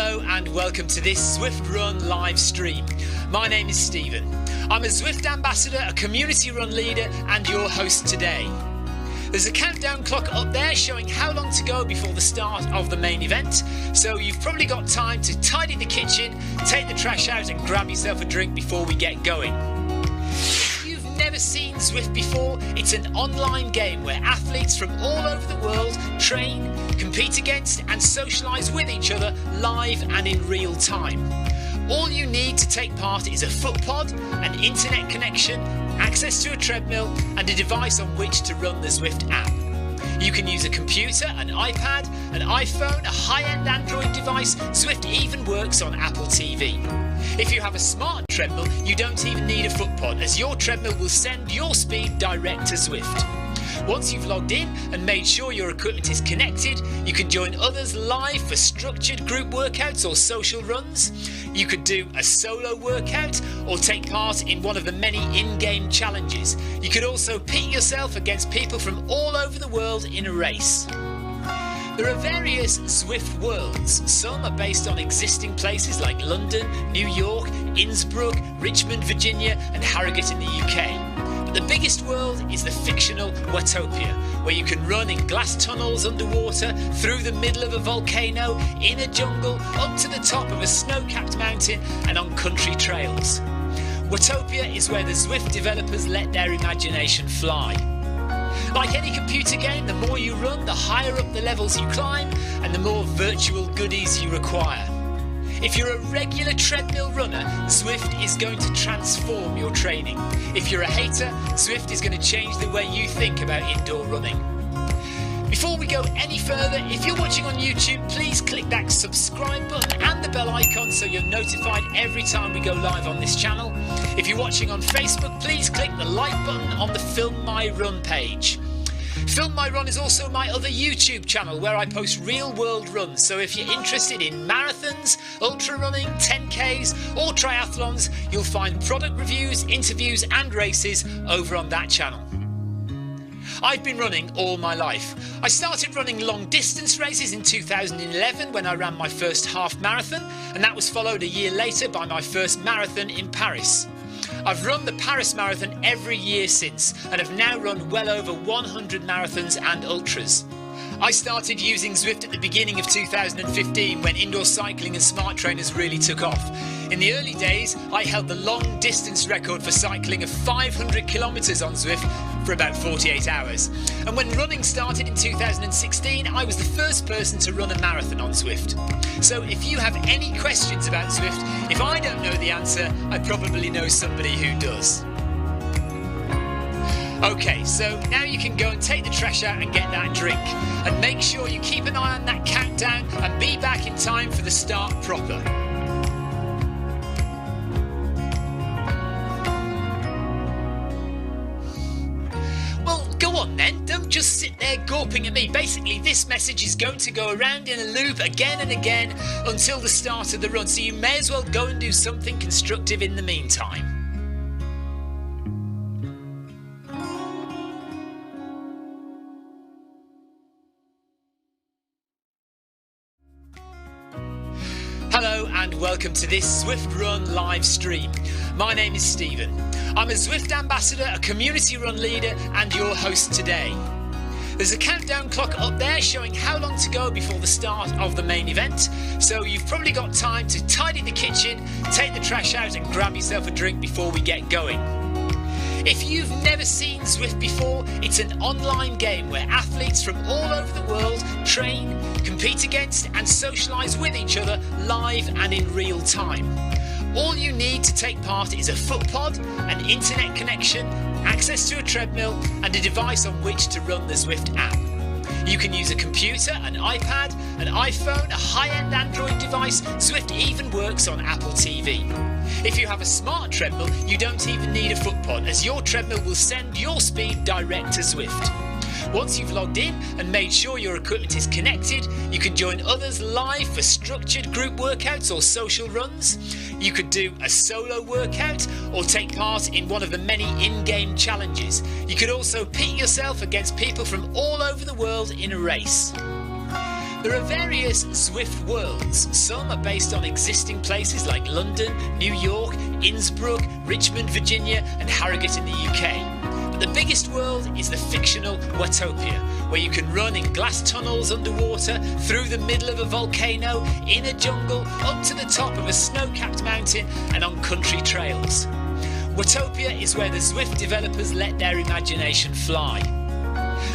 Hello and welcome to this Zwift Run live stream. My name is Stephen. I'm a Zwift ambassador, a community run leader and your host today. There's a countdown clock up there showing how long to go before the start of the main event, so you've probably got time to tidy the kitchen, take the trash out and grab yourself a drink before we get going. If you've never seen Zwift before, it's an online game where athletes from all over the world train, compete against and socialise with each other live and in real time. All you need to take part is a foot pod, an internet connection, access to a treadmill and a device on which to run the Zwift app. You can use a computer, an iPad, an iPhone, a high-end Android device. Zwift even works on Apple TV. If you have a smart treadmill, you don't even need a foot pod, as your treadmill will send your speed direct to Zwift. Once you've logged in and made sure your equipment is connected, you can join others live for structured group workouts or social runs. You could do a solo workout or take part in one of the many in-game challenges. You could also pit yourself against people from all over the world in a race. There are various Zwift worlds. Some are based on existing places like London, New York, Innsbruck, Richmond, Virginia and Harrogate in the UK. But the biggest world is the fictional Watopia, where you can run in glass tunnels underwater, through the middle of a volcano, in a jungle, up to the top of a snow-capped mountain and on country trails. Watopia is where the Zwift developers let their imagination fly. Like any computer game, the more you run, the higher up the levels you climb and the more virtual goodies you require. If you're a regular treadmill runner, Zwift is going to transform your training. If you're a hater, Zwift is going to change the way you think about indoor running. Before we go any further, if you're watching on YouTube, please click that subscribe button and the bell icon so you're notified every time we go live on this channel. If you're watching on Facebook, please click the like button on the Film My Run page. Film My Run is also my other YouTube channel where I post real world runs, so if you're interested in marathons, ultra running, 10Ks or triathlons, you'll find product reviews, interviews and races over on that channel. I've been running all my life. I started running long distance races in 2011 when I ran my first half marathon, and that was followed a year later by my first marathon in Paris. I've run the Paris Marathon every year since and have now run well over 100 marathons and ultras. I started using Zwift at the beginning of 2015 when indoor cycling and smart trainers really took off. In the early days, I held the long distance record for cycling of 500 kilometres on Zwift for about 48 hours. And when running started in 2016, I was the first person to run a marathon on Zwift. So if you have any questions about Zwift, if I don't know the answer, I probably know somebody who does. Okay, so now you can go and take the trash out and get that drink. And make sure you keep an eye on that countdown and be back in time for the start proper. Well, go on then, don't just sit there gawping at me. Basically, this message is going to go around in a loop again and again until the start of the run, so you may as well go and do something constructive in the meantime. Hello and welcome to this Zwift Run live stream. My name is Stephen. I'm a Zwift ambassador, a community run leader and your host today. There's a countdown clock up there showing how long to go before the start of the main event, so you've probably got time to tidy the kitchen, take the trash out and grab yourself a drink before we get going. If you've never seen Zwift before, it's an online game where athletes from all over the world train, compete against and socialise with each other live and in real time. All you need to take part is a foot pod, an internet connection, access to a treadmill and a device on which to run the Zwift app. You can use a computer, an iPad, an iPhone, a high-end Android device. Zwift even works on Apple TV. If you have a smart treadmill, you don't even need a foot pod, as your treadmill will send your speed direct to Zwift. Once you've logged in and made sure your equipment is connected, you can join others live for structured group workouts or social runs. You could do a solo workout or take part in one of the many in-game challenges. You could also pit yourself against people from all over the world in a race. There are various Zwift worlds. Some are based on existing places like London, New York, Innsbruck, Richmond, Virginia and Harrogate in the UK. But the biggest world is the fictional Watopia, where you can run in glass tunnels underwater, through the middle of a volcano, in a jungle, up to the top of a snow-capped mountain and on country trails. Watopia is where the Zwift developers let their imagination fly.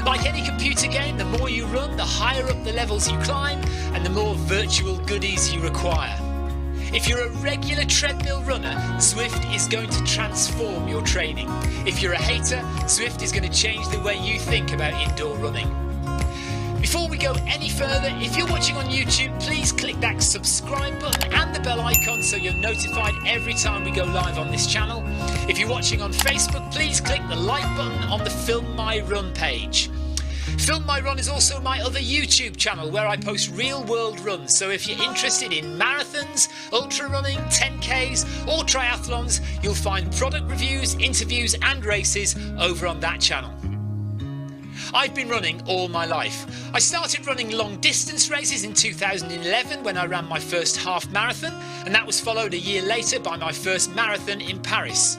Like any computer game, the more you run, the higher up the levels you climb and the more virtual goodies you require. If you're a regular treadmill runner, Zwift is going to transform your training. If you're a hater, Zwift is going to change the way you think about indoor running. Before we go any further, if you're watching on YouTube, please click that subscribe button and the bell icon so you're notified every time we go live on this channel. If you're watching on Facebook, please click the like button on the Film My Run page. Film My Run is also my other YouTube channel where I post real world runs, so if you're interested in marathons, ultra running, 10Ks or triathlons, you'll find product reviews, interviews and races over on that channel. I've been running all my life. I started running long distance races in 2011 when I ran my first half marathon, and that was followed a year later by my first marathon in Paris.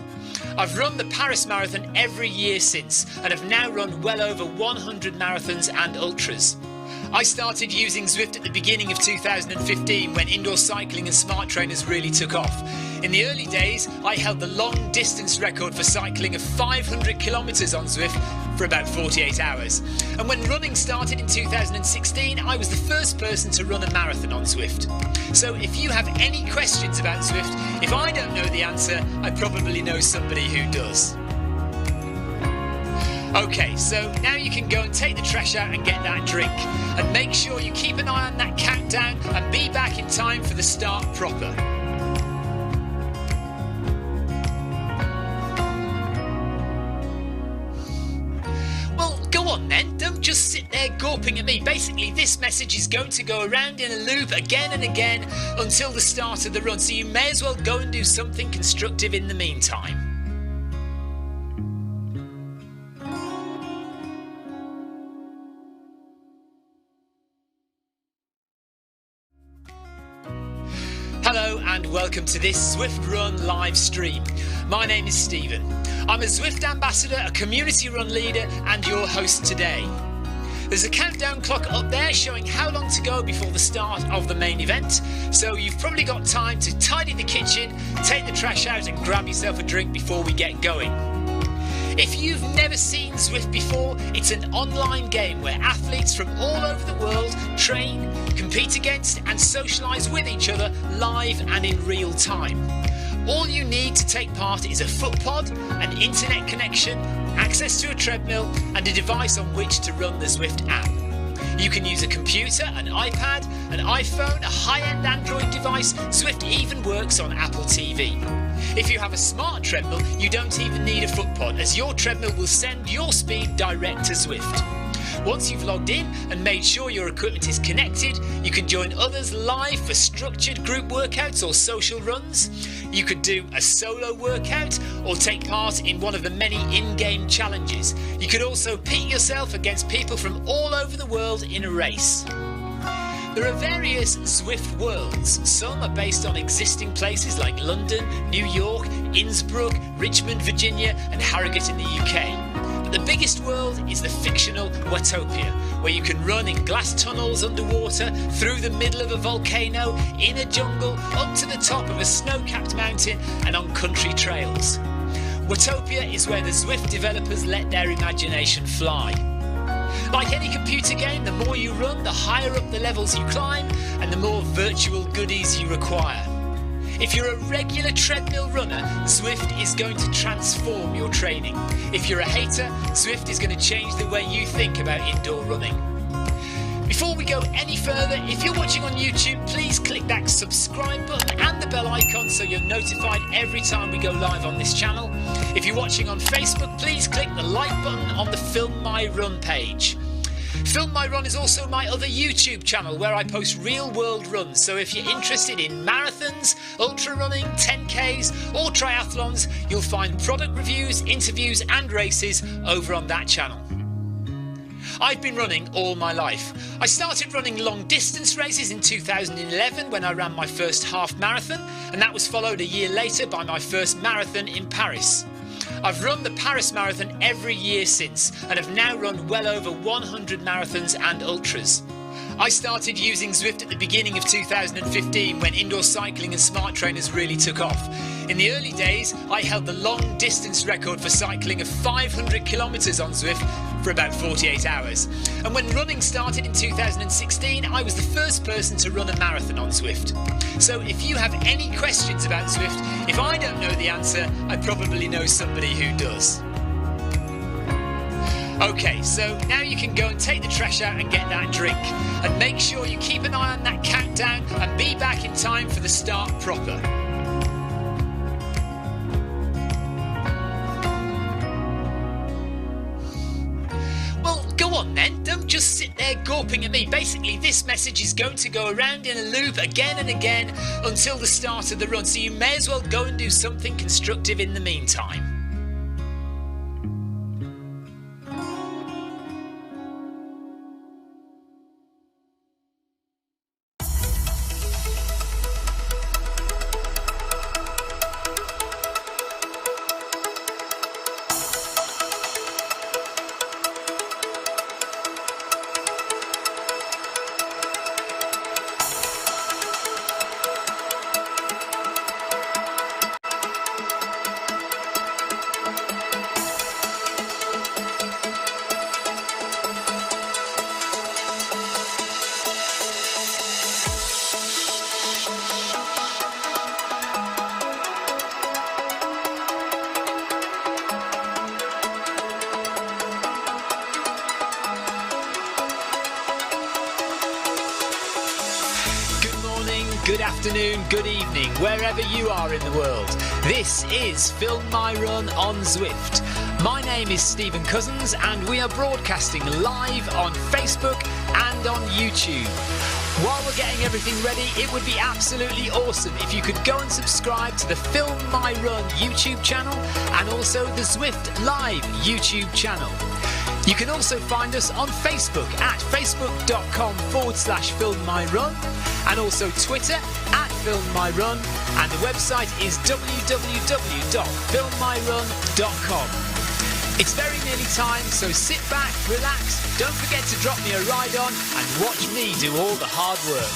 I've run the Paris Marathon every year since and have now run well over 100 marathons and ultras. I started using Zwift at the beginning of 2015 when indoor cycling and smart trainers really took off. In the early days, I held the long distance record for cycling of 500 kilometres on Zwift for about 48 hours. And when running started in 2016, I was the first person to run a marathon on Zwift. So if you have any questions about Zwift, if I don't know the answer, I probably know somebody who does. Okay, so now you can go and take the trash out and get that drink. And make sure you keep an eye on that countdown and be back in time for the start proper. Well, go on then, don't just sit there gawping at me. Basically, this message is going to go around in a loop again and again until the start of the run, so you may as well go and do something constructive in the meantime. Hello and welcome to this Zwift Run live stream. My name is Stephen. I'm a Zwift ambassador, a community run leader and your host today. There's a countdown clock up there showing how long to go before the start of the main event, so you've probably got time to tidy the kitchen, take the trash out and grab yourself a drink before we get going. If you've never seen Zwift before, it's an online game where athletes from all over the world train, compete against and socialise with each other live and in real time. All you need to take part is a foot pod, an internet connection, access to a treadmill and a device on which to run the Zwift app. You can use a computer, an iPad, an iPhone, a high-end Android device. Zwift even works on Apple TV. If you have a smart treadmill, you don't even need a foot pod, as your treadmill will send your speed direct to Zwift. Once you've logged in and made sure your equipment is connected, you can join others live for structured group workouts or social runs. You could do a solo workout or take part in one of the many in-game challenges. You could also pit yourself against people from all over the world in a race. There are various Zwift worlds. Some are based on existing places like London, New York, Innsbruck, Richmond, Virginia and Harrogate in the UK. But the biggest world is the fictional Watopia, where you can run in glass tunnels underwater, through the middle of a volcano, in a jungle, up to the top of a snow-capped mountain and on country trails. Watopia is where the Zwift developers let their imagination fly. Like any computer game, the more you run, the higher up the levels you climb and the more virtual goodies you require. If you're a regular treadmill runner, Zwift is going to transform your training. If you're a hater, Zwift is going to change the way you think about indoor running. Before we go any further, if you're watching on YouTube, please click that subscribe button and the bell icon so you're notified every time we go live on this channel. If you're watching on Facebook, please click the like button on the Film My Run page. Film My Run is also my other YouTube channel where I post real world runs, so if you're interested in marathons, ultra running, 10Ks or triathlons, you'll find product reviews, interviews and races over on that channel. I've been running all my life. I started running long distance races in 2011 when I ran my first half marathon, and that was followed a year later by my first marathon in Paris. I've run the Paris Marathon every year since, and have now run well over 100 marathons and ultras. I started using Zwift at the beginning of 2015 when indoor cycling and smart trainers really took off. In the early days, I held the long distance record for cycling of 500 kilometres on Zwift for about 48 hours. And when running started in 2016, I was the first person to run a marathon on Zwift. So if you have any questions about Zwift, if I don't know the answer, I probably know somebody who does. Okay, so now you can go and take the trash out and get that drink. And make sure you keep an eye on that countdown and be back in time for the start proper. Well, go on then, don't just sit there gawping at me. Basically, this message is going to go around in a loop again and again until the start of the run, so you may as well go and do something constructive in the meantime. Good afternoon, good evening, wherever you are in the world. This is Film My Run on Zwift. My name is Stephen Cousins and we are broadcasting live on Facebook and on YouTube. While we're getting everything ready, it would be absolutely awesome if you could go and subscribe to the Film My Run YouTube channel and also the Zwift Live YouTube channel. You can also find us on Facebook at facebook.com/filmmyrun and also Twitter at filmmyrun, and the website is www.filmmyrun.com. It's very nearly time, so sit back, relax, don't forget to drop me a ride on and watch me do all the hard work.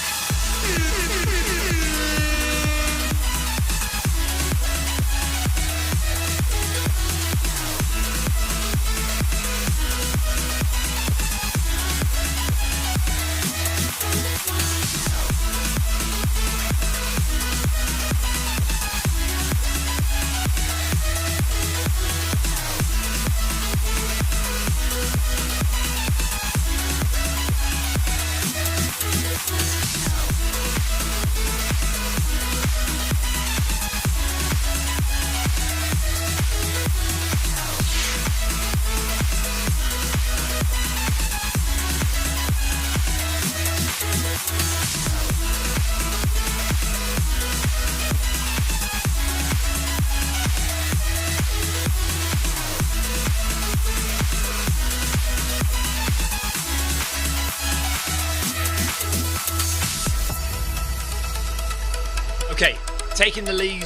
Okay, taking the knee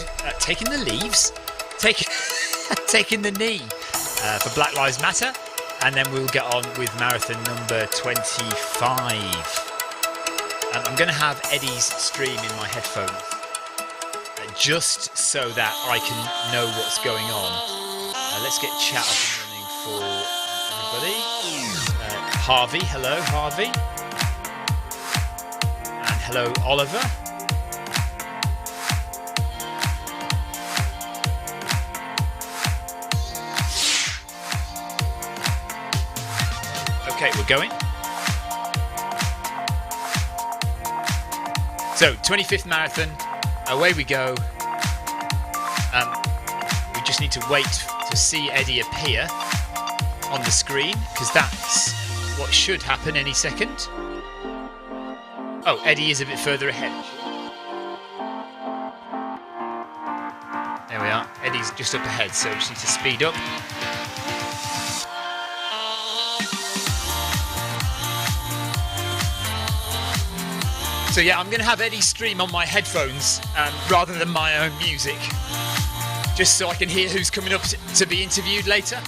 for Black Lives Matter, and then we'll get on with marathon number 25. I'm going to have Eddie's stream in my headphones, just so that I can know what's going on. Let's get chat up and running for everybody. Harvey, hello Harvey, and hello Oliver. Okay, we're going. So, 25th marathon, away we go. We just need to wait to see Eddie appear on the screen, because that's what should happen any second. Oh, Eddie is a bit further ahead. There we are. Eddie's just up ahead, so we just need to speed up. So yeah, I'm going to have Eddie's stream on my headphones rather than my own music, just so I can hear who's coming up to be interviewed later.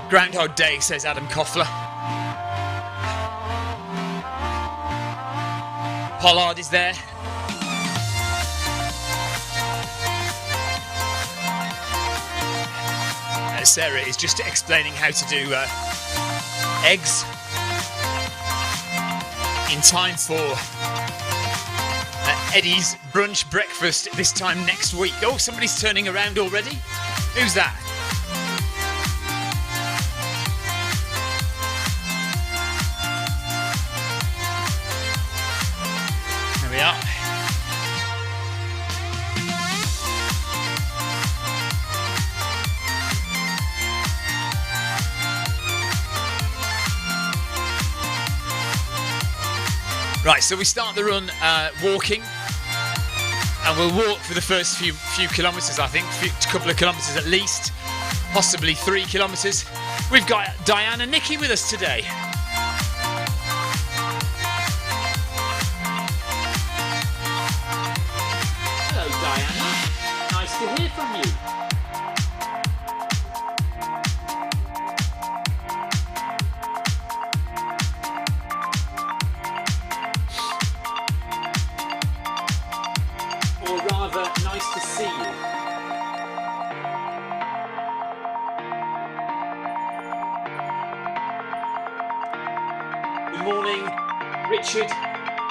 Groundhog Day, says Adam Koffler. Pollard is there. Sarah is just explaining how to do eggs in time for Eddie's brunch breakfast this time next week. Oh, somebody's turning around already. Who's that? There we are. Right, so we start the run walking, and we'll walk for the first few kilometres, I think, a couple of kilometres at least, possibly 3 kilometres. We've got Diane and Nikki with us today. Hello, Diana. Nice to hear from you. Nice to see you. Good morning, Richard.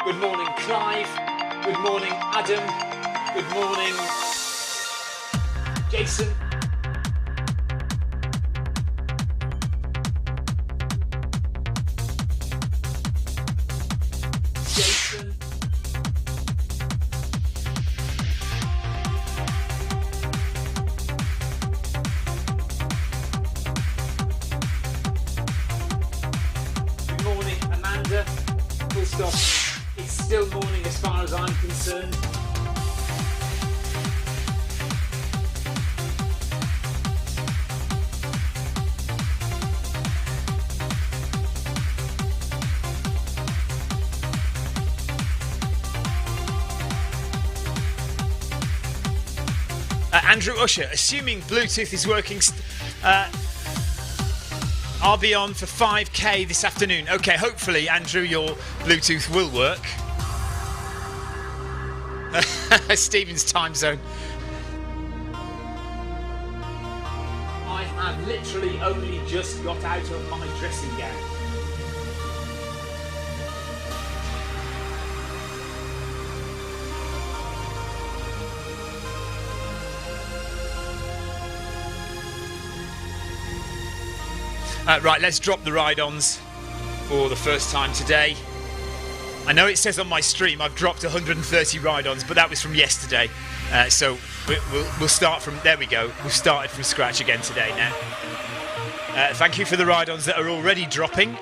Good morning, Clive. Good morning, Adam. Good morning, Jason. It's still morning as far as I'm concerned. Andrew Usher, assuming Bluetooth is working, I'll be on for 5k this afternoon. Okay, hopefully, Andrew, your Bluetooth will work. Stephen's time zone. I have literally only just got out of my dressing gown. Right, let's drop the ride-ons for the first time today. I know it says on my stream I've dropped 130 ride-ons, but that was from yesterday. So we'll start from, there we go. We've started from scratch again today now. Thank you for the ride-ons that are already dropping.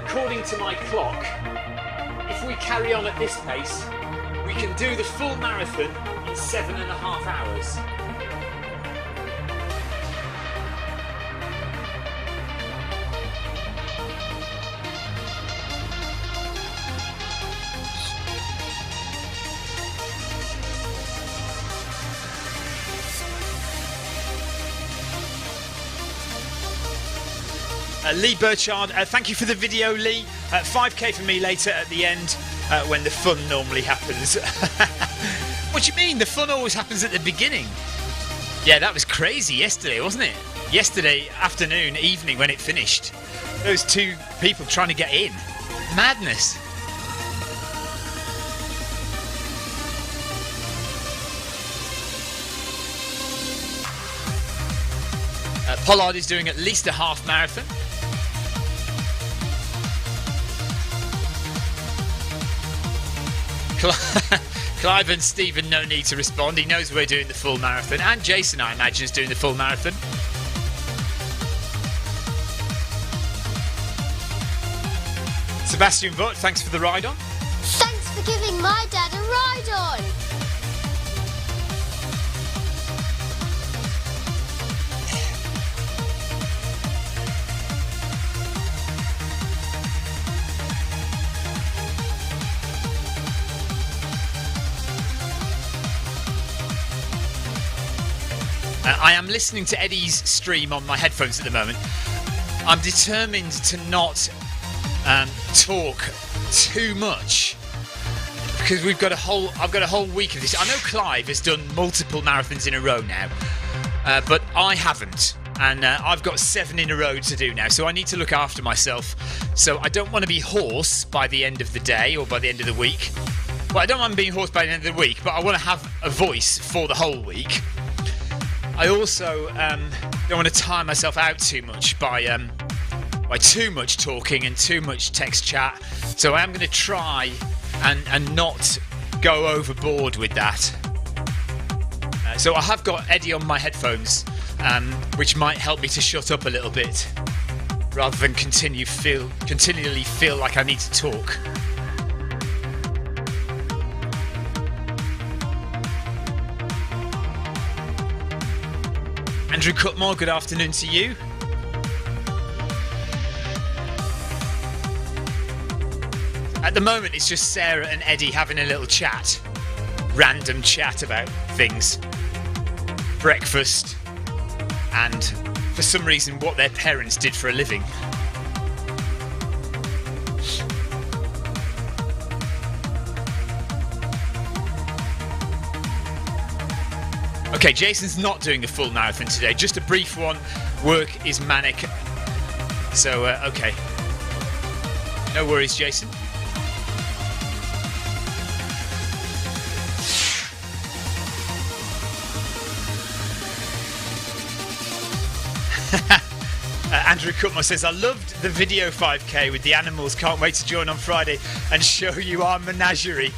According to my clock, if we carry on at this pace, we can do the full marathon in 7.5 hours. Lee Burchard, thank you for the video, Lee. 5k for me later at the end when the fun normally happens. What do you mean? The fun always happens at the beginning. Yeah, that was crazy yesterday, wasn't it? Yesterday afternoon, evening when it finished. Those two people trying to get in. Madness. Pollard is doing at least a half marathon. Clive and Stephen, no need to respond. He knows we're doing the full marathon. And Jason, I imagine, is doing the full marathon. Sebastian Vogt, thanks for the ride on. Thanks for giving my dad a ride on. I am listening to Eddie's stream on my headphones at the moment. I'm determined to not talk too much because I've got a whole week of this. I know Clive has done multiple marathons in a row now, but I haven't, and I've got 7 in a row to do now. So I need to look after myself. So I don't want to be hoarse by the end of the day or by the end of the week. Well, I don't mind being hoarse by the end of the week, but I want to have a voice for the whole week. I also don't want to tire myself out too much by too much talking and too much text chat. So I am going to try and not go overboard with that. So I have got Eddie on my headphones, which might help me to shut up a little bit, rather than continually feel like I need to talk. Andrew Cutmore, good afternoon to you. At the moment, it's just Sarah and Eddie having a little chat. Random chat about things. Breakfast. And, for some reason, what their parents did for a living. Okay, Jason's not doing a full marathon today, just a brief one. Work is manic. So, okay. No worries, Jason. Andrew Cutmore says, I loved the video 5k with the animals. Can't wait to join on Friday and show you our menagerie.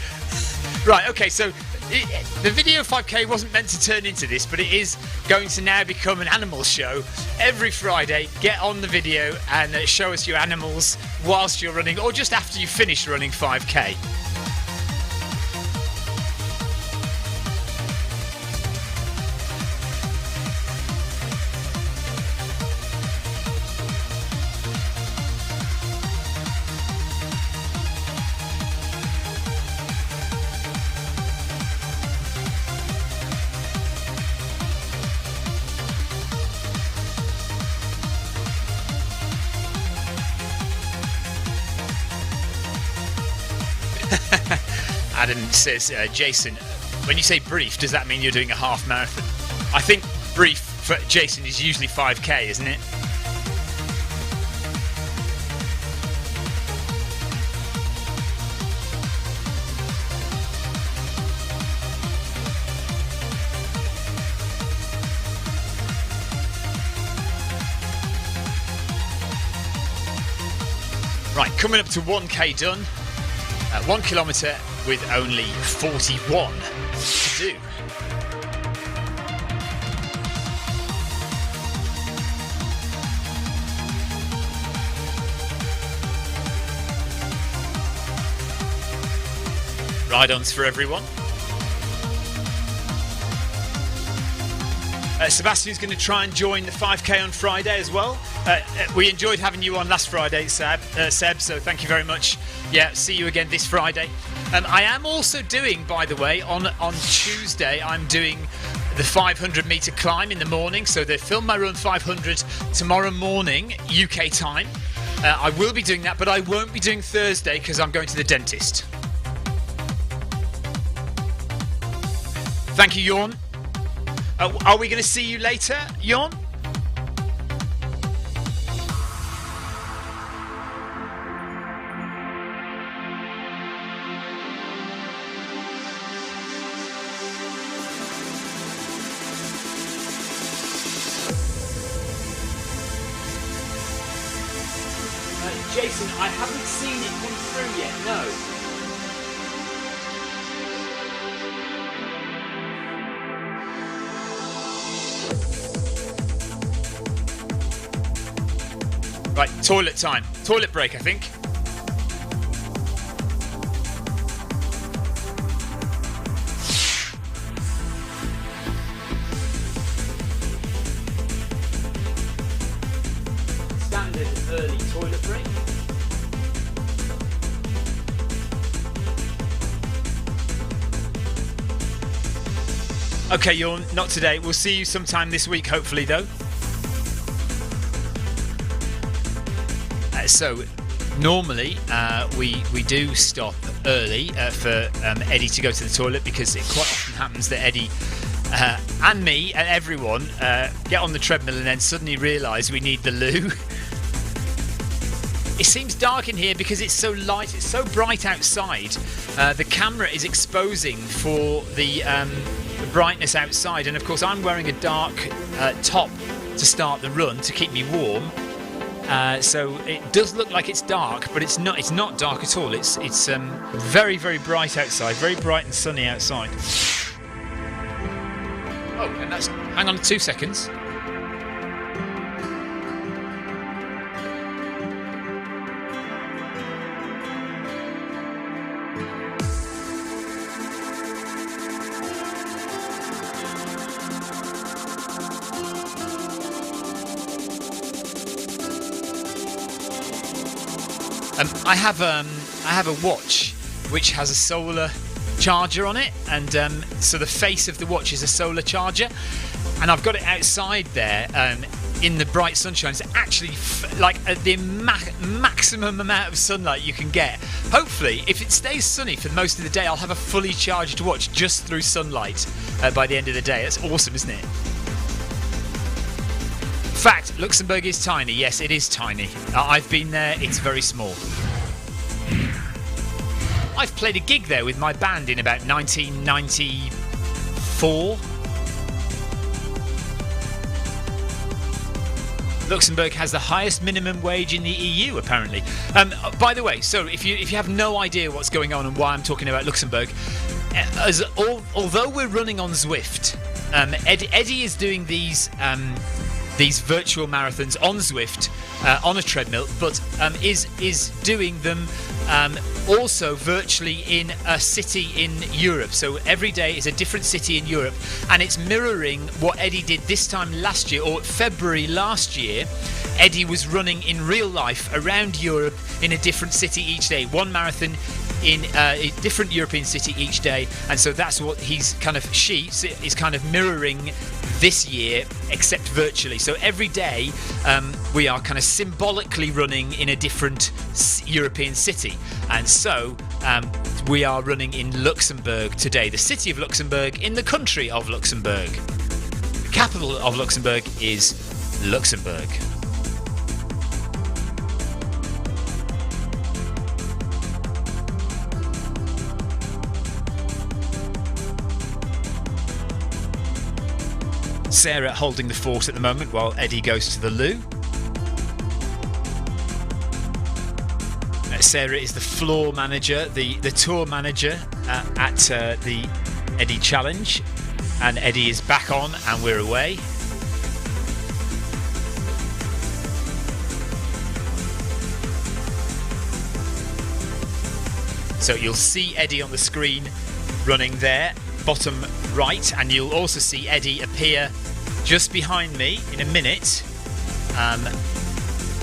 Right, okay, so the video 5k wasn't meant to turn into this, but it is going to now become an animal show. Every Friday, get on the video and show us your animals whilst you're running, or just after you finish running 5k. Adam says, Jason, when you say brief, does that mean you're doing a half marathon? I think brief for Jason is usually 5k, isn't it? Right, coming up to 1k done. 1 kilometre with only 41 to do. Ride-ons for everyone. Sebastian's going to try and join the 5k on Friday as well. We enjoyed having you on last Friday, Seb, so thank you very much. Yeah, see you again this Friday. I am also doing, by the way, on Tuesday, I'm doing the 500 metre climb in the morning. So they film my run 500 tomorrow morning, UK time. I will be doing that, but I won't be doing Thursday because I'm going to the dentist. Thank you, Jorn. Are we going to see you later, Jorn? Jason, I haven't seen it come through yet, no. Right, toilet time. Toilet break, I think. Standard early toilet break. Okay, Jorn, not today. We'll see you sometime this week, hopefully, though. So, normally we do stop early for Eddie to go to the toilet, because it quite often happens that Eddie and me and everyone get on the treadmill and then suddenly realise we need the loo. It seems dark in here because it's so light, it's so bright outside. The camera is exposing for the brightness outside, and of course I'm wearing a dark top to start the run to keep me warm. So it does look like it's dark, but it's not. It's not dark at all. It's very, very bright outside, very bright and sunny outside. Oh, and that's. Hang on 2 seconds. I have a watch which has a solar charger on it, and so the face of the watch is a solar charger, and I've got it outside there in the bright sunshine. It's actually like the maximum amount of sunlight you can get. Hopefully, if it stays sunny for most of the day, I'll have a fully charged watch just through sunlight by the end of the day. That's awesome, isn't it? Fact, Luxembourg is tiny. Yes, it is tiny. I've been there. It's very small. I've played a gig there with my band in about 1994. Luxembourg has the highest minimum wage in the EU, apparently. By the way, so if you have no idea what's going on and why I'm talking about Luxembourg, although we're running on Zwift, Eddie is doing these virtual marathons on Zwift on a treadmill, but is doing them also virtually in a city in Europe. So every day is a different city in Europe, and it's mirroring what Eddie did this time last year, or February last year. Eddie was running in real life around Europe in a different city each day, one marathon in a different European city each day, and so that's what he's kind of is kind of mirroring this year, except virtually. So every day we are kind of symbolically running in a different European city, and so we are running in Luxembourg today, the city of Luxembourg in the country of Luxembourg. The capital of Luxembourg is Luxembourg. Sarah holding the fort at the moment while Eddie goes to the loo. Sarah is the floor manager, the tour manager at the Eddie Challenge, and Eddie is back on and we're away. So you'll see Eddie on the screen running there, bottom right, and you'll also see Eddie appear just behind me in a minute.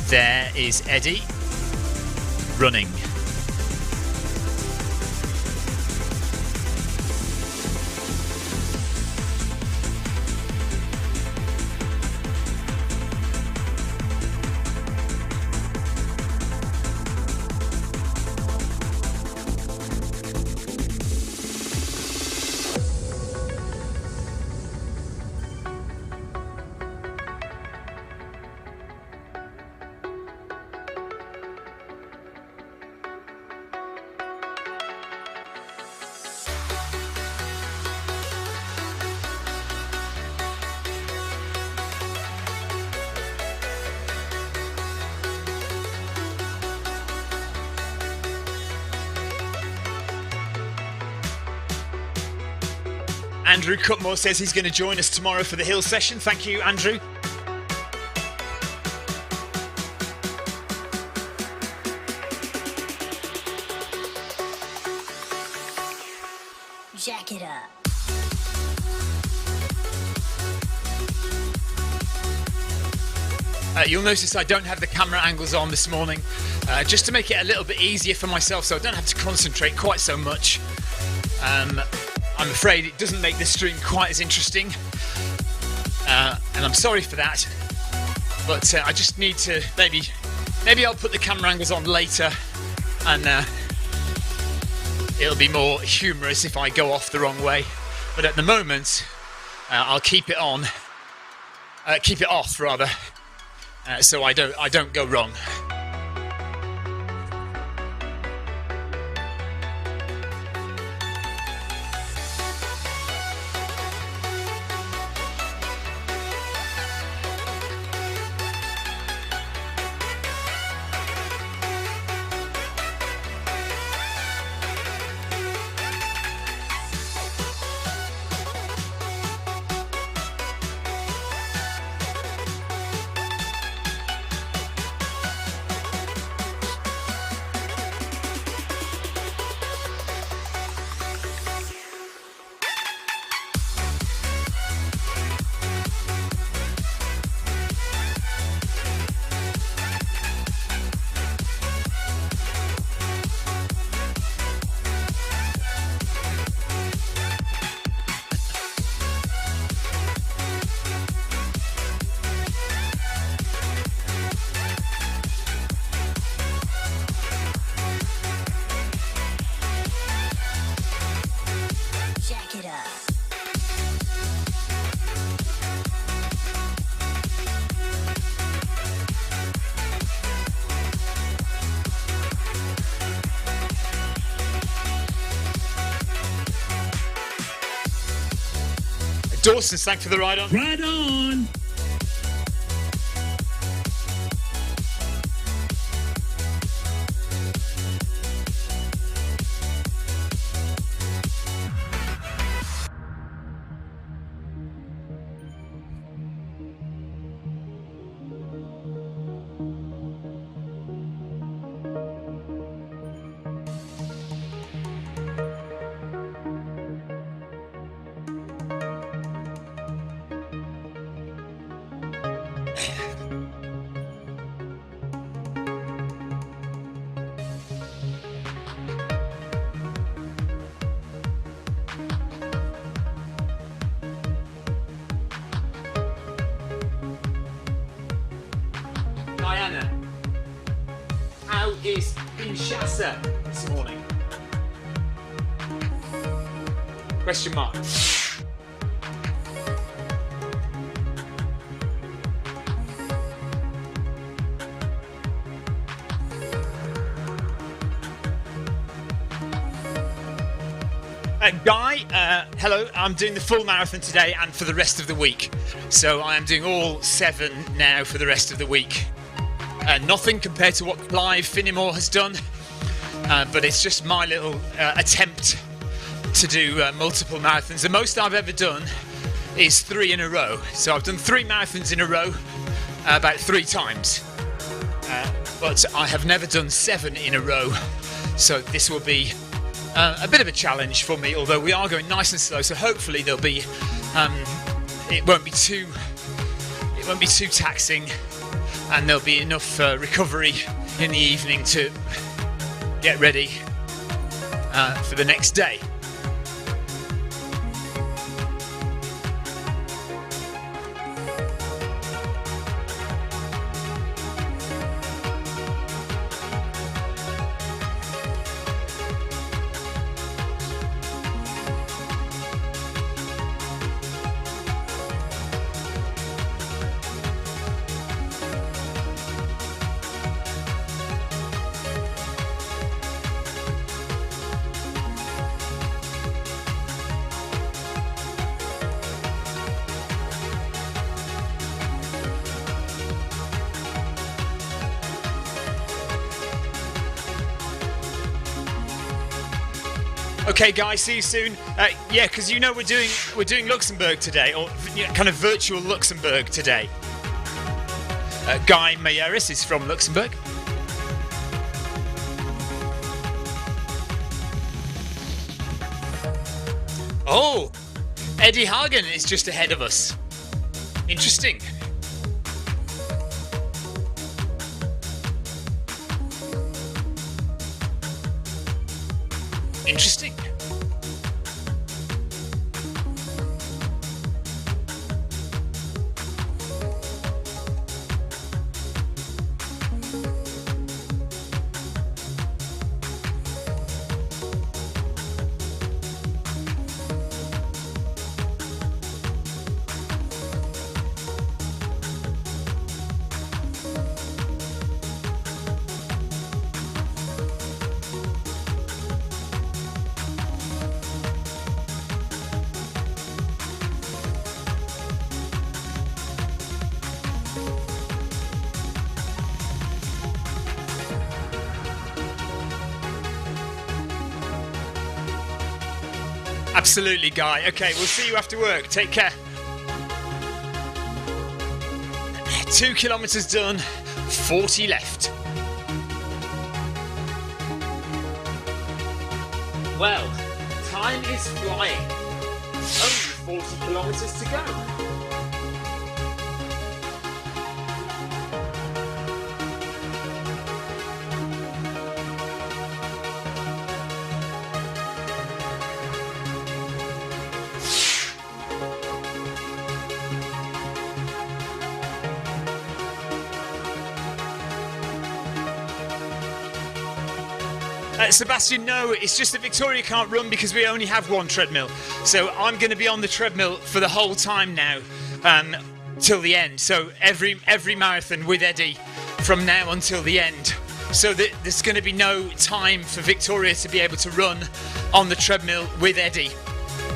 There is Eddie running. Andrew Cutmore says he's going to join us tomorrow for the hill session. Thank you, Andrew. Jack it up. You'll notice I don't have the camera angles on this morning, just to make it a little bit easier for myself so I don't have to concentrate quite so much. I'm afraid it doesn't make the stream quite as interesting, and I'm sorry for that, but I just need to, maybe I'll put the camera angles on later, and it'll be more humorous if I go off the wrong way, but at the moment I'll keep it on, keep it off rather, so I don't go wrong. Dawson, thanks for the ride on. Ride on! Diana, how is Kinshasa this morning? Question mark. Guy, hello, I'm doing the full marathon today and for the rest of the week. So I am doing all 7 now for the rest of the week. Nothing compared to what Clive Finnemore has done, but it's just my little attempt to do multiple marathons. The most I've ever done is 3 in a row. So I've done 3 marathons in a row about 3 times, but I have never done 7 in a row. So this will be a bit of a challenge for me, although we are going nice and slow. So hopefully there'll be it won't be too taxing. And there'll be enough recovery in the evening to get ready for the next day. Okay, guys, see you soon. Yeah, because you know we're doing Luxembourg today, or kind of virtual Luxembourg today. Guy Mayeris is from Luxembourg. Oh, Eddie Hagen is just ahead of us. Interesting. Interesting. Absolutely, Guy. Okay, we'll see you after work. Take care. 2 kilometres done, 40 left. Well, time is flying. Only 40 kilometres to go. Sebastian, no, it's just that Victoria can't run because we only have one treadmill. So I'm going to be on the treadmill for the whole time now, till the end. So every marathon with Eddie from now until the end. So that there's going to be no time for Victoria to be able to run on the treadmill with Eddie.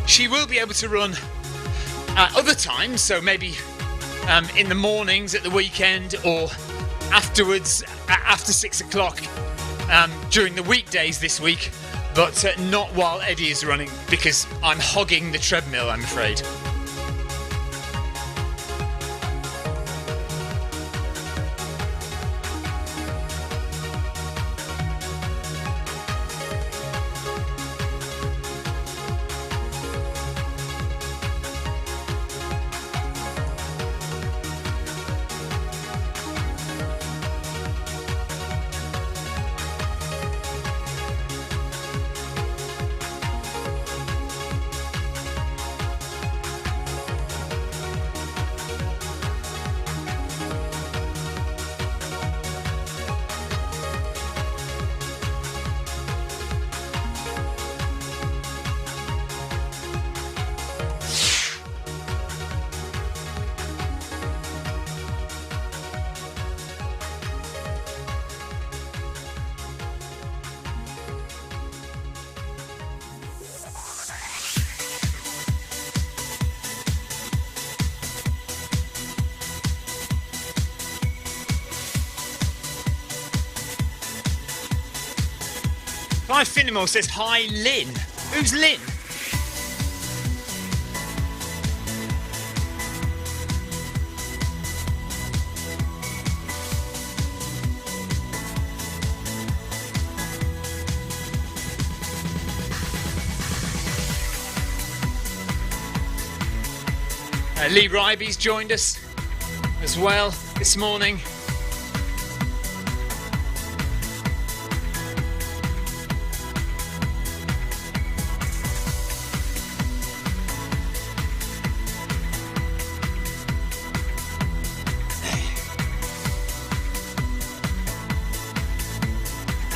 She will be able to run at other times, so maybe in the mornings at the weekend or afterwards after 6 o'clock. During the weekdays this week, but not while Eddie is running because I'm hogging the treadmill, I'm afraid. Clive Finnemore says, hi, Lynn. Who's Lynn? Lee Ryby's joined us as well this morning.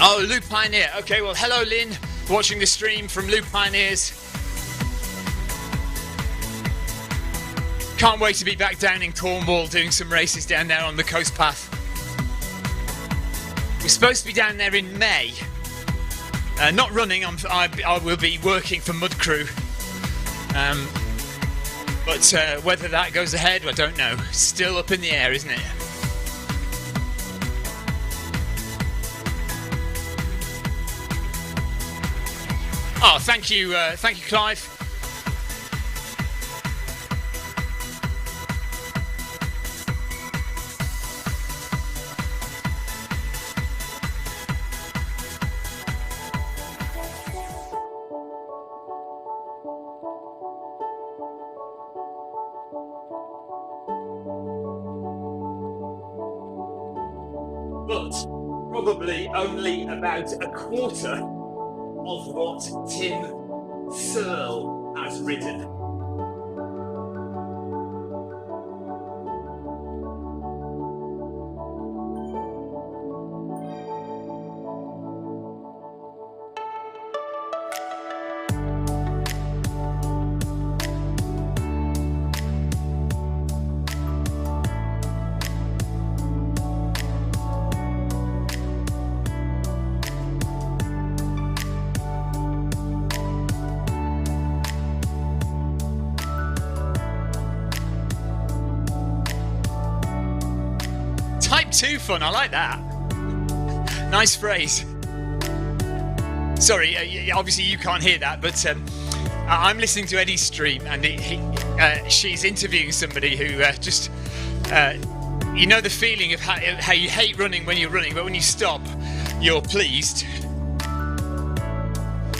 Oh, Loop Pioneer. Okay, well, hello, Lynn. Watching the stream from Loop Pioneers. Can't wait to be back down in Cornwall doing some races down there on the coast path. We're supposed to be down there in May. Not running, I will be working for Mud Crew. But whether that goes ahead, I don't know. Still up in the air, isn't it? Oh, thank you, Clive. But probably only about a quarter of what Tim Searle has ridden. Type 2 fun, I like that. Nice phrase. Sorry, obviously you can't hear that, but I'm listening to Eddie's stream, and she's interviewing somebody who just, you know the feeling of how you hate running when you're running, but when you stop, you're pleased.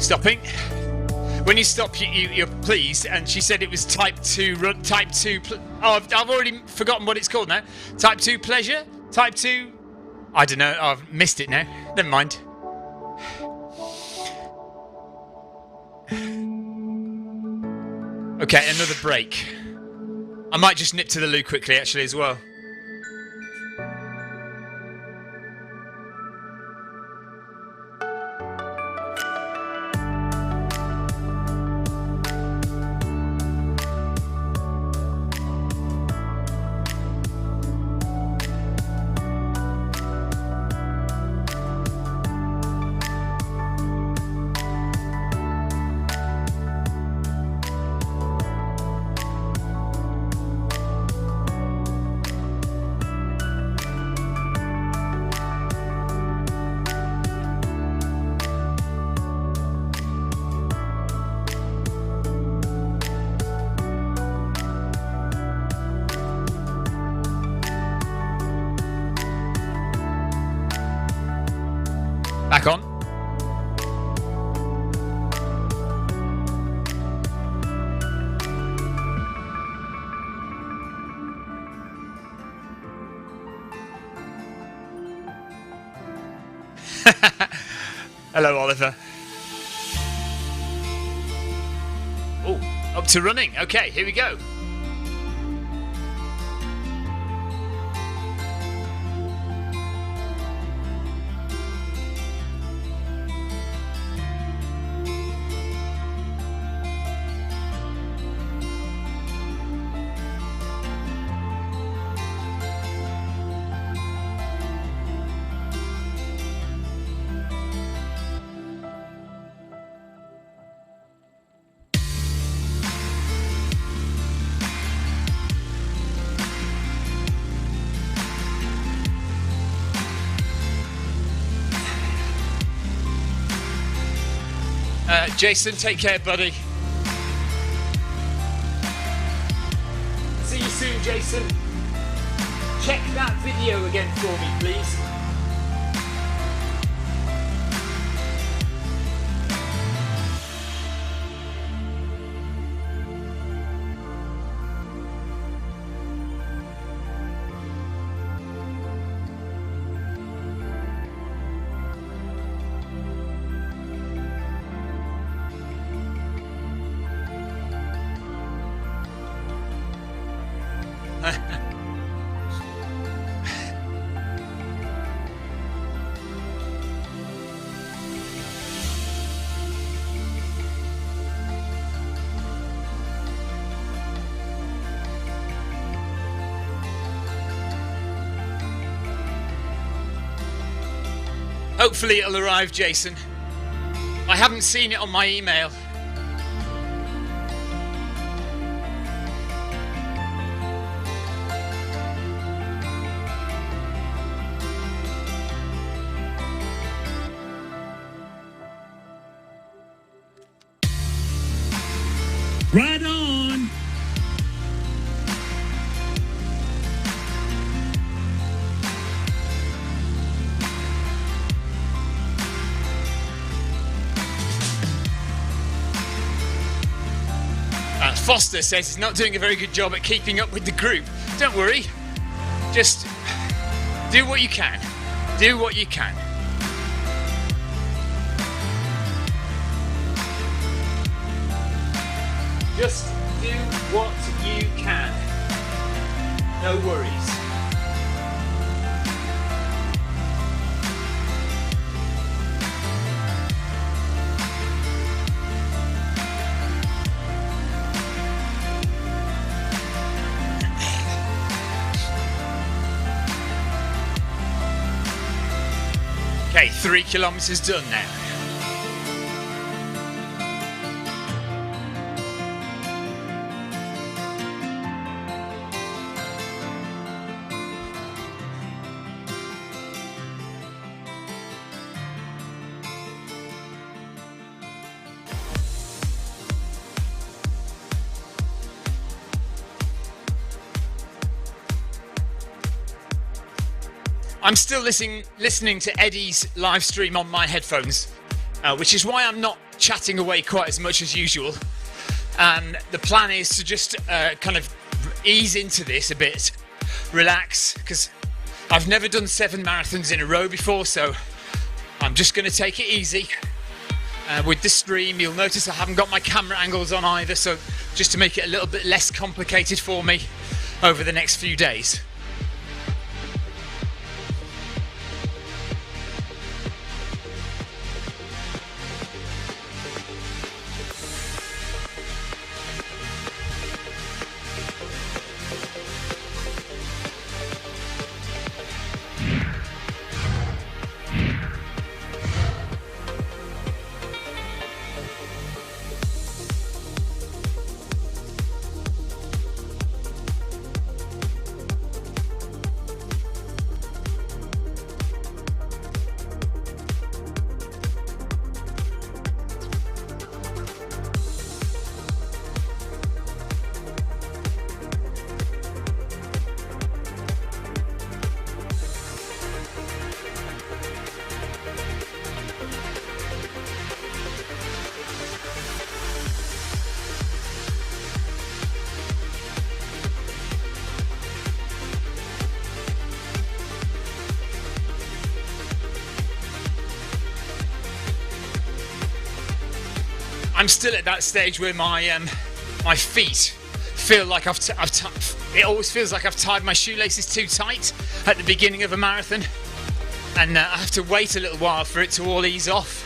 Stopping. When you stop, you're pleased, and she said it was type 2. Oh, I've already forgotten what it's called now. Type 2 pleasure? Type 2? I don't know. I've missed it now. Never mind. Okay, another break. I might just nip to the loo quickly, actually, as well. Back on. Hello, Oliver. Oh, up to running. Okay, here we go. Jason, take care, buddy. See you soon, Jason. Check that video again for me, please. Hopefully it'll arrive, Jason. I haven't seen it on my email. Foster says he's not doing a very good job at keeping up with the group. Don't worry, just do what you can. Do what you can. Just do what you can. No worries. Okay, 3 kilometers done now. I'm still listening to Eddie's live stream on my headphones, which is why I'm not chatting away quite as much as usual. And the plan is to just kind of ease into this a bit, relax, because I've never done 7 marathons in a row before, so I'm just going to take it easy. With the stream, you'll notice I haven't got my camera angles on either, so just to make it a little bit less complicated for me over the next few days. I'm still at that stage where my feet feel like it always feels like I've tied my shoelaces too tight at the beginning of a marathon, and I have to wait a little while for it to all ease off.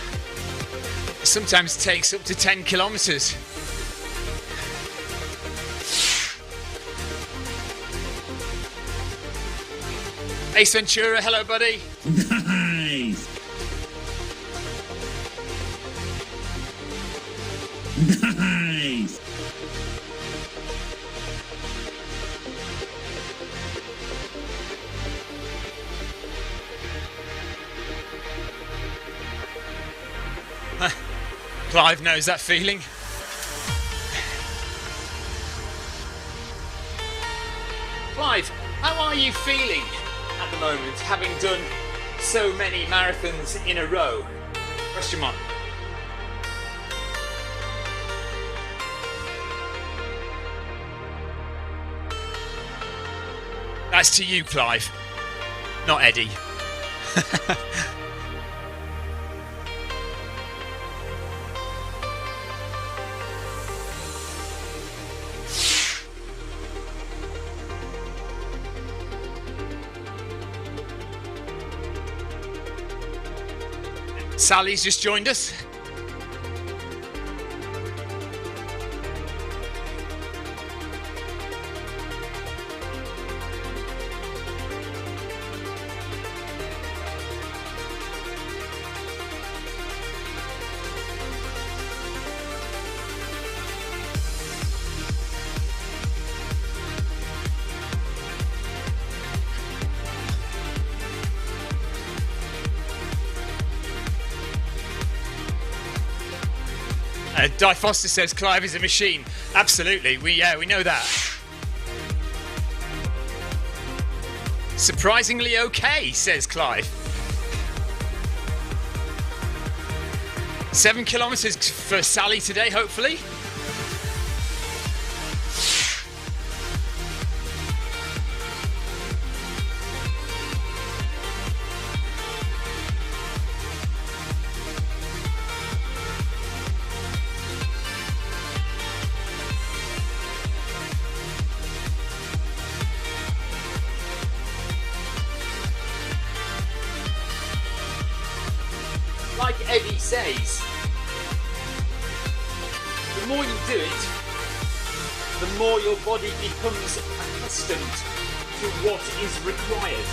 It sometimes takes up to 10 kilometers. Ace Ventura, hello buddy. Nice. Nice. Clive knows that feeling. Clive, how are you feeling at the moment, having done so many marathons in a row? Question mark. That's to you, Clive, not Eddie. Sally's just joined us. Di Foster says Clive is a machine. Absolutely, we know that. Surprisingly okay, says Clive. 7 kilometres for Sally today, hopefully. like Eddie says, the more you do it, the more your body becomes accustomed to what is required.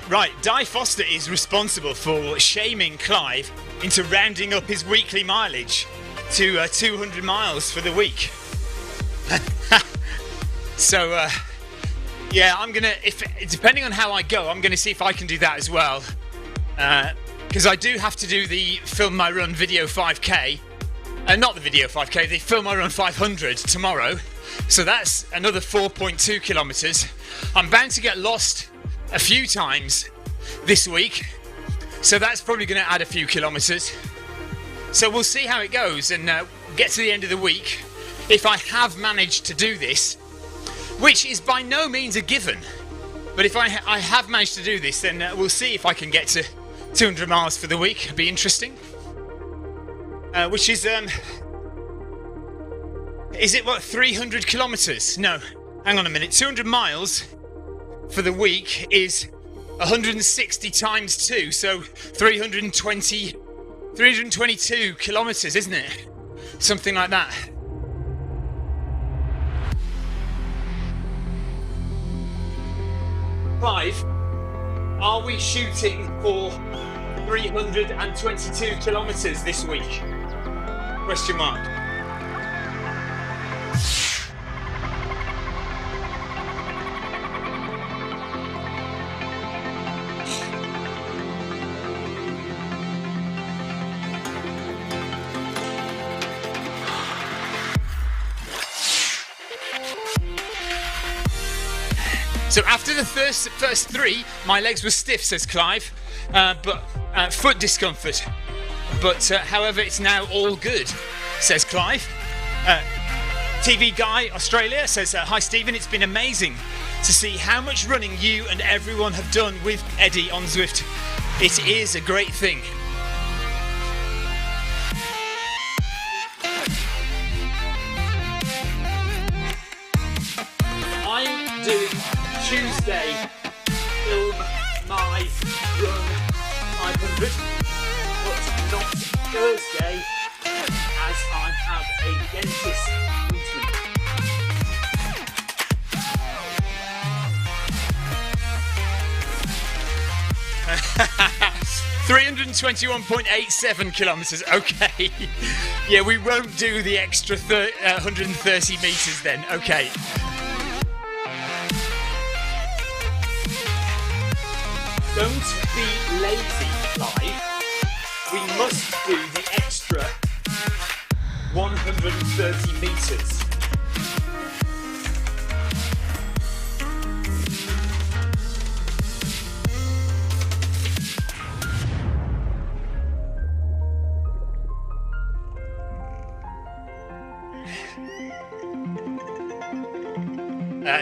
Right, Di Foster is responsible for shaming Clive into rounding up his weekly mileage to 200 miles for the week. So, yeah, I'm gonna, depending on how I go, I'm gonna see if I can do that as well. Because I do have to do the Film My Run video 5k, not the video 5k, the Film My Run 500 tomorrow. So that's another 4.2 kilometres. I'm bound to get lost a few times this week, so that's probably going to add a few kilometres. So we'll see how it goes and get to the end of the week. If I have managed to do this, which is by no means a given, but if I have managed to do this, then we'll see if I can get to 200 miles for the week. It'll be interesting. Which is it what, 300 kilometres? No, hang on a minute. 200 miles for the week is 160 times 2, so 322 kilometres, isn't it? Something like that. Clive, are we shooting for 322 kilometres this week? Question mark. So after the first three, my legs were stiff, says Clive, but foot discomfort. But however, it's now all good, says Clive. TV Guy Australia says, hi Stephen, it's been amazing to see how much running you and everyone have done with Eddie on Zwift. It is a great thing. I'm doing Tuesday Film My Run 500, but not Thursday, as I have a dentist appointment. 321.87 kilometres, okay. Yeah, we won't do the extra 130 metres then, okay. Don't be lazy, Clive. We must do the extra 130 metres.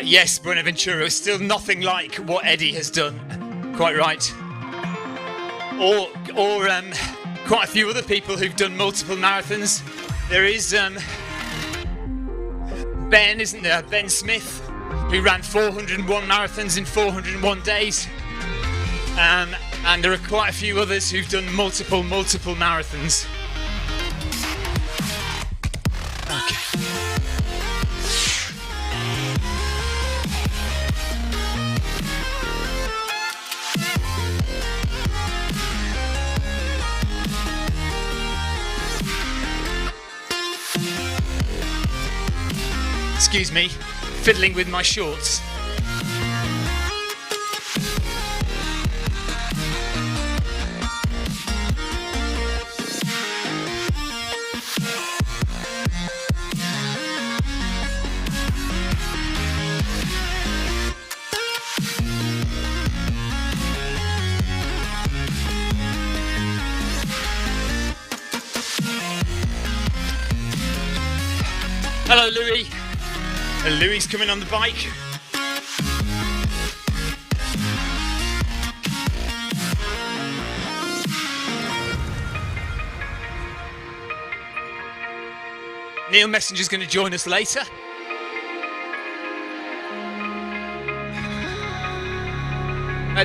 Yes, Buenaventura, still nothing like what Eddie has done. Quite right. Or quite a few other people who've done multiple marathons. There is Ben, isn't there? Ben Smith, who ran 401 marathons in 401 days. And there are quite a few others who've done multiple marathons. Okay. Excuse me, fiddling with my shorts. Hello, Louis. Louis coming on the bike. Neil Messenger's going to join us later.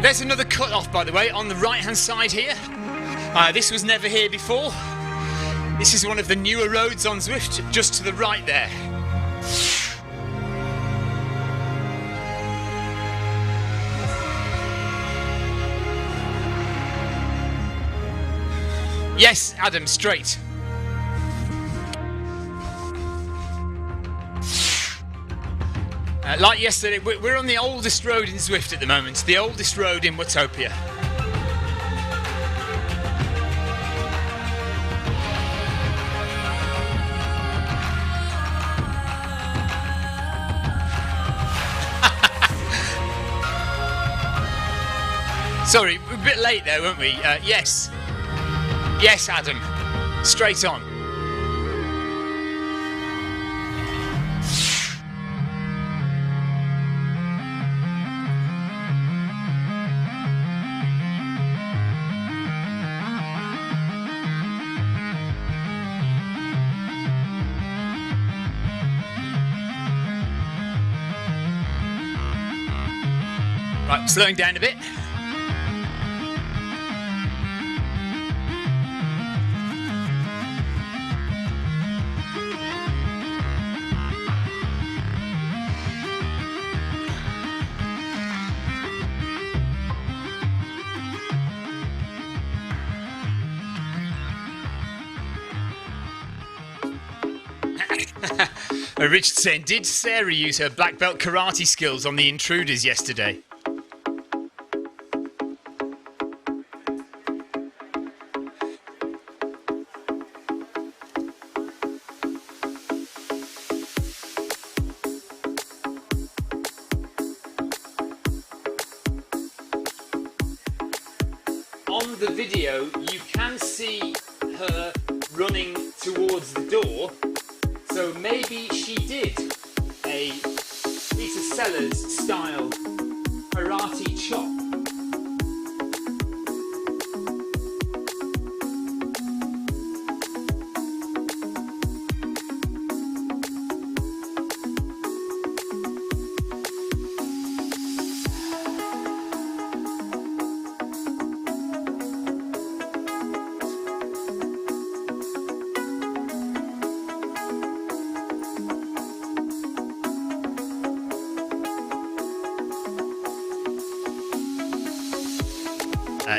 There's another cut-off, by the way, on the right-hand side here. This was never here before. This is one of the newer roads on Zwift, just to the right there. Yes, Adam, straight. Like yesterday, we're on the oldest road in Zwift at the moment, the oldest road in Watopia. Sorry, we're a bit late there, weren't we? Yes. Yes, Adam. Straight on. Right, slowing down a bit. Richard saying, did Sarah use her black belt karate skills on the intruders yesterday? On the video, you can see her running towards the door. So maybe she did a Lisa Sellers style karate chop.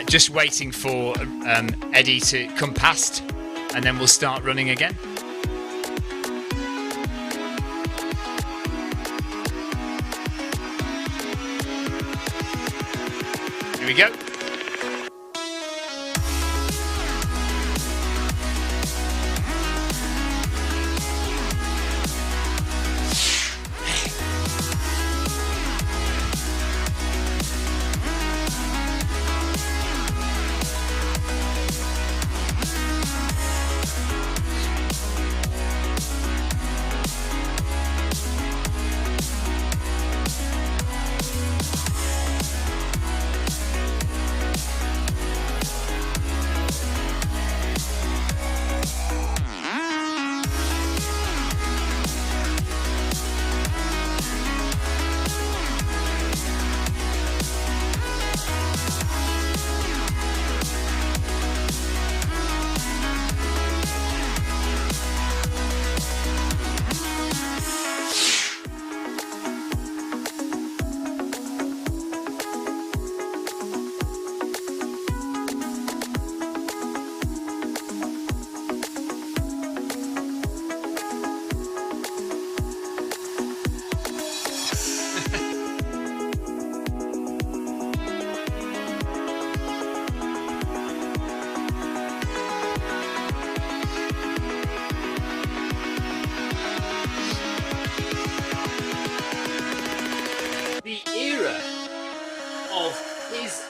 Just waiting for Eddie to come past, and then we'll start running again. Here we go.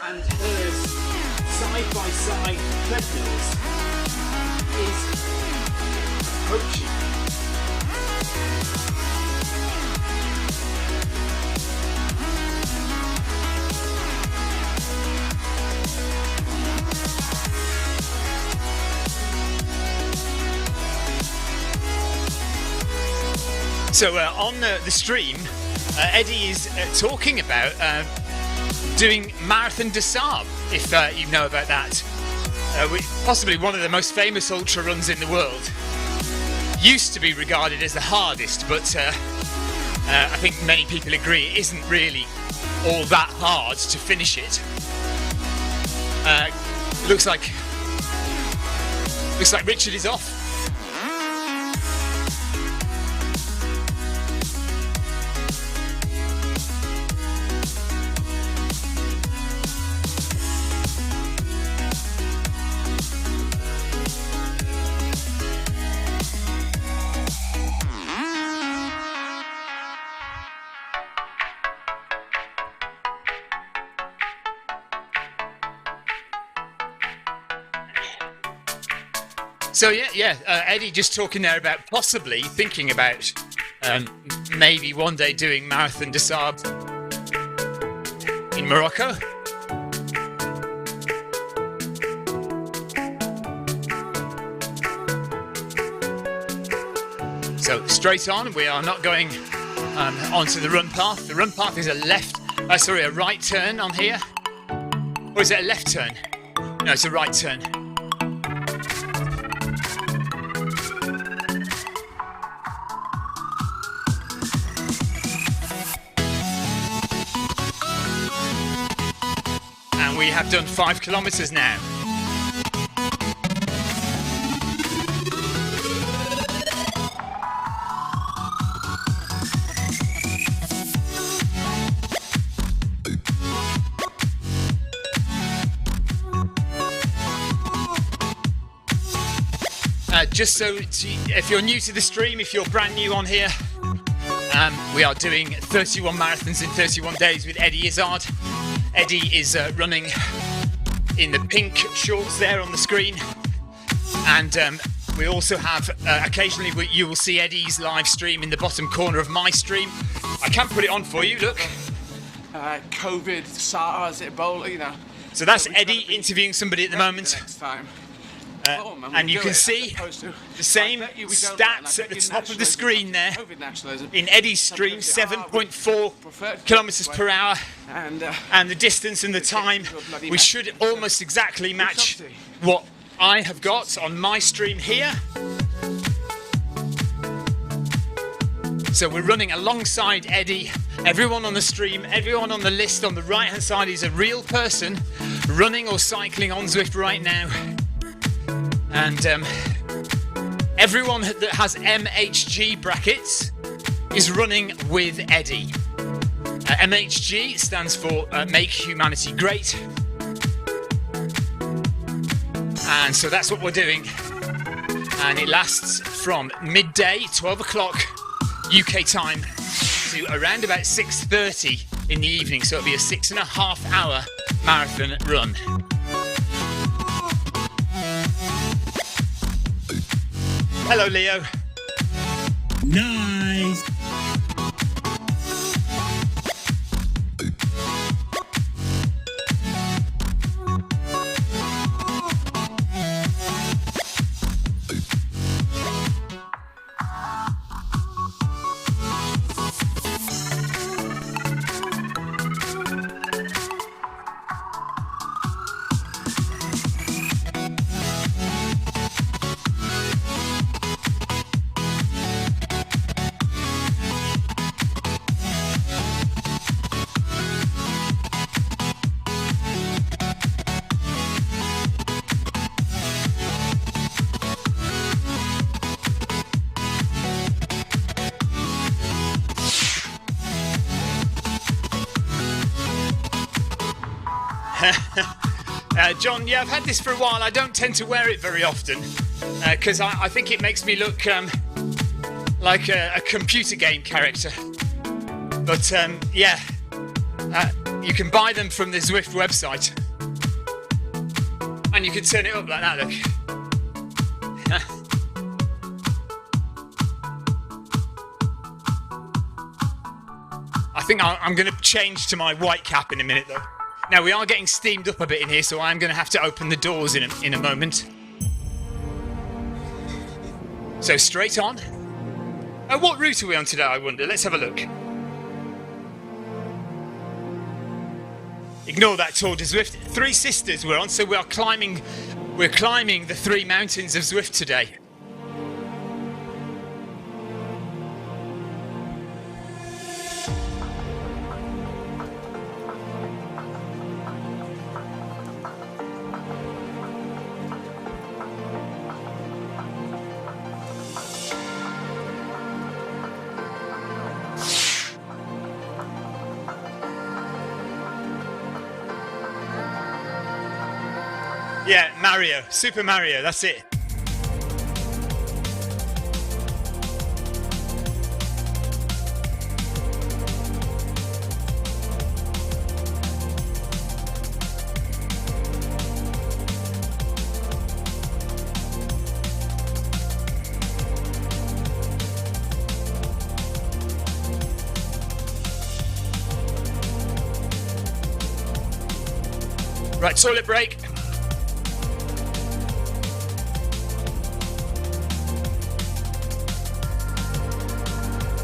And hers side-by-side treadmills is approaching. So on the stream, Eddie is talking about doing Marathon des Sables, if you know about that. Possibly one of the most famous ultra runs in the world. Used to be regarded as the hardest, but I think many people agree it isn't really all that hard to finish it. Looks like Richard is off. So yeah, Eddie just talking there about possibly thinking about maybe one day doing Marathon des Sables in Morocco. So straight on, we are not going onto the run path. The run path is a right turn on here. Or is it a left turn? No, it's a right turn. We have done 5 kilometers now. Just so, if you're new to the stream, if you're brand new on here, we are doing 31 marathons in 31 days with Eddie Izzard. Eddie is running in the pink shorts there on the screen, and we also have occasionally you will see Eddie's live stream in the bottom corner of my stream. I can put it on for you, look. COVID, SARS, Ebola, you know. So that's Eddie interviewing somebody at the moment. Next time. And you can see the same stats at the top of the screen there. In Eddie's stream, 7.4 kilometers per hour, and the distance and the time, we should almost exactly match what I have got on my stream here. So we're running alongside Eddie. Everyone on the stream, everyone on the list on the right hand side is a real person running or cycling on Zwift right now. And everyone that has MHG brackets is running with Eddie. MHG stands for Make Humanity Great. And so that's what we're doing. And it lasts from midday, 12 o'clock UK time, to around about 6:30 in the evening. So it'll be a 6.5 hour marathon run. Hello, Leo. Nice. John, yeah, I've had this for a while. I don't tend to wear it very often because I think it makes me look like a computer game character. But yeah, you can buy them from the Zwift website, and you can turn it up like that. Look. I think I'm going to change to my white cap in a minute, though. Now, we are getting steamed up a bit in here, so I'm going to have to open the doors in a moment. So straight on. What route are we on today, I wonder? Let's have a look. Ignore that Tour de Zwift. Three Sisters we're on, so we're climbing the three mountains of Zwift today. Yeah, Mario, Super Mario, that's it. Right, toilet break.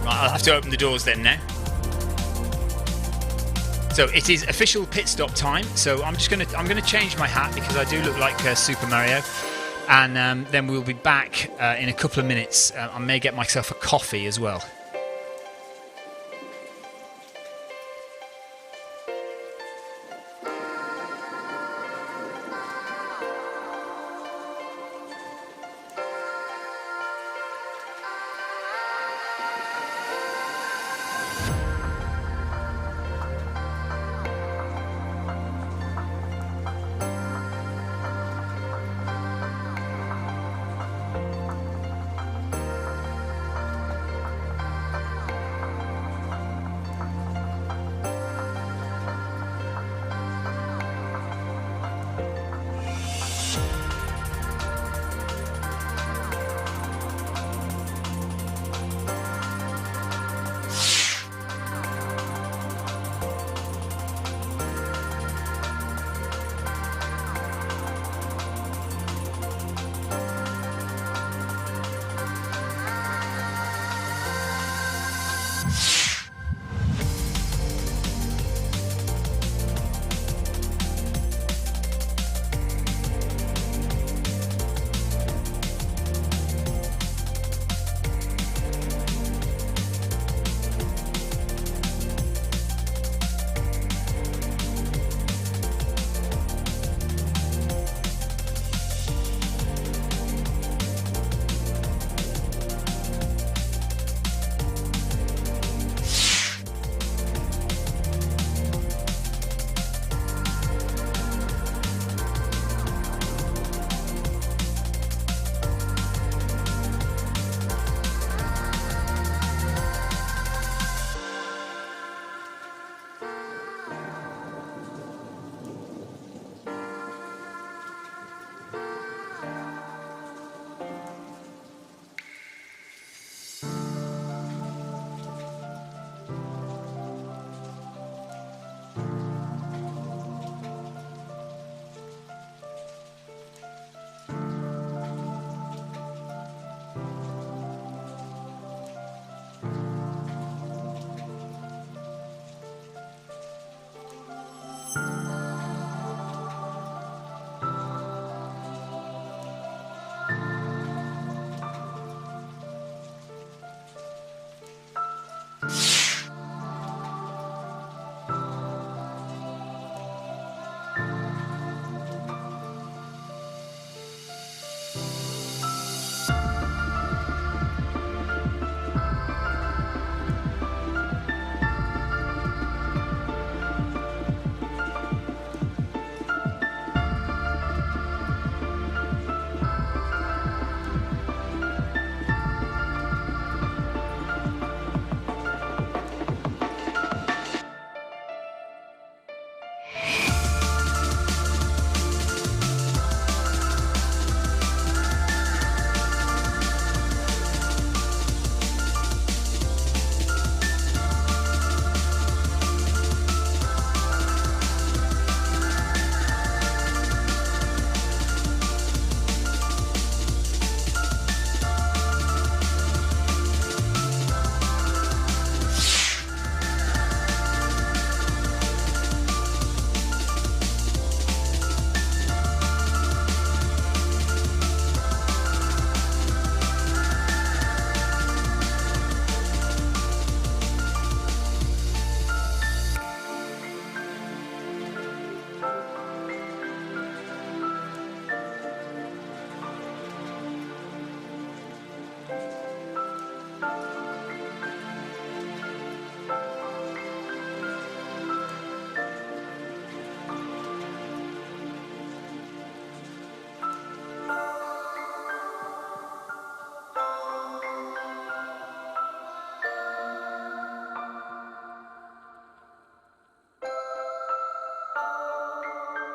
I'll have to open the doors then now. So it is official pit stop time. So I'm gonna change my hat because I do look like Super Mario, and then we'll be back in a couple of minutes. I may get myself a coffee as well.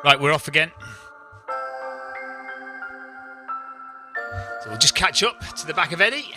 Right, we're off again. So we'll just catch up to the back of Eddie.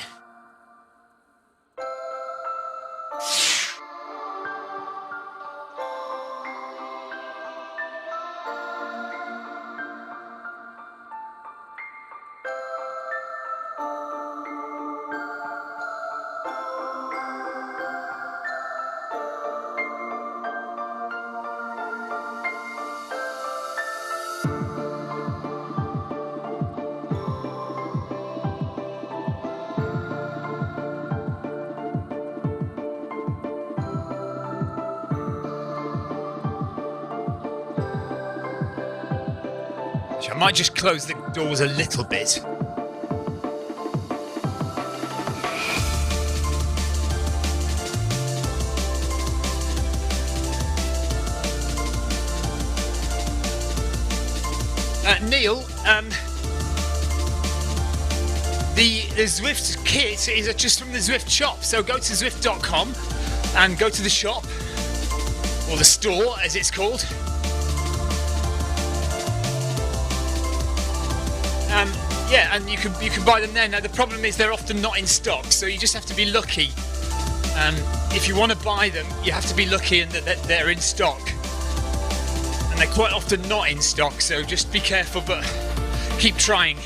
I might just close the doors a little bit. Neil, the Zwift kit is just from the Zwift shop, so go to Zwift.com and go to the shop, or the store as it's called. Yeah, and you can buy them there. Now the problem is they're often not in stock, so you just have to be lucky. If you want to buy them, you have to be lucky and that they're in stock. And they're quite often not in stock, so just be careful, but keep trying.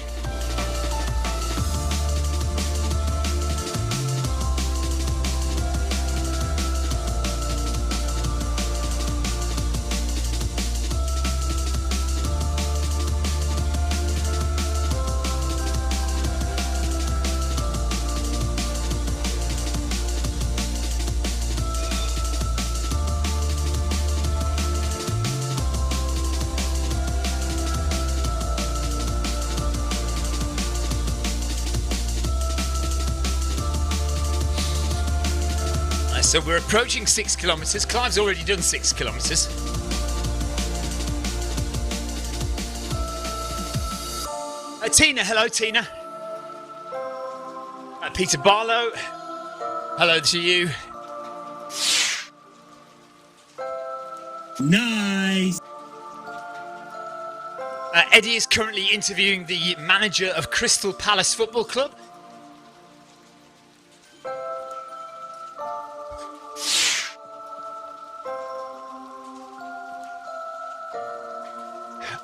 So we're approaching 6 kilometres. Clive's already done 6 kilometres. Tina, hello Tina. Peter Barlow, hello to you. Nice. Eddie is currently interviewing the manager of Crystal Palace Football Club.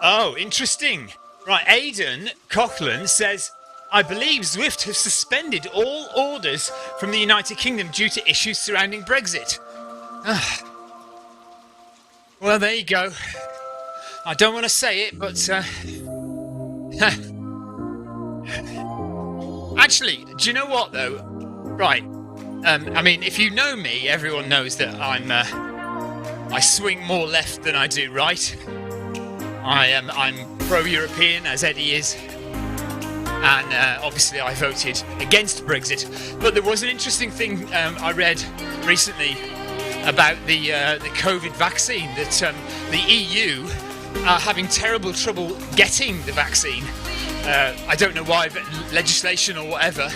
Oh, interesting. Right, Aidan Coughlin says, I believe Zwift have suspended all orders from the United Kingdom due to issues surrounding Brexit. Well, there you go. I don't want to say it, but... Actually, do you know what, though? Right. I mean, if you know me, everyone knows that I swing more left than I do right. I'm pro-European, as Eddie is, and obviously I voted against Brexit. But there was an interesting thing I read recently about the COVID vaccine, that the EU are having terrible trouble getting the vaccine. I don't know why, but legislation or whatever.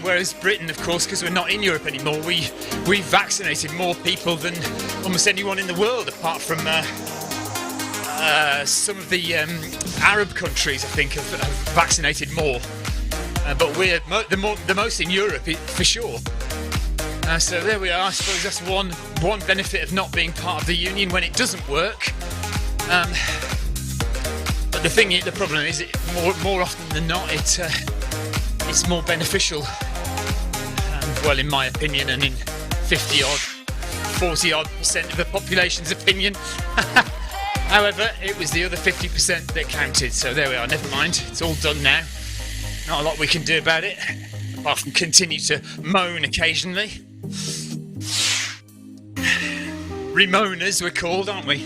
Whereas Britain, of course, because we're not in Europe anymore, we've vaccinated more people than almost anyone in the world, apart from... some of the Arab countries, I think, have vaccinated more, but we're the most in Europe for sure. So there we are. I suppose that's one benefit of not being part of the union when it doesn't work. But the problem is, more often than not, it's more beneficial. Well, in my opinion, and in 40% of the population's opinion. However, it was the other 50% that counted, so there we are, never mind, it's all done now. Not a lot we can do about it, apart from continue to moan occasionally. Remoaners we're called, aren't we?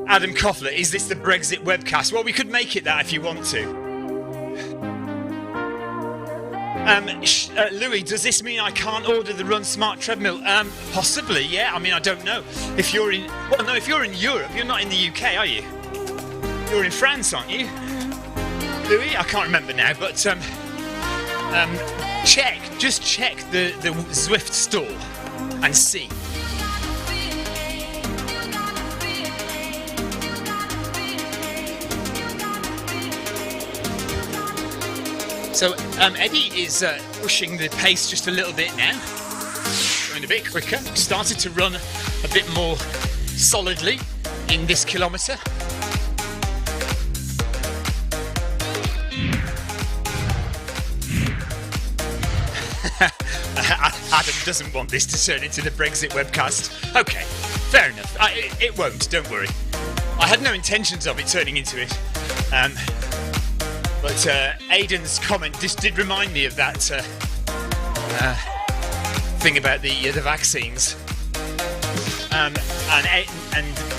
Adam Koffler, is this the Brexit webcast? Well, we could make it that if you want to. Louis, does this mean I can't order the Run Smart treadmill? Possibly, yeah. I mean, I don't know. If you're in Europe, you're not in the UK, are you? You're in France, aren't you? Louis, I can't remember now, but just check the Zwift store and see. So Eddie is pushing the pace just a little bit now, going a bit quicker. Started to run a bit more solidly in this kilometre. Adam doesn't want this to turn into the Brexit webcast. Okay, fair enough. It won't, don't worry. I had no intentions of it turning into it. But Aidan's comment just did remind me of that thing about the vaccines. And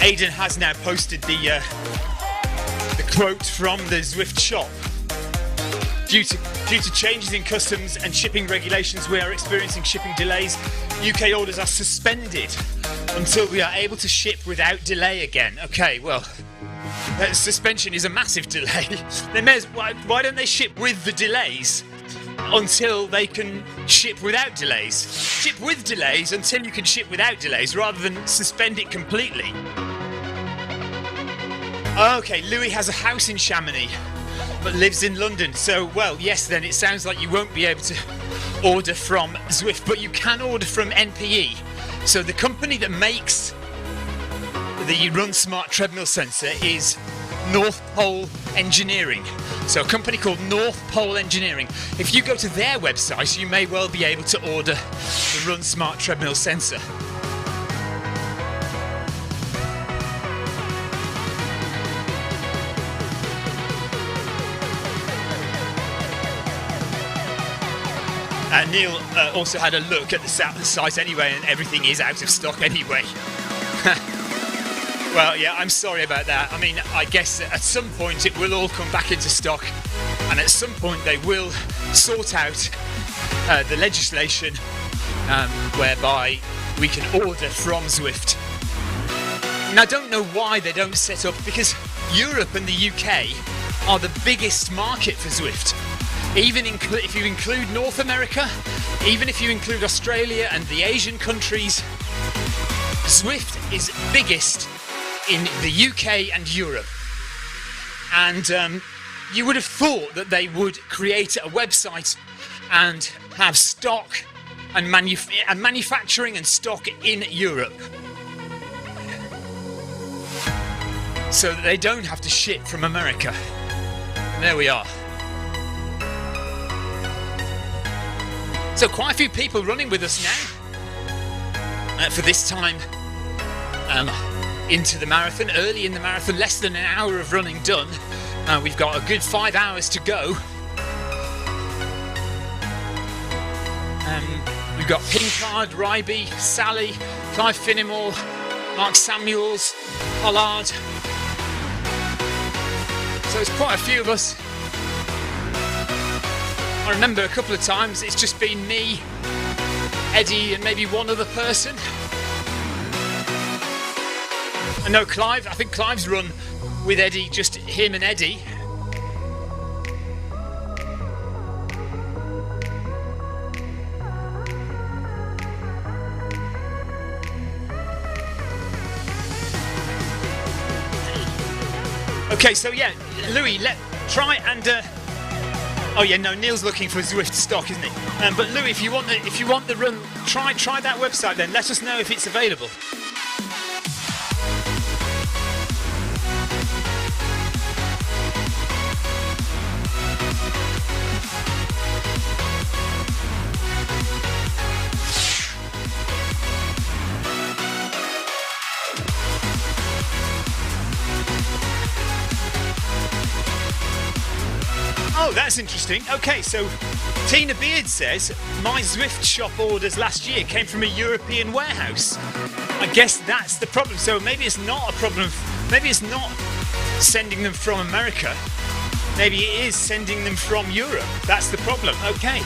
Aidan has now posted the quote from the Zwift shop. Due to changes in customs and shipping regulations, we are experiencing shipping delays. UK orders are suspended until we are able to ship without delay again. Okay, well, suspension is a massive delay. Why don't they ship with the delays until they can ship without delays? Ship with delays until you can ship without delays, rather than suspend it completely. Okay, Louis has a house in Chamonix, but lives in London. So, well, yes, then it sounds like you won't be able to order from Zwift, but you can order from NPE. So the company that makes the Run Smart treadmill sensor is North Pole Engineering. So a company called North Pole Engineering. If you go to their website, you may well be able to order the Run Smart treadmill sensor. Neil also had a look at the site anyway, and everything is out of stock anyway. Well, yeah, I'm sorry about that. I mean, I guess at some point it will all come back into stock, and at some point they will sort out the legislation whereby we can order from Zwift. And I don't know why they don't set up, because Europe and the UK are the biggest market for Zwift. Even if you include North America, even if you include Australia and the Asian countries, Zwift is biggest in the UK and Europe. And you would have thought that they would create a website and have stock and manufacturing and stock in Europe, so that they don't have to ship from America. There we are. So quite a few people running with us now for this time into the marathon, early in the marathon, less than an hour of running done. We've got a good 5 hours to go. We've got Pinkard, Ryby, Sally, Clive Finnemore, Mark Samuels, Pollard. So it's quite a few of us. I remember a couple of times it's just been me, Eddie, and maybe one other person. I know Clive, I think Clive's run with Eddie, just him and Eddie. Okay, so yeah, Louis, try and oh yeah, no, Neil's looking for Zwift stock, isn't he? But Louis, if you want the run, try that website then. Let us know if it's available. Oh, that's interesting. Okay, so Tina Beard says, my Zwift shop orders last year came from a European warehouse. I guess that's the problem. So maybe it's not a problem. Maybe it's not sending them from America. Maybe it is sending them from Europe. That's the problem. Okay.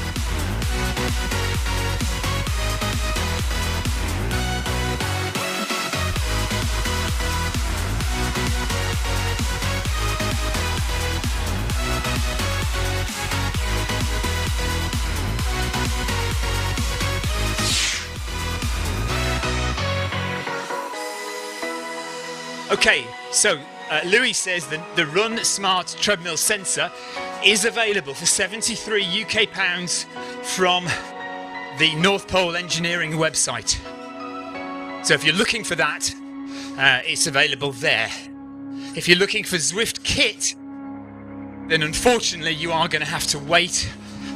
Okay, so Louis says that the Run Smart treadmill sensor is available for 73 UK pounds from the North Pole Engineering website. So if you're looking for that, it's available there. If you're looking for Zwift kit, then unfortunately you are going to have to wait.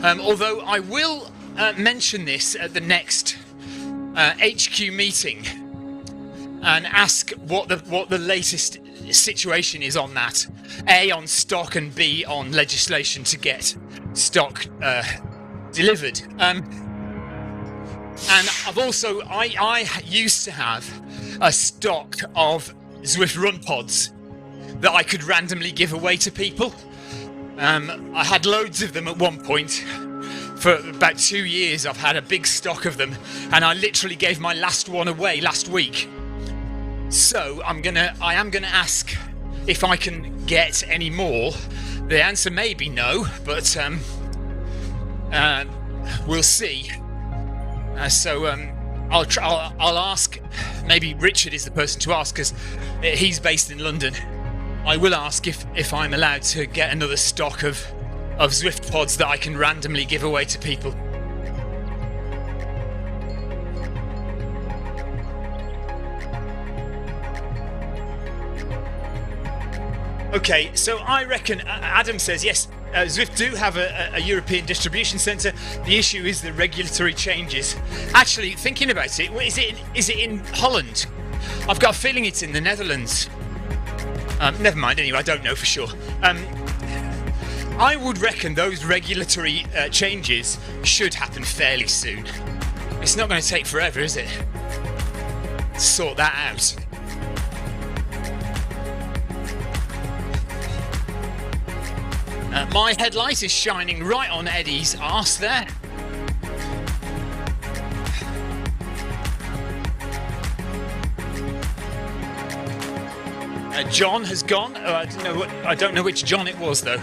Although I will mention this at the next HQ meeting and ask what the latest situation is on that. A, on stock, and B, on legislation to get stock delivered. And I've also, I used to have a stock of Zwift run pods that I could randomly give away to people. I had loads of them at one point. For about 2 years I've had a big stock of them, and I literally gave my last one away last week. So I am gonna ask if I can get any more. The answer may be no, but we'll see. I'll ask. Maybe Richard is the person to ask, because he's based in London. I will ask if I'm allowed to get another stock of Zwift pods that I can randomly give away to people. Okay, so I reckon, Adam says, yes, Zwift do have a European distribution centre. The issue is the regulatory changes. Actually, thinking about it, is it in Holland? I've got a feeling it's in the Netherlands. Never mind, anyway, I don't know for sure. I would reckon those regulatory changes should happen fairly soon. It's not going to take forever, is it? Sort that out. My headlight is shining right on Eddie's arse there. John has gone. I don't know which John it was though.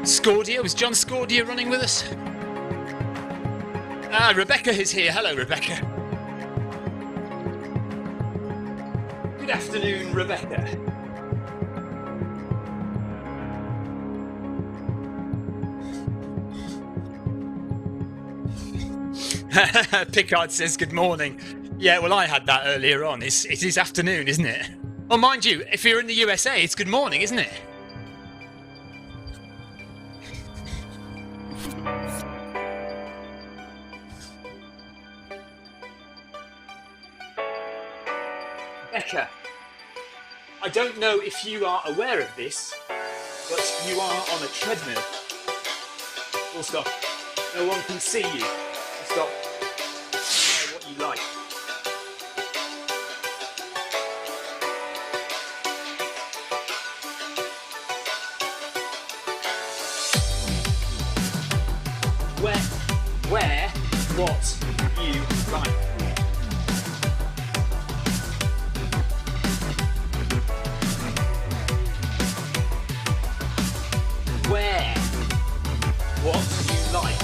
Scordia, was John Scordia running with us? Rebecca is here. Hello, Rebecca. Good afternoon, Rebecca. Picard says good morning. Yeah, well, I had that earlier on. It is afternoon, isn't it? Oh, mind you, if you're in the USA, it's good morning, isn't it? Becca, I don't know if you are aware of this, but you are on a treadmill. Full stop. No one can see you. Stop. Say what you like. Wear what you like. Wear what you like.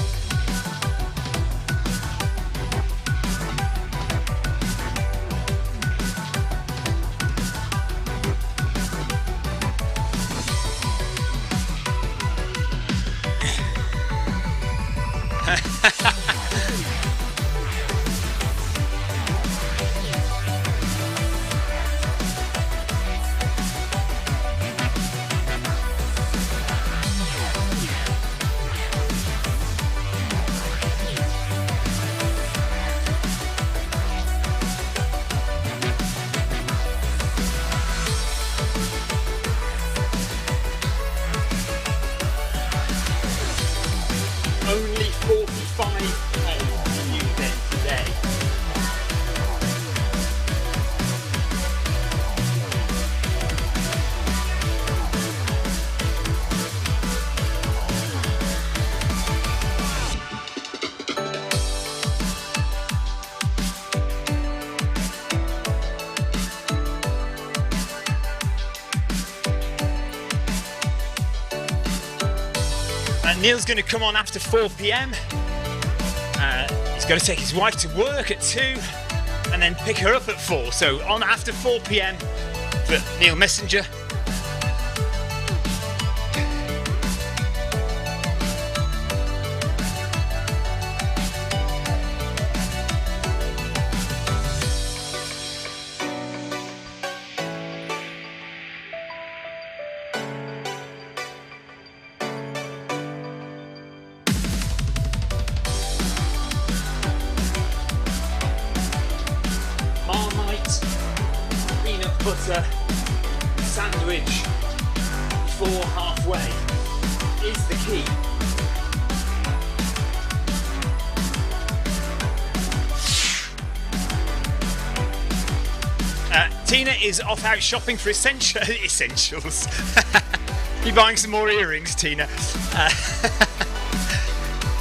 Only 45k new then today. Neil's going to come on after 4 p.m. He's going to take his wife to work at 2 and then pick her up at 4. So on after 4 p.m. for Neil Messenger. butter sandwich before halfway is the key. Tina is off out shopping for essentials. You buying some more earrings, Tina?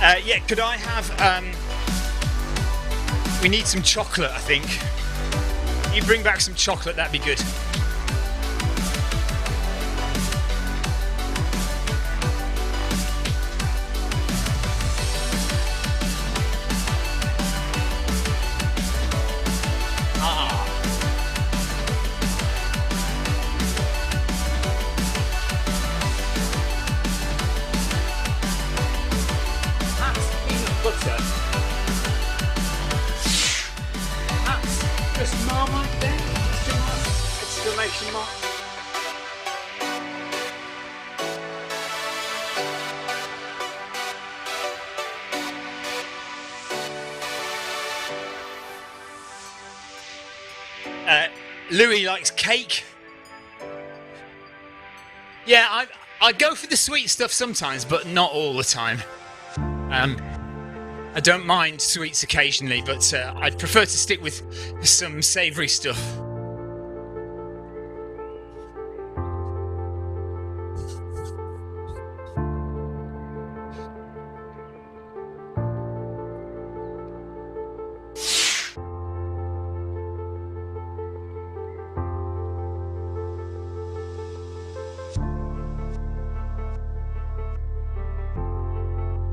Yeah, could I have... we need some chocolate, I think. You bring back some chocolate, that'd be good. Louis likes cake. Yeah, I go for the sweet stuff sometimes, but not all the time. I don't mind sweets occasionally, but I'd prefer to stick with some savoury stuff.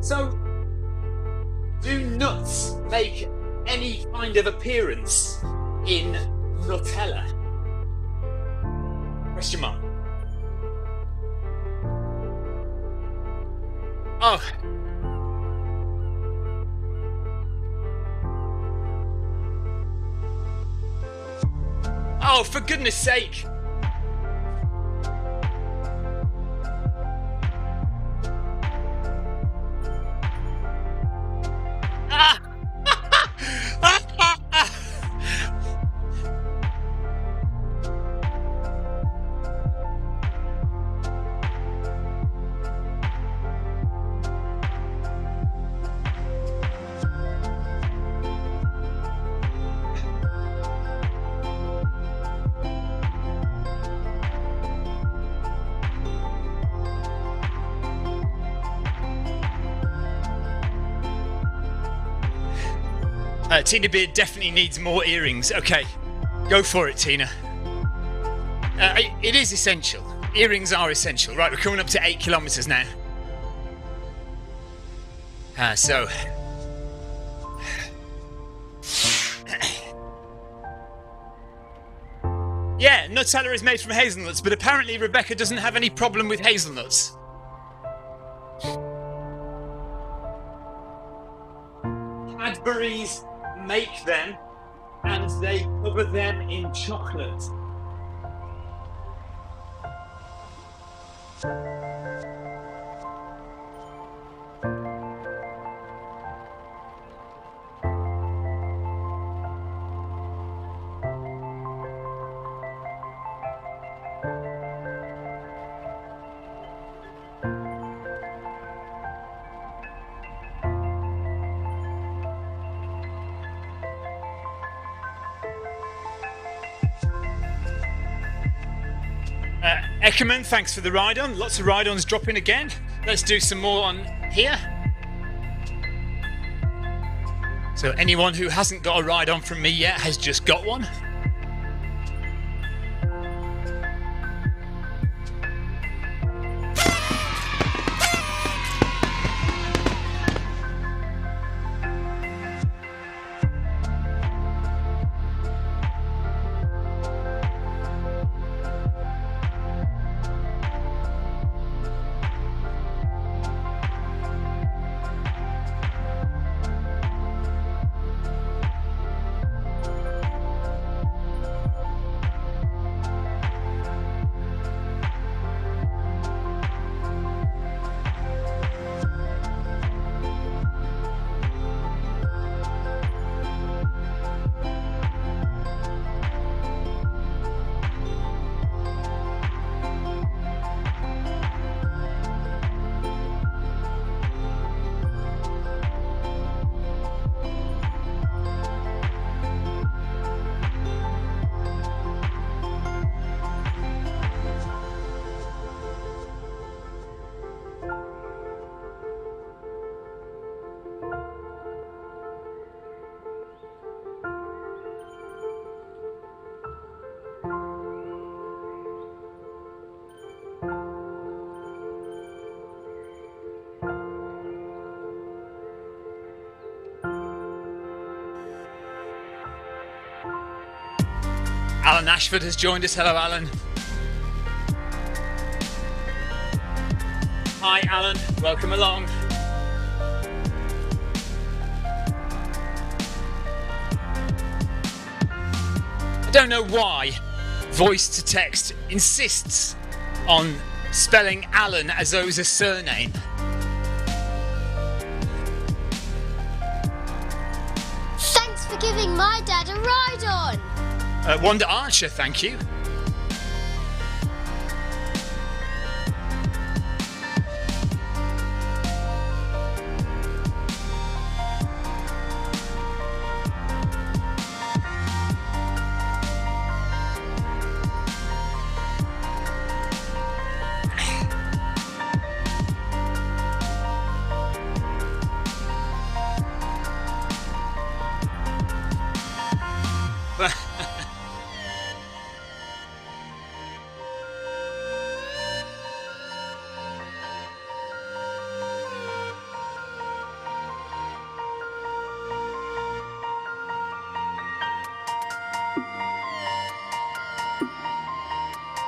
So, do nuts make any kind of appearance in Nutella? Question mark. Oh. Oh, for goodness sake. Tina Beard definitely needs more earrings. Okay, go for it, Tina. It is essential. Earrings are essential. Right, we're coming up to 8 kilometres now. So... yeah, Nutella is made from hazelnuts, but apparently Rebecca doesn't have any problem with hazelnuts. Cadbury's make them and they cover them in chocolate. Eckerman, thanks for the ride-on. Lots of ride-ons dropping again. Let's do some more on here. So anyone who hasn't got a ride-on from me yet has just got one. Alan Ashford has joined us. Hello, Alan. Hi, Alan. Welcome along. I don't know why voice to text insists on spelling Alan as though it was a surname. Thanks for giving my dad a ride on. Wanda Archer, thank you.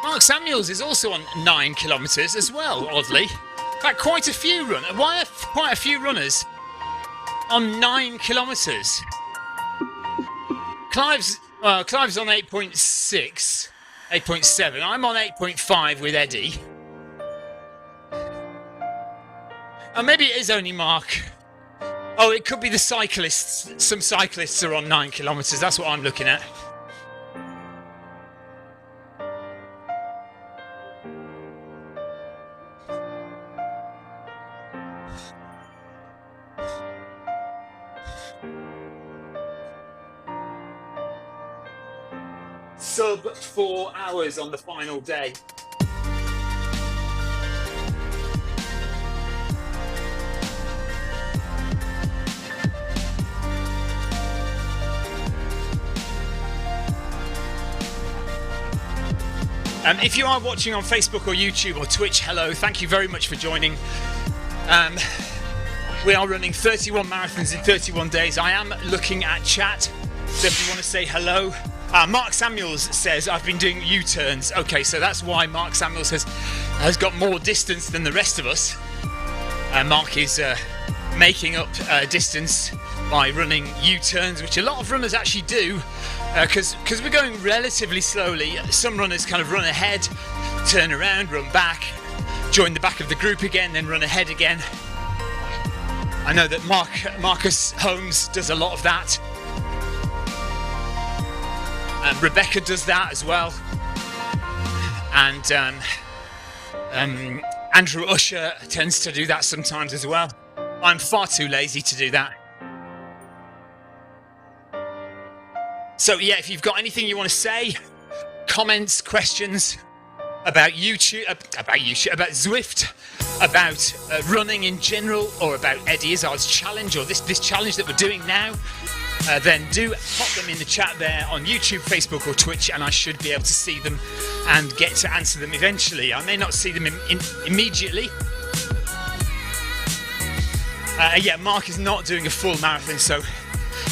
Mark Samuels is also on 9 kilometres as well, oddly. In fact, quite a few runners on 9 kilometres. Clive's on 8.6, 8.7. I'm on 8.5 with Eddie. Oh, maybe it is only Mark. Oh, it could be the cyclists. Some cyclists are on 9 kilometres. That's what I'm looking at. Sub 4 hours on the final day. If you are watching on Facebook or YouTube or Twitch, hello, thank you very much for joining. We are running 31 marathons in 31 days. I am looking at chat, so if you want to say hello. Mark Samuels says, I've been doing U-turns. Okay, so that's why Mark Samuels has got more distance than the rest of us. Mark is making up distance by running U-turns, which a lot of runners actually do, because we're going relatively slowly. Some runners kind of run ahead, turn around, run back, join the back of the group again, then run ahead again. I know that Marcus Holmes does a lot of that. Rebecca does that as well, and Andrew Usher tends to do that sometimes as well. I'm far too lazy to do that. So yeah, if you've got anything you want to say, comments, questions about YouTube, about Zwift, about running in general, or about Eddie Izzard's challenge, or this challenge that we're doing now, then do pop them in the chat there on YouTube, Facebook or Twitch, and I should be able to see them and get to answer them eventually. I may not see them immediately. Yeah, Mark is not doing a full marathon, so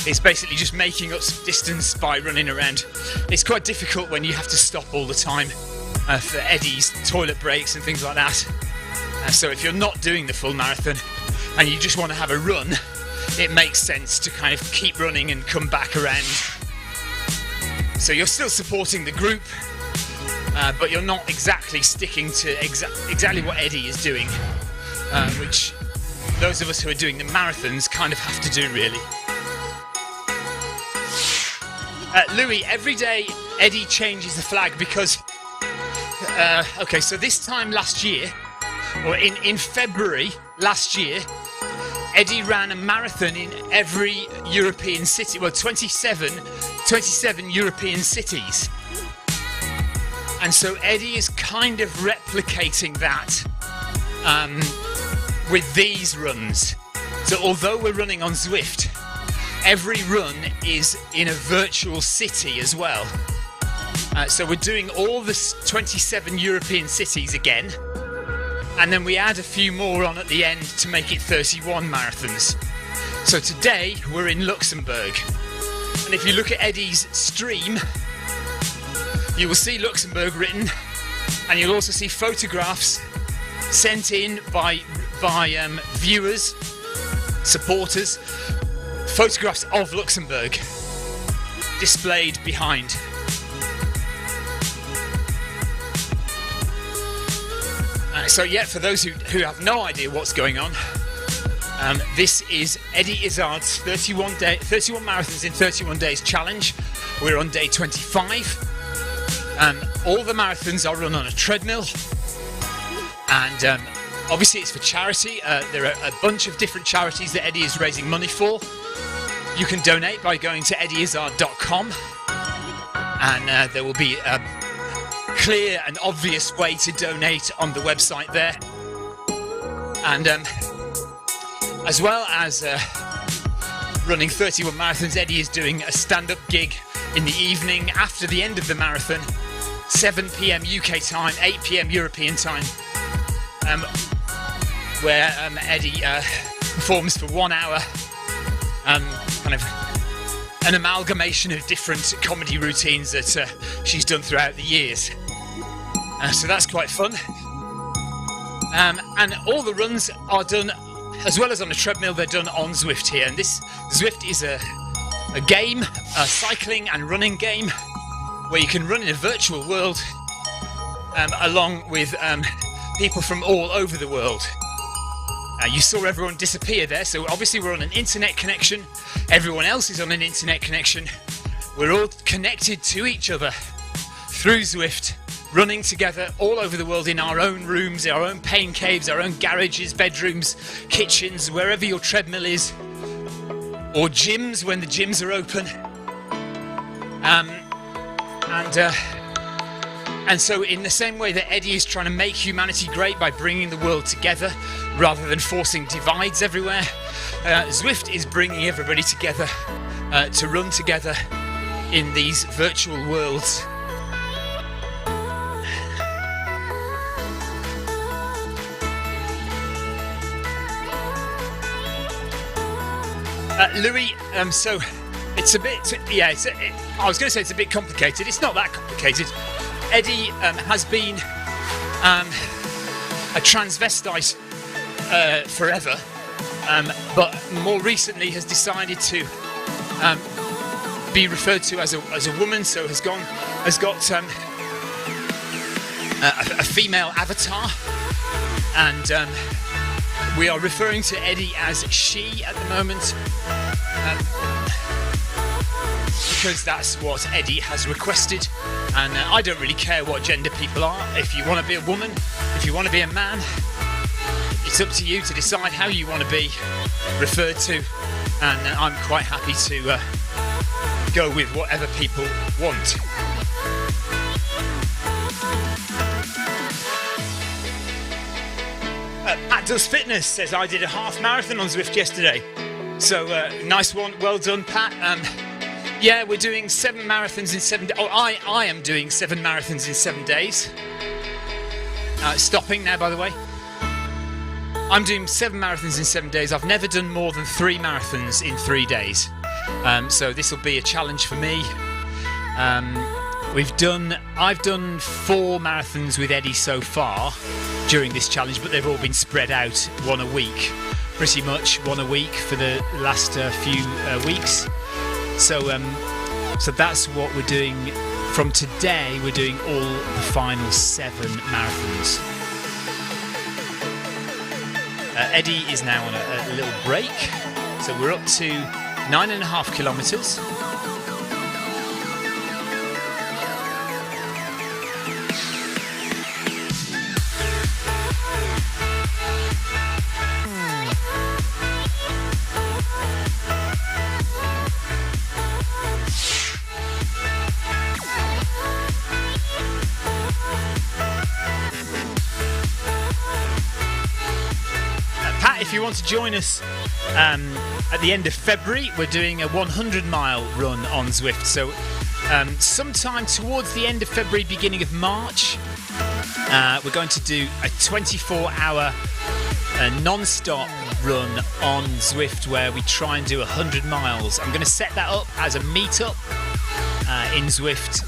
it's basically just making up some distance by running around. It's quite difficult when you have to stop all the time for Eddie's toilet breaks and things like that. So if you're not doing the full marathon and you just want to have a run, it makes sense to kind of keep running and come back around. So you're still supporting the group, but you're not exactly sticking to exactly what Eddie is doing, which those of us who are doing the marathons kind of have to do, really. Louis, every day Eddie changes the flag because okay, so this time last year, or in February last year, Eddie ran a marathon in every European city, well 27 European cities. And so Eddie is kind of replicating that with these runs. So although we're running on Zwift, every run is in a virtual city as well. So we're doing all the 27 European cities again, and then we add a few more on at the end to make it 31 marathons. So today we're in Luxembourg, and if you look at Eddie's stream, you will see Luxembourg written, and you'll also see photographs sent in by viewers, supporters, photographs of Luxembourg displayed behind. So yeah, for those who have no idea what's going on, this is Eddie Izzard's 31 marathons in 31 days challenge. We're on day 25. All the marathons are run on a treadmill, and obviously it's for charity. There are a bunch of different charities that Eddie is raising money for. You can donate by going to eddieizard.com, and there will be a clear and obvious way to donate on the website there. And as well as running 31 marathons, Eddie is doing a stand-up gig in the evening after the end of the marathon, 7 p.m. UK time, 8 p.m. European time, where Eddie performs for 1 hour, kind of an amalgamation of different comedy routines that she's done throughout the years. So that's quite fun. And all the runs are done, as well as on a treadmill, they're done on Zwift here. And this Zwift is a game, a cycling and running game, where you can run in a virtual world along with people from all over the world. You saw everyone disappear there, so obviously we're on an internet connection. Everyone else is on an internet connection. We're all connected to each other through Zwift, running together all over the world in our own rooms, our own pain caves, our own garages, bedrooms, kitchens, wherever your treadmill is, or gyms when the gyms are open. And so in the same way that Eddie is trying to make humanity great by bringing the world together rather than forcing divides everywhere, Zwift is bringing everybody together to run together in these virtual worlds. Louis, so it's a bit, I was going to say it's a bit complicated. It's not that complicated. Eddie has been a transvestite forever, but more recently has decided to be referred to as a woman. So has got a female avatar, and we are referring to Eddie as she at the moment, because that's what Eddie has requested. And I don't really care what gender people are. If you want to be a woman, if you want to be a man, it's up to you to decide how you want to be referred to. And I'm quite happy to go with whatever people want. Pat Does Fitness says, I did a half marathon on Zwift yesterday. So nice one, well done, Pat. Yeah, we're doing 7 marathons in 7 days. Oh, I am doing 7 marathons in 7 days. Stopping now, by the way. I'm doing 7 marathons in 7 days. I've never done more than 3 marathons in 3 days. So this will be a challenge for me. I've done 4 marathons with Eddie so far during this challenge, but they've all been spread out one a week. Pretty much one a week for the last few weeks. So that's what we're doing from today. We're doing all the final 7 marathons. Eddie is now on a little break. So we're up to 9.5 kilometres. If you want to join us at the end of February, we're doing a 100-mile run on Zwift. So sometime towards the end of February, beginning of March, we're going to do a 24-hour non-stop run on Zwift where we try and do 100 miles. I'm going to set that up as a meet-up in Zwift,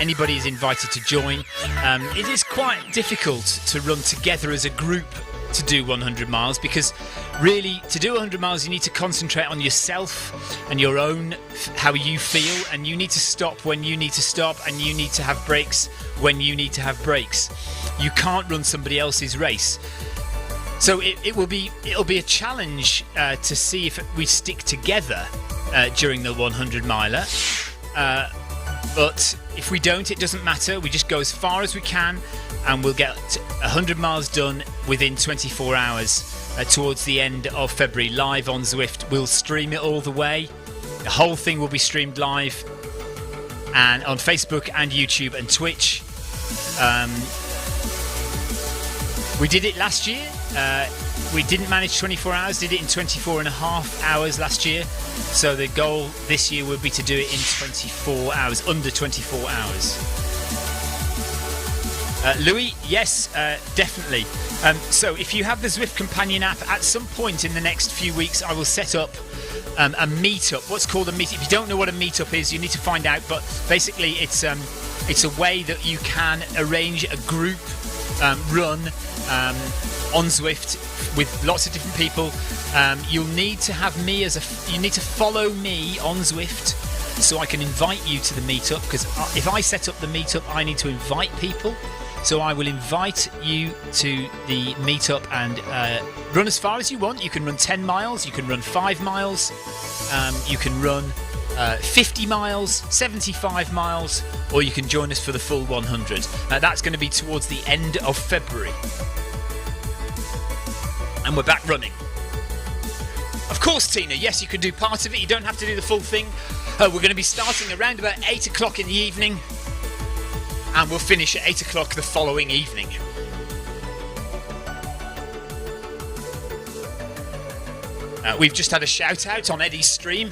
Anybody is invited to join. It is quite difficult to run together as a group to do 100 miles because really to do 100 miles you need to concentrate on yourself and your own how you feel, and you need to stop when you need to stop, and you need to have breaks when you need to have breaks. You can't run somebody else's race. So it'll be a challenge to see if we stick together during the 100 miler. But if we don't, it doesn't matter. We just go as far as we can, and we'll get 100 miles done within 24 hours towards the end of February, live on Zwift. We'll stream it all the way. The whole thing will be streamed live and on Facebook and YouTube and Twitch. We did it last year. We didn't manage 24 hours, did it in 24 and a half hours last year. So the goal this year would be to do it in 24 hours, under 24 hours. Louis, yes, definitely. So if you have the Zwift Companion app, at some point in the next few weeks, I will set up a meetup. What's called a meetup? If you don't know what a meetup is, you need to find out. But basically, it's a way that you can arrange a group run on Zwift with lots of different people. You'll need to have me you need to follow me on Zwift so I can invite you to the meetup, because if I set up the meetup, I need to invite people. So I will invite you to the meetup and run as far as you want. You can run 10 miles, you can run 5 miles, you can run 50 miles, 75 miles, or you can join us for the full 100. That's going to be towards the end of February. And we're back running. Of course, Tina, yes, you can do part of it. You don't have to do the full thing. We're going to be starting around about 8 o'clock in the evening, and we'll finish at 8 o'clock the following evening. We've just had a shout out on Eddie's stream.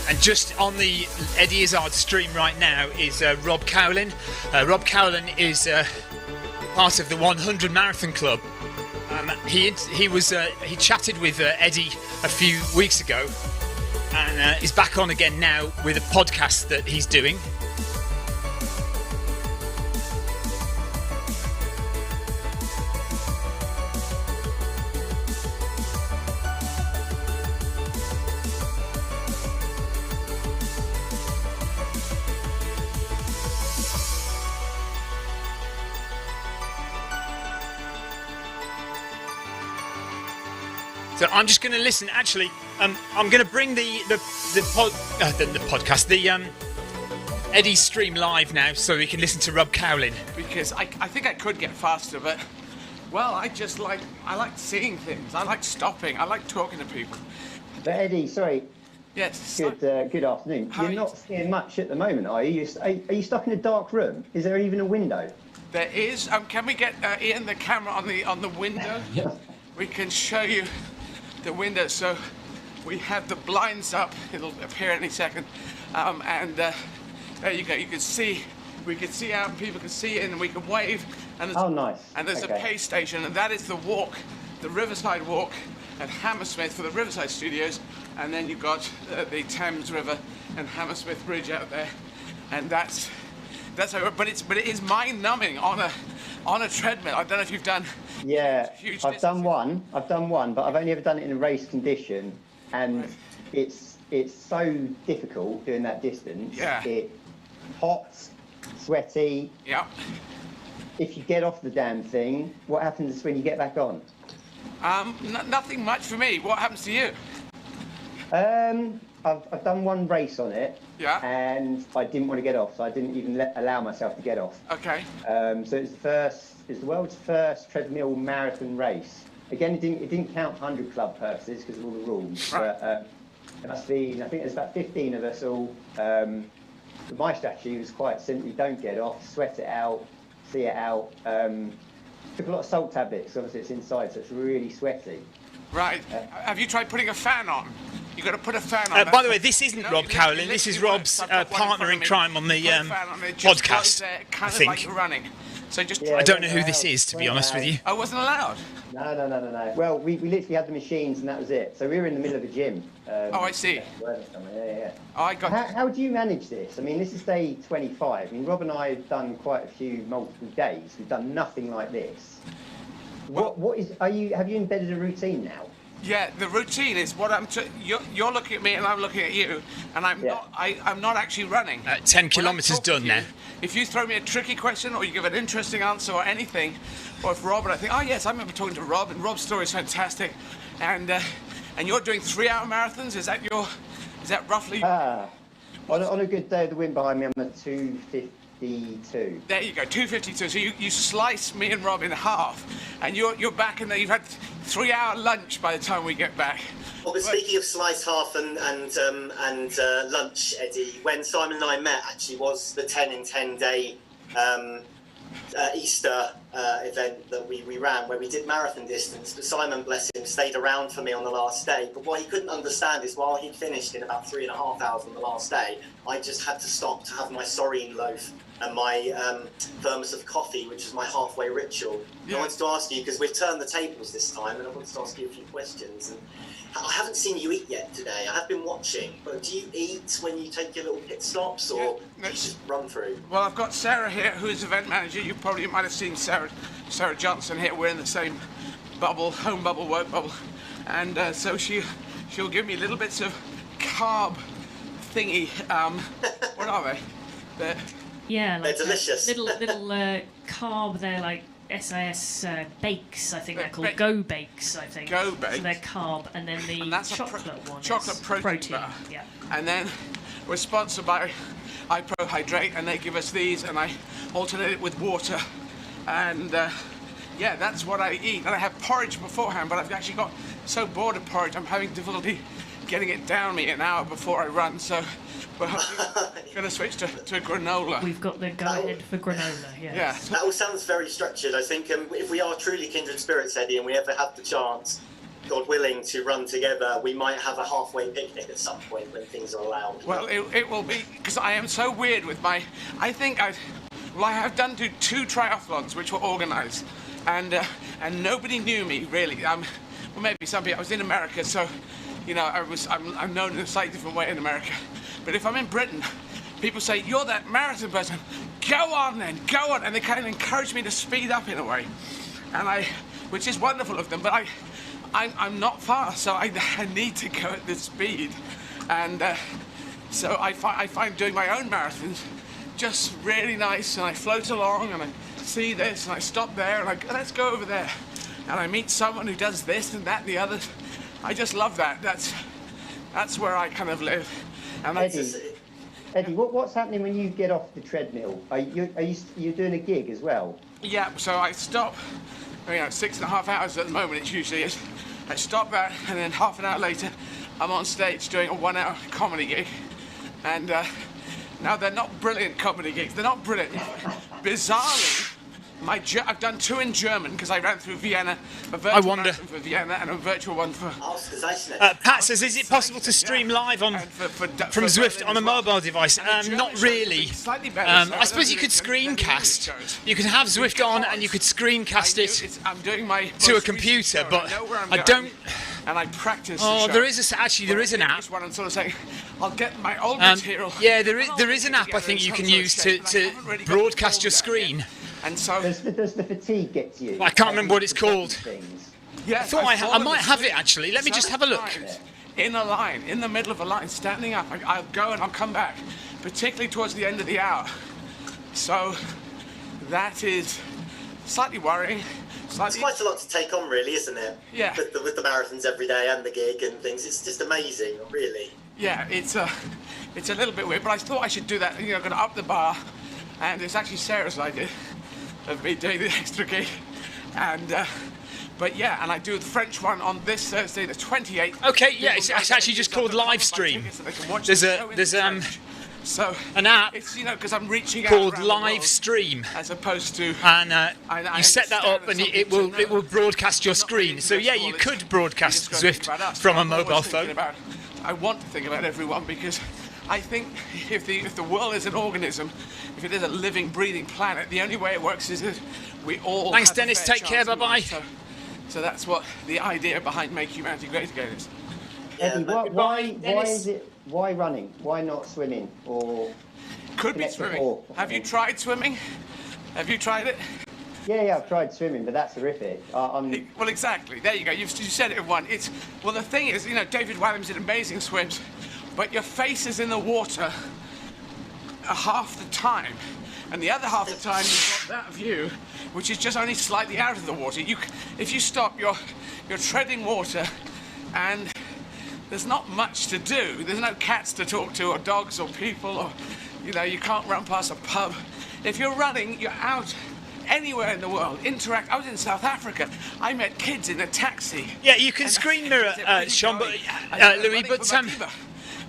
And just on the Eddie Izzard stream right now is Rob Cowlin. Rob Cowlin is part of the 100 Marathon Club. He chatted with Eddie a few weeks ago, and is back on again now with a podcast that he's doing. So I'm just going to listen. Actually, I'm going to bring the podcast, Eddie's stream live now, so we can listen to Rob Cowlin. Because I think I could get faster, but well, I like seeing things. I like stopping. I like talking to people. But Eddie, sorry. Yes. Good afternoon. You're not seeing much at the moment, are you? Are you stuck in a dark room? Is there even a window? There is. Can we get Ian the camera on the window? Yeah. We can show you the window. So we have the blinds up. It'll appear any second. And there you go. You can see. We can see out, and people can see in, and we can wave. And oh, nice. And there's a pay station, and that is the walk, the Riverside Walk at Hammersmith for the Riverside Studios. And then you've got the Thames River and Hammersmith Bridge out there, and that's how. But it is mind-numbing on a treadmill. I don't know if you've done. Yeah, I've done one, but I've only ever done it in a race condition, and right. It's so difficult doing that distance. Yeah. It's hot, sweaty. Yeah. If you get off the damn thing, what happens when you get back on? Nothing much for me. What happens to you? I I've done one race on it. Yeah. And I didn't want to get off, so I didn't even allow myself to get off. Okay. So it's the world's first treadmill marathon race. Again, it didn't count 100 club purses because of all the rules. Right. But it must be. I think there's about 15 of us all. But my strategy was quite simply: don't get off, sweat it out, see it out. Took a lot of salt tablets. Obviously, it's inside, so it's really sweaty. Right. Have you tried putting a fan on? You've got to put a fan on. By the way, this isn't Rob Cowlin. This is Rob's partner in crime on the podcast, I think. Like running. So just Yeah, I don't know who this is, to be honest with you. I wasn't allowed. No. Well, we literally had the machines and that was it. So we were in the middle of a gym. Oh, I see. Yeah. Oh, I got. How do you manage this? I mean, this is day 25. I mean, Rob and I have done quite a few multiple days. We've done nothing like this. Have you embedded a routine now? Yeah, the routine is what you're looking at me and I'm looking at you, and I'm not actually running. 10 kilometres done now. If you throw me a tricky question or you give an interesting answer or anything, or if Rob and I think, oh yes, I remember talking to Rob and Rob's story is fantastic, and you're doing 3-hour marathons. Is that roughly? On a good day of the wind behind me, I'm at 2:52. There you go, 2:52. So you slice me and Rob in half, and you're back in there. You've had 3-hour lunch by the time we get back. Well, but speaking of slice half and lunch, Eddie, when Simon and I met, actually was the 10 in 10 day Easter event that we ran, where we did marathon distance. But Simon, bless him, stayed around for me on the last day. But what he couldn't understand is while he'd finished in about 3.5 hours on the last day, I just had to stop to have my sorine loaf and my thermos of coffee, which is my halfway ritual. Yeah. I wanted to ask you, because we've turned the tables this time, and I wanted to ask you a few questions. And I haven't seen you eat yet today. I have been watching, but do you eat when you take your little pit stops, or do you just run through? Well, I've got Sarah here, who is event manager. You probably might have seen Sarah Johnson here. We're in the same bubble, home bubble, work bubble, and so she'll give me little bits of carb thingy. What are they? Yeah, like they're delicious. Little carb. They're like SAS bakes, I think they're called. Go bakes, I think. Go bakes. So they're carb, and then the chocolate one. Chocolate protein bar. Yeah. And then we're sponsored by iProhydrate, and they give us these, and I alternate it with water, and that's what I eat. And I have porridge beforehand, but I've actually got so bored of porridge, I'm having difficulty getting it down me an hour before I run. So we're going to switch to a granola. We've got the go-ahead for granola, yes. Yeah. That all sounds very structured. I think if we are truly kindred spirits, Eddie, and we ever have the chance, God willing, to run together, we might have a halfway picnic at some point when things are allowed. Well, it will be, because I am so weird with I have done 2 triathlons which were organised, and nobody knew me really. Well, maybe some people. I was in America, so I'm known in a slightly different way in America. But if I'm in Britain, people say, "You're that marathon person. Go on then, go on," and they kind of encourage me to speed up in a way, which is wonderful of them. But I'm not fast, so I need to go at this speed, and so I find doing my own marathons just really nice, and I float along and I see this and I stop there and let's go over there, and I meet someone who does this and that and the other. I just love that. That's where I kind of live. And Eddie, what's happening when you get off the treadmill? Are you doing a gig as well? Yeah, so I stop. 6.5 hours at the moment it usually is. I stop that, and then half an hour later, I'm on stage doing a 1-hour comedy gig. And now they're not brilliant comedy gigs. They're not brilliant. Bizarrely, I've done 2 in German because I ran through Vienna. A virtual marathon for Vienna and a virtual one for. Pat says, "Is it possible to stream live on from Zwift on a mobile device?" Not really. I suppose you could screencast. You could have Zwift on and you could screencast it to a computer, but I don't. And I practice. Oh, there is an app. One I'm sort of saying, I'll get my old material. Yeah, there is an app I think you can use to broadcast your screen. And so does the fatigue get to you? I can't remember what it's called. Yeah, I might have it actually. Let me just have a look. In a line, in the middle of a line, standing up. I'll go and I'll come back, particularly towards the end of the hour. So that is slightly worrying. slightly. It's quite a lot to take on, really, isn't it? Yeah. With the marathons every day and the gig and things, it's just amazing, really. Yeah, it's a little bit weird, but I thought I should do that. Going to up the bar, and it's actually Sarah's idea of me doing the extra gig, and. But yeah, and I do the French one on this Thursday, the 28th. Okay, yeah, it's actually just called live stream. There's an app it's, because I'm reaching out called around the Live world, Stream, as opposed to. and I you set that up, and understand it will broadcast your not screen. really So yeah, all you this could broadcast discussion Zwift about us. from a I'm always mobile thinking phone. I want to think about everyone, because I think if the world is an organism, if it is a living, breathing planet, the only way it works is that we all. Thanks, have a Dennis. fair Take care. chance in Bye-bye. life. So that's what the idea behind Make Humanity Great Again is. Eddie, why Dennis. is it? Why running? Why not swimming? Or Could be connect with swimming. all? Have you tried swimming? Have you tried it? Yeah, I've tried swimming, but that's horrific. I'm Well, exactly. There you go. You said it in one. The thing is, David Walliams did amazing swims, but your face is in the water half the time, and the other half the time you've got that view, which is just only slightly out of the water. If you stop, you're treading water, and there's not much to do. There's no cats to talk to, or dogs, or people, or you can't run past a pub. If you're running, you're out. Anywhere in the world, interact. I was in South Africa. I met kids in a taxi. Yeah, you can And screen mirror, really Sean, but going. Louis, Running but for Madiba.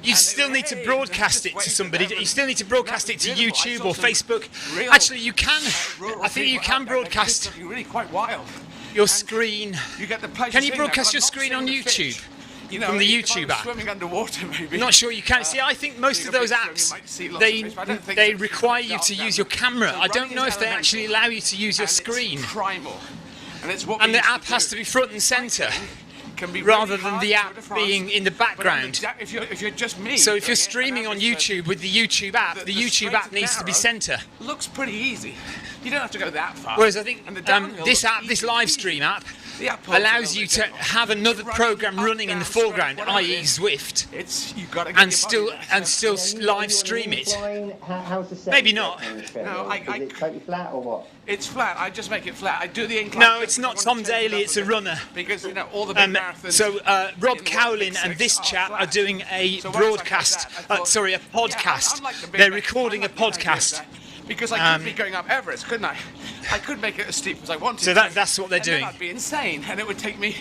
you And still they need to were broadcast just it to waving somebody. at them. You still need to broadcast That it to was beautiful. I YouTube saw or some Facebook. real, Actually, you can. rural I think you people can out there. They're broadcast looking really quite wild. your And screen. You get the pleasure. Can you seeing broadcast that, your but screen not on seeing the YouTube? fish. From the if I YouTube was app? Swimming underwater, maybe. I'm not sure you can. See, I think most of those apps, they require you to use your camera. I don't know if they actually allow you to use your screen. Primal. And it's what And we the used app to has do. to be front and centre, Can be rather really than hard the to app Tour de France, being in the but on background. if you're just me. So if you're doing it, streaming an on average person, YouTube with the YouTube app, the YouTube straight app and needs to be narrow centre. Looks pretty easy. You don't have to go that far. Whereas I think And the downhill this looks app, this easy. live stream app, The app holds allows a you little to bit have another Running program up, running in the down, straight, foreground, whatever i.e. it is. Zwift, It's you've got to get and your still body there. So- live stream it. How's the set? Maybe not. No, Is it totally flat or what? It's flat. I just make it flat. I do the incline. No, just it's because not I want Tom to change it Daly, up it's a bit. runner. Because all the big marathons. So Rob in the Cowlin Big and Six this are chap are flat. doing a So once I had broadcast. that, I thought, Sorry, a yeah, podcast. I'm like the big They're man. recording I a like the idea of podcast. that. Because I could be going up Everest, couldn't I? I could make it as steep as I wanted. So to. that's what they're And doing. Then that'd be insane, and it would take me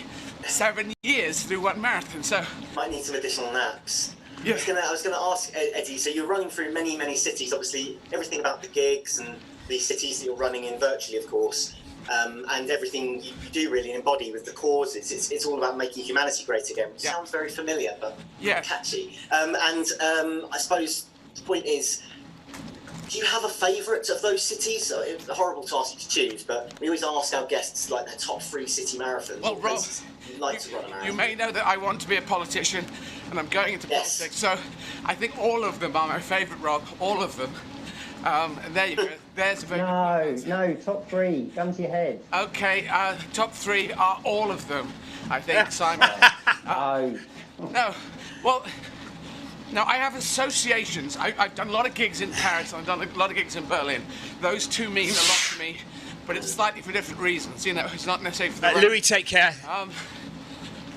7 years to do one marathon. So Might need some additional naps. Yeah. I was gonna ask Eddie. So you're running through many cities. Obviously, everything about the gigs and the cities that you're running in virtually, of course, and everything you do really embody with the causes. It's all about making humanity great again. Which sounds very familiar, but Yeah. catchy. I suppose the point is, do you have a favourite of those cities? It's a horrible task to choose, but we always ask our guests like their top 3 city marathons. Well, or Rob, places you'd like to run a marathon. you may know that I want to be a politician, and I'm going into Yes. politics. So I think all of them are my favourite, Rob. All of them. And there you go. There's a very No, top 3. Gun to your head. Okay, top 3 are all of them, I think, Simon. Oh. No, well, no, I have associations. I've done a lot of gigs in Paris, I've done a lot of gigs in Berlin. Those two mean a lot to me, but it's slightly for different reasons. It's not necessarily for the run. Louis, take care.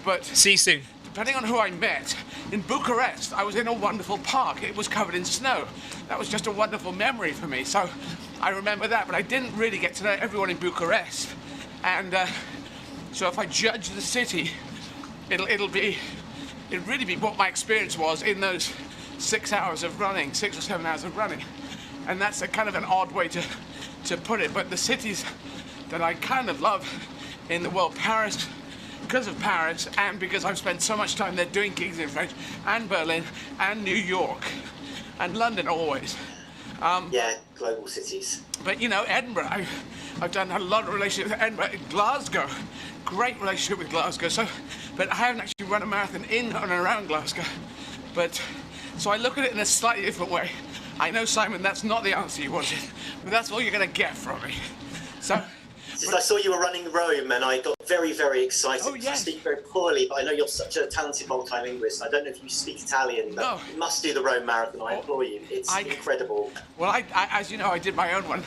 But See you soon. depending on who I met, in Bucharest, I was in a wonderful park. It was covered in snow. That was just a wonderful memory for me. So I remember that, but I didn't really get to know everyone in Bucharest. And so if I judge the city, it'll really be what my experience was in those 6 hours of running, 6 or 7 hours of running. And that's a kind of an odd way to put it. But the cities that I kind of love in the world, Paris, because of Paris and because I've spent so much time there doing gigs in French, and Berlin, and New York, and London always. Yeah, global cities. But Edinburgh, I've done a lot of relationships with Edinburgh. Glasgow, great relationship with Glasgow. But I haven't actually run a marathon in and around Glasgow. So I look at it in a slightly different way. I know, Simon, that's not the answer you wanted, but that's all you're going to get from me. So I saw you were running Rome, and I got very, very excited. Oh, yes. I speak very poorly, but I know you're such a talented multilingual. I don't know if you speak Italian, but No. you must do the Rome Marathon. I implore you. It's incredible. Well, I, as you know, I did my own one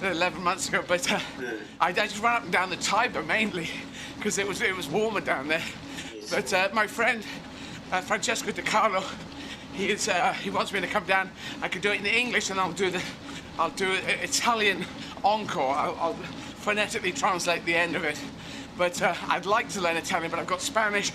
11 months ago, but I just ran up and down the Tiber mainly because it was warmer down there. Yes. But my friend Francesco De Carlo, he wants me to come down. I could do it in English, and I'll do Italian encore. I'll phonetically translate the end of it. But I'd like to learn Italian, but I've got Spanish,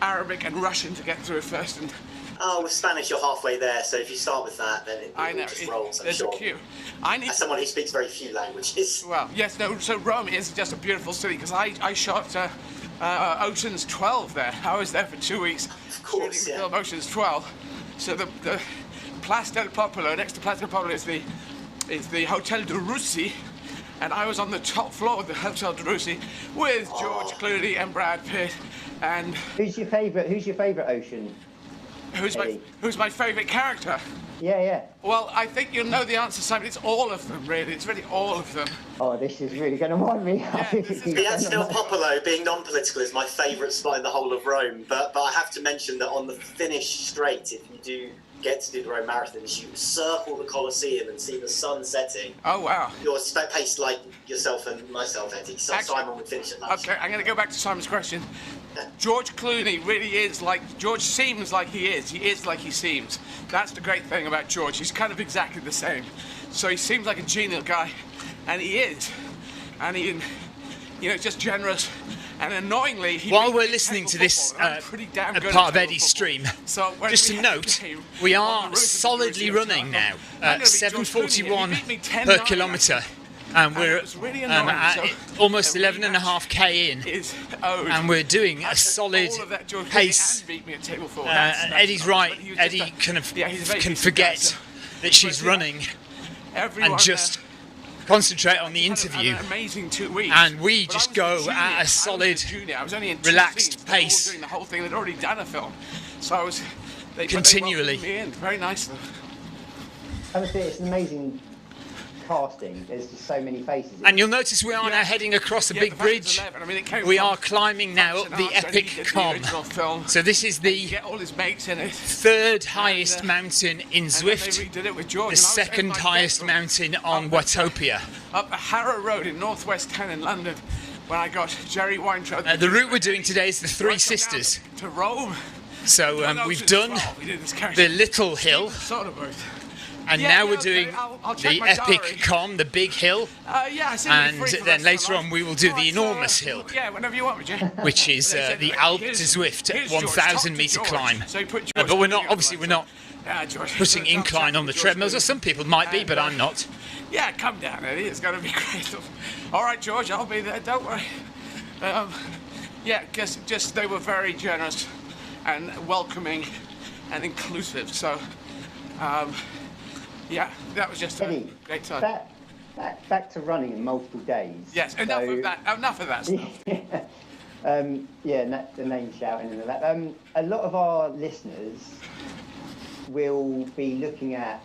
Arabic, and Russian to get through first. And Oh, with Spanish, you're halfway there. So if you start with that, then it I know just rolls. I'm there's sure. a queue. As someone who speaks very few languages. Well, yes, no. So Rome is just a beautiful city because I shot Ocean's 12 there. I was there for 2 weeks. Of course, shooting yeah. film Ocean's 12. So the Place del Popolo, next to Place del Popolo is the Hotel de Russi, and I was on the top floor of the Hotel de Russi with George Clooney and Brad Pitt. And Who's your favourite ocean? who's my favourite character? Yeah. Well, I think you'll know the answer, Simon. It's all of them, really. It's really all of them. Oh, this is really going to wind me up. Piazza del Popolo, being non-political, is my favourite spot in the whole of Rome. But I have to mention that on the Finnish Straight, if you do get to do the Rome Marathon, you circle the Colosseum and see the sun setting. Oh, wow. You're paced like yourself and myself, Eddie. So Actually, Simon would finish at last. Okay, I'm going to go back to Simon's question. George Clooney really is like, George seems like he is. He is like he seems. That's the great thing about George. He's kind of exactly the same. So he seems like a genial guy, and he is. And he, just generous. And annoyingly, while we're listening to this part of Eddie's stream, so just to note, we are solidly running now at 7:41 per kilometre, and we're at almost 11.5k in, and we're doing a solid pace. Eddie's right. Eddie can forget that she's running and just concentrate on the interview, amazing 2 weeks, and we just go at a solid, relaxed pace. Doing the whole thing, they'd already done a film, so they continually. Me in very nicely. Honestly, it's an amazing casting. There's just so many faces. And you'll notice we are now heading across a big bridge. We are climbing now up the Epic Com. So this is the third highest mountain in Zwift, the second highest mountain on Watopia. Up Harrow Road in northwest town in London, when I got Jerry Weintraub. The route we're doing today is the Three Sisters. To Rome. So we've done the little hill. And now we're doing the Epic Com, the big hill, and then later on we will do the enormous hill, which is the Alpe de Zwift 1,000 metre climb. But we're not putting incline on the treadmills, or some people might be, but I'm not. Yeah, come down, Eddie. It's going to be great. All right, George, I'll be there. Don't worry. Just they were very generous and welcoming and inclusive. So. Yeah, that was just Eddie, a great time. Back to running in multiple days. Yes, enough of that stuff. The name shouting and all that. A lot of our listeners will be looking at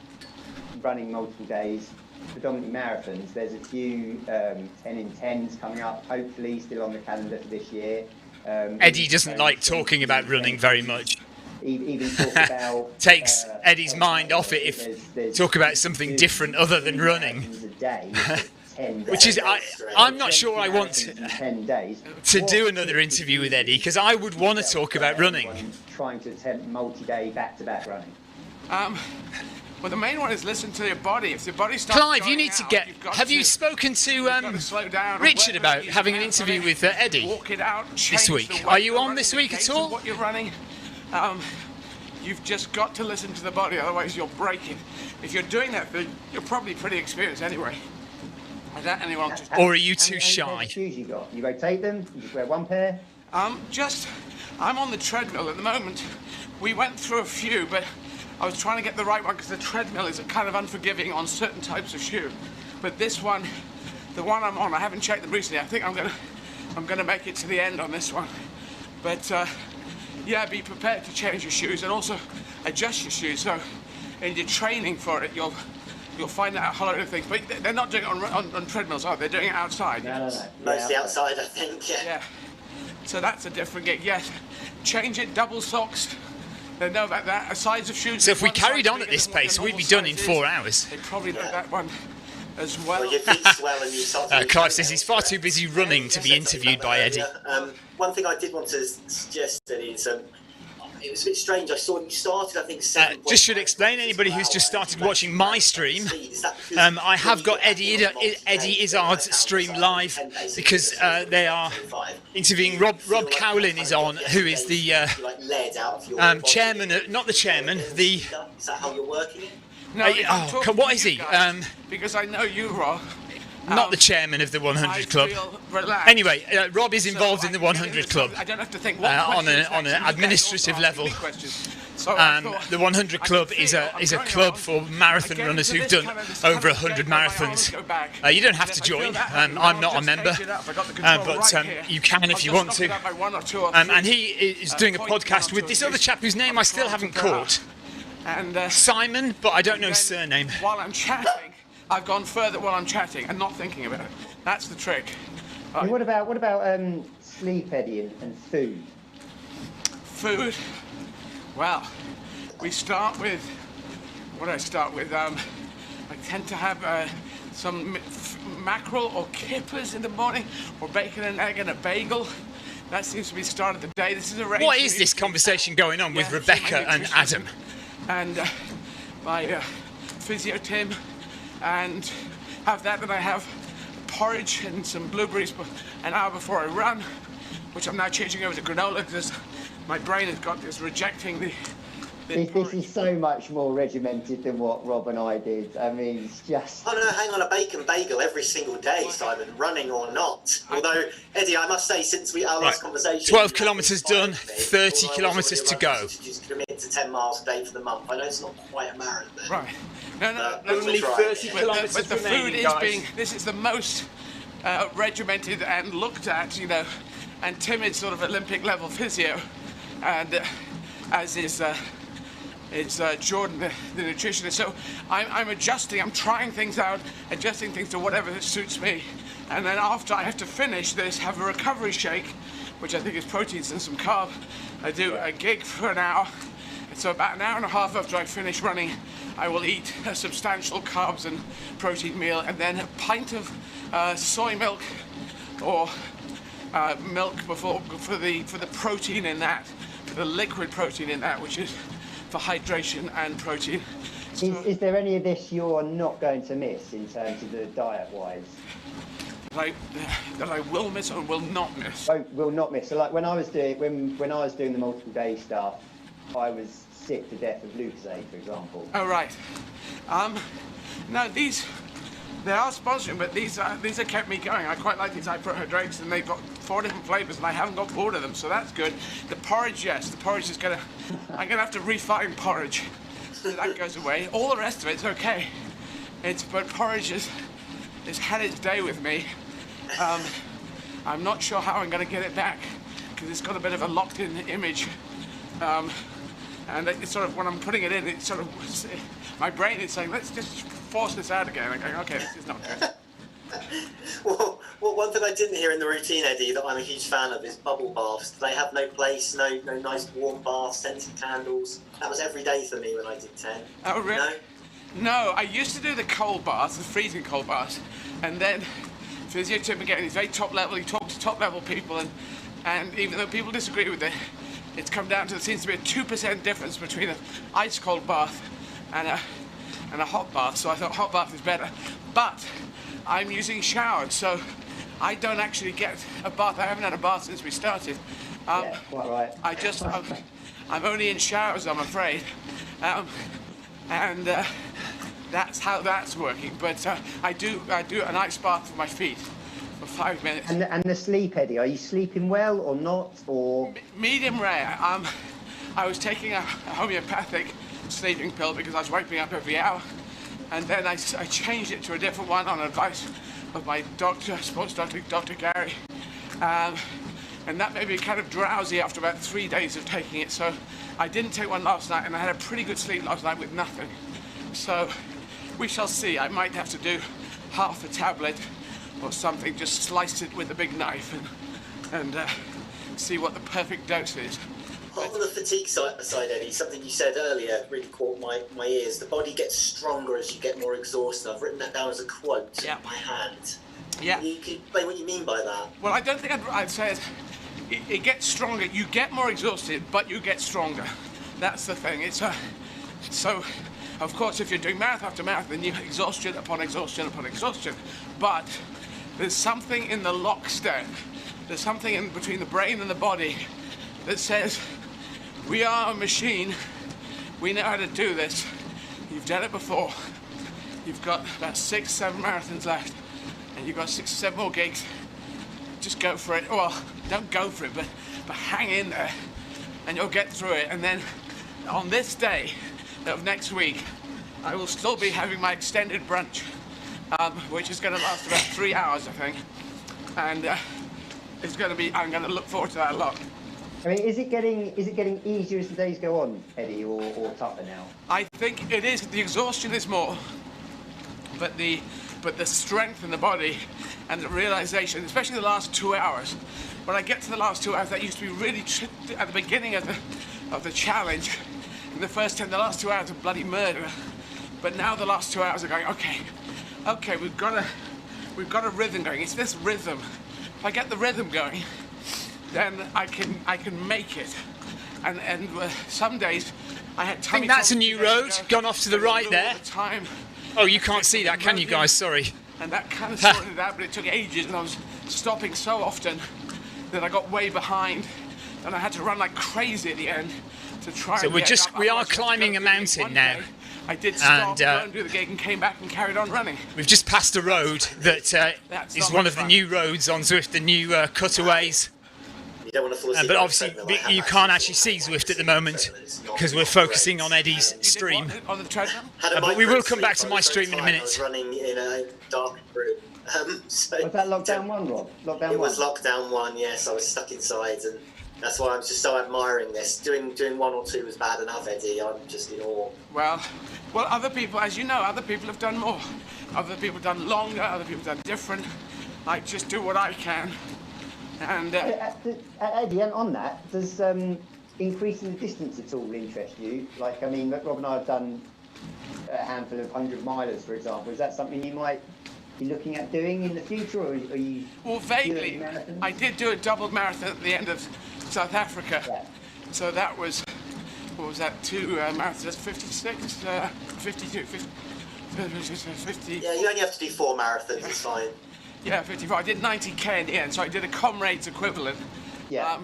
running multiple days, predominantly marathons. There's a few 10 in 10s coming up, hopefully still on the calendar for this year. Eddie doesn't like talking about running very much. Even talk about takes Eddie's mind off it if talk about something different other than running. Which is, I'm not sure I want to do another interview with Eddie, because I would want to talk about running. Trying to attempt multi-day back-to-back running. Well, the main one is listen to your body. If your body starts Clive, you need to get. Have you spoken to Richard about having an interview with Eddie this week? Are you on this week at all? What you're running. You've just got to listen to the body, otherwise you'll break it. If you're doing that thing, you're probably pretty experienced anyway. Or are you too shy? Shoes you got? You rotate them? You just wear one pair? I'm on the treadmill at the moment. We went through a few, but I was trying to get the right one because the treadmill is kind of unforgiving on certain types of shoe. But this one, the one I'm on, I haven't checked them recently. I think I'm gonna make it to the end on this one. But yeah, be prepared to change your shoes and also adjust your shoes. So in your training for it, you'll you'll find out a lot of things. But they're not doing it on treadmills, are they? They're doing it outside. No. Mostly outside, I think. Yeah. So that's a different gig. Yes. Change it, double socks. They know about that. A size of shoes. So if we one carried size on at bigger this than what pace, the we'd be normal done in size 4 is. hours. They probably know that one as well. Well, your feet swell and you start to Clive says he's far too busy running to be interviewed by Eddie. One thing I did want to suggest, Eddie, is it was a bit strange. I saw you started, I think, 7. Just should explain anybody who's just started watching my stream. I have got Eddie Izzard's stream live because they are interviewing Rob Cowlin is on, who is the chairman, not the chairman, the. Is that how you're working it? No, what is he? Because I know you, Rob. Not the chairman of the 100 Club. Relaxed. Anyway, Rob is involved in the 100 Club I don't have to think on an administrative level. The 100 Club is a club for marathon runners who've done over 100 marathons. You don't have to join. I'm not a member, but you can if you want to. And he is doing a podcast with this other chap whose name I still haven't caught. Simon, but I don't know his surname. While I'm chatting, I've gone further while I'm chatting and not thinking about it. That's the trick. Right. What about sleep, Eddie, and food? Food. Well, we start with. What do I start with? I tend to have some mackerel or kippers in the morning, or bacon and egg and a bagel. That seems to be the start of the day. This is a What is this conversation going on with Rebecca and Adam? And my physio Tim, and have that. Then I have porridge and some blueberries an hour before I run, which I'm now changing over to granola because my brain has got this rejecting the This is so much more regimented than what Rob and I did. I mean, it's just... Oh no, hang on, a bacon bagel every single day, Simon, running or not. Although, Eddie, I must say, since our last conversation... 12 kilometres done, 30 kilometres to go. Just commit to 10 miles a day for the month. I know it's not quite a marathon. Right. No, only 30 kilometres but the food is guys. being... This is the most regimented and looked at, you know, and timid sort of Olympic level physio, and as is... It's Jordan, the nutritionist. So I'm adjusting, I'm trying things out, adjusting things to whatever suits me. And then after I have to finish this, have a recovery shake, which I think is proteins and some carb. I do a gig for an hour. And so about an hour and a half after I finish running, I will eat a substantial carbs and protein meal, and then a pint of soy milk or milk for the protein in that, the liquid protein in that, which is for hydration and protein. So, is there any of this you're not going to miss in terms of the diet-wise? That I will miss or will not miss? Will not miss. So like when I was doing the multiple day stuff, I was sick to death of Lucozade, for example. Oh right. No, they are sponsoring, but these have kept me going. I quite like these high-protein drinks, and they've got 4 different flavours, and I haven't got bored of them, so that's good. The porridge, yes, the porridge is I'm gonna have to refine porridge. So that goes away. All the rest of it's okay. But porridge has had its day with me. I'm not sure how I'm gonna get it back because it's got a bit of a locked-in image. And it's sort of, when I'm putting it in, it's sort of, my brain is saying, let's just force this out again. I'm going, okay, this is not good. Well, one thing I didn't hear in the routine, Eddie, that I'm a huge fan of is bubble baths. They have no place, no nice warm baths, scented candles. That was every day for me when I did 10. Oh, really? No, I used to do the cold baths, the freezing cold baths, and then physio Tim again, he's very top level, he talks to top level people, and even though people disagree with it, it's come down to, there seems to be a 2% difference between an ice cold bath and a hot bath, so I thought hot bath is better. But I'm using showers, so I don't actually get a bath. I haven't had a bath since we started. Yeah, quite right. I'm only in showers, I'm afraid. And that's how that's working. But I do an ice bath for my feet for 5 minutes. And the sleep, Eddie, are you sleeping well or not? Or medium rare. I was taking a homeopathic sleeping pill because I was waking up every hour, and then I changed it to a different one on advice of my doctor, sports doctor, Dr. Gary, and that made me kind of drowsy after about 3 days of taking it. So I didn't take one last night, and I had a pretty good sleep last night with nothing. So we shall see. I might have to do half a tablet or something, just slice it with a big knife and see what the perfect dose is. On the fatigue side, Eddie, something you said earlier really caught my ears. The body gets stronger as you get more exhausted. I've written that down as a quote by hand. Yeah. Can you explain what you mean by that? Well, I don't think I'd say it gets stronger. You get more exhausted, but you get stronger. That's the thing. So, of course, if you're doing marathon after marathon, then you exhaustion upon exhaustion upon exhaustion. But there's something in the lockstep. There's something in between the brain and the body that says, we are a machine. We know how to do this. You've done it before. You've got about 6-7 marathons left, and you've got 6-7 more gigs. Just go for it. Well, don't go for it, but hang in there, and you'll get through it. And then on this day of next week, I will still be having my extended brunch, which is going to last about 3 hours, I think. And it's going to be. I'm going to look forward to that a lot. I mean, is it getting easier as the days go on, Eddie, or tougher now? I think it is. The exhaustion is more, but the strength in the body and the realization, especially the last 2 hours. When I get to the last 2 hours, that used to be really at the beginning of the challenge. In the last 2 hours are bloody murder. But now the last 2 hours are going, okay, we've got a rhythm going. It's this rhythm. If I get the rhythm going, then I can make it. And some days I had tummy. I think that's a new road gone off to the right there. Oh, you can't see that, can you guys? Sorry. And that kind of sorted it out, but it took ages, and I was stopping so often that I got way behind, and I had to run like crazy at the end to try. So we are climbing a mountain now. I did stop, go and do the gig, and came back and carried on running. We've just passed a road that is one of the new roads on Zwift, the new cutaways. You don't want to fall asleep. But obviously, you can't actually see Zwift at the moment because we're focusing on Eddie's stream. On the treadmill? But we will come back to my stream in a minute. I was running in a dark room. So was that lockdown 1, Rob? It was lockdown 1, yes. I was stuck inside, and that's why I'm just so admiring this. Doing 1 or 2 was bad enough, Eddie. I'm just in awe. Well, other people, as you know, other people have done more. Other people have done longer, other people have done different. I just do what I can. And Eddie, and on that, does increasing the distance at all interest you? Like, I mean, Rob and I have done a handful of 100-milers, for example. Is that something you might be looking at doing in the future, or are you? Well, vaguely. I did do a double marathon at the end of South Africa. Yeah. So that was, what was that? 2 marathons, 56, 52, 50. Yeah, you only have to do 4 marathons. It's fine. Yeah, 54. I did 90k in the end, so I did a comrades equivalent. Yeah.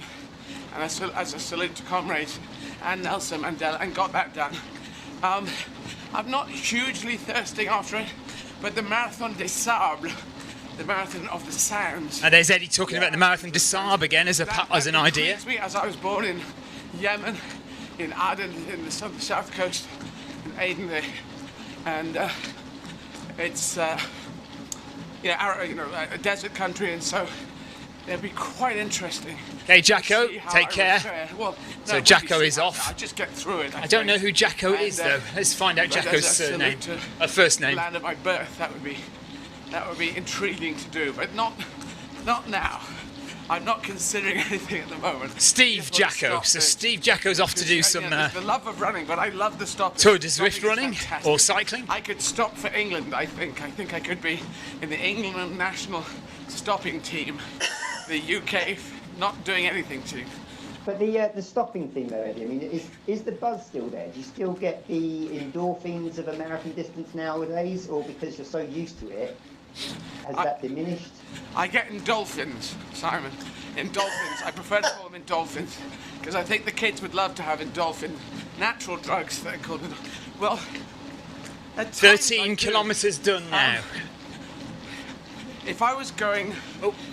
And as a salute to comrades and Nelson Mandela, and got that done. I'm not hugely thirsting after it, but the Marathon des Sables, the Marathon of the Sands. And there's Eddie talking about the Marathon des Sables again as an idea. Me, as I was born in Yemen, in Aden, in the south coast, in Aden there, and it's a desert country, and so it'd be quite interesting. Okay, Jacko, take care. Well, so Jacko is off. I'll just get through it. I don't know who Jacko is though. Let's find out Jacko's surname, first name. The land of my birth. That would be intriguing to do, but not now. I'm not considering anything at the moment. Steve Jacko. So Steve Jacko's off to do some. The love of running, but I love the stopping. Tour de Zwift running or cycling? I could stop for England. I think I could be in the England national stopping team. The UK not doing anything to. But the stopping thing though, Eddie, I mean, is the buzz still there? Do you still get the endorphins of a marathon distance nowadays, or because you're so used to it, has that diminished? I get endorphins, Simon. Endorphins. I prefer to call them endorphins because I think the kids would love to have endorphin, natural drugs. They're called. Well, 13 kilometres done now. If I was going,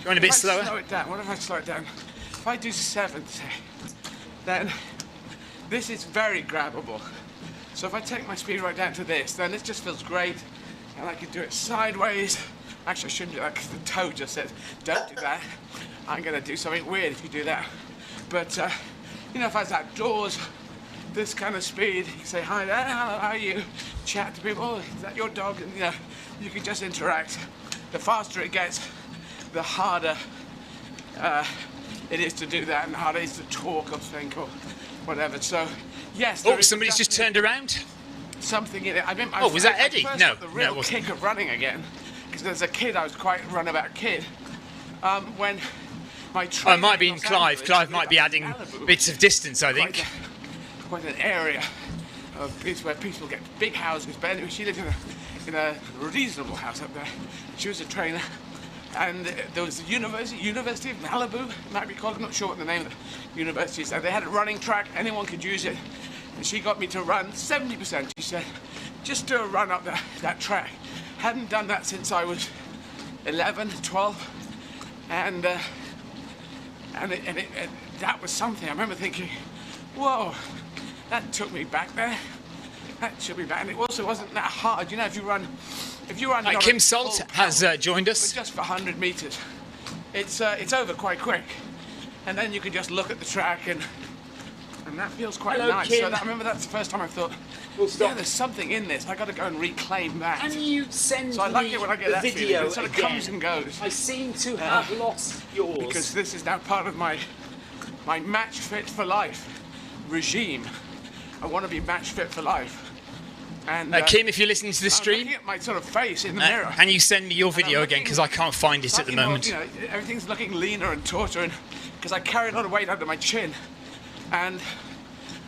going a bit slower. Slow it down. What if I slow it down? If I do 7, say, then this is very grabbable. So if I take my speed right down to this, then it just feels great, and I can do it sideways. Actually, I shouldn't do that because the toe just says, don't do that. I'm going to do something weird if you do that. But, if I was outdoors, this kind of speed, you say, hi there, hello, how are you? Chat to people, oh, is that your dog? And you can just interact. The faster it gets, the harder it is to do that, and the harder it is to talk or think or whatever. So, yes. Oh, somebody's just turned around. Something in it. Was that Eddie? No, the real kick of running again. Because as a kid, I was quite a runabout kid. When my it might be in Clive. Clive might be adding bits of distance, I think. Quite an area of place where people get big houses. But anyway, she lived in a reasonable house up there. She was a trainer. And there was the University of Malibu, it might be called. I'm not sure what the name of the university is. They had a running track. Anyone could use it. And she got me to run 70%. She said, just do a run up that track. Hadn't done that since I was 11, 12. And that was something. I remember thinking, whoa, that took me back there. That should be back. And it also wasn't that hard. You know, if you run. Kim Salt has joined us. Just for 100 meters, it's over quite quick. And then you can just look at the track and that feels quite nice. Kim. So I remember that's the first time I thought, yeah, there's something in this. I got to go and reclaim that. And you send so I like it when I get that video feeling. It sort of comes and goes. I seem to have lost yours. Because this is now part of my match fit for life regime. I want to be match fit for life. And Kim, if you're listening to the stream, I'm looking at my sort of face in the mirror. And you send me your video again because I can't find it at the moment. More, everything's looking leaner and tauter, and because I carry a lot of weight under my chin, and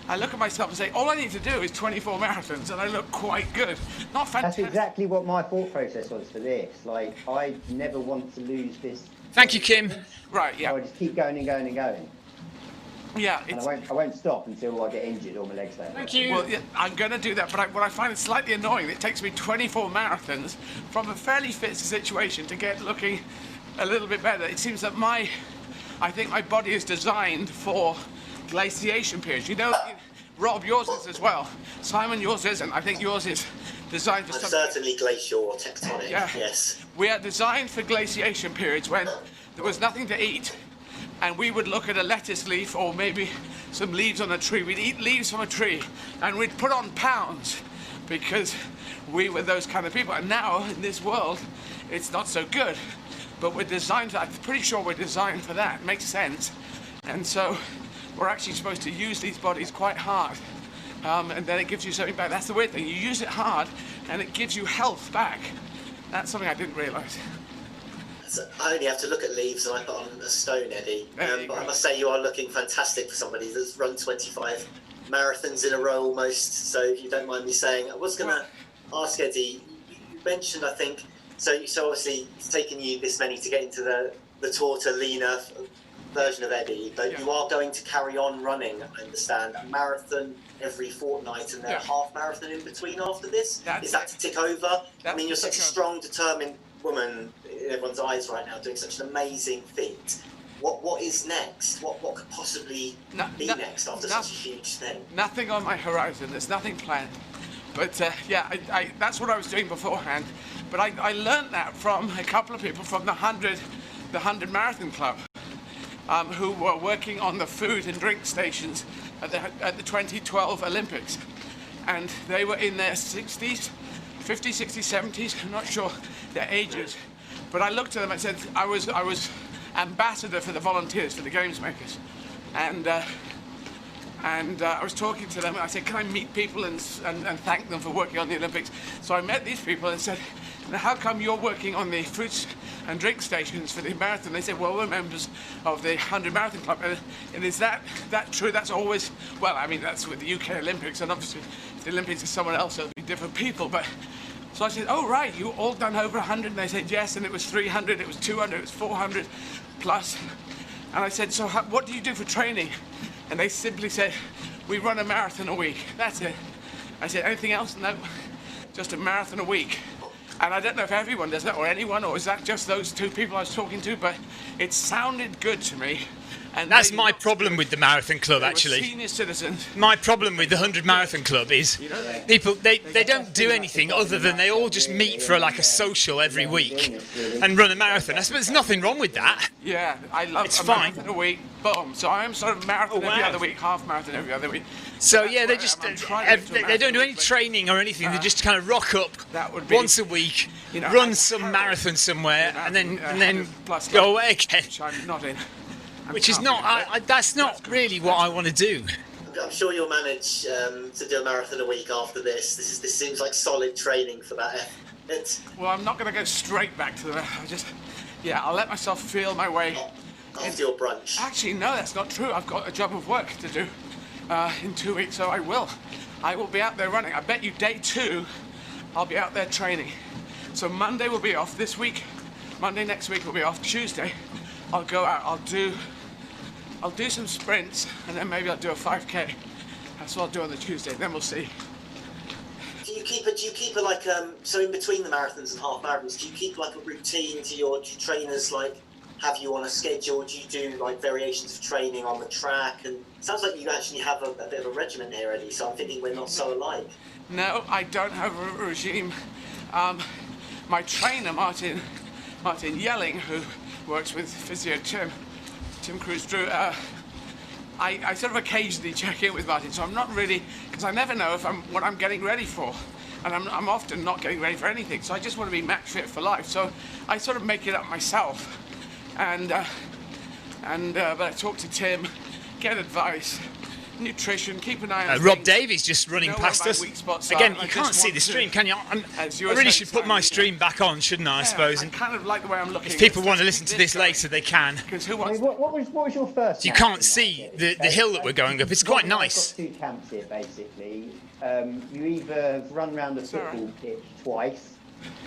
I look at myself and say, all I need to do is 24 marathons, and I look quite good. Not fantastic. That's exactly what my thought process was for this. Like, I never want to lose this. Thank you, Kim. Right, yeah. So I just keep going and going and going. Yeah, and I won't stop until I get injured or my legs don't. Thank you. Well, yeah, I'm going to do that, but what I find is slightly annoying. It takes me 24 marathons from a fairly fit situation to get looking a little bit better. It seems that I think my body is designed for glaciation periods. You know, Rob, yours is as well. Simon, yours isn't. I think yours is designed for something. Certainly glacial or tectonic, yes. We are designed for glaciation periods when there was nothing to eat. And we would look at a lettuce leaf or maybe some leaves on a tree. We'd eat leaves from a tree and we'd put on pounds because we were those kind of people. And now in this world, it's not so good. But we're designed for that. I'm pretty sure we're designed for that. It makes sense. And so we're actually supposed to use these bodies quite hard. And then it gives you something back. That's the weird thing. You use it hard and it gives you health back. That's something I didn't realise. So I only have to look at leaves and I put on a stone, Eddie. But I must say you are looking fantastic for somebody that's run 25 marathons in a row almost. So if you don't mind me saying, I was going to ask Eddie, you mentioned, I think, so obviously it's taken you this many to get into the taller, leaner version of Eddie, but you are going to carry on running, I understand, a marathon every fortnight and then a half marathon in between after this. Is that to tick over? I mean, you're such a strong, determined woman in everyone's eyes right now, doing such an amazing feat. What is next? What could possibly be next after such a huge thing? Nothing on my horizon. There's nothing planned. But I that's what I was doing beforehand. But I learned that from a couple of people from the 100 Marathon Club, who were working on the food and drink stations at the 2012 Olympics, and they were in their 60s, 50s, 60s, 70s. I'm not sure their ages, but I looked at them and said I was ambassador for the volunteers, for the games makers, and I was talking to them and I said, can I meet people and thank them for working on the Olympics? So I met these people and said, now how come you're working on the fruits and drink stations for the marathon? They said, well, we're members of the 100 Marathon Club. And is that true? That's always, well, I mean, that's with the UK Olympics, and obviously if the Olympics is someone else, it'll be different people. But so I said, oh, right, you all done over 100? And they said, yes, and it was 300, it was 200, it was 400 plus. And I said, so what do you do for training? And they simply said, we run a marathon a week. That's it. I said, anything else? No, just a marathon a week. And I don't know if everyone does that or anyone, or is that just those two people I was talking to, but it sounded good to me. And That's maybe my not problem with the marathon club, They were actually. senior citizens. My problem with the 100 Marathon Club is people, they don't do anything other than they all just meet for like a social every week and run a marathon. I suppose there's nothing wrong with that. Yeah, I love It's a fine. marathon a week. Boom. So I am sort of marathon Oh, every wow. other week, half marathon every other week. So That's yeah, they where just I'm trying to they don't do any but training or anything. They just kind of rock up That would be, once a week, you know, run as some Harold, marathon somewhere, and then 100+ go away again. which I'm not in. Which is not. That's not really what I want to do. I'm sure you'll manage to do a marathon a week after this. This seems like solid training for that effort. Well, I'm not going to go straight back to the. I'll let myself feel my way. After your brunch. Actually, no, that's not true. I've got a job of work to do in 2 weeks, so I will be out there running. I bet you day 2, I'll be out there training. So Monday will be off this week. Monday next week will be off. Tuesday, I'll go out. I'll do some sprints, and then maybe I'll do a 5K. That's what I'll do on the Tuesday. Then we'll see. Do you keep a like so in between the marathons and half marathons? Do you keep like a routine? Do your trainers like have you on a schedule? Do you do like variations of training on the track? And it sounds like you actually have a bit of a regimen here, Eddie. So I'm thinking we're not so alike. No, I don't have a regime. My trainer, Martin Yelling, who works with physio Tim Cruz-Drew, I sort of occasionally check in with Martin, so I'm not really, because I never know what I'm getting ready for, and I'm often not getting ready for anything. So I just want to be match fit for life. So I sort of make it up myself, but I talk to Tim, get advice. Nutrition, keep an eye on Rob things. Davies just running Know past where my us. weak spots Again, are. I you can't just see want the to- stream, can you? I As you were really saying, should put my Simon, stream back on, shouldn't I suppose? I kind of like the way I'm looking. If people want to listen to this later, they can. Because who I wants? mean, what was your first? You marathon can't see like? the hill that we're going up. It's quite nice. I've got 2 camps here, basically. You either run around the football pitch twice,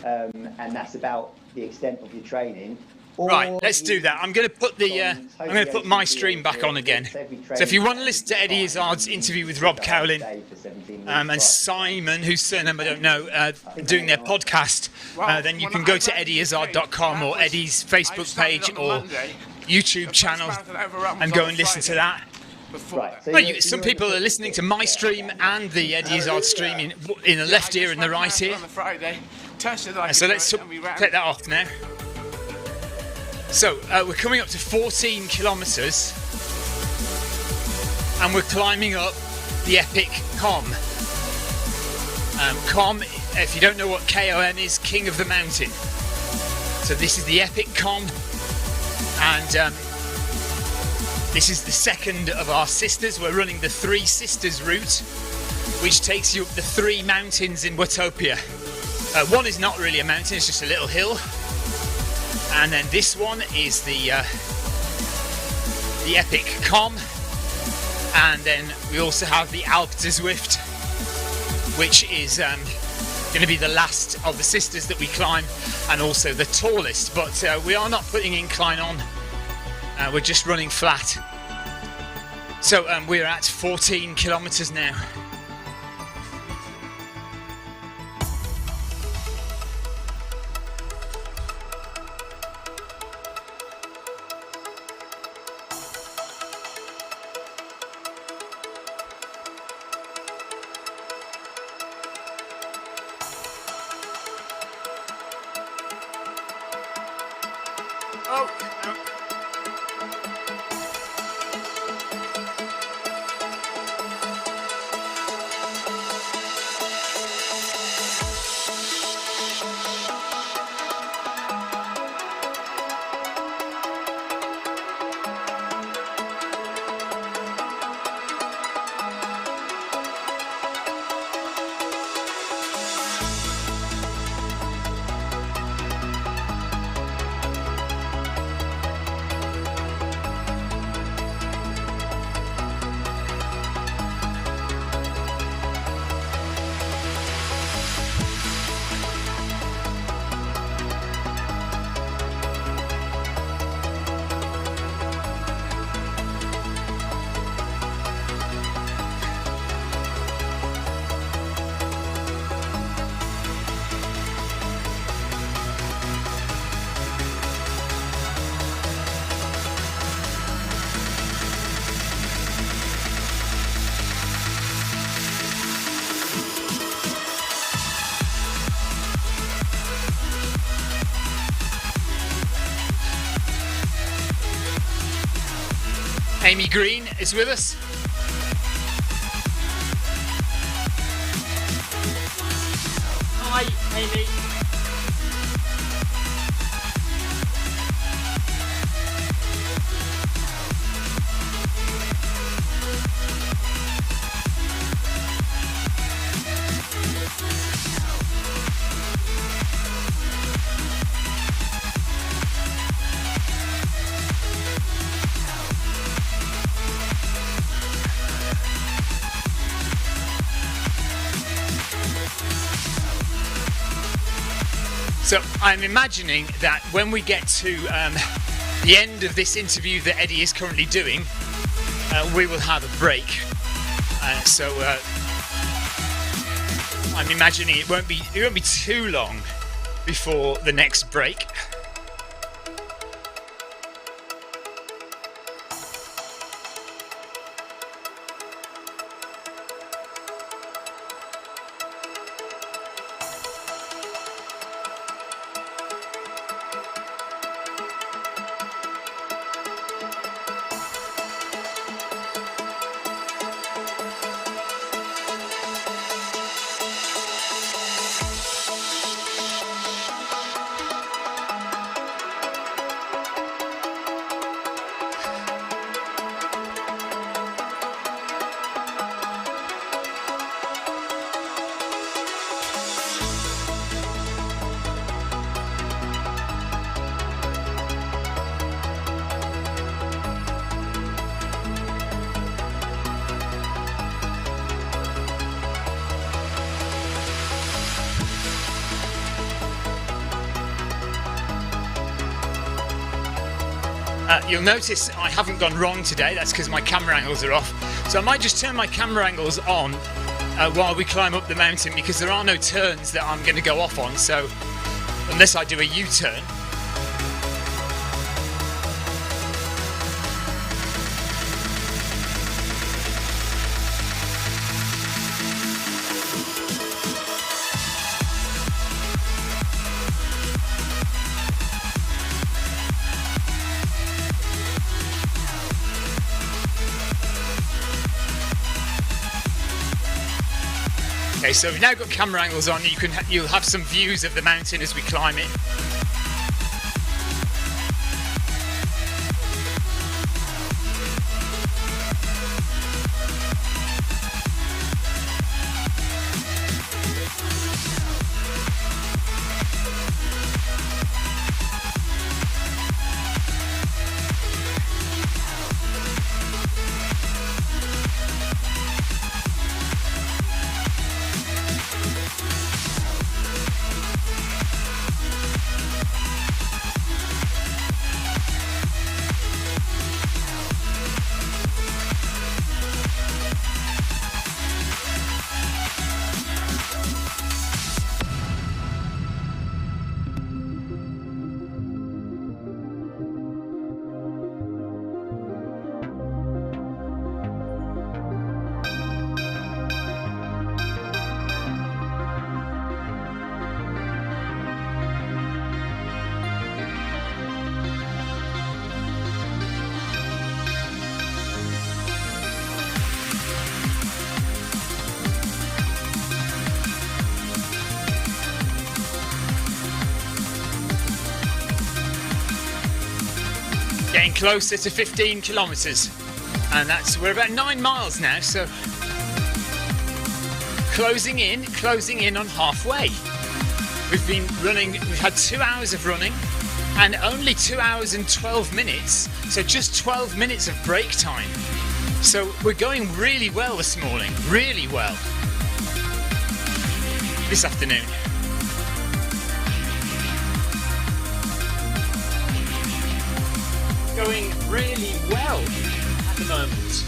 and that's about the extent of your training. Or Right, let's do that. I'm going to put my totally stream back on again. every So if you want to training listen to Eddie Izzard's interview with Rob Cowlin and Simon, whose surname I don't know, doing their podcast, then you can go to eddyizzard.com or Eddie's Facebook page or YouTube channel and go and listen to that. Right. So Well, some people are listening to my stream and the Eddie Izzard stream in the left ear and the right ear. So let's take that off now. So we're coming up to 14 kilometres and we're climbing up the epic Com. Com, if you don't know what KOM is, King of the Mountain. So this is the epic Com, and this is the second of our sisters. We're running the Three Sisters route, which takes you up the 3 mountains in Watopia. One is not really a mountain, it's just a little hill. And then this one is the epic Com, and then we also have the Alpe de Zwift, which is going to be the last of the sisters that we climb, and also the tallest. But we are not putting incline on; we're just running flat. So we're at 14 kilometres now. Amy Green is with us. Hi, Amy. So I'm imagining that when we get to the end of this interview that Eddie is currently doing, we will have a break. So I'm imagining it won't be too long before the next break. You'll notice I haven't gone wrong today. That's because my camera angles are off. So I might just turn my camera angles on while we climb up the mountain, because there are no turns that I'm going to go off on. So unless I do a U-turn. Okay, so we've now got camera angles on. You'll have some views of the mountain as we climb it. Getting closer to 15 kilometres, and we're about 9 miles now, so closing in on halfway. We've had 2 hours of running and only 2 hours and 12 minutes, so just 12 minutes of break time. So we're going really well this morning, really well. This afternoon. Going really well at the moment.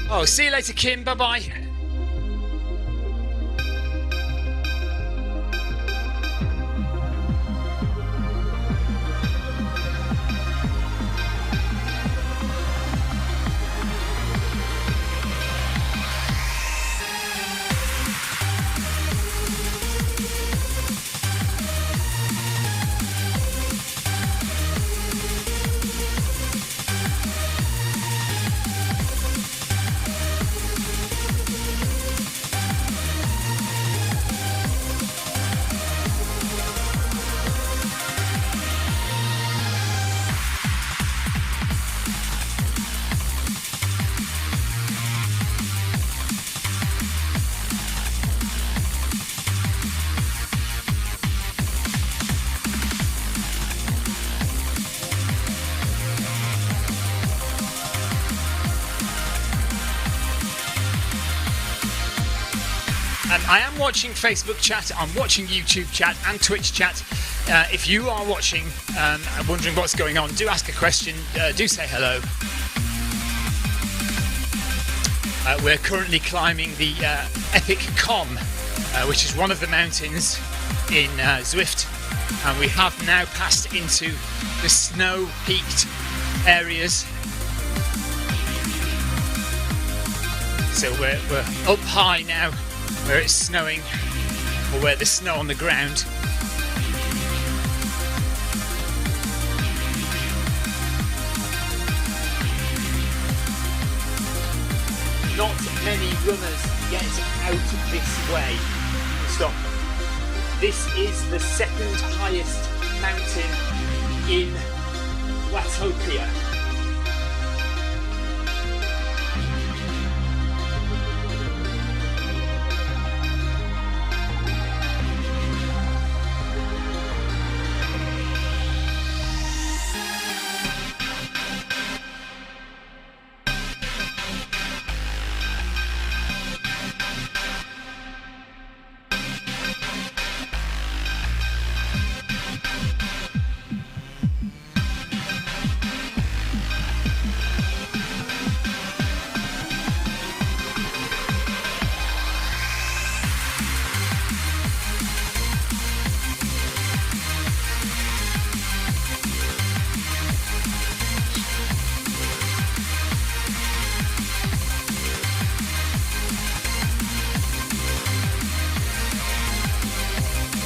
Oh, see you later, Kim. Bye-bye. I am watching Facebook chat, I'm watching YouTube chat and Twitch chat. If you are watching and wondering what's going on, do ask a question, do say hello. We're currently climbing the Epic Com, which is one of the mountains in Zwift, and we have now passed into the snow-peaked areas. So we're up high now, where it's snowing, or where there's snow on the ground. Not many runners get out this way. Stop. This is the second highest mountain in Watopia.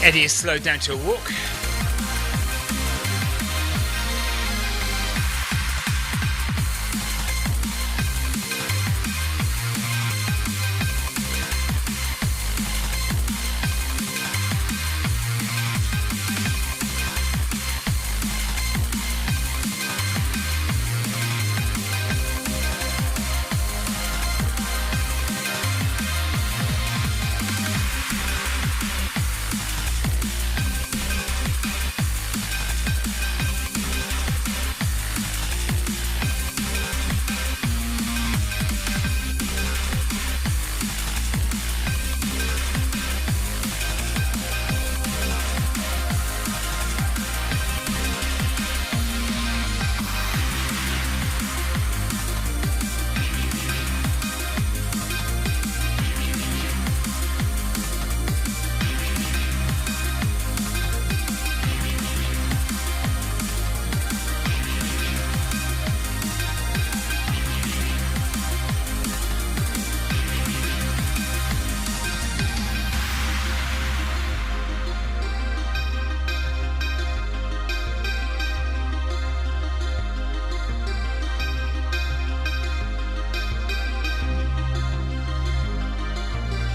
Eddie has slowed down to a walk.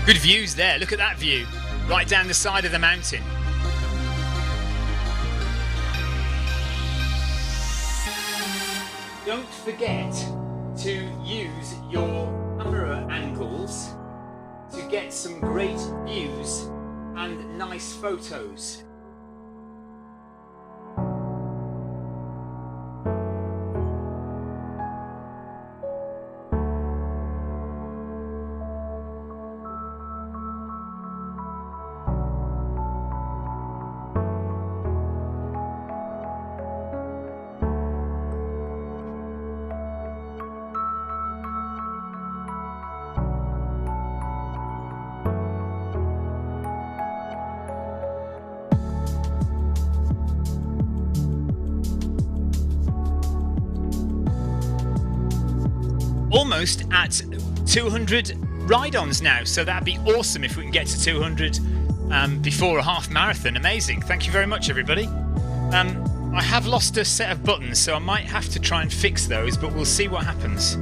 Good views there, look at that view, right down the side of the mountain. Don't forget to use your camera angles to get some great views and nice photos. Almost at 200 ride-ons now, so that'd be awesome if we can get to 200 before a half marathon. Amazing. Thank you very much, everybody. I have lost a set of buttons, so I might have to try and fix those, but we'll see what happens.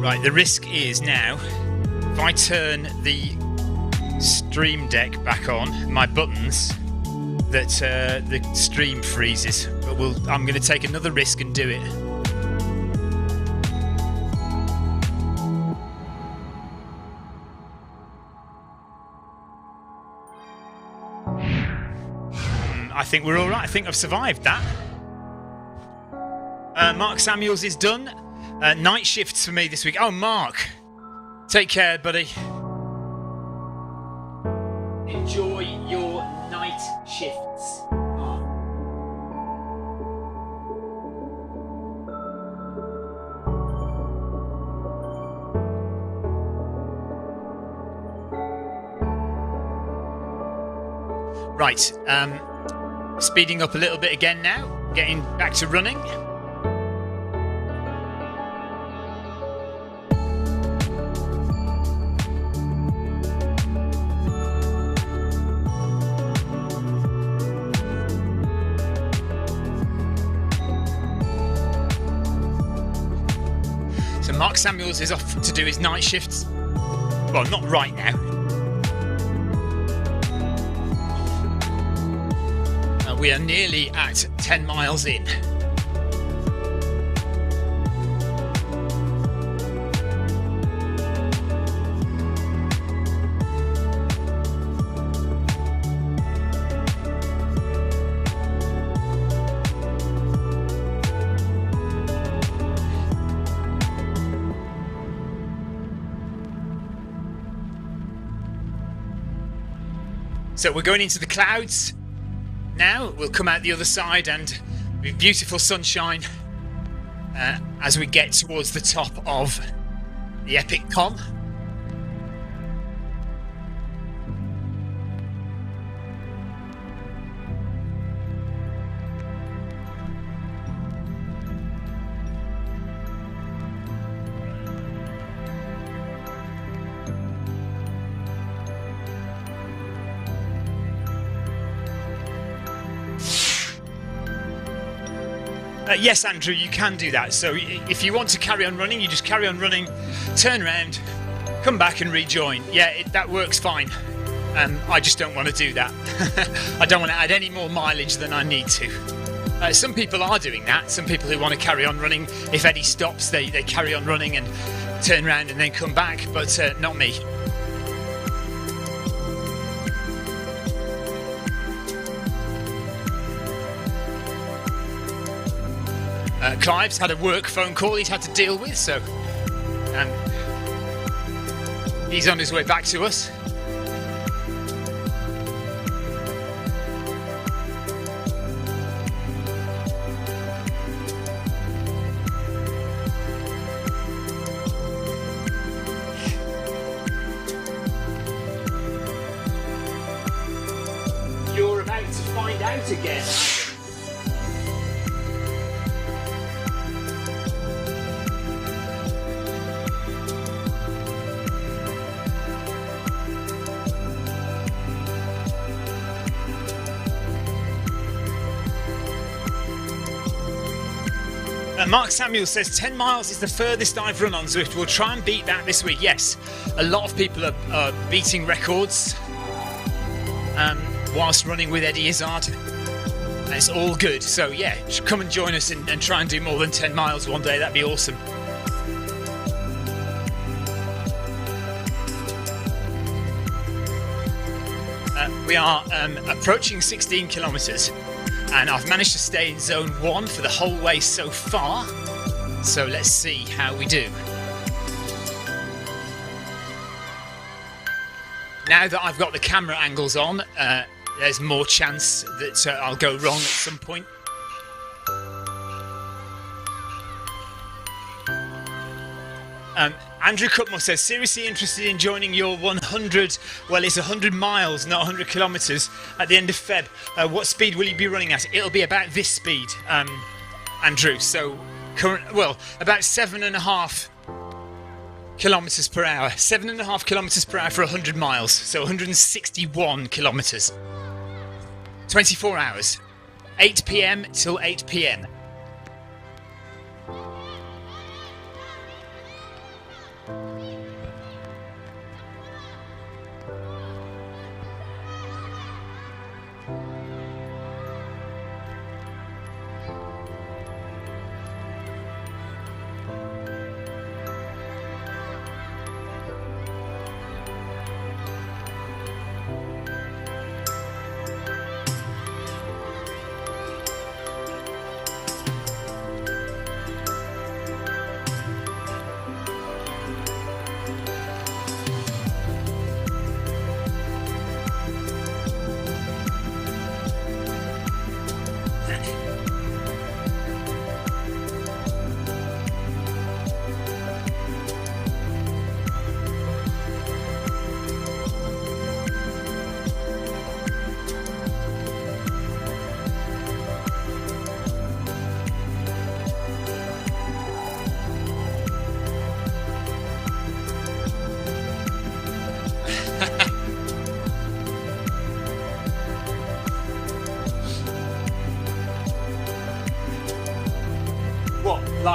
Right, the risk is now, if I turn the Stream Deck back on, my buttons, that the stream freezes. But I'm going to take another risk and do it. I think we're all right. I think I've survived that. Mark Samuels is done. Night shifts for me this week. Oh, Mark, take care, buddy. Enjoy your night shifts, Mark. Right, speeding up a little bit again now, getting back to running. So Mark Samuels is off to do his night shifts. Well, not right now. We are nearly at 10 miles in. So we're going into the clouds. Now we'll come out the other side and be beautiful sunshine as we get towards the top of the epic con. Yes, Andrew, you can do that. So if you want to carry on running, you just carry on running, turn around, come back and rejoin. Yeah, that works fine. I just don't want to do that. I don't want to add any more mileage than I need to. Some people are doing that. Some people who want to carry on running, if Eddie stops, they carry on running and turn around and then come back, but not me. Clive's had a work phone call he's had to deal with, so he's on his way back to us. You're about to find out again. Mark Samuel says 10 miles is the furthest I've run on Zwift. We'll try and beat that this week. Yes, a lot of people are beating records whilst running with Eddie Izzard. And it's all good. So yeah, come and join us and try and do more than 10 miles one day. That'd be awesome. We are approaching 16 kilometres. And I've managed to stay in zone 1 for the whole way so far. So let's see how we do. Now that I've got the camera angles on, there's more chance that I'll go wrong at some point. Andrew Cutmore says, seriously interested in joining your 100, well, it's 100 miles, not 100 kilometres, at the end of Feb. What speed will you be running at? It'll be about this speed, Andrew. So, about 7.5 kilometres per hour. 7.5 kilometres per hour for 100 miles. So 161 kilometres. 24 hours. 8 p.m. till 8 p.m.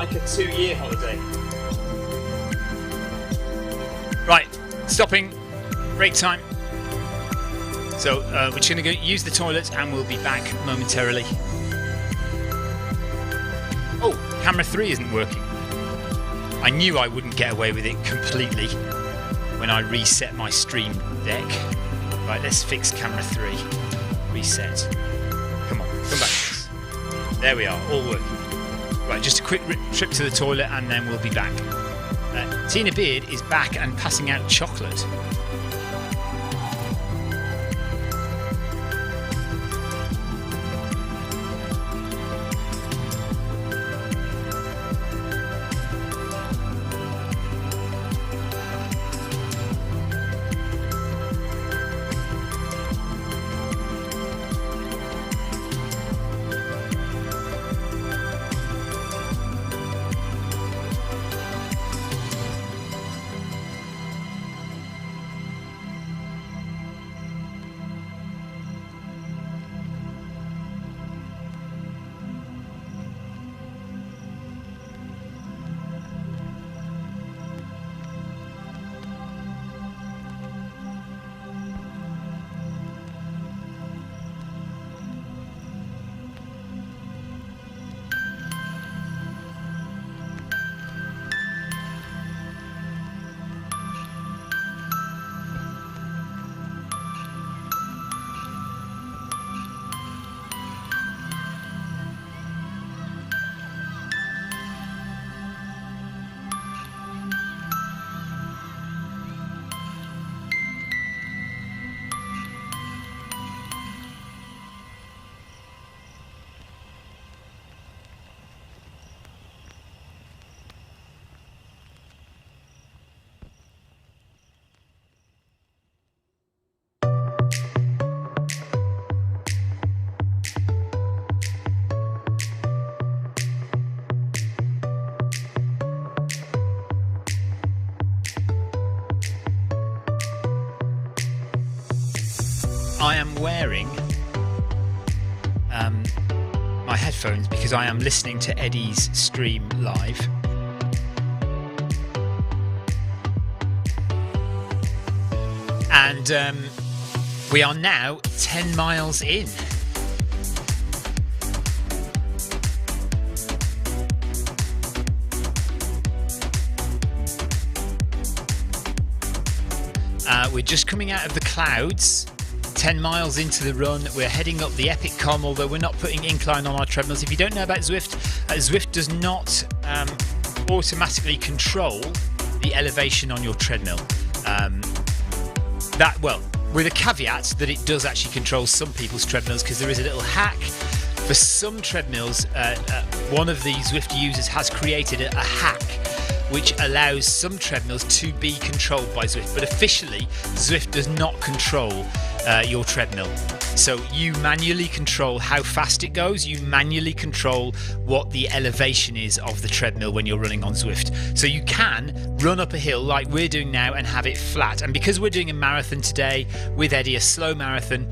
like a 2-year holiday. Right, stopping, break time. So we're just going to go use the toilet and we'll be back momentarily. Oh, camera 3 isn't working. I knew I wouldn't get away with it completely when I reset my stream deck. Right, let's fix camera 3. Reset. Come on, come back to this. There we are, all working. Right, just a quick trip to the toilet and then we'll be back. Tina Beard is back and passing out chocolate. I am wearing my headphones because I am listening to Eddie's stream live. And we are now 10 miles in. We're just coming out of the clouds. 10 miles into the run, we're heading up the Epic Com, although we're not putting incline on our treadmills. If you don't know about Zwift, Zwift does not automatically control the elevation on your treadmill. With a caveat that it does actually control some people's treadmills, because there is a little hack. For some treadmills, one of the Zwift users has created a hack which allows some treadmills to be controlled by Zwift, but officially Zwift does not control your treadmill. So you manually control how fast it goes, you manually control what the elevation is of the treadmill when you're running on Zwift. So you can run up a hill like we're doing now and have it flat. And because we're doing a marathon today with Eddie, a slow marathon,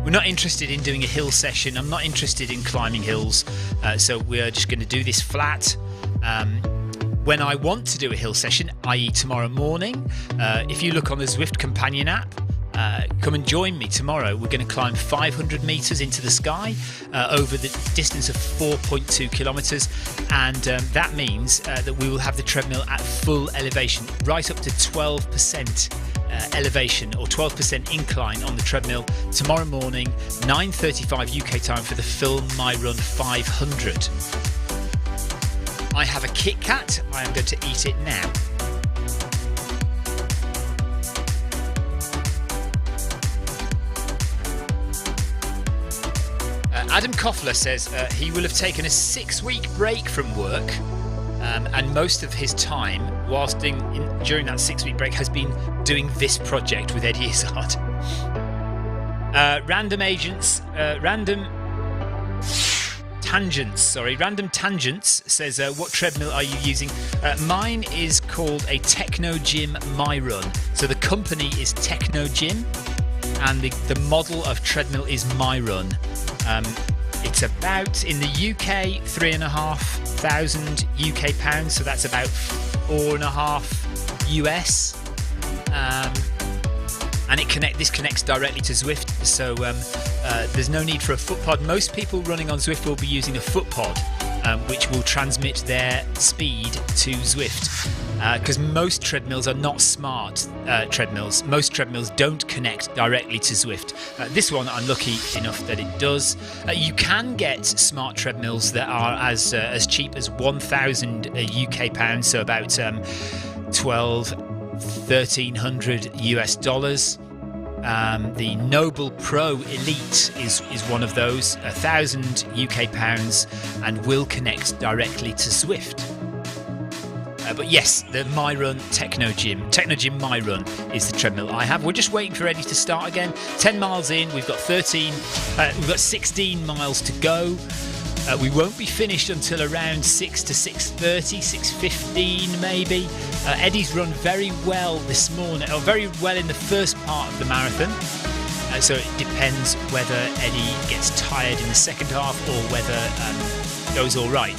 we're not interested in doing a hill session. I'm not interested in climbing hills. So we're just going to do this flat. When I want to do a hill session, i.e. tomorrow morning, if you look on the Zwift companion app, come and join me tomorrow. We're going to climb 500 meters into the sky over the distance of 4.2 kilometers, and that means that we will have the treadmill at full elevation, right up to 12% elevation or 12% incline on the treadmill tomorrow morning, 9:35 UK time for the Film My Run 500. I have a Kit Kat. I am going to eat it now. Adam Koffler says he will have taken a 6-week break from work, and most of his time whilst during that 6-week break has been doing this project with Eddie Izzard. Random Tangents says, what treadmill are you using? Mine is called a Techno Gym My Run. So the company is Techno Gym, and the model of treadmill is My Run. It's about, in the UK, £3,500 UK pounds, so that's about 4.5 US. And this connects directly to Zwift, so there's no need for a foot pod. Most people running on Zwift will be using a foot pod, which will transmit their speed to Zwift. Because most treadmills are not smart treadmills. Most treadmills don't connect directly to Zwift. This one, I'm lucky enough that it does. You can get smart treadmills that are as cheap as 1,000 UK pounds, so about $1,300 US dollars. The Noble Pro Elite is one of those, 1,000 UK pounds, and will connect directly to Zwift. But yes, the MyRun Technogym MyRun is the treadmill I have. We're just waiting for Eddie to start again. 10 miles in, we've got 16 miles to go. We won't be finished until around 6 to 6:30, 6:15 maybe. Eddie's run very well this morning, or very well in the first part of the marathon. So it depends whether Eddie gets tired in the second half or whether it goes all right.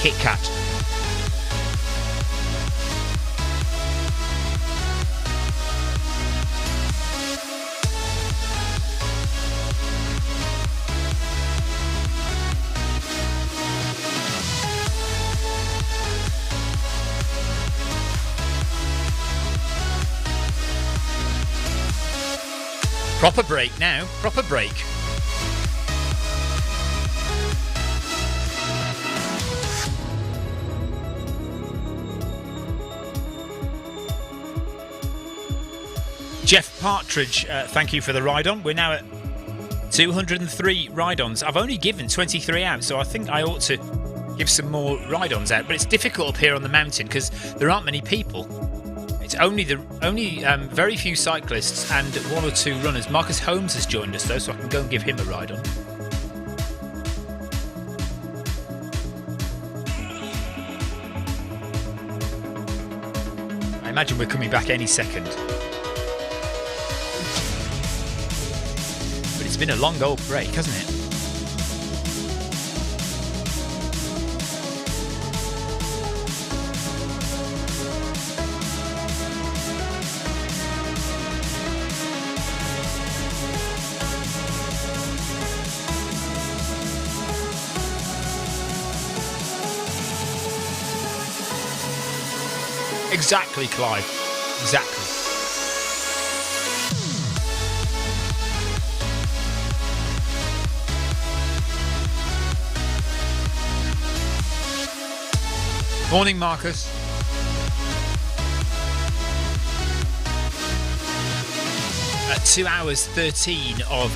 Kit Kat. Proper break now, proper break. Jeff Partridge, thank you for the ride-on. We're now at 203 ride-ons. I've only given 23 out, so I think I ought to give some more ride-ons out. But it's difficult up here on the mountain because there aren't many people. It's only very few cyclists and one or two runners. Marcus Holmes has joined us though, so I can go and give him a ride-on. I imagine we're coming back any second. It's been a long old break, hasn't it? Exactly, Clive. Exactly. Morning, Marcus. At 2 hours 13 of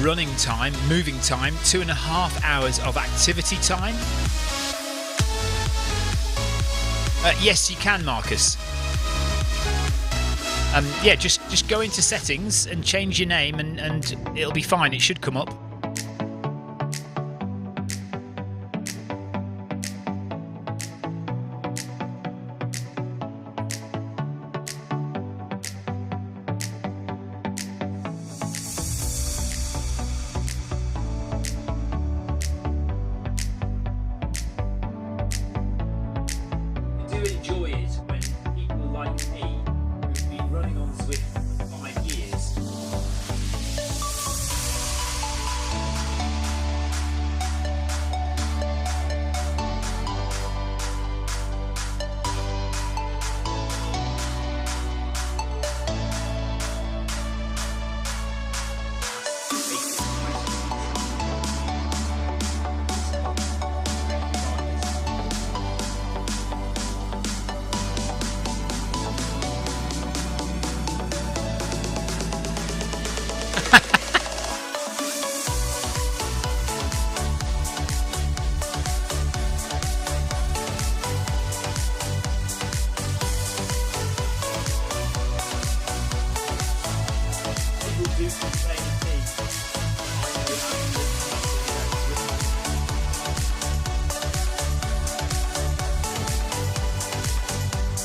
running time, moving time, 2.5 hours of activity time. Yes, you can, Marcus. Yeah, just go into settings and change your name, and it'll be fine. It should come up.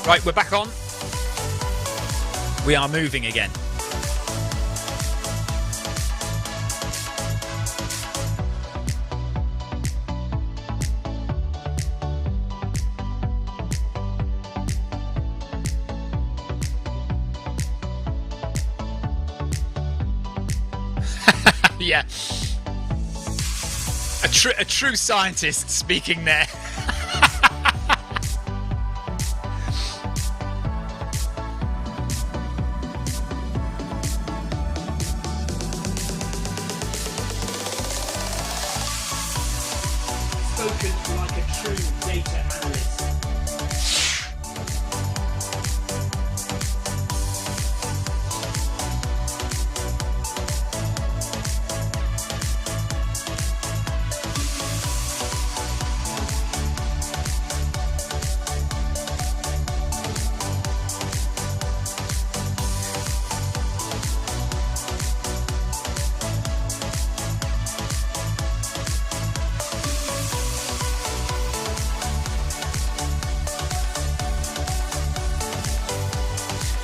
Right, we're back on. We are moving again. Yeah. A true scientist speaking there. Spoken like a true data analyst.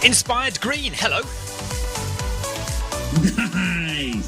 Inspired Green, hello. Nice.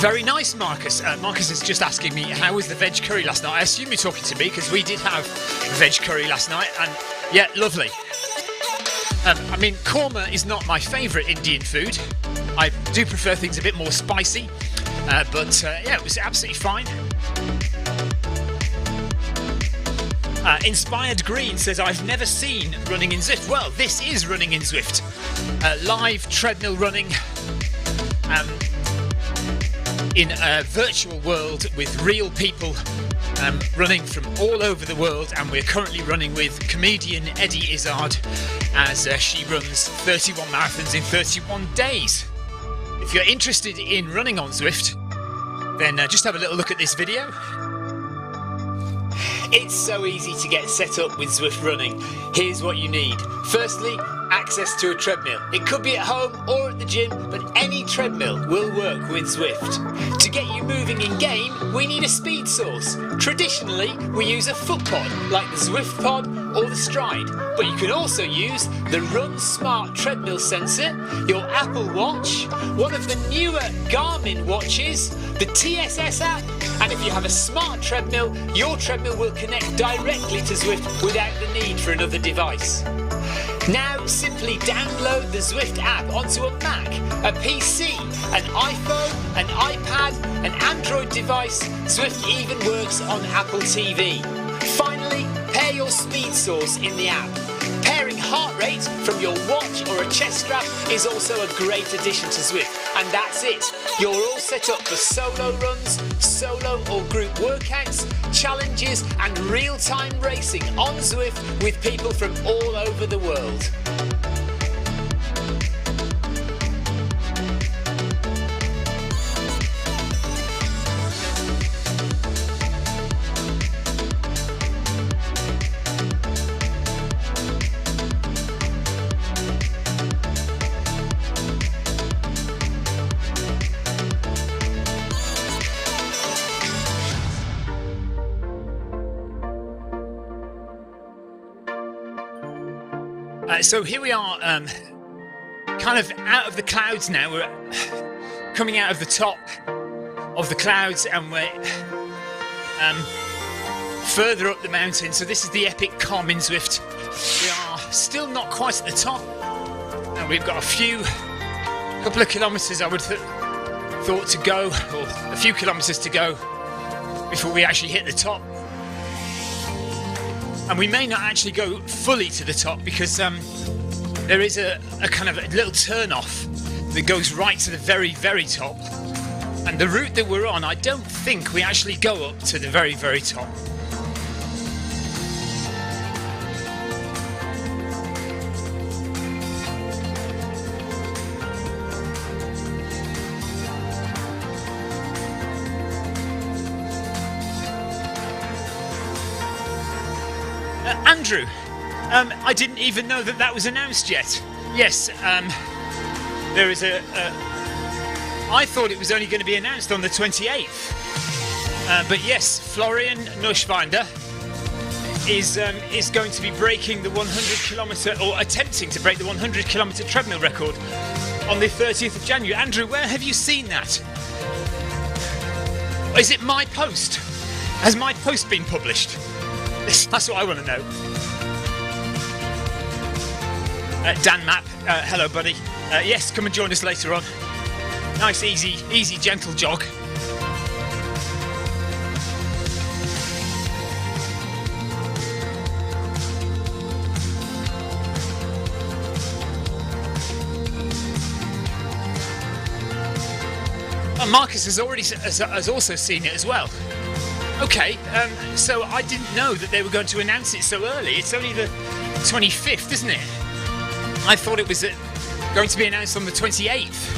Very nice, Marcus. Marcus is just asking me, how was the veg curry last night? I assume you're talking to me because we did have veg curry last night, and yeah, lovely. I mean, korma is not my favourite Indian food. I do prefer things a bit more spicy, but yeah, it was absolutely fine. Inspired Green says, I've never seen running in Zwift. Well, this is running in Zwift. Live treadmill running. In a virtual world with real people running from all over the world, and we're currently running with comedian Eddie Izzard as she runs 31 marathons in 31 days. If you're interested in running on Zwift, then just have a little look at this video. It's so easy to get set up with Zwift running. Here's what you need. Firstly, access to a treadmill. It could be at home or at the gym, but any treadmill will work with Zwift. To get you moving in game, we need a speed source. Traditionally, we use a foot pod like the Zwift pod or the Stride, but you can also use the Run Smart treadmill sensor, your Apple Watch, one of the newer Garmin watches, the TSS app, and if you have a smart treadmill, your treadmill will connect directly to Zwift without the need for another device. Now simply download the Zwift app onto a Mac, a PC, an iPhone, an iPad, an Android device. Zwift even works on Apple TV. Finally, pair your speed source in the app. Pairing heart rate from your watch or a chest strap is also a great addition to Zwift. And that's it. You're all set up for solo runs, solo or group workouts, challenges and real-time racing on Zwift with people from all over the world. So here we are, kind of out of the clouds now. We're coming out of the top of the clouds, and we're further up the mountain. So this is the epic Com in Zwift. We are still not quite at the top. And we've got a couple of kilometres I would thought to go, or a few kilometres to go before we actually hit the top. And we may not actually go fully to the top because there is a kind of a little turn off that goes right to the very, very top. And the route that we're on, I don't think we actually go up to the very, very top. Andrew, I didn't even know that was announced yet. Yes, there is I thought it was only going to be announced on the 28th. But yes, Florian Nuschwander is going to be breaking the 100-kilometre, or attempting to break the 100-kilometre treadmill record on the 30th of January. Andrew, where have you seen that? Is it my post? Has my post been published? That's what I want to know. Dan Mapp, hello buddy. Yes, come and join us later on. Nice, easy, gentle jog. Marcus has also seen it as well. Okay, so I didn't know that they were going to announce it so early. It's only the 25th, isn't it? I thought it was going to be announced on the 28th.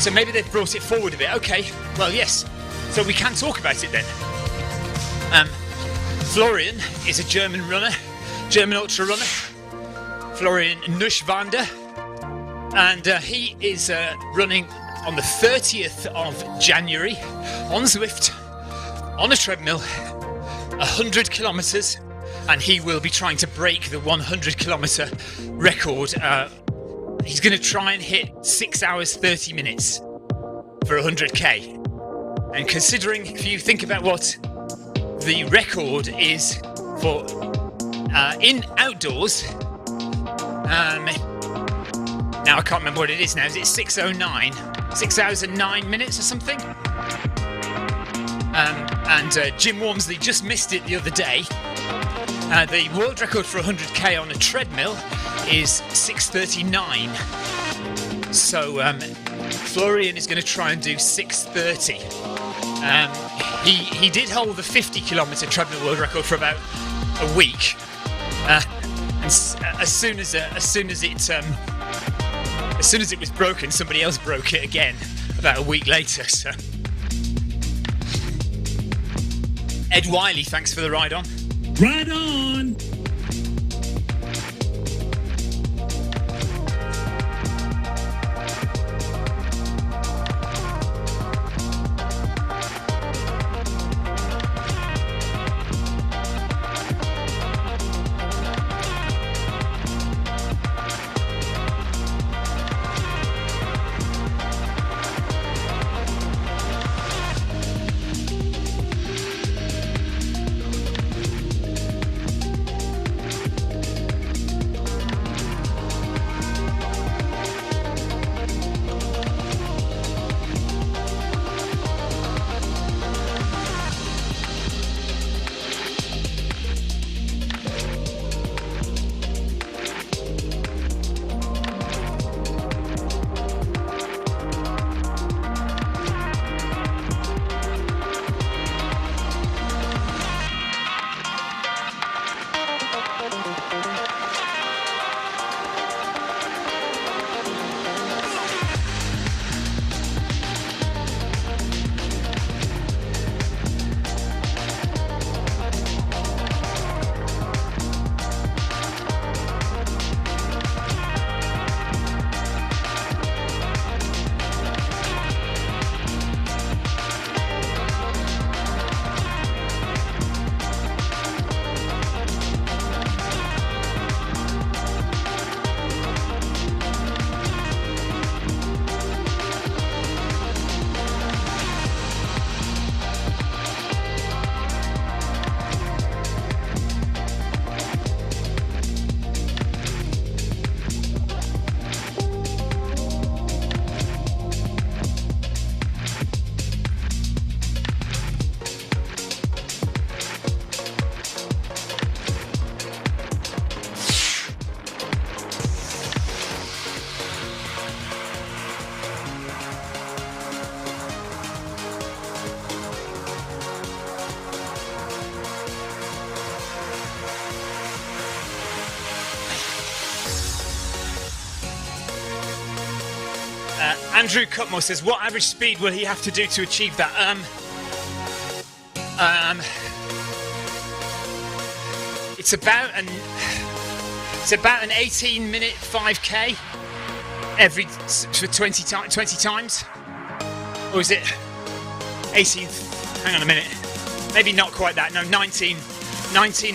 So maybe they've brought it forward a bit. Okay, well, yes. So we can talk about it then. Florian is a German runner, German ultra runner. Florian Nuschwander. And he is running on the 30th of January on Zwift, on a treadmill, 100 kilometres, and he will be trying to break the 100 kilometre record. He's going to try and hit 6 hours 30 minutes for 100k. And considering, if you think about what the record is for in outdoors, now I can't remember what it is now. Is it 6:09? 6 hours and 9 minutes or something? And Jim Wormsley just missed it the other day. The world record for 100k on a treadmill is 6:39. So Florian is going to try and do 6:30. He did hold the 50-kilometre treadmill world record for about a week. And as soon as it was broken, somebody else broke it again about a week later. So, Ed Wiley, thanks for the ride on. Right on! Andrew Cutmore says, what average speed will he have to do to achieve that? It's about an 18-minute 5k for 20 times, or is it 18? Hang on a minute, maybe not quite that. No, 19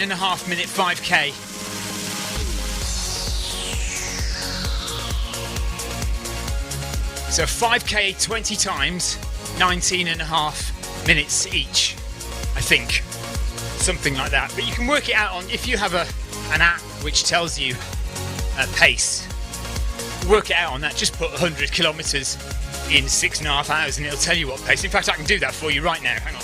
and a half minute 5k. So 5k 20 times, 19 and a half minutes each, I think. Something like that. But you can work it out on, if you have an app which tells you pace, work it out on that. Just put 100 kilometers in 6.5 hours and it'll tell you what pace. In fact, I can do that for you right now. Hang on.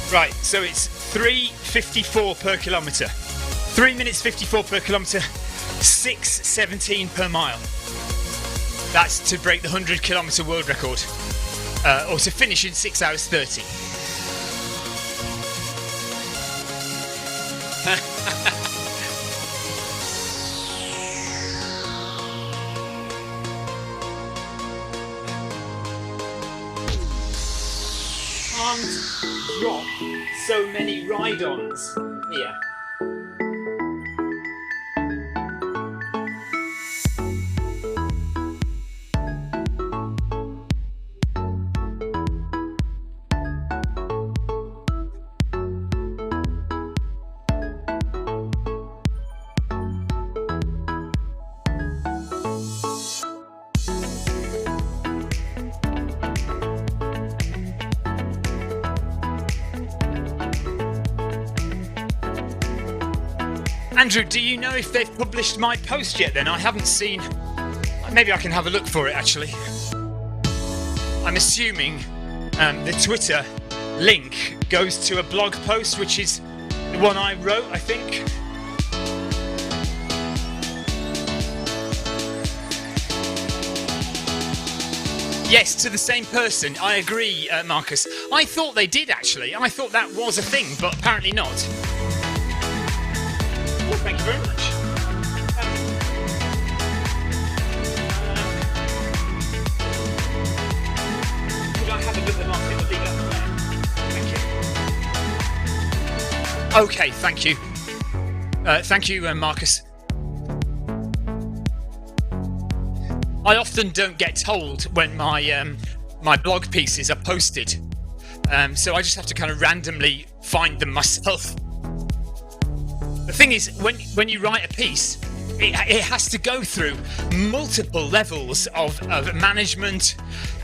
Right, so it's 3:54 per kilometre. 3 minutes 54 per kilometre, 6:17 per mile. That's to break the 100 kilometre world record, or to finish in 6 hours 30. Drop so many ride-ons here. Andrew, do you know if they've published my post yet then? I haven't seen. Maybe I can have a look for it actually. I'm assuming the Twitter link goes to a blog post, which is the one I wrote, I think. Yes, to the same person. I agree, Marcus. I thought they did actually. I thought that was a thing, but apparently not. Well, thank you very much. Could I have a bit of market and leave that there? Thank you. Okay, thank you. Thank you, Marcus. I often don't get told when my my blog pieces are posted, so I just have to kind of randomly find them myself. The thing is, when you write a piece, it has to go through multiple levels of management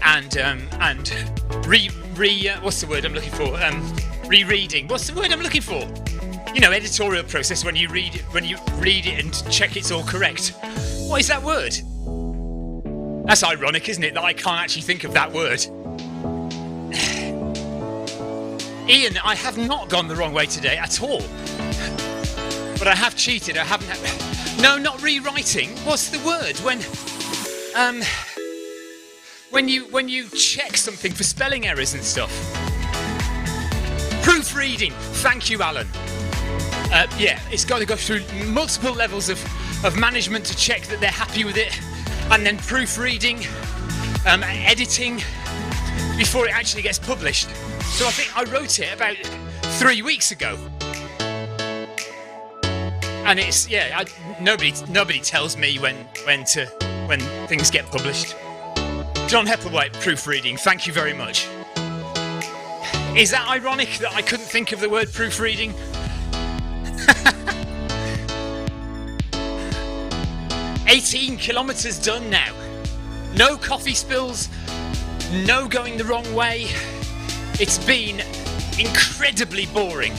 and what's the word I'm looking for? Rereading. What's the word I'm looking for? You know, editorial process when you read it and check it's all correct. What is that word? That's ironic, isn't it, that I can't actually think of that word. Ian, I have not gone the wrong way today at all. But I have cheated. I haven't. No, not rewriting. What's the word when you check something for spelling errors and stuff? Proofreading. Thank you, Alan. Yeah, it's got to go through multiple levels of management to check that they're happy with it, and then proofreading, editing before it actually gets published. So I think I wrote it about 3 weeks ago. And it's nobody tells me when things get published. John Hepplewhite, proofreading. Thank you very much. Is that ironic that I couldn't think of the word proofreading? 18 kilometers done now. No coffee spills. No going the wrong way. It's been incredibly boring.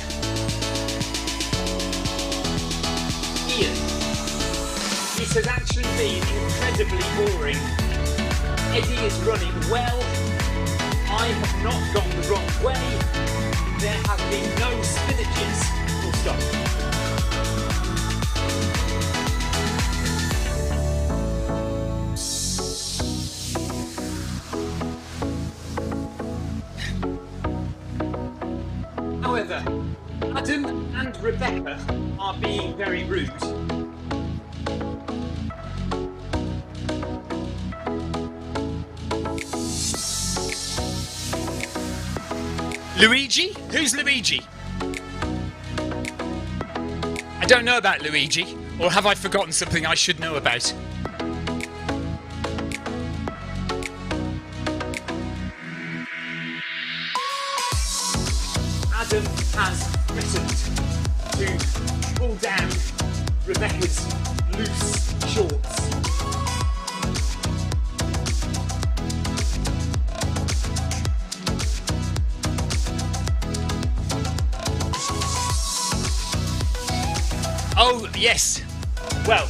It has actually been incredibly boring. Eddie is running well. I have not gone the wrong way. There have been no spinaches. Full stop. and Rebecca are being very rude. Luigi? Who's Luigi? I don't know about Luigi, or have I forgotten something I should know about? Adam has threatened to pull down Rebecca's loose shorts. Oh, yes. Well,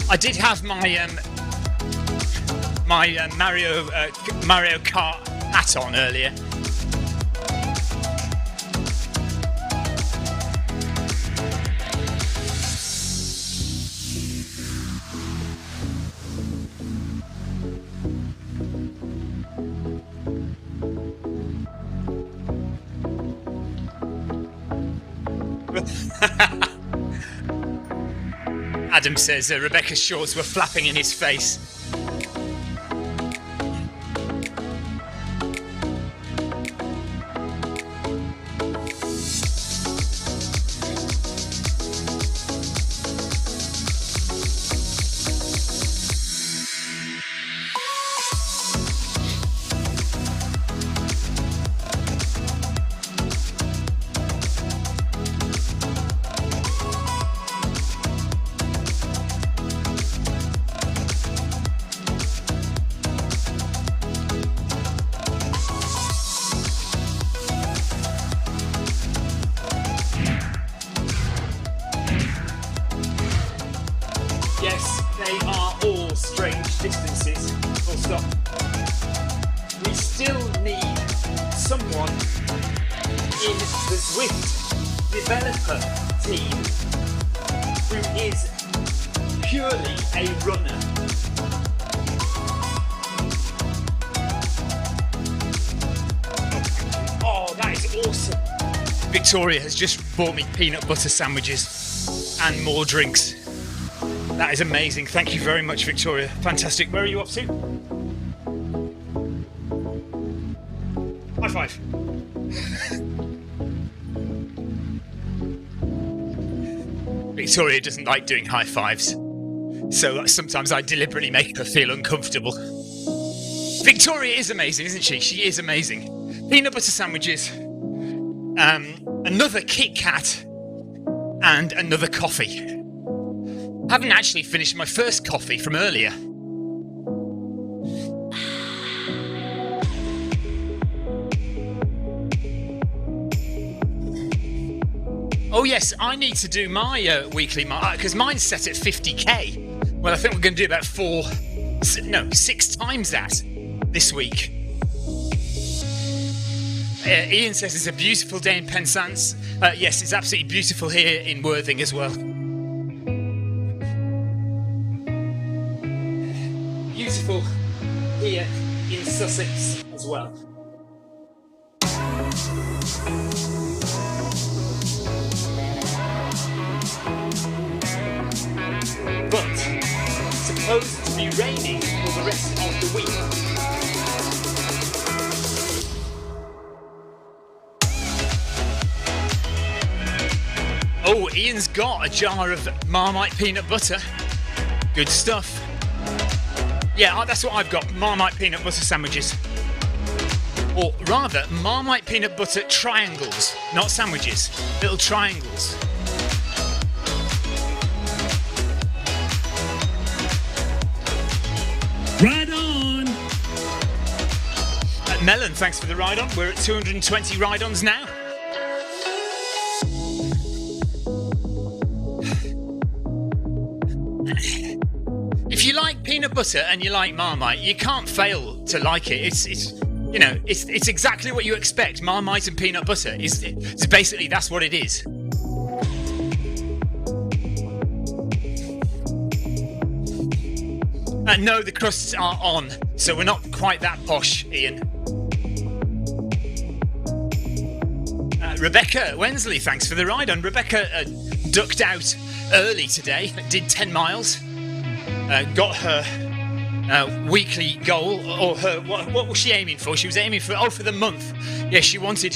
I did have my Mario Kart hat on earlier. Adam says Rebecca's shorts were flapping in his face. Yes, they are all strange distances. Full stop. We still need someone in the Zwift developer team who is purely a runner. Oh, that is awesome. Victoria has just bought me peanut butter sandwiches and more drinks. That is amazing. Thank you very much, Victoria. Fantastic. Where are you up to? High five. Victoria doesn't like doing high fives, so sometimes I deliberately make her feel uncomfortable. Victoria is amazing, isn't she? She is amazing. Peanut butter sandwiches, another Kit Kat, and another coffee. I haven't actually finished my first coffee from earlier. Oh yes, I need to do my weekly because mine's set at 50k. Well, I think we're going to do about 6 times that this week. Ian says it's a beautiful day in Penzance. Yes, it's absolutely beautiful here in Worthing as well. Beautiful here in Sussex as well. But supposed to be raining for the rest of the week. Oh, Ian's got a jar of Marmite peanut butter. Good stuff. Yeah, that's what I've got, Marmite peanut butter sandwiches. Or rather, Marmite peanut butter triangles, not sandwiches, little triangles. Ride on! Melon, thanks for the ride-on. We're at 220 ride-ons now. If you like peanut butter and you like Marmite, you can't fail to like it. It's exactly what you expect. Marmite and peanut butter it's basically that's what it is. No, the crusts are on, so we're not quite that posh, Ian. Rebecca Wensley, thanks for the ride on. Rebecca ducked out early today, did 10 miles, got her weekly goal, or her what was she aiming for? She was aiming for the month. Yeah, she wanted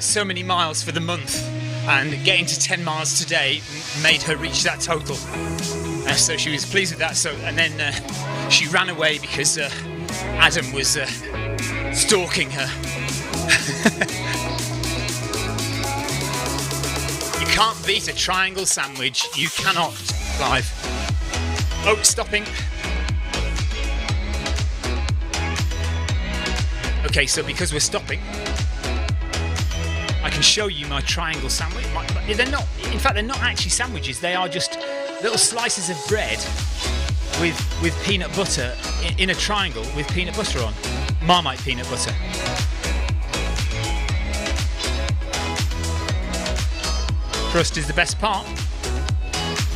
so many miles for the month, and getting to 10 miles today made her reach that total. So she was pleased with that. So and then she ran away because Adam was stalking her. You can't beat a triangle sandwich. You cannot, Clive. Oh, stopping. Okay, so because we're stopping, I can show you my triangle sandwich. They're not, in fact, they're not actually sandwiches. They are just little slices of bread with peanut butter in a triangle with peanut butter on. Marmite peanut butter. Crust is the best part.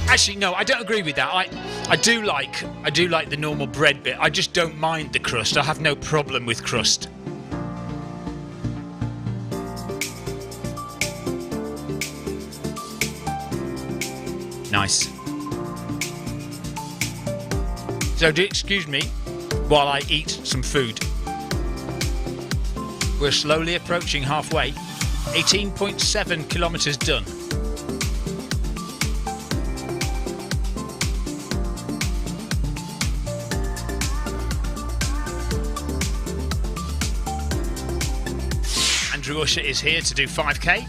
Actually, no, I don't agree with that. I do like the normal bread bit. I just don't mind the crust. I have no problem with crust. Nice. So do excuse me while I eat some food. We're slowly approaching halfway. 18.7 kilometres done. Andrew Usher is here to do 5k.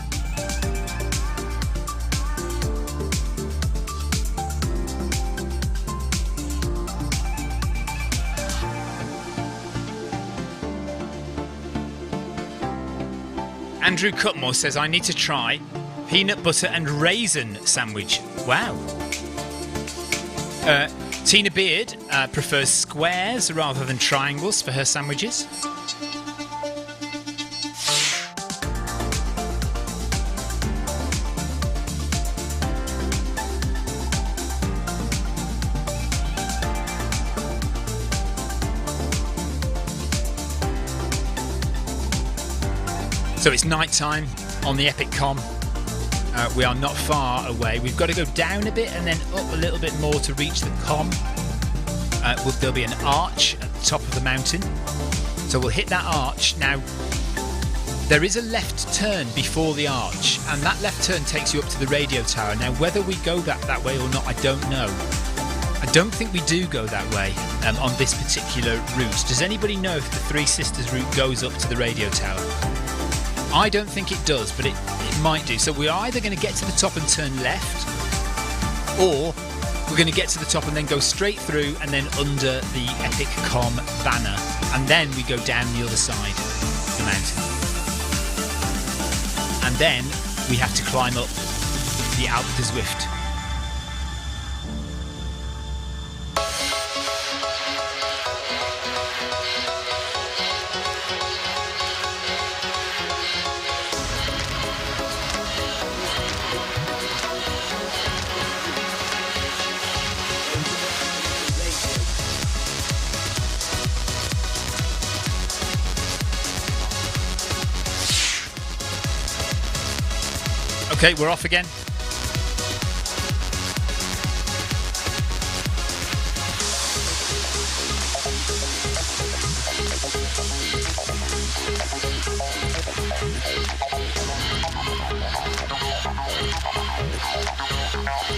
Andrew Cutmore says, I need to try peanut butter and raisin sandwich. Wow. Tina Beard prefers squares rather than triangles for her sandwiches. So it's night time on the Epic Com. We are not far away. We've got to go down a bit and then up a little bit more to reach the Com. There'll be an arch at the top of the mountain. So we'll hit that arch. Now, there is a left turn before the arch, and that left turn takes you up to the radio tower. Now, whether we go that way or not, I don't know. I don't think we do go that way on this particular route. Does anybody know if the Three Sisters route goes up to the radio tower? I don't think it does, but it might do. So we're either going to get to the top and turn left, or we're going to get to the top and then go straight through and then under the Epic Com banner, and then we go down the other side of the mountain. And then we have to climb up the Alpe de Zwift. Okay, we're off again.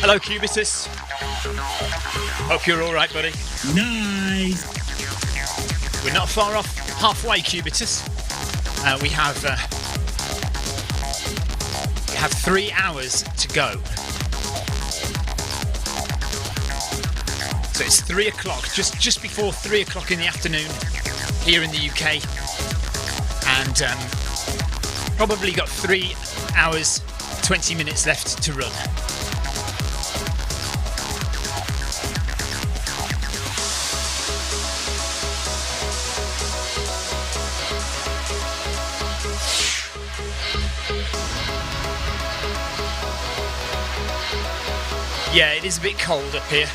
Hello, Cubitus. Hope you're all right, buddy. Nice. We're not far off halfway, Cubitus. We have 3 hours to go. So it's 3 o'clock, just before 3 o'clock in the afternoon here in the UK, and probably got 3 hours 20 minutes left to run. Yeah, it is a bit cold up here.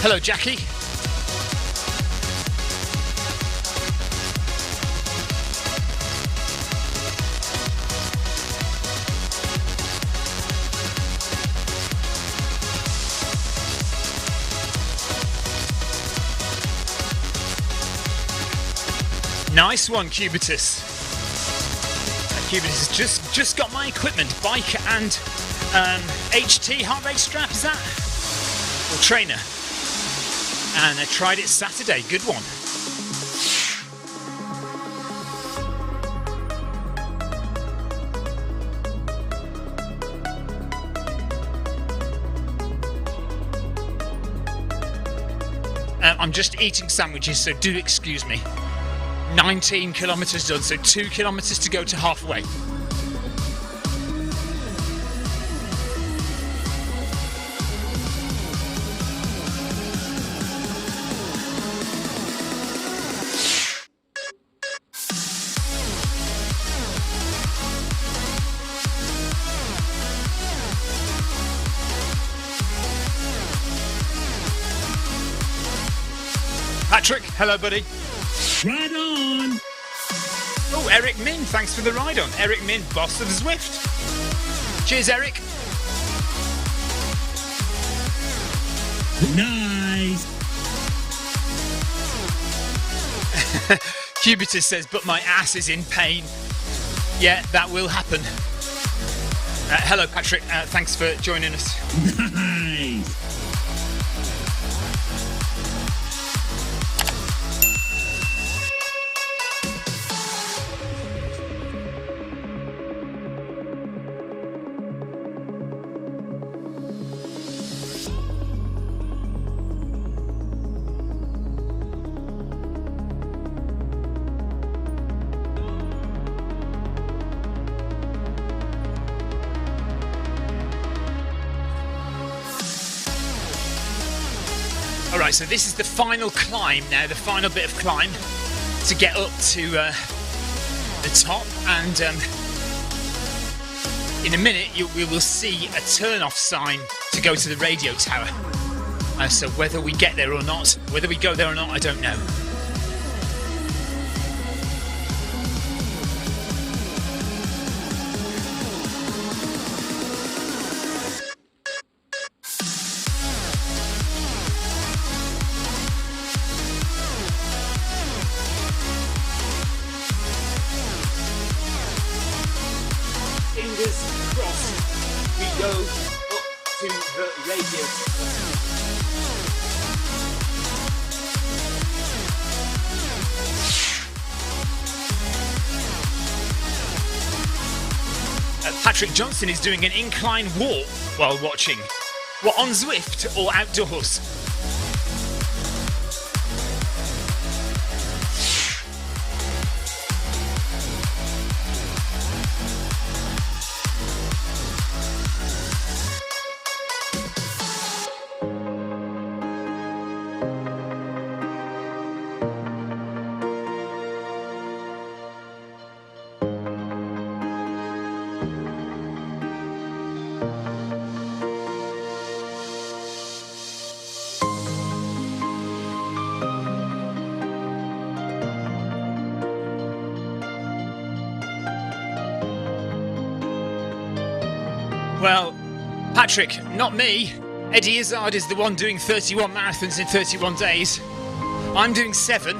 Hello, Jackie. Nice one, Cubitus. Cubitus has just got my equipment, bike and HT heart rate strap, is that? Or trainer. And I tried it Saturday, good one. I'm just eating sandwiches, so do excuse me. 19 kilometres done, so 2 kilometres to go to halfway. Patrick, hello buddy. Right on. Oh, Eric Min, thanks for the ride on. Eric Min, boss of Zwift. Cheers, Eric. Nice. Cubitus says, but my ass is in pain. Yeah, that will happen. Hello, Patrick. Thanks for joining us. Nice. Alright, so this is the final climb now, the final bit of climb to get up to the top, and in a minute we will see a turn-off sign to go to the radio tower. So whether we get there or not, whether we go there or not, I don't know. Patrick Johnson is doing an incline walk while watching. What, on Zwift or outdoors? Well, Patrick, not me. Eddie Izzard is the one doing 31 marathons in 31 days. I'm doing 7.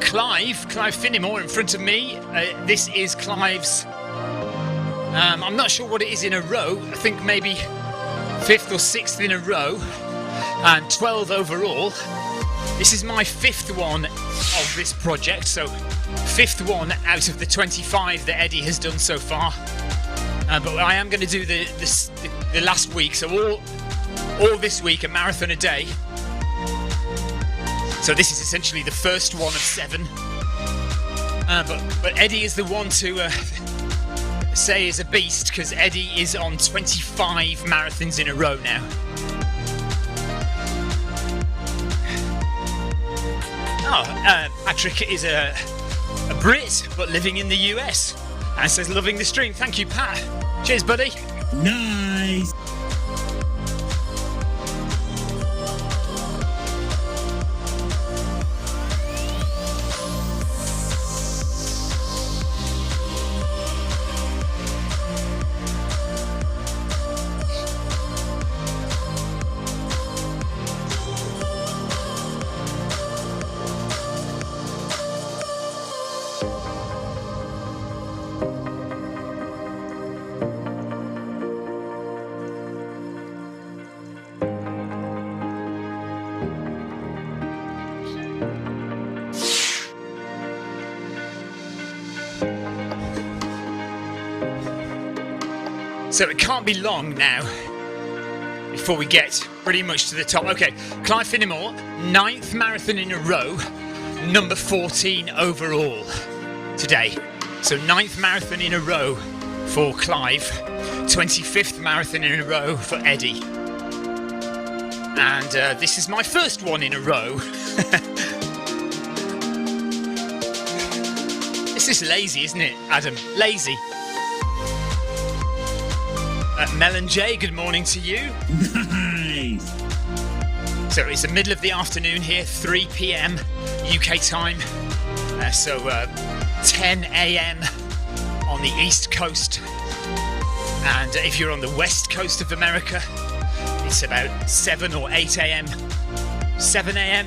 Clive Finnimore in front of me. This is Clive's, I'm not sure what it is in a row. I think maybe 5th or 6th in a row. And 12 overall. This is my 5th one of this project. So 5th one out of the 25 that Eddie has done so far. But I am going to do the last week, so all this week, a marathon a day. So this is essentially the first one of 7. But Eddie is the one to say is a beast, because Eddie is on 25 marathons in a row now. Patrick is a Brit, but living in the US. And says, loving the stream. Thank you, Pat. Cheers, buddy. Nice. So it can't be long now before we get pretty much to the top. Okay, Clive Finnemore, 9th marathon in a row, number 14 overall today. So 9th marathon in a row for Clive, 25th marathon in a row for Eddie. And this is my first one in a row. It's just lazy, isn't it, Adam? Lazy. Mel and Jay, good morning to you. Nice. So it's the middle of the afternoon here, 3 p.m. UK time. So 10 a.m. on the East Coast. And if you're on the West Coast of America, it's about 7 or 8 a.m. 7 a.m.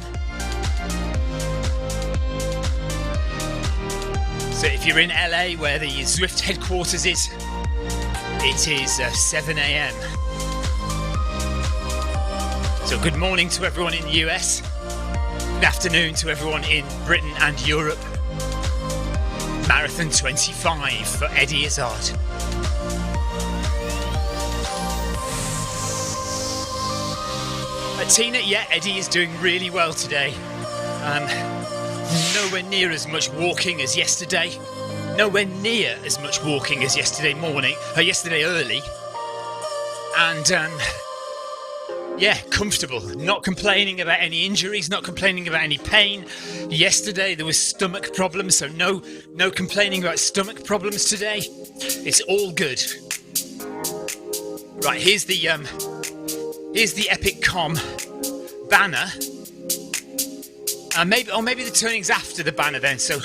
So if you're in LA, where the Zwift headquarters is, it is 7 a.m. So good morning to everyone in the US. Good afternoon to everyone in Britain and Europe. Marathon 25 for Eddie Izzard. Tina, yeah, Eddie is doing really well today. Nowhere near as much walking as yesterday. Nowhere near as much walking as yesterday early. And yeah, comfortable. Not complaining about any injuries, not complaining about any pain. Yesterday there was stomach problems, so no complaining about stomach problems today. It's all good. Right, here's the Epic Com banner. Maybe the turning's after the banner then, so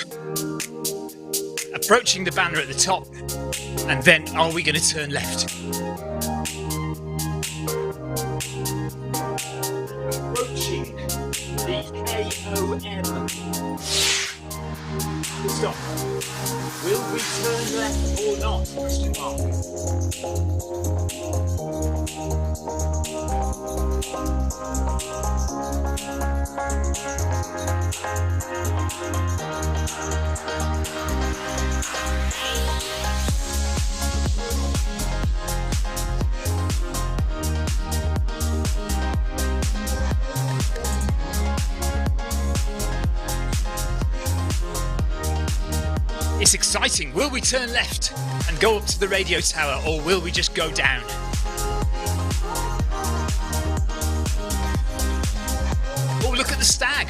approaching the banner at the top, and then are we going to turn left? Approaching the KOM. Stop. Will we turn left or not? Question mark. It's exciting. Will we turn left and go up to the radio tower, or will we just go down? Oh, look at the stag.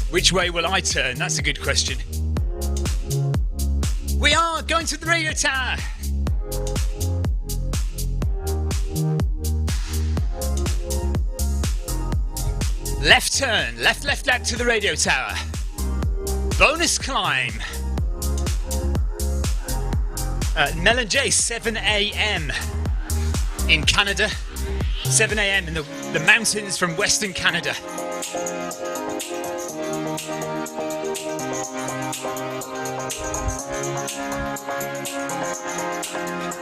Which way will I turn? That's a good question. We are going to the radio tower. Left turn, left to the radio tower. Bonus climb. Mel and Jay, 7 a.m. in Canada. 7 a.m. in the mountains from Western Canada.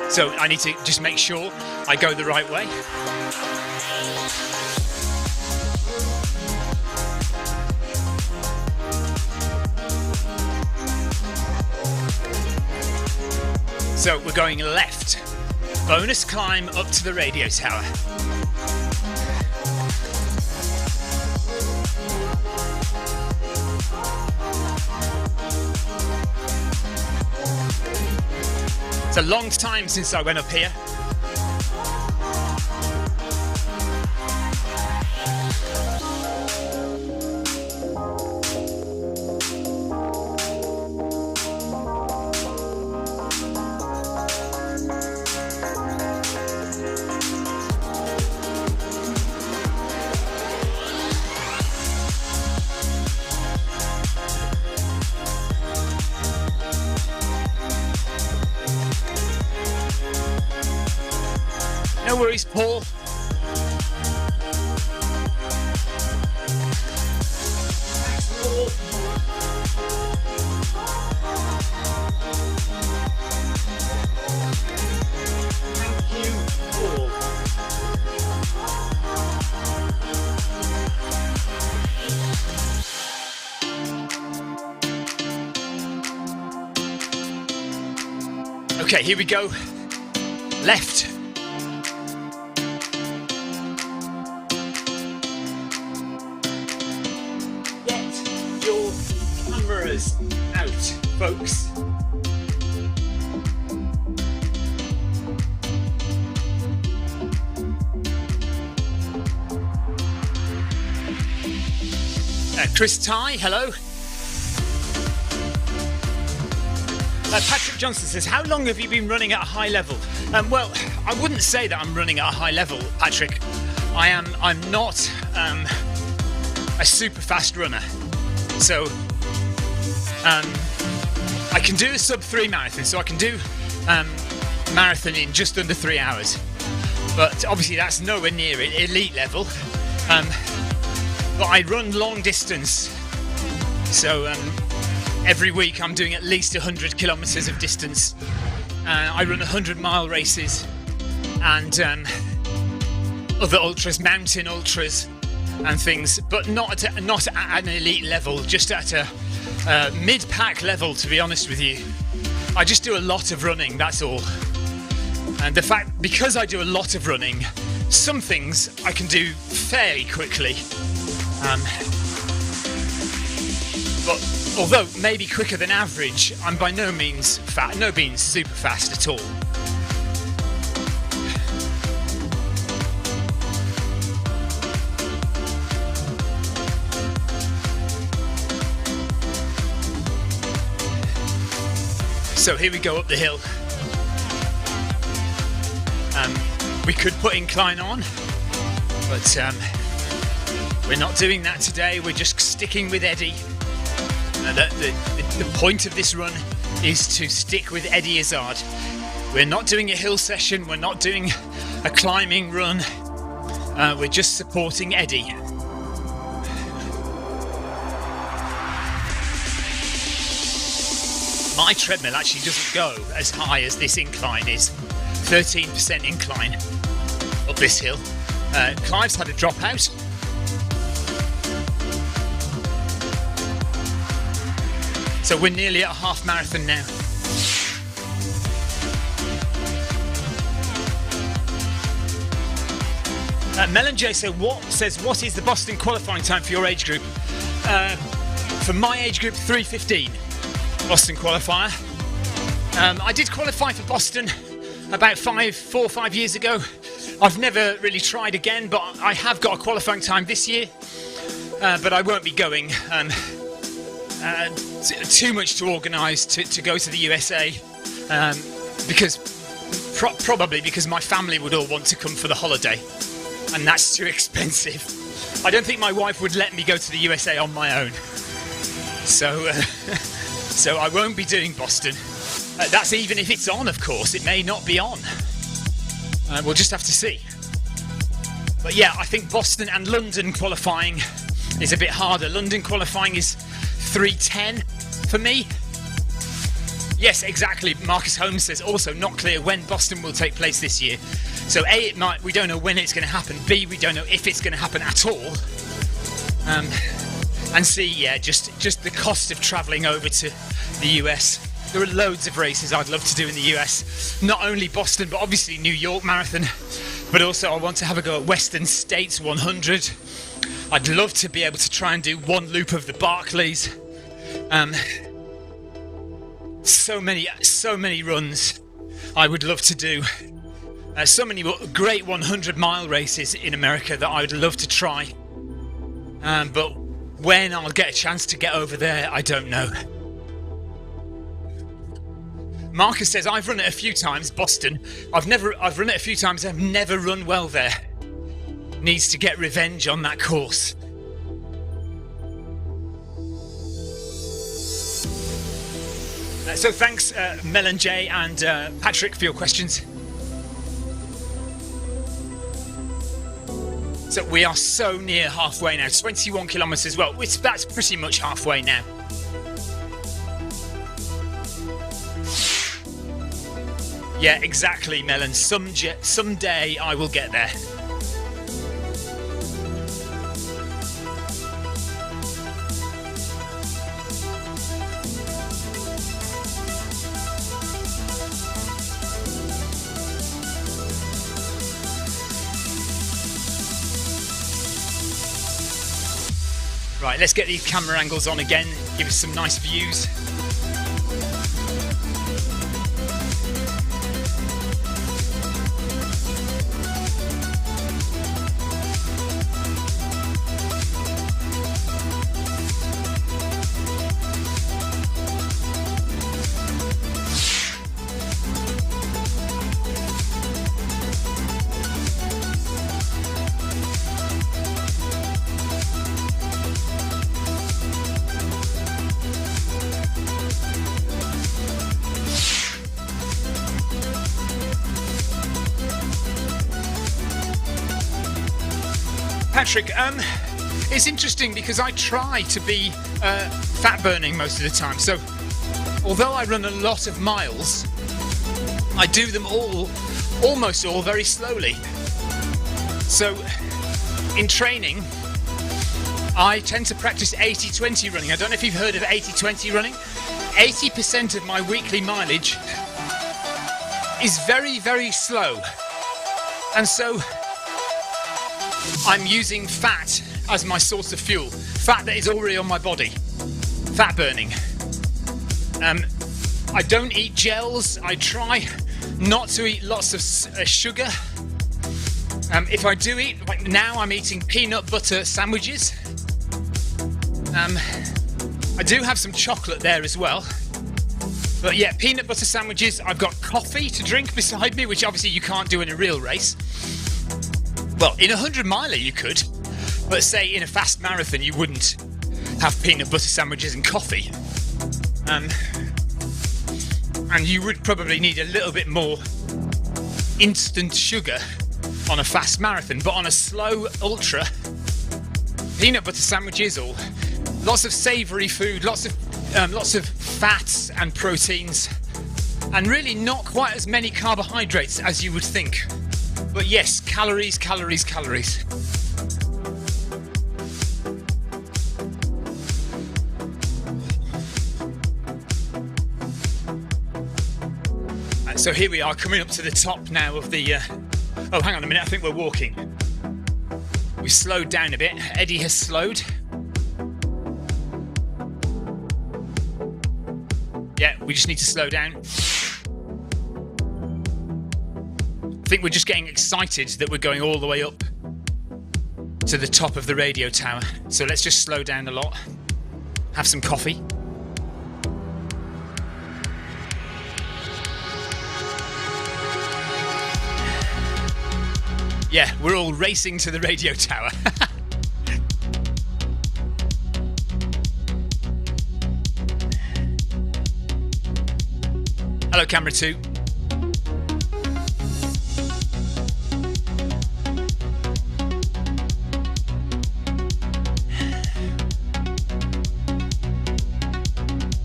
So I need to just make sure I go the right way. So we're going left. Bonus climb up to the radio tower. It's a long time since I went up here. No worries, Paul. Thanks, Paul. Thank you, Paul. Okay, here we go. Left. Get your cameras out, folks. Chris Ty, hello. Patrick Johnson says, how long have you been running at a high level? Well, I wouldn't say that I'm running at a high level, Patrick. I'm not a super fast runner. So I can do a sub 3 marathon, so I can do marathon in just under 3 hours. But obviously that's nowhere near elite level. But I run long distance, so every week I'm doing at least 100 kilometers of distance. I run 100-mile races and other ultras, mountain ultras and things, but not at an elite level, just at a mid-pack level, to be honest with you. I just do a lot of running, that's all. And the fact, because I do a lot of running, some things I can do fairly quickly. But although maybe quicker than average, I'm by no means super fast at all. So here we go up the hill. We could put incline on, but we're not doing that today. We're just sticking with Eddie. The point of this run is to stick with Eddie Izzard. We're not doing a hill session. We're not doing a climbing run. We're just supporting Eddie. My treadmill actually doesn't go as high as this incline is. 13% incline up this hill. Clive's had a dropout. So we're nearly at a half marathon now. Melon J says, what is the Boston qualifying time for your age group? For my age group, 3:15. Boston qualifier. I did qualify for Boston about 4 or 5 years ago. I've never really tried again, but I have got a qualifying time this year. But I won't be going. Too much to organise to go to the USA, because probably because my family would all want to come for the holiday, and that's too expensive. I don't think my wife would let me go to the USA on my own. So so I won't be doing Boston. That's even if it's on, of course. It may not be on. We'll just have to see. But yeah, I think Boston and London qualifying is a bit harder. London qualifying is 3:10 for me. Yes, exactly. Marcus Holmes says also not clear when Boston will take place this year. So A, we don't know when it's going to happen. B, we don't know if it's going to happen at all. And C, yeah, just the cost of travelling over to the US. There are loads of races I'd love to do in the US. Not only Boston, but obviously New York Marathon. But also I want to have a go at Western States 100. I'd love to be able to try and do one loop of the Barclays. So many runs I would love to do. So many great 100-mile races in America that I would love to try. But when I'll get a chance to get over there, I don't know. Marcus says, I've run it a few times, Boston. I've run it a few times, I've never run well there. Needs to get revenge on that course. So thanks, Melon J and Patrick, for your questions. So we are so near halfway now, 21 kilometres. Well, that's pretty much halfway now. Yeah, exactly, Melon. Someday I will get there. Right, let's get these camera angles on again, give us some nice views. Patrick, it's interesting because I try to be fat burning most of the time. So although I run a lot of miles, I do them almost all very slowly. So in training, I tend to practice 80-20 running. I don't know if you've heard of 80-20 running. 80% of my weekly mileage is very, very slow. And so I'm using fat as my source of fuel. Fat that is already on my body. Fat burning. I don't eat gels. I try not to eat lots of sugar. If I do eat, like now I'm eating peanut butter sandwiches. I do have some chocolate there as well. But yeah, peanut butter sandwiches. I've got coffee to drink beside me, which obviously you can't do in a real race. Well, in a 100-miler you could, but say in a fast marathon you wouldn't have peanut butter sandwiches and coffee. And you would probably need a little bit more instant sugar on a fast marathon, but on a slow ultra, peanut butter sandwiches or lots of savoury food, lots of fats and proteins, and really not quite as many carbohydrates as you would think. But yes, calories, calories, calories. So here we are, coming up to the top now of the... Oh, hang on a minute, I think we're walking. We've slowed down a bit. Eddie has slowed. Yeah, we just need to slow down. I think we're just getting excited that we're going all the way up to the top of the radio tower. So let's just slow down a lot. Have some coffee. Yeah, we're all racing to the radio tower. Hello, camera 2.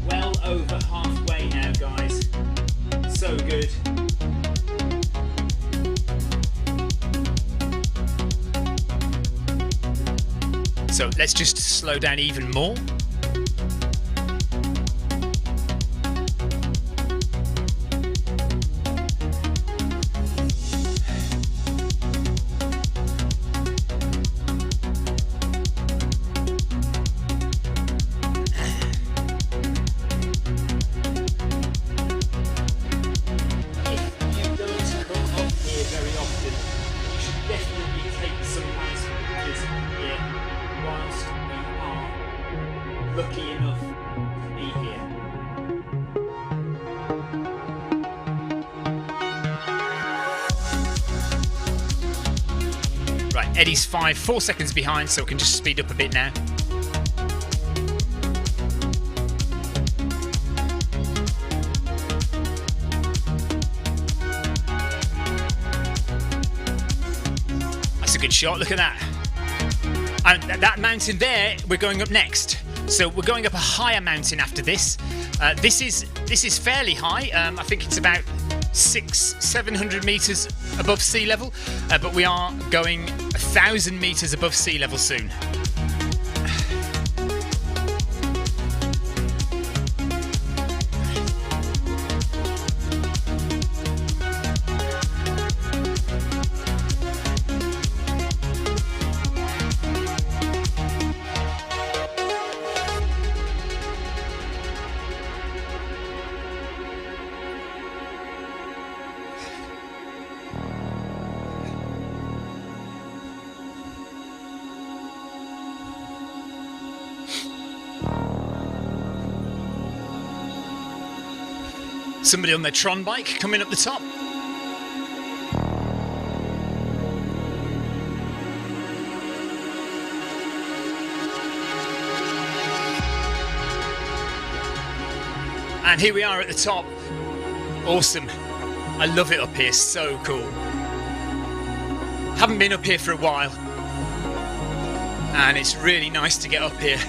Well over halfway now, guys. So good. So let's just slow down even more. Lucky enough to be here. Right, Eddie's 4 seconds behind, so we can just speed up a bit now. That's a good shot, look at that. And that mountain there, we're going up next. So we're going up a higher mountain after this. This is fairly high. I think it's about 600-700 meters above sea level, but we are going 1,000 meters above sea level soon. Somebody on their Tron bike coming up the top. And here we are at the top. Awesome. I love it up here, so cool. Haven't been up here for a while. And it's really nice to get up here.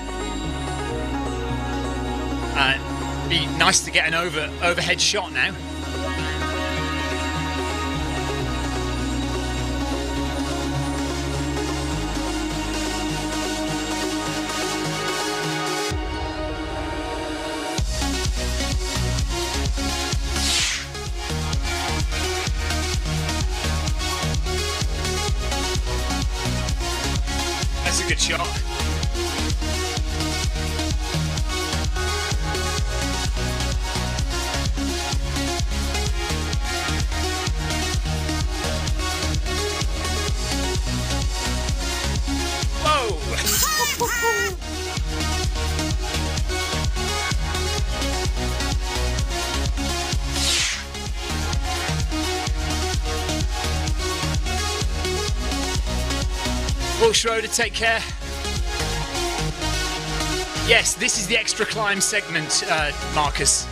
Be nice to get an overhead shot now. That's a good shot. Will Schroeder, take care. Yes, this is the extra climb segment, Marcus.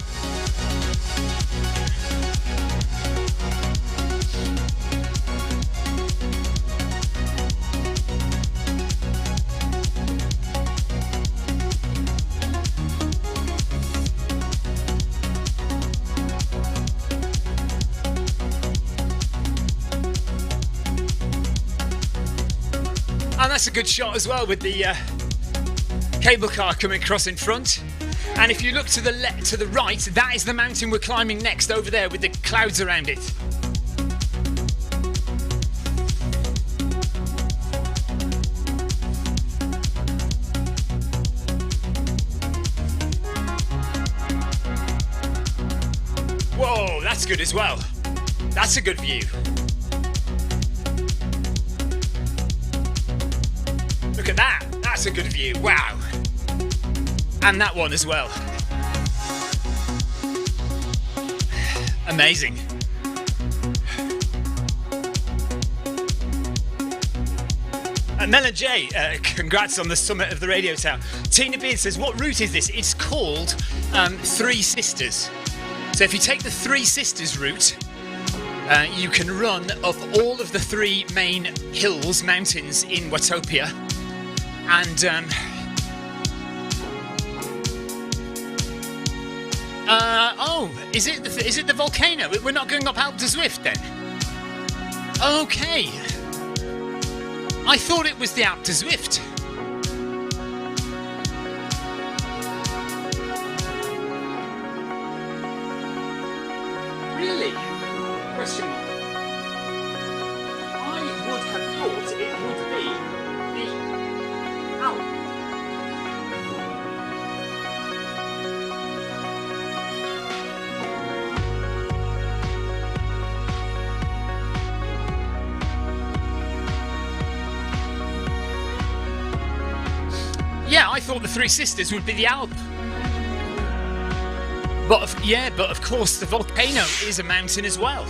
And that's a good shot as well with the cable car coming across in front. And if you look to the right, that is the mountain we're climbing next over there with the clouds around it. Whoa, that's good as well. That's a good view. Look at that. That's a good view. Wow. And that one as well. Amazing. Mela J, congrats on the summit of the radio tower. Tina Beard says, what route is this? It's called Three Sisters. So if you take the Three Sisters route, you can run up all of the three main hills, mountains in Watopia. And oh, is it the volcano? We're not going up Alpe de Zwift then? Okay. I thought it was the Alpe de Zwift. Really? Question mark. I would have thought it would be the Alpe. Yeah, I thought the Three Sisters would be the Alpe. But of course the volcano is a mountain as well.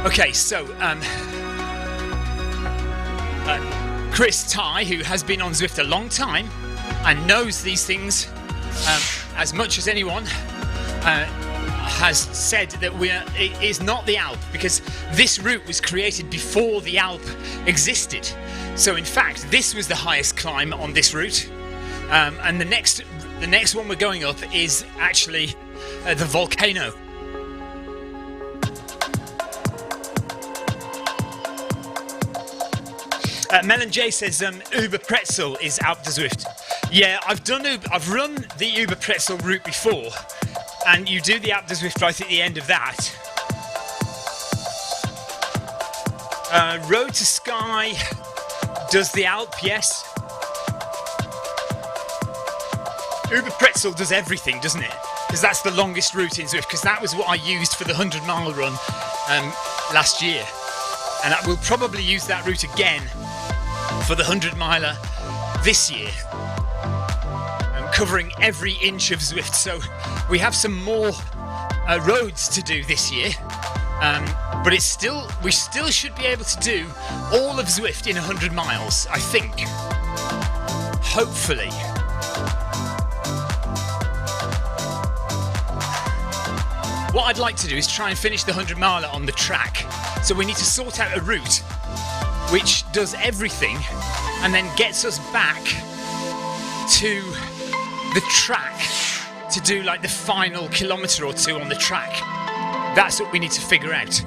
Okay, so Chris Ty, who has been on Zwift a long time and knows these things as much as anyone, has said that it is not the Alpe because this route was created before the Alpe existed. So in fact, this was the highest climb on this route, and the next one we're going up is actually the volcano. Melon J says Uber Pretzel is Alpe de Zwift. Yeah, I've run the Uber Pretzel route before, and you do the Alpe de Zwift right at the end of that. Road to Sky does the Alp, yes. Uber Pretzel does everything, doesn't it? Because that's the longest route in Zwift, because that was what I used for the 100-mile run last year. And I will probably use that route again for the 100-miler this year. Covering every inch of Zwift. So we have some more roads to do this year. But we still should be able to do all of Zwift in 100 miles, I think. Hopefully. What I'd like to do is try and finish the 100 miler on the track. So we need to sort out a route which does everything and then gets us back to the track to do like the final kilometre or two on the track. That's what we need to figure out.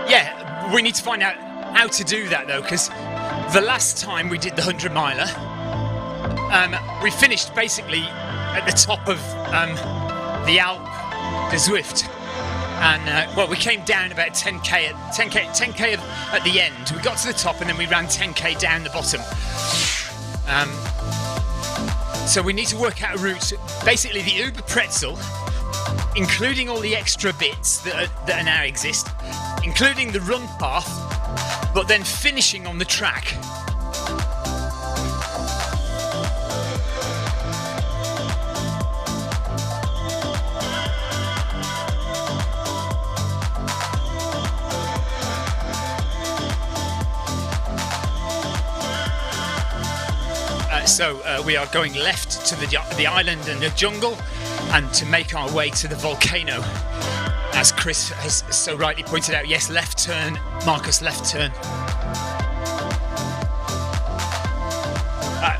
Yeah, we need to find out how to do that though, because the last time we did the 100 miler, we finished basically at the top of the Alpe de Zwift, and well, we came down about 10k at the end. We got to the top and then we ran 10k down the bottom. So we need to work out a route, basically the Uber Pretzel, including all the extra bits that now exist, including the run path, but then finishing on the track. So we are going left to the island and the jungle, and to make our way to the volcano. As Chris has so rightly pointed out, yes, left turn, Marcus, left turn.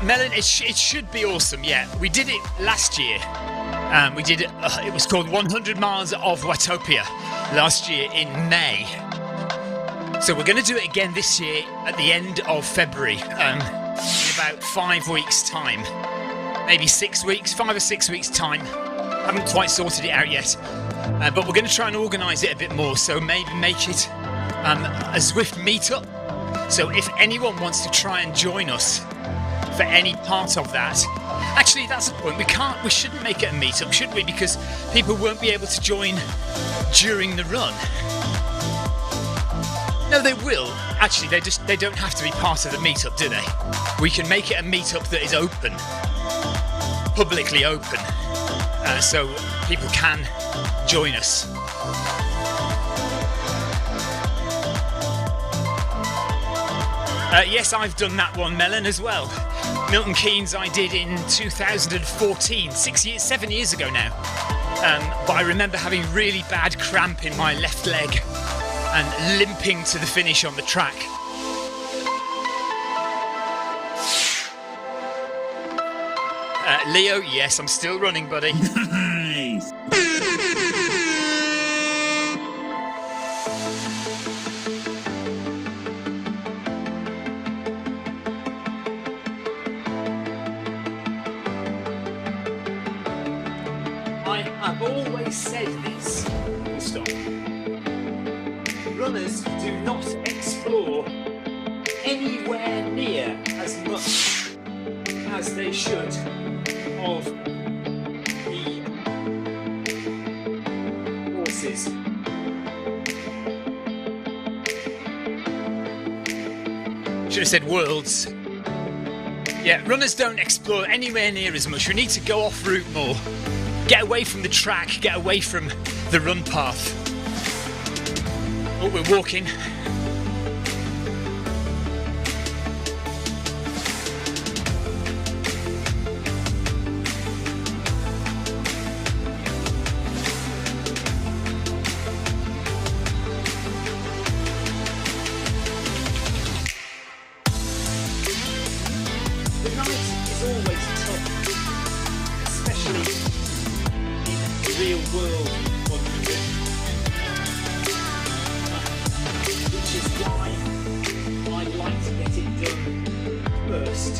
Melon, it should be awesome, yeah. We did it last year. We did it, it was called 100 Miles of Watopia last year in May. So we're going to do it again this year at the end of February, in about 5 weeks' time. Maybe 6 weeks, 5 or 6 weeks' time. Haven't quite sorted it out yet. But we're going to try and organise it a bit more, so maybe make it a Zwift meetup. So if anyone wants to try and join us for any part of that, actually that's the point. We shouldn't make it a meetup, should we? Because people won't be able to join during the run. No, they will. Actually, they don't have to be part of the meetup, do they? We can make it a meetup that is open, publicly open, so people can join us. Yes, I've done that one, Melon, as well. Milton Keynes I did in 2014, 7 years ago now. But I remember having really bad cramp in my left leg and limping to the finish on the track. Leo, yes, I'm still running, buddy. Nice. I've always said this. Stop. Runners do not explore anywhere near as much as they should of the horses. Should have said worlds. Yeah, runners don't explore anywhere near as much. We need to go off route more. Get away from the track, get away from the run path. Oh, we're walking. World 100, which is why I'd like to get it done first.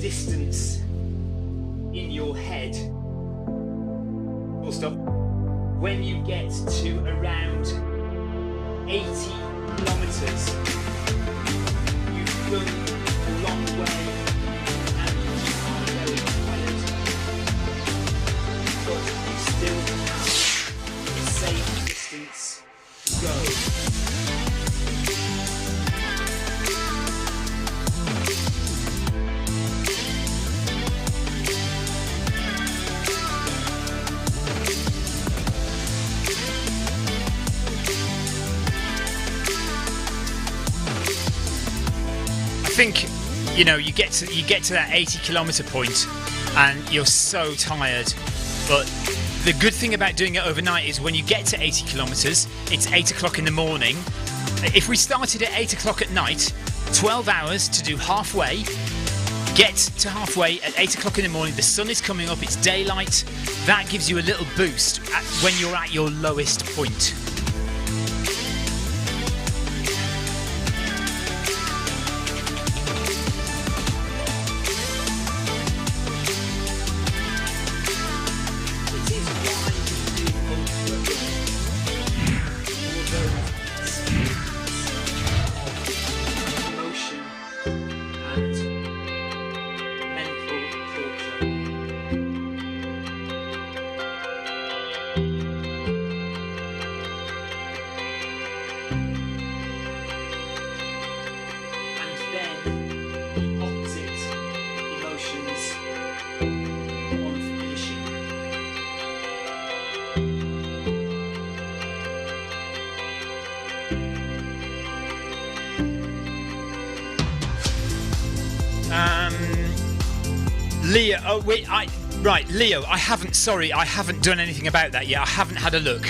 Distance in your head. Full stop. When you get to around 80 kilometers, you've run a long way and you are very tired, but you still have a safe distance to go. I think, you know, you get to that 80 kilometer point and you're so tired, but the good thing about doing it overnight is when you get to 80 kilometers, it's 8 o'clock in the morning. If we started at 8 o'clock at night, 12 hours to do halfway, get to halfway at 8 o'clock in the morning, the sun is coming up, it's daylight, that gives you a little boost when you're at your lowest point. Leo, Leo, I haven't done anything about that yet. I haven't had a look.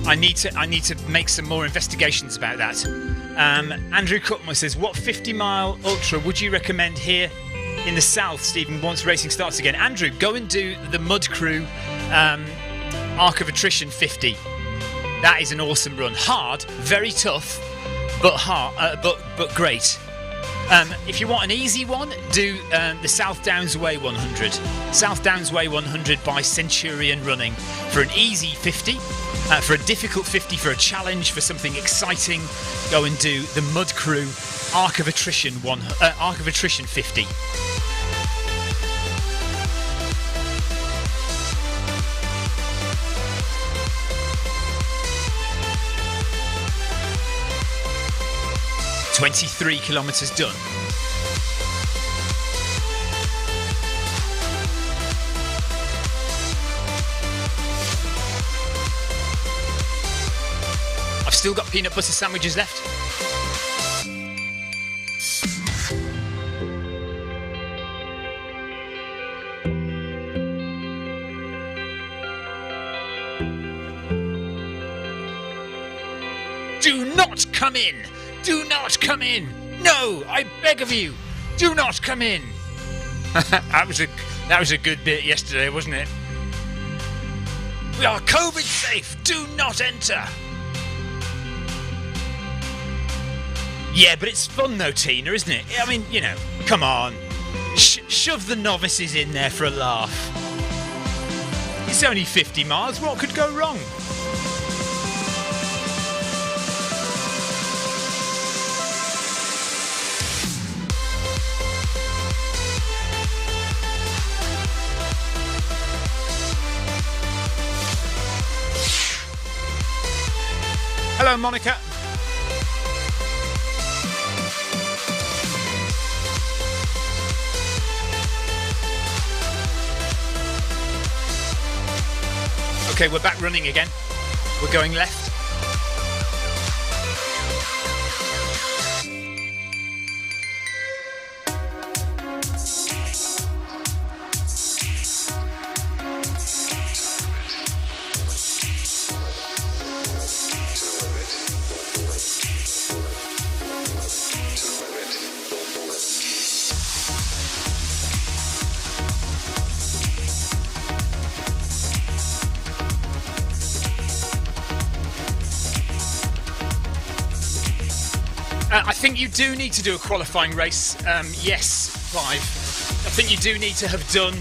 I need to make some more investigations about that. Andrew Cutmore says, what 50-mile ultra would you recommend here in the south, Stephen, once racing starts again? Andrew, go and do the Mud Crew Arc of Attrition 50. That is an awesome run. Hard, very tough, but great. If you want an easy one, do the South Downs Way 100. South Downs Way 100 by Centurion Running. For an easy 50, for a difficult 50, for a challenge, for something exciting, go and do the Mud Crew Arc of Attrition 50. "23 kilometers done." I've still got peanut butter sandwiches left. Do not come in! Do not come in! No, I beg of you, do not come in! That was a good bit yesterday, wasn't it? We are COVID safe. Do not enter. Yeah, but it's fun though, Tina, isn't it? I mean, you know, come on, shove the novices in there for a laugh. It's only 50 miles. What could go wrong? Hello, Monica. Okay, we're back running again. We're going left. I think you do need to do a qualifying race. Yes, Clive. I think you do need to have done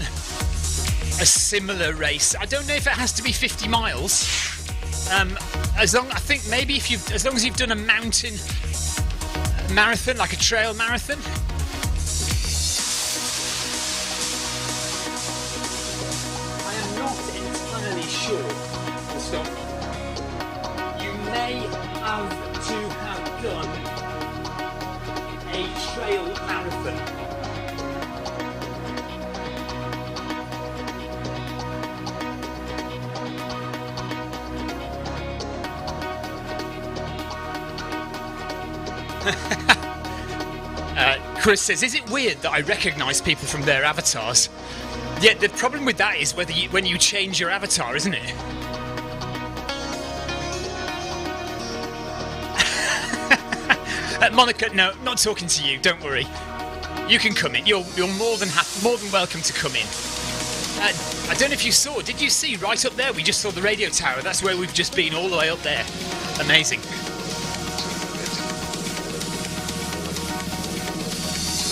a similar race. I don't know if it has to be 50 miles. As long as you've done a mountain marathon, like a trail marathon. I am not entirely sure. So you may have to have done a trail marathon. Chris says, is it weird that I recognise people from their avatars? Yeah, the problem with that is when you change your avatar, isn't it? Monica, no, not talking to you. Don't worry. You can come in. You're more than welcome to come in. I don't know if you saw. Did you see right up there? We just saw the radio tower. That's where we've just been, all the way up there. Amazing.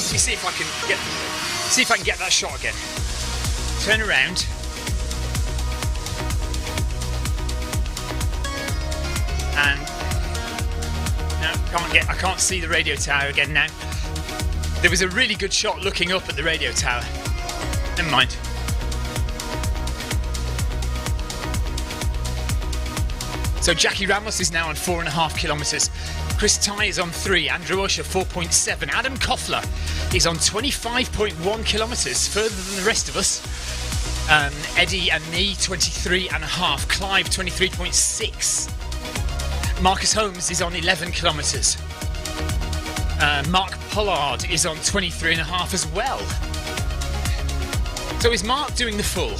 Let me see if I can get that shot again. Turn around. And no, I can't see the radio tower again now. There was a really good shot looking up at the radio tower. Never mind. So Jackie Ramos is now on 4.5 kilometres. Chris Ty is on 3. Andrew Usher 4.7. Adam Koffler is on 25.1 kilometres, further than the rest of us. Eddie and me 23.5. Clive 23.6. Marcus Holmes is on 11 kilometres. Mark Pollard is on 23.5 as well. So is Mark doing the full?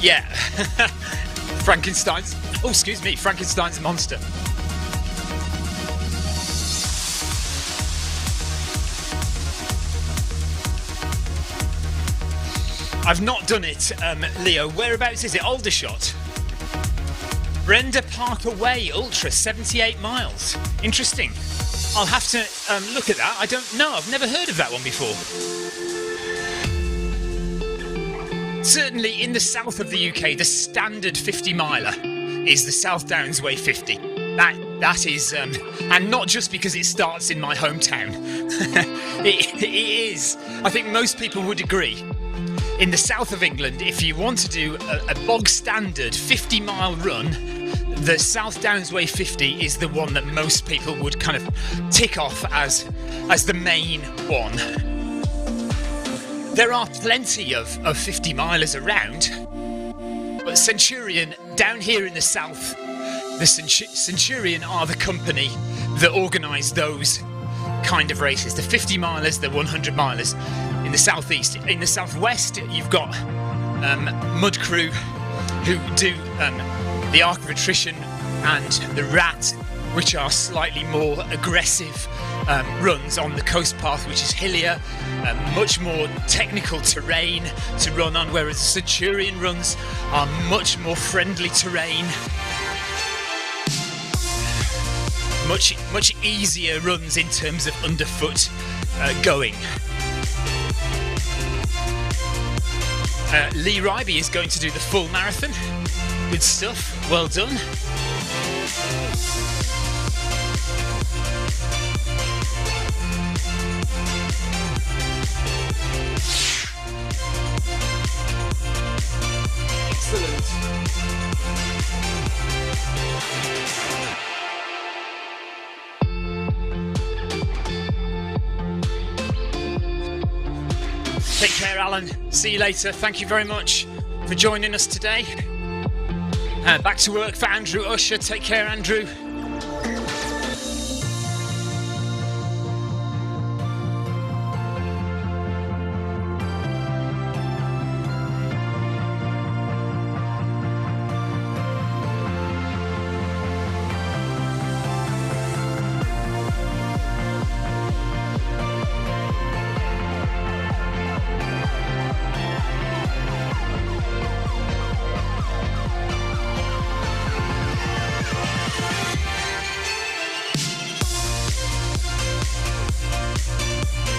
Yeah. Frankenstein's monster. I've not done it, Leo. Whereabouts is it? Aldershot. Brenda Parker Way Ultra, 78 miles. Interesting. I'll have to look at that. I don't know. I've never heard of that one before. Certainly in the south of the UK, the standard 50 miler is the South Downs Way 50. That is, and not just because it starts in my hometown. it is. I think most people would agree. In the south of England, if you want to do a bog standard 50 mile run, the South Downs Way 50 is the one that most people would kind of tick off as the main one. There are plenty of 50 milers around, but Centurion, down here in the south, the Centurion are the company that organise those kind of races. The 50 milers, the 100 milers. In the southeast. In the southwest, you've got Mud Crew, who do the Arc of Attrition and the Rat, which are slightly more aggressive runs on the coast path, which is hillier, much more technical terrain to run on, whereas the Centurion runs are much more friendly terrain, much easier runs in terms of underfoot going. Lee Ryby is going to do the full marathon. Good stuff. Well done. Excellent. Take care, Alan. See you later. Thank you very much for joining us today. Back to work for Andrew Usher. Take care, Andrew.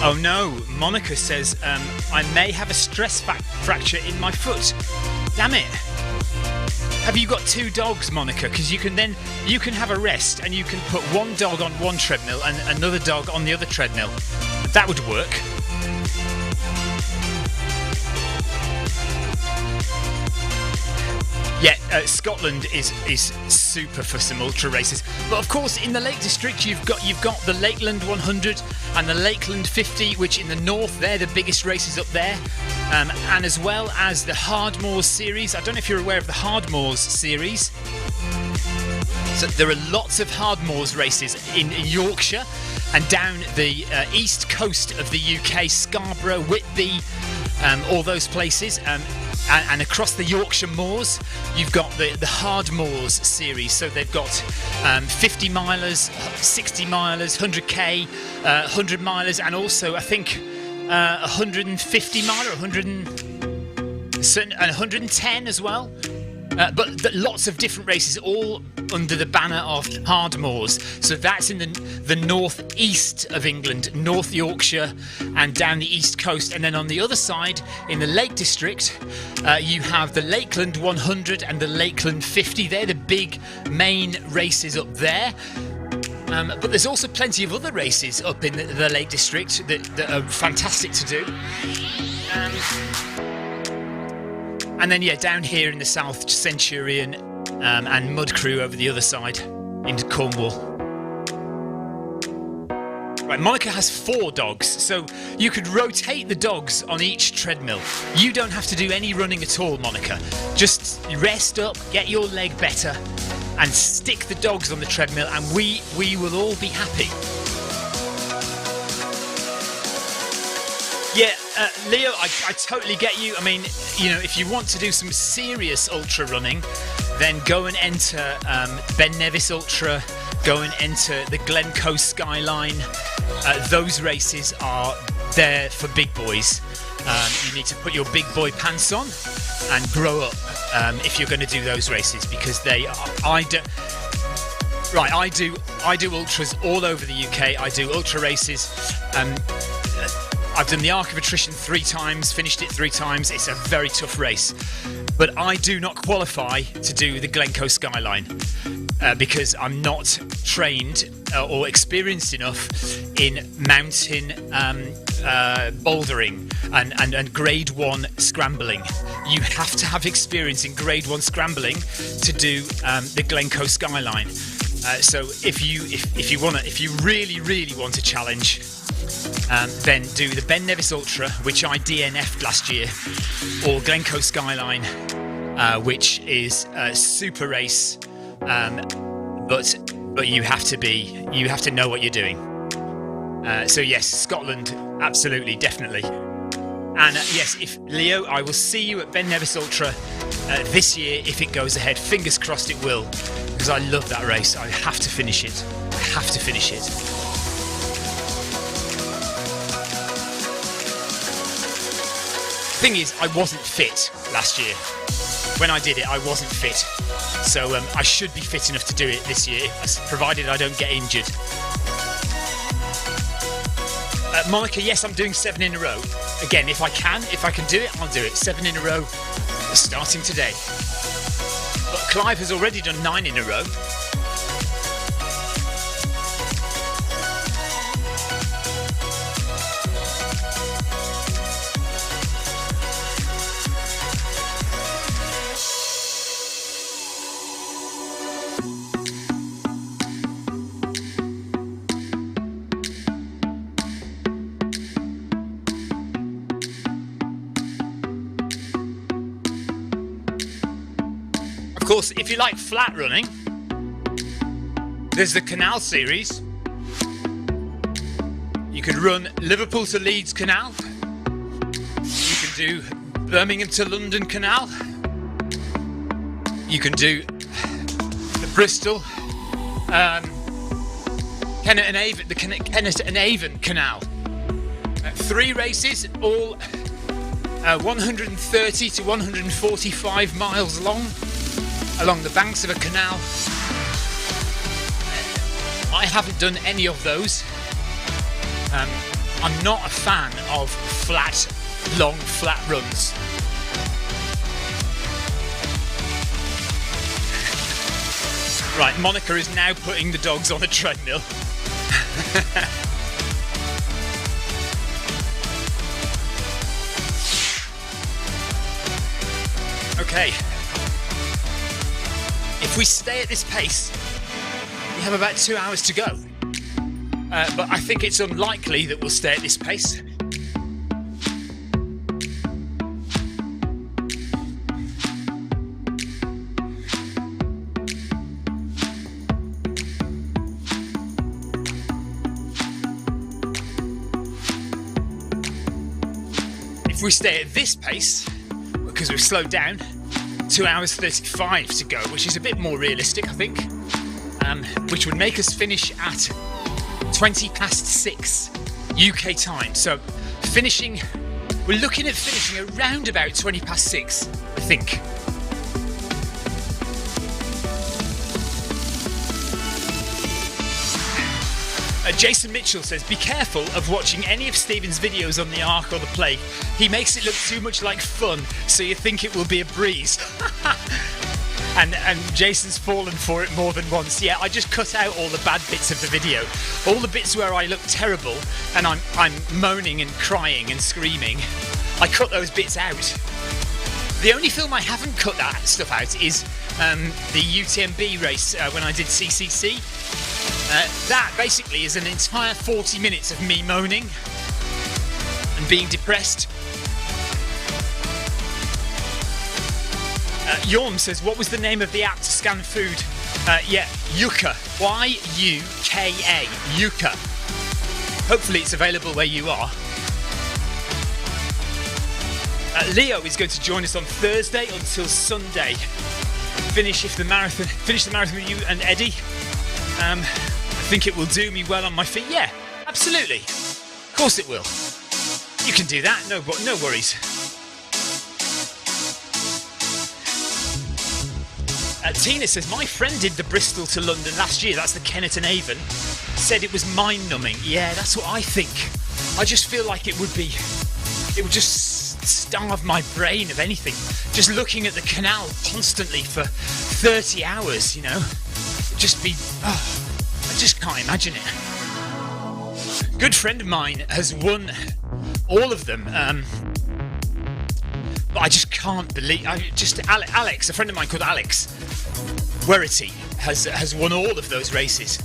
Oh no, Monica says, I may have a stress fracture in my foot. Damn it. Have you got 2 dogs, Monica? Because you can have a rest and you can put one dog on one treadmill and another dog on the other treadmill. That would work. Yeah, Scotland is super for some ultra races, but of course in the Lake District you've got the Lakeland 100 and the Lakeland 50, which in the north they're the biggest races up there, and as well as the Hardmoors series. I don't know if you're aware of the Hardmoors series. So there are lots of Hardmoors races in Yorkshire and down the east coast of the UK, Scarborough, Whitby, all those places. And across the Yorkshire moors, you've got the Hardmoors series. So they've got 50 milers, 60 milers, 100k, 100 milers, and also I think 150 miler, 110 as well. But lots of different races, all under the banner of Hardmoors. So that's in the north-east of England, North Yorkshire, and down the east coast. And then on the other side, in the Lake District, you have the Lakeland 100 and the Lakeland 50. They're the big main races up there. But there's also plenty of other races up in the Lake District that are fantastic to do. And then, down here in the south, Centurion and Mud Crew over the other side into Cornwall. Right, Monica has 4 dogs, so you could rotate the dogs on each treadmill. You don't have to do any running at all, Monica. Just rest up, get your leg better, and stick the dogs on the treadmill, and we will all be happy. Yeah, Leo, I totally get you. I mean, if you want to do some serious ultra running, then go and enter Ben Nevis Ultra, go and enter the Glencoe Skyline. Those races are there for big boys. You need to put your big boy pants on and grow up if you're going to do those races, because they are... I do ultras all over the UK. I do ultra races. I've done the Arc of Attrition 3 times, finished it 3 times. It's a very tough race. But I do not qualify to do the Glencoe Skyline because I'm not trained or experienced enough in mountain bouldering and grade 1 scrambling. You have to have experience in grade 1 scrambling to do the Glencoe Skyline. So if you really want to challenge, then do the Ben Nevis Ultra, which I DNF'd last year, or Glencoe Skyline, which is a super race, but you have to know what you're doing. So yes, Scotland, absolutely, definitely. And yes, if Leo, I will see you at Ben Nevis Ultra this year if it goes ahead. Fingers crossed it will, because I love that race. I have to finish it. Thing is, I wasn't fit last year. When I did it, I wasn't fit. So I should be fit enough to do it this year, provided I don't get injured. Monica, yes, I'm doing 7 in a row. Again, if I can do it, I'll do it. 7 in a row, starting today. But Clive has already done 9 in a row. Of course, if you like flat running, there's the Canal series. You can run Liverpool to Leeds Canal. You can do Birmingham to London Canal. You can do the Bristol, Kennet and Avon Canal. 3 races, all 130 to 145 miles long, along the banks of a canal. I haven't done any of those. I'm not a fan of long flat runs. Right, Monica is now putting the dogs on a treadmill. Okay. If we stay at this pace, we have about 2 hours to go. But I think it's unlikely that we'll stay at this pace. If we stay at this pace, because we've slowed down, 2 hours 35 to go, which is a bit more realistic, I think, which would make us finish at 20 past 6 UK time. So we're looking at finishing around about 20 past 6, I think. Jason Mitchell says, be careful of watching any of Stephen's videos on the Ark or the Plague. He makes it look too much like fun, so you think it will be a breeze. and Jason's fallen for it more than once. Yeah, I just cut out all the bad bits of the video. All the bits where I look terrible and I'm moaning and crying and screaming. I cut those bits out. The only film I haven't cut that stuff out is the UTMB race when I did CCC. That basically is an entire 40 minutes of me moaning and being depressed. Yorm says, what was the name of the app to scan food? Yeah, Yuka. Y-U-K-A. Yuka. Hopefully it's available where you are. Leo is going to join us on Thursday until Sunday. Finish the marathon with you and Eddie. I think it will do me well on my feet. Yeah, absolutely. Of course it will. You can do that. No worries. Tina says, my friend did the Bristol to London last year. That's the Kennet and Avon. Said it was mind-numbing. Yeah, that's what I think. I just feel like it would just starve my brain of anything. Just looking at the canal constantly for 30 hours, you know. It'd just be... I just can't imagine it. A good friend of mine has won all of them. But I just can't believe... Alex, a friend of mine called Alex Werity, has won all of those races.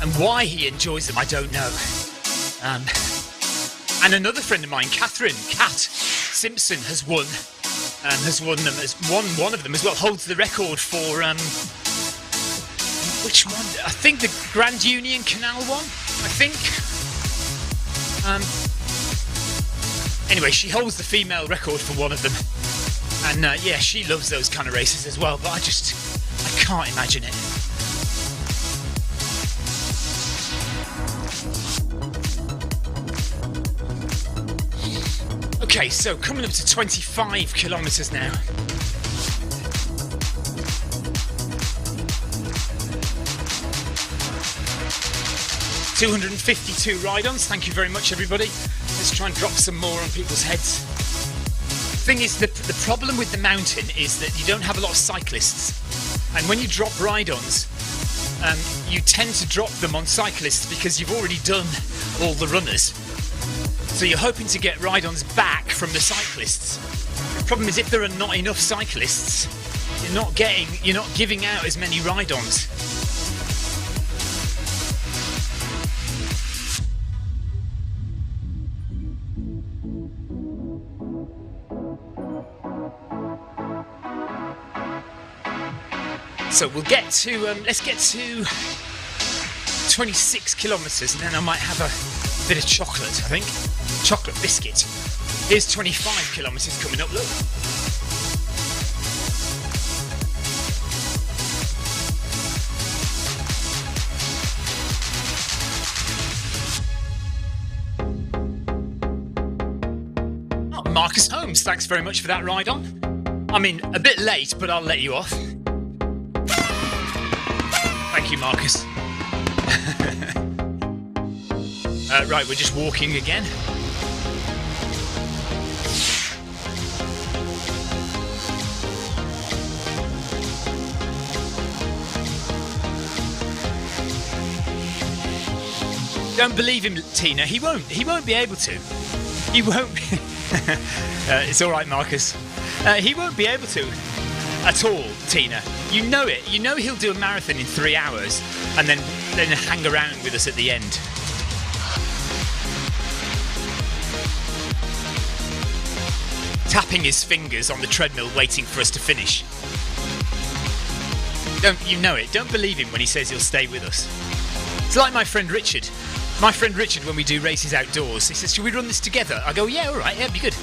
And why he enjoys them, I don't know. And another friend of mine, Kat Simpson, has won one of them as well. Holds the record for which one? I think the Grand Union Canal one. I think. Anyway, she holds the female record for one of them, and yeah, she loves those kind of races as well. But I can't imagine it. Okay, so coming up to 25 kilometres now. $252 ride-ons. Thank you very much, everybody. Let's try and drop some more on people's heads. The thing is, the problem with the mountain is that you don't have a lot of cyclists. And when you drop ride-ons, you tend to drop them on cyclists because you've already done all the runners. So you're hoping to get ride-ons back from the cyclists. The problem is, if there are not enough cyclists, you're not giving out as many ride-ons. So we'll get to, let's get to 26 kilometres and then I might have a bit of chocolate, I think. Chocolate biscuit. Here's 25 kilometres coming up, look. Oh, Marcus Holmes, thanks very much for that ride on. I mean, a bit late, but I'll let you off. Thank you, Marcus. Right, we're just walking again. Don't believe him, Tina. He won't be able to. He won't. It's all right, Marcus. He won't be able to at all, Tina. You know it. You know he'll do a marathon in 3 hours and then hang around with us at the end. Tapping his fingers on the treadmill, waiting for us to finish. You know it. Don't believe him when he says he'll stay with us. It's like my friend Richard. My friend Richard, when we do races outdoors, he says, "Should we run this together?" I go, "Yeah, all right, yeah, it'd be good."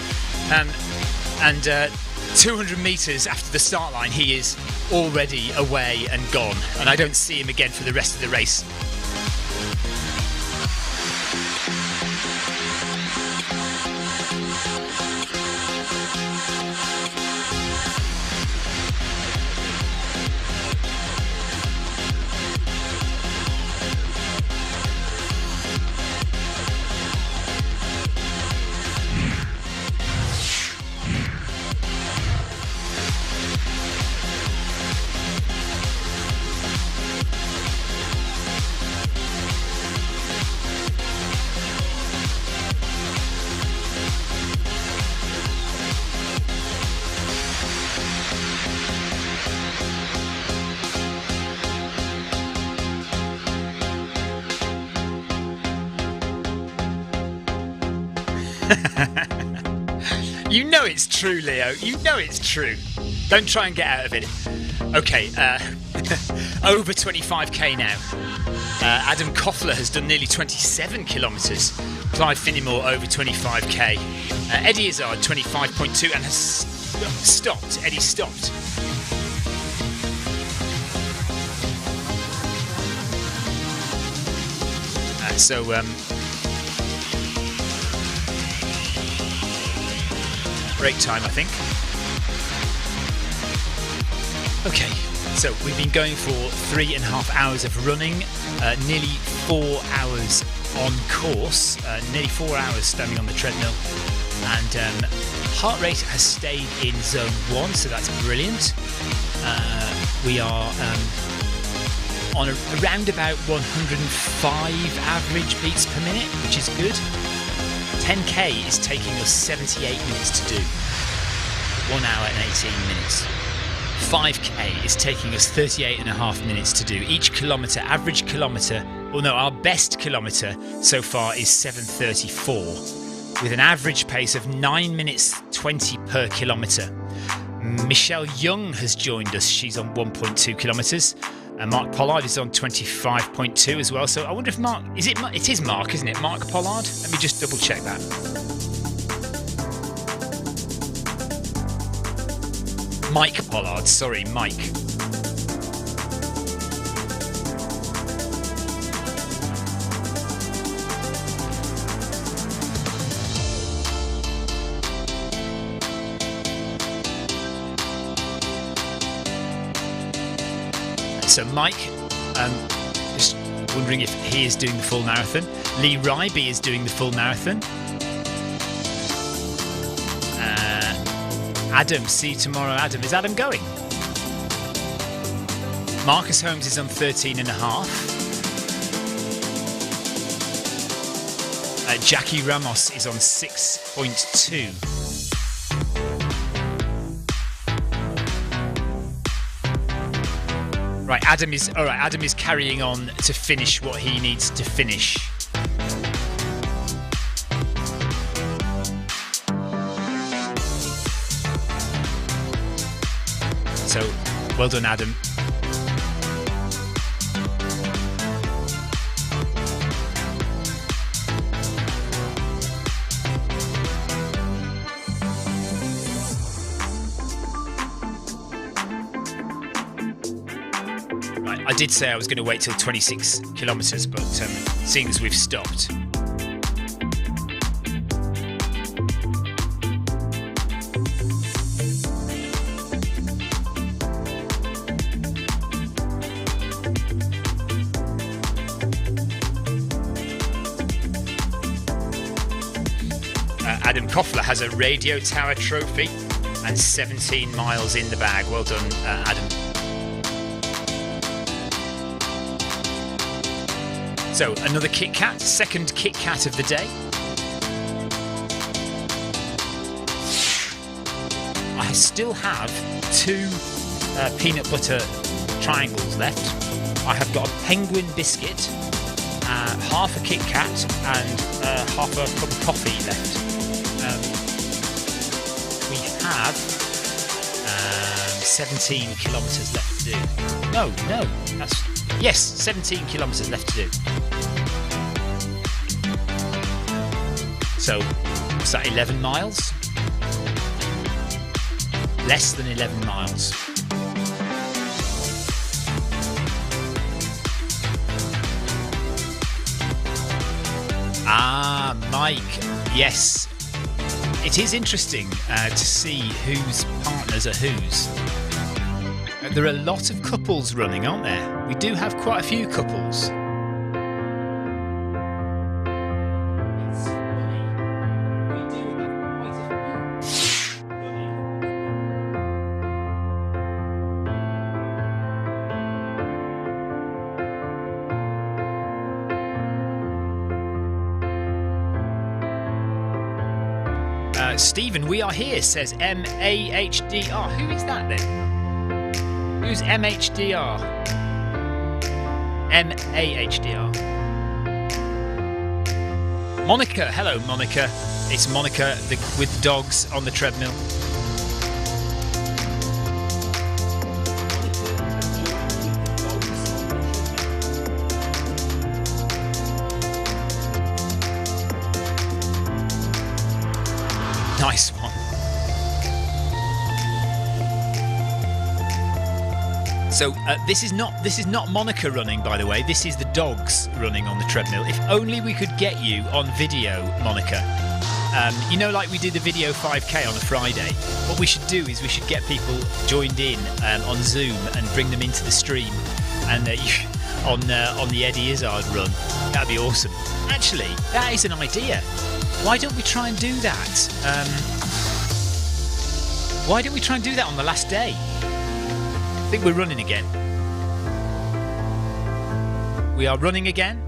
And 200 metres after the start line, he is already away and gone, and I don't see him again for the rest of the race. You know it's true, Leo. You know it's true. Don't try and get out of it. Okay, over 25k now. Adam Koffler has done nearly 27 kilometres. Clive Finnimore over 25k. Eddie Izzard 25.2 and has stopped. Eddie stopped. Break time, I think. Okay, so we've been going for 3.5 hours of running, nearly 4 hours on course, nearly 4 hours standing on the treadmill, and heart rate has stayed in zone 1, so that's brilliant. We are on around about 105 average beats per minute, which is good. 10k is taking us 78 minutes to do. 1 hour and 18 minutes. 5k is taking us 38.5 minutes to do. Each kilometre, average kilometre, well no, our best kilometre so far is 7:34, with an average pace of 9 minutes 20 per kilometre. Michelle Young has joined us. She's on 1.2 kilometres. And Mark Pollard is on 25.2 as well. So I wonder if Mark... It is Mark, isn't it? Mark Pollard? Let me just double check that. Mike Pollard. Sorry, Mike. So Mike, just wondering if he is doing the full marathon. Lee Ryby is doing the full marathon. Adam, see you tomorrow. Adam, is Adam going? Marcus Holmes is on 13.5. Jackie Ramos is on 6.2. Right, Adam is carrying on to finish what he needs to finish. So, well done, Adam. I did say I was going to wait till 26 kilometres, but seeing as we've stopped. Adam Koffler has a radio tower trophy and 17 miles in the bag. Well done, Adam. So another Kit Kat, second Kit Kat of the day. I still have 2 peanut butter triangles left. I have got a penguin biscuit, half a Kit Kat and half a cup of coffee left. We have 17 kilometres left to do. No, yes, 17 kilometres left to do. So, what's that, 11 miles? Less than 11 miles. Ah, Mike, yes. It is interesting to see whose partners are whose. There are a lot of couples running, aren't there? We do have quite a few couples. Stephen, we are here, says MAHDR. Who is that then? Who's MHDR? MAHDR. Monica, hello Monica. It's Monica with dogs on the treadmill. Nice one. So this is not Monica running, by the way. This is the dogs running on the treadmill. If only we could get you on video, Monica. You know, like we did the video 5K on a Friday. What we should do is we should get people joined in on Zoom and bring them into the stream, and on the Eddie Izzard run. That'd be awesome. Actually, that is an idea. Why don't we try and do that? Why don't we try and do that on the last day? I think we're running again. We are running again.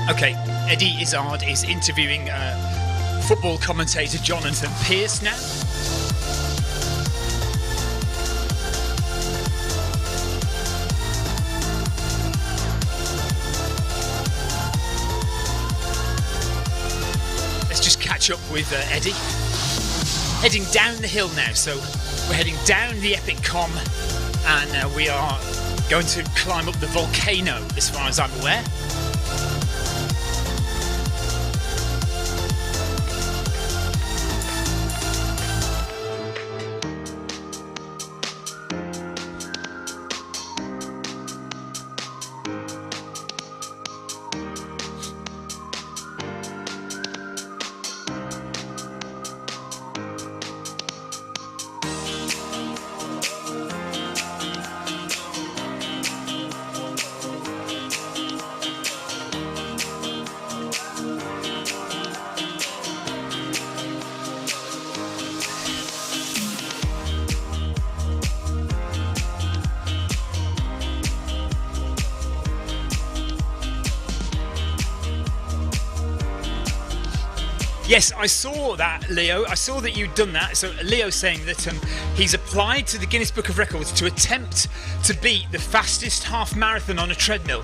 Okay, Eddie Izzard is interviewing football commentator Jonathan Pearce now. Let's just catch up with Eddie. Heading down the hill now, so we're heading down the Epic Com, and we are going to climb up the volcano, as far as I'm aware. Yes, I saw that, Leo. I saw that you'd done that. So Leo's saying that he's applied to the Guinness Book of Records to attempt to beat the fastest half marathon on a treadmill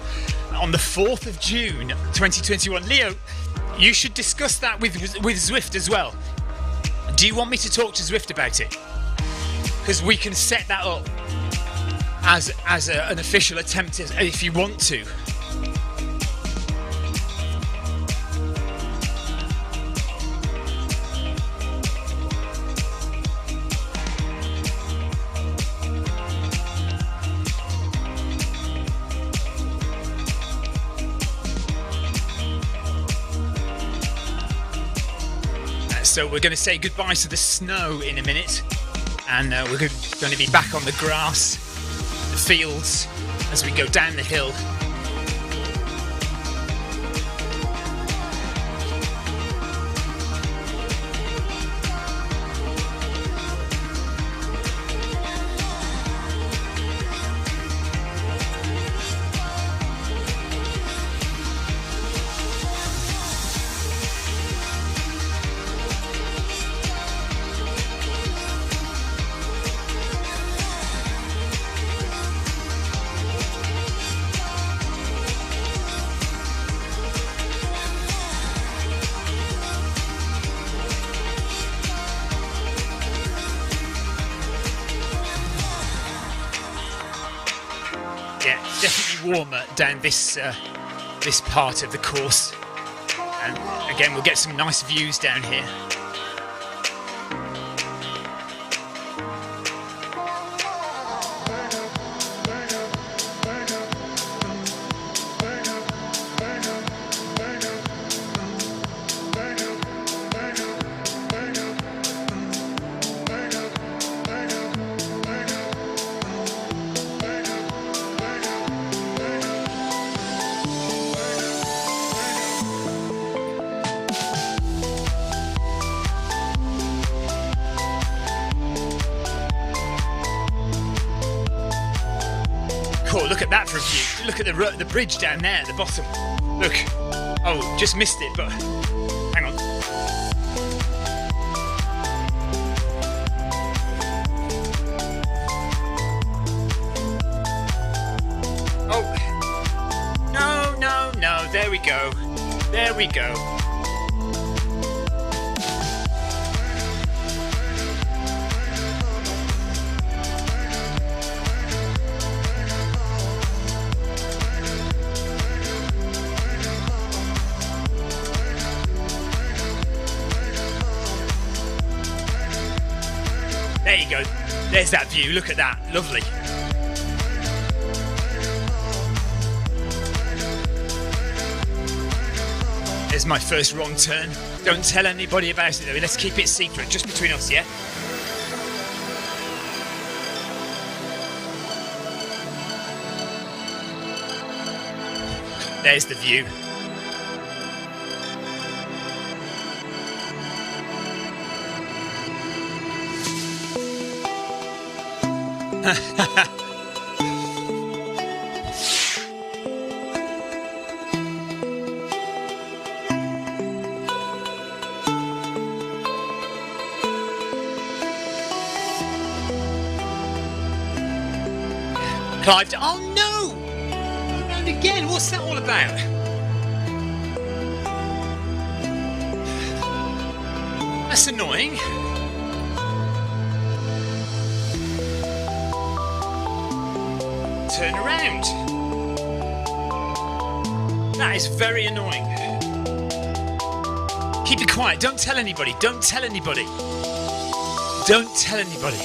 on the 4th of June 2021. Leo, you should discuss that with Zwift as well. Do you want me to talk to Zwift about it? Because we can set that up. as an official attempt if you want to. So we're going to say goodbye to the snow in a minute, and we're going to be back on the grass, the fields, as we go down the hill. Yeah, definitely warmer down this this part of the course, and again we'll get some nice views down here. Cool, look at that for a view. Look at the bridge down there at the bottom. Look. Oh, just missed it, but hang on. Oh. No. There we go. There we go. There you go. There's that view. Look at that. Lovely. There's my first wrong turn. Don't tell anybody about it though. Let's keep it secret, just between us, yeah? There's the view. Clive, oh no! Around again, what's that all about? That's annoying. Turn around. That is very annoying. Keep it quiet, don't tell anybody, don't tell anybody. Don't tell anybody.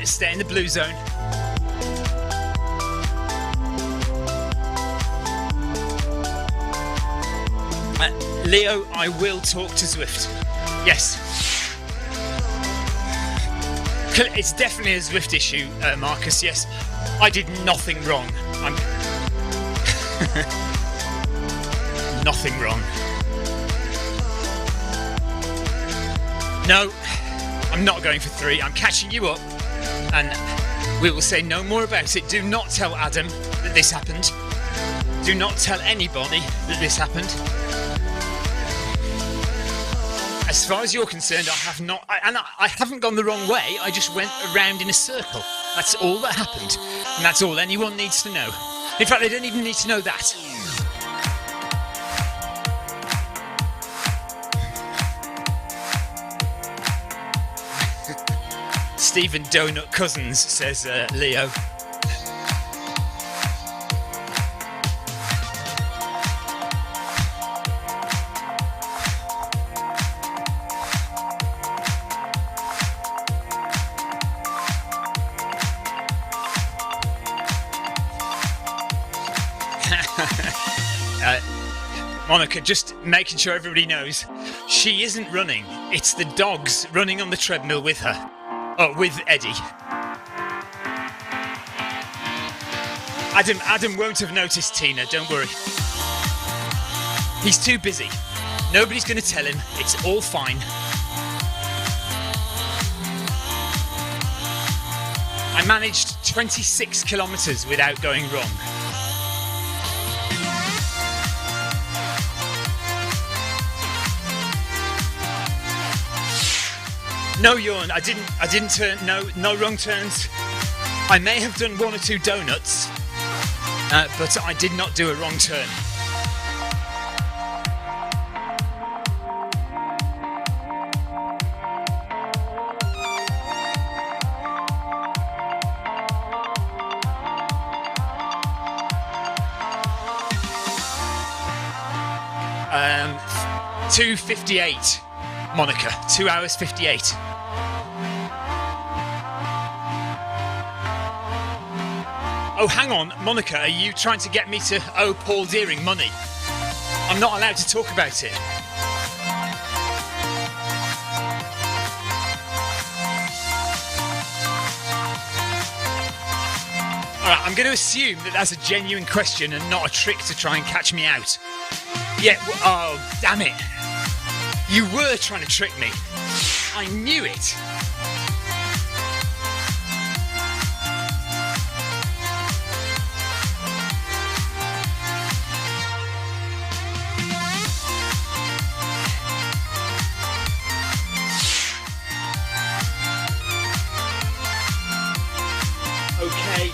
Stay in the blue zone. Leo, I will talk to Zwift. Yes. It's definitely a Zwift issue, Marcus, yes. I did nothing wrong. I'm nothing wrong. No, I'm not going for 3. I'm catching you up, and we will say no more about it. Do not tell Adam that this happened. Do not tell anybody that this happened. As far as you're concerned, I have not, I haven't gone the wrong way. I just went around in a circle. That's all that happened, and that's all anyone needs to know. In fact, they don't even need to know that. Stephen Donut Cousins, says Leo. Monica, just making sure everybody knows, she isn't running. It's the dogs running on the treadmill with her. Oh, with Eddie. Adam won't have noticed Tina, don't worry. He's too busy. Nobody's going to tell him. It's all fine. I managed 26 kilometres without going wrong. No yawn, I didn't turn, no wrong turns. I may have done 1 or 2 donuts, but I did not do a wrong turn. Um, 2:58, Monica, 2 hours 58. Oh, hang on, Monica, are you trying to get me to owe Paul Deering money? I'm not allowed to talk about it. Alright, I'm going to assume that that's a genuine question and not a trick to try and catch me out. Yeah, oh, damn it. You were trying to trick me. I knew it. Okay,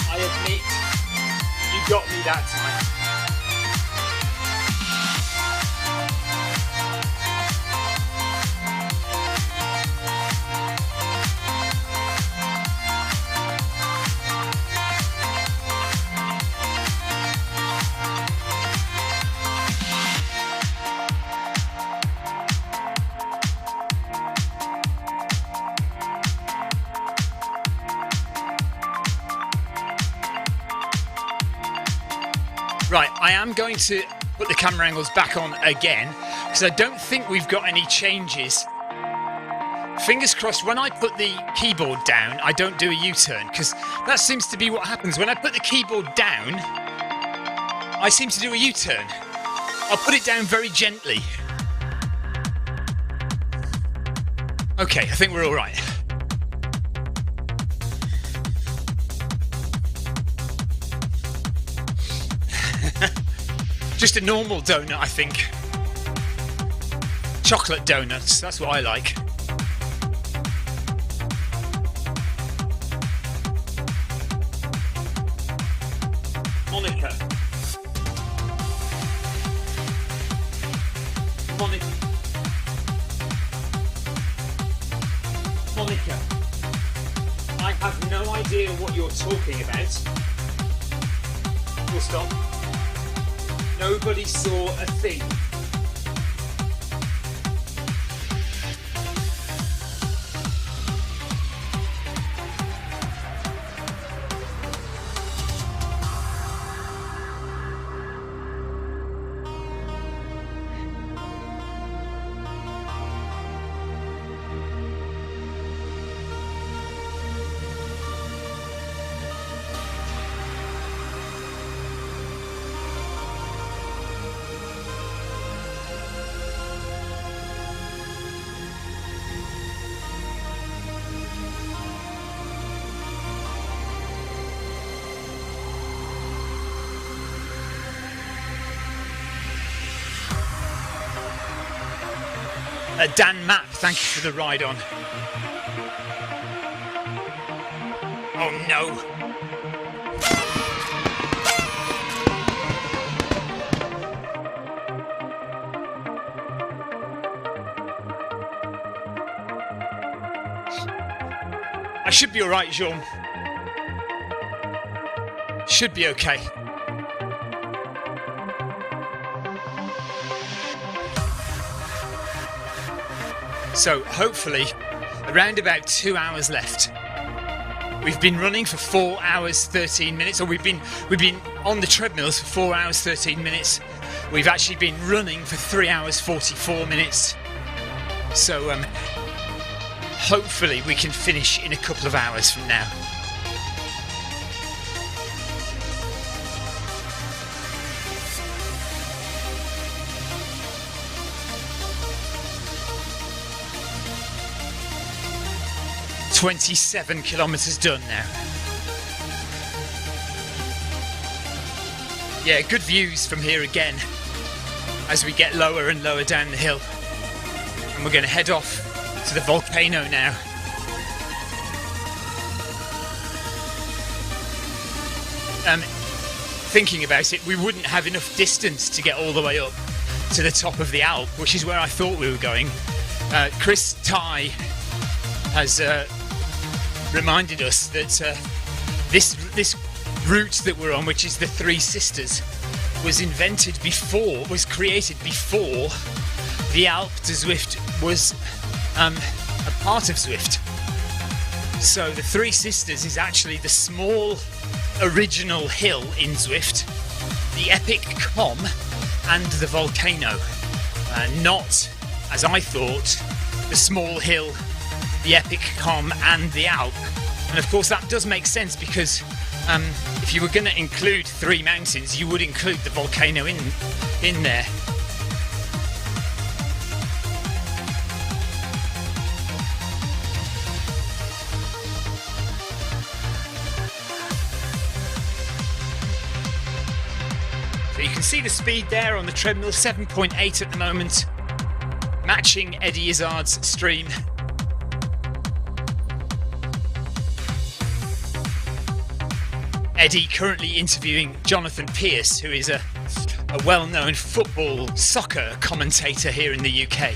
I admit, you got me that time. Right, I am going to put the camera angles back on again because I don't think we've got any changes. Fingers crossed, when I put the keyboard down, I don't do a U-turn because that seems to be what happens. When I put the keyboard down, I seem to do a U-turn. I'll put it down very gently. Okay, I think we're all right. Just a normal donut, I think. Chocolate donuts, that's what I like. Monica. Monica. I have no idea what you're talking about. Full stop. Nobody saw a thing. Dan Mapp, thank you for the ride on. Oh no. I should be alright, Jean. Should be okay. So hopefully around about 2 hours left. We've been running for 4 hours 13 minutes, or we've been on the treadmills for 4 hours 13 minutes. We've actually been running for 3 hours 44 minutes. So hopefully we can finish in a couple of hours from now. "27 kilometres done now." Yeah, good views from here again as we get lower and lower down the hill. And we're going to head off to the volcano now. Thinking about it, we wouldn't have enough distance to get all the way up to the top of the Alp, which is where I thought we were going. Chris Ty has reminded us that this route that we're on, which is the Three Sisters, was created before the Alp de Zwift was a part of Zwift. So the Three Sisters is actually the small original hill in Zwift, the epic Com, and the volcano. Not, as I thought, the small hill, the epic Com, and the Alp. And of course that does make sense, because if you were going to include three mountains, you would include the volcano in there. So you can see the speed there on the treadmill, 7.8 at the moment, matching Eddie Izzard's stream. Eddie currently interviewing Jonathan Pearce, who is a well-known soccer commentator here in the UK.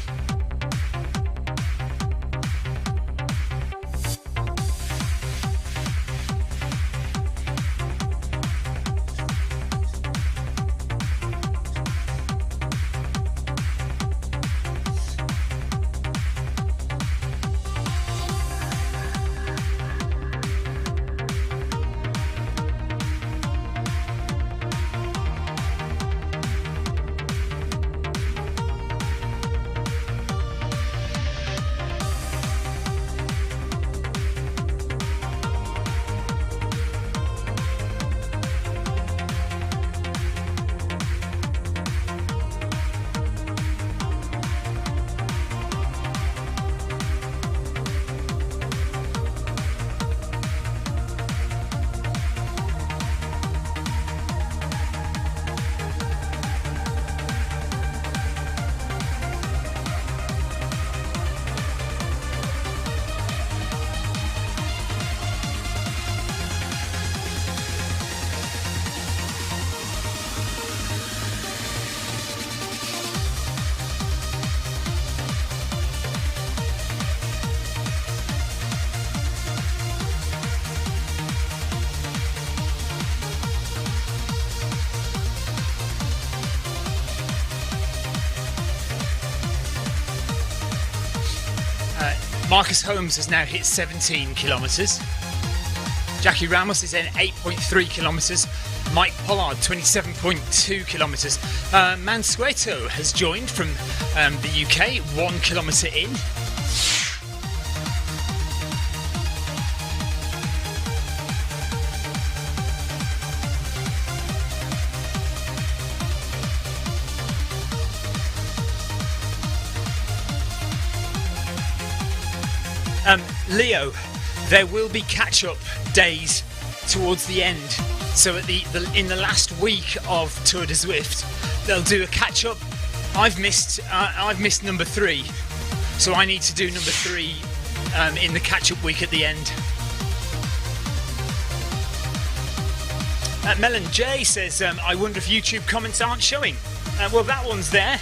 Marcus Holmes has now hit 17 kilometres. Jackie Ramos is in 8.3 kilometres. Mike Pollard, 27.2 kilometres. Mansueto has joined from the UK, 1 kilometre in. Leo, there will be catch-up days towards the end. So in the last week of Tour de Zwift, they'll do a catch-up. I've missed number 3, So I need to do number 3 in the catch-up week at the end. Melon J says, I wonder if YouTube comments aren't showing. Well, that one's there.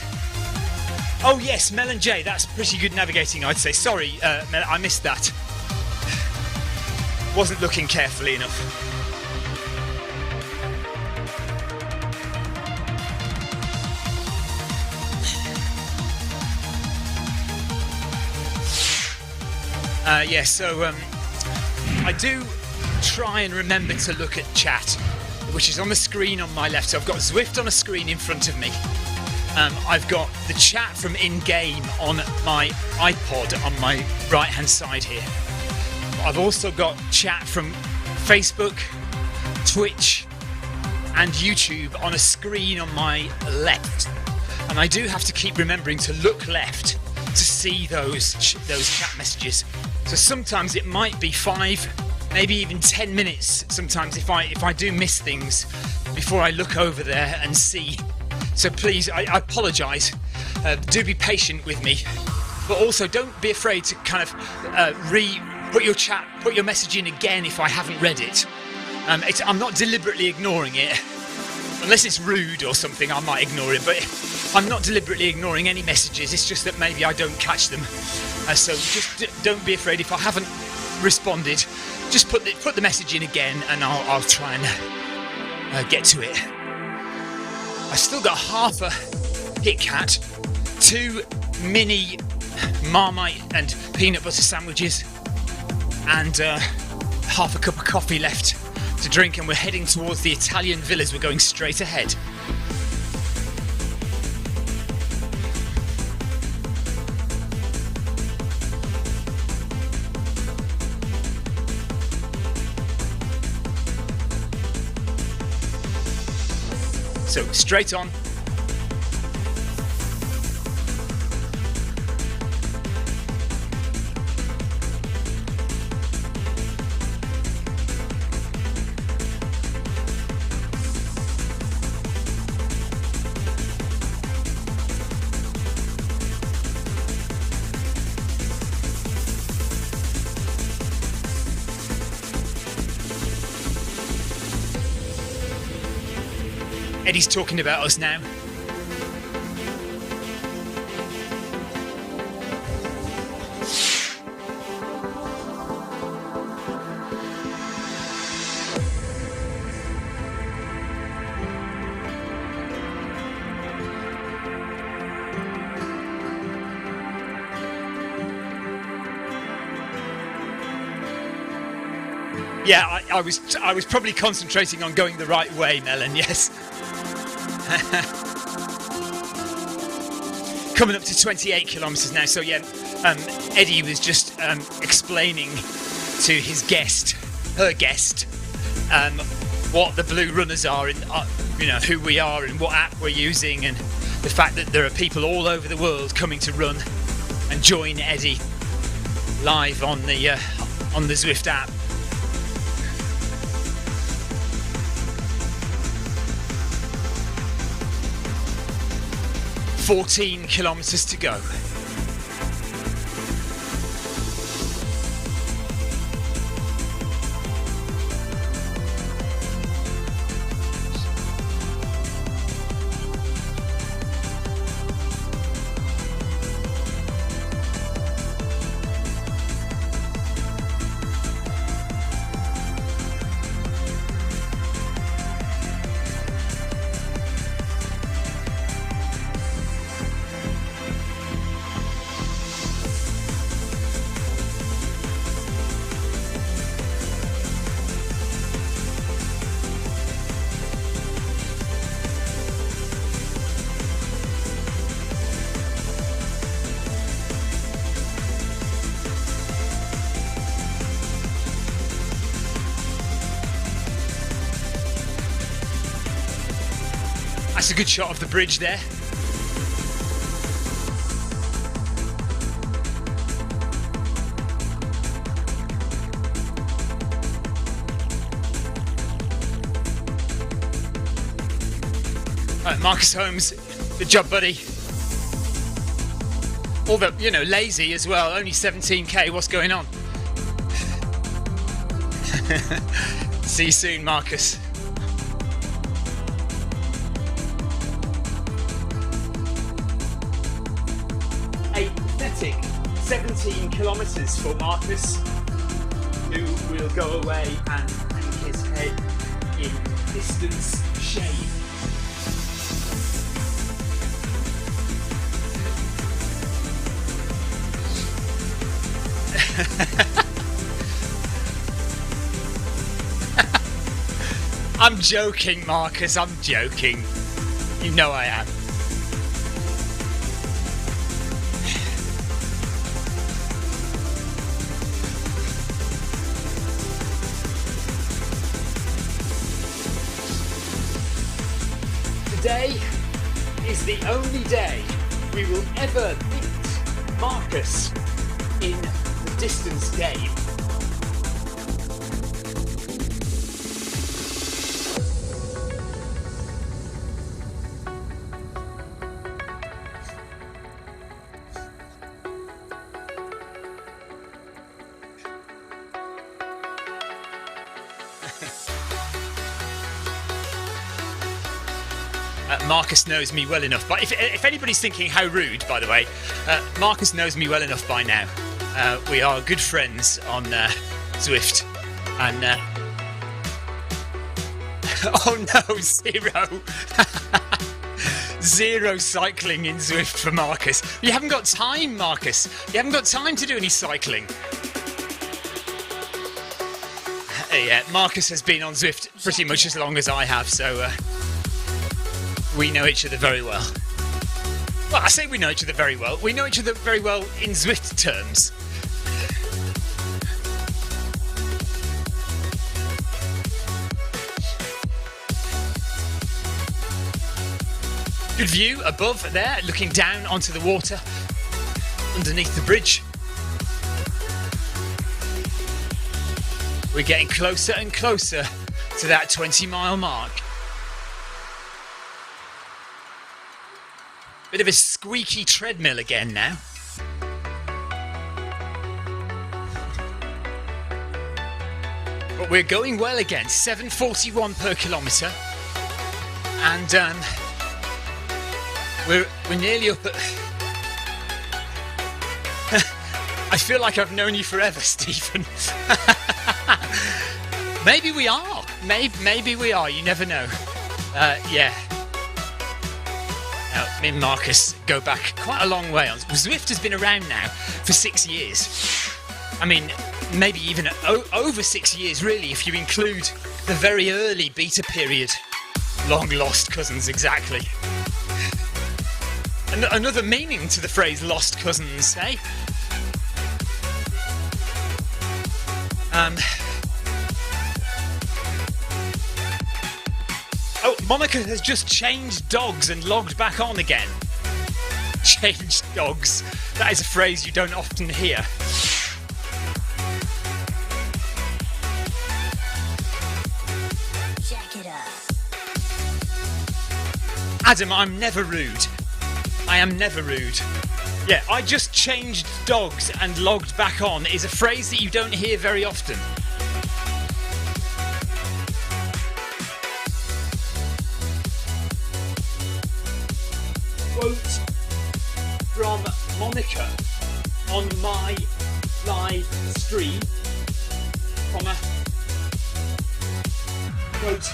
Oh yes, Melon J, that's pretty good navigating, I'd say. Sorry, Mel, I missed that. Wasn't looking carefully enough. I do try and remember to look at chat, which is on the screen on my left. So I've got Zwift on a screen in front of me. I've got the chat from in-game on my iPod on my right-hand side here. I've also got chat from Facebook, Twitch, and YouTube on a screen on my left. And I do have to keep remembering to look left to see those chat messages. So sometimes it might be 5, maybe even 10 minutes. Sometimes if I do miss things before I look over there and see. So please, I apologise. Do be patient with me, but also don't be afraid to kind of put your message in again if I haven't read it. I'm not deliberately ignoring it, unless it's rude or something. I might ignore it, but I'm not deliberately ignoring any messages. It's just that maybe I don't catch them. So just don't be afraid if I haven't responded. Just put the message in again, and I'll try and get to it. I've still got half a Kit Kat, 2 mini Marmite and peanut butter sandwiches, and half a cup of coffee left to drink, and we're heading towards the Italian villas. We're going straight ahead. So straight on. Eddie's talking about us now. Yeah, I was probably concentrating on going the right way, Melon, yes. Coming up to 28 kilometres now, so yeah, Eddie was just explaining to her guest, what the Blue Runners are, and who we are and what app we're using, and the fact that there are people all over the world coming to run and join Eddie live on the Zwift app. 14 kilometres to go. That's a good shot of the bridge there. Marcus Holmes, good job, buddy. Although, you know, lazy as well. Only 17k. What's going on? See you soon, Marcus. A pathetic 17 kilometres for Marcus, who will go away and hang his head in distance shade. I'm joking, Marcus, I'm joking. You know I am. Today is the only day we will ever beat Marcus in the distance game. Marcus knows me well enough, but if anybody's thinking how rude, by the way, Marcus knows me well enough by now. We are good friends on Zwift, and oh no, zero cycling in Zwift for Marcus. You haven't got time, Marcus. You haven't got time to do any cycling. Yeah, Marcus has been on Zwift pretty much as long as I have, so we know each other very well. Well, I say we know each other very well. We know each other very well in Zwift terms. Good view above there, looking down onto the water underneath the bridge. We're getting closer and closer to that 20-mile mark. Bit of a squeaky treadmill again now. But we're going well again, 7:41 per kilometre. And we're nearly up at... I feel like I've known you forever, Stephen. Maybe we are. Maybe we are, you never know. Yeah. Me and Marcus go back quite a long way. Zwift has been around now for 6 years. I mean, maybe even over 6 years, really, if you include the very early beta period. Long lost cousins, exactly. Another meaning to the phrase lost cousins, eh? Oh, Monica has just changed dogs and logged back on again. Changed dogs. That is a phrase you don't often hear. Check it out. Adam, I'm never rude. I am never rude. Yeah, I just changed dogs and logged back on is a phrase that you don't hear very often. Quote from Monica on my live stream, comma, quote,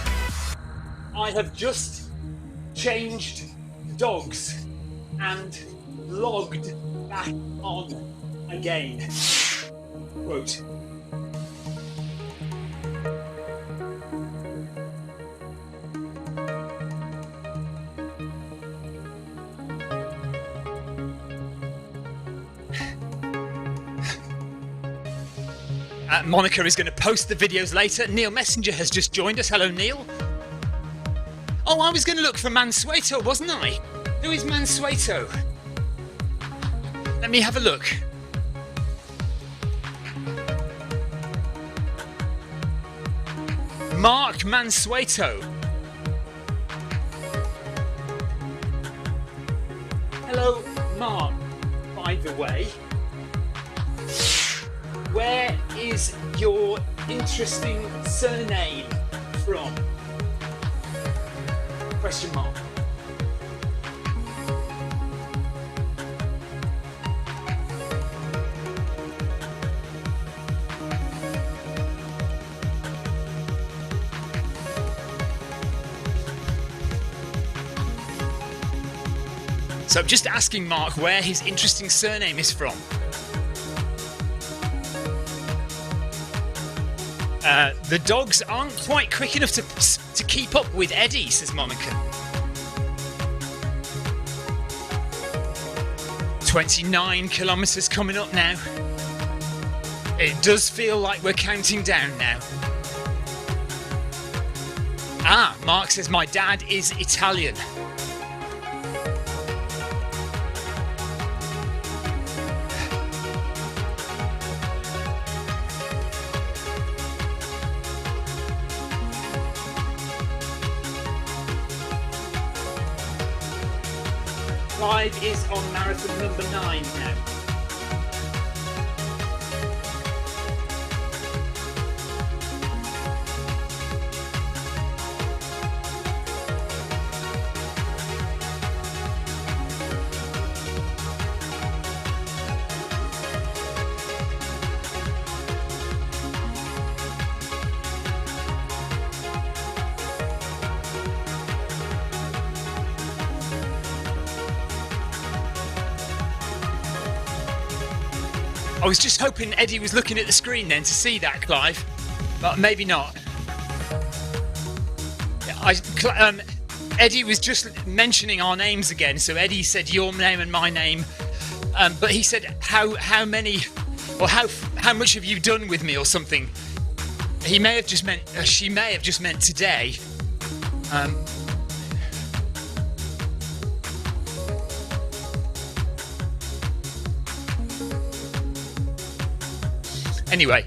I have just changed dogs and logged back on again. Quote. Monica is going to post the videos later. Neil Messenger has just joined us. Hello, Neil. Oh, I was going to look for Mansueto, wasn't I? Who is Mansueto? Let me have a look. Mark Mansueto. Hello, Mark, by either way. Where is your interesting surname from? Question mark. So I'm just asking Mark where his interesting surname is from. The dogs aren't quite quick enough to keep up with Eddie, says Monica. 29 kilometres coming up now. It does feel like we're counting down now. Mark says my dad is Italian. Clive is on marathon number 9 now. I was just hoping Eddie was looking at the screen then to see that, Clive, but maybe not. Eddie was just mentioning our names again, so Eddie said your name and my name, but he said how many, or how much have you done with me or something. He may have just meant, she may have just meant today. Anyway,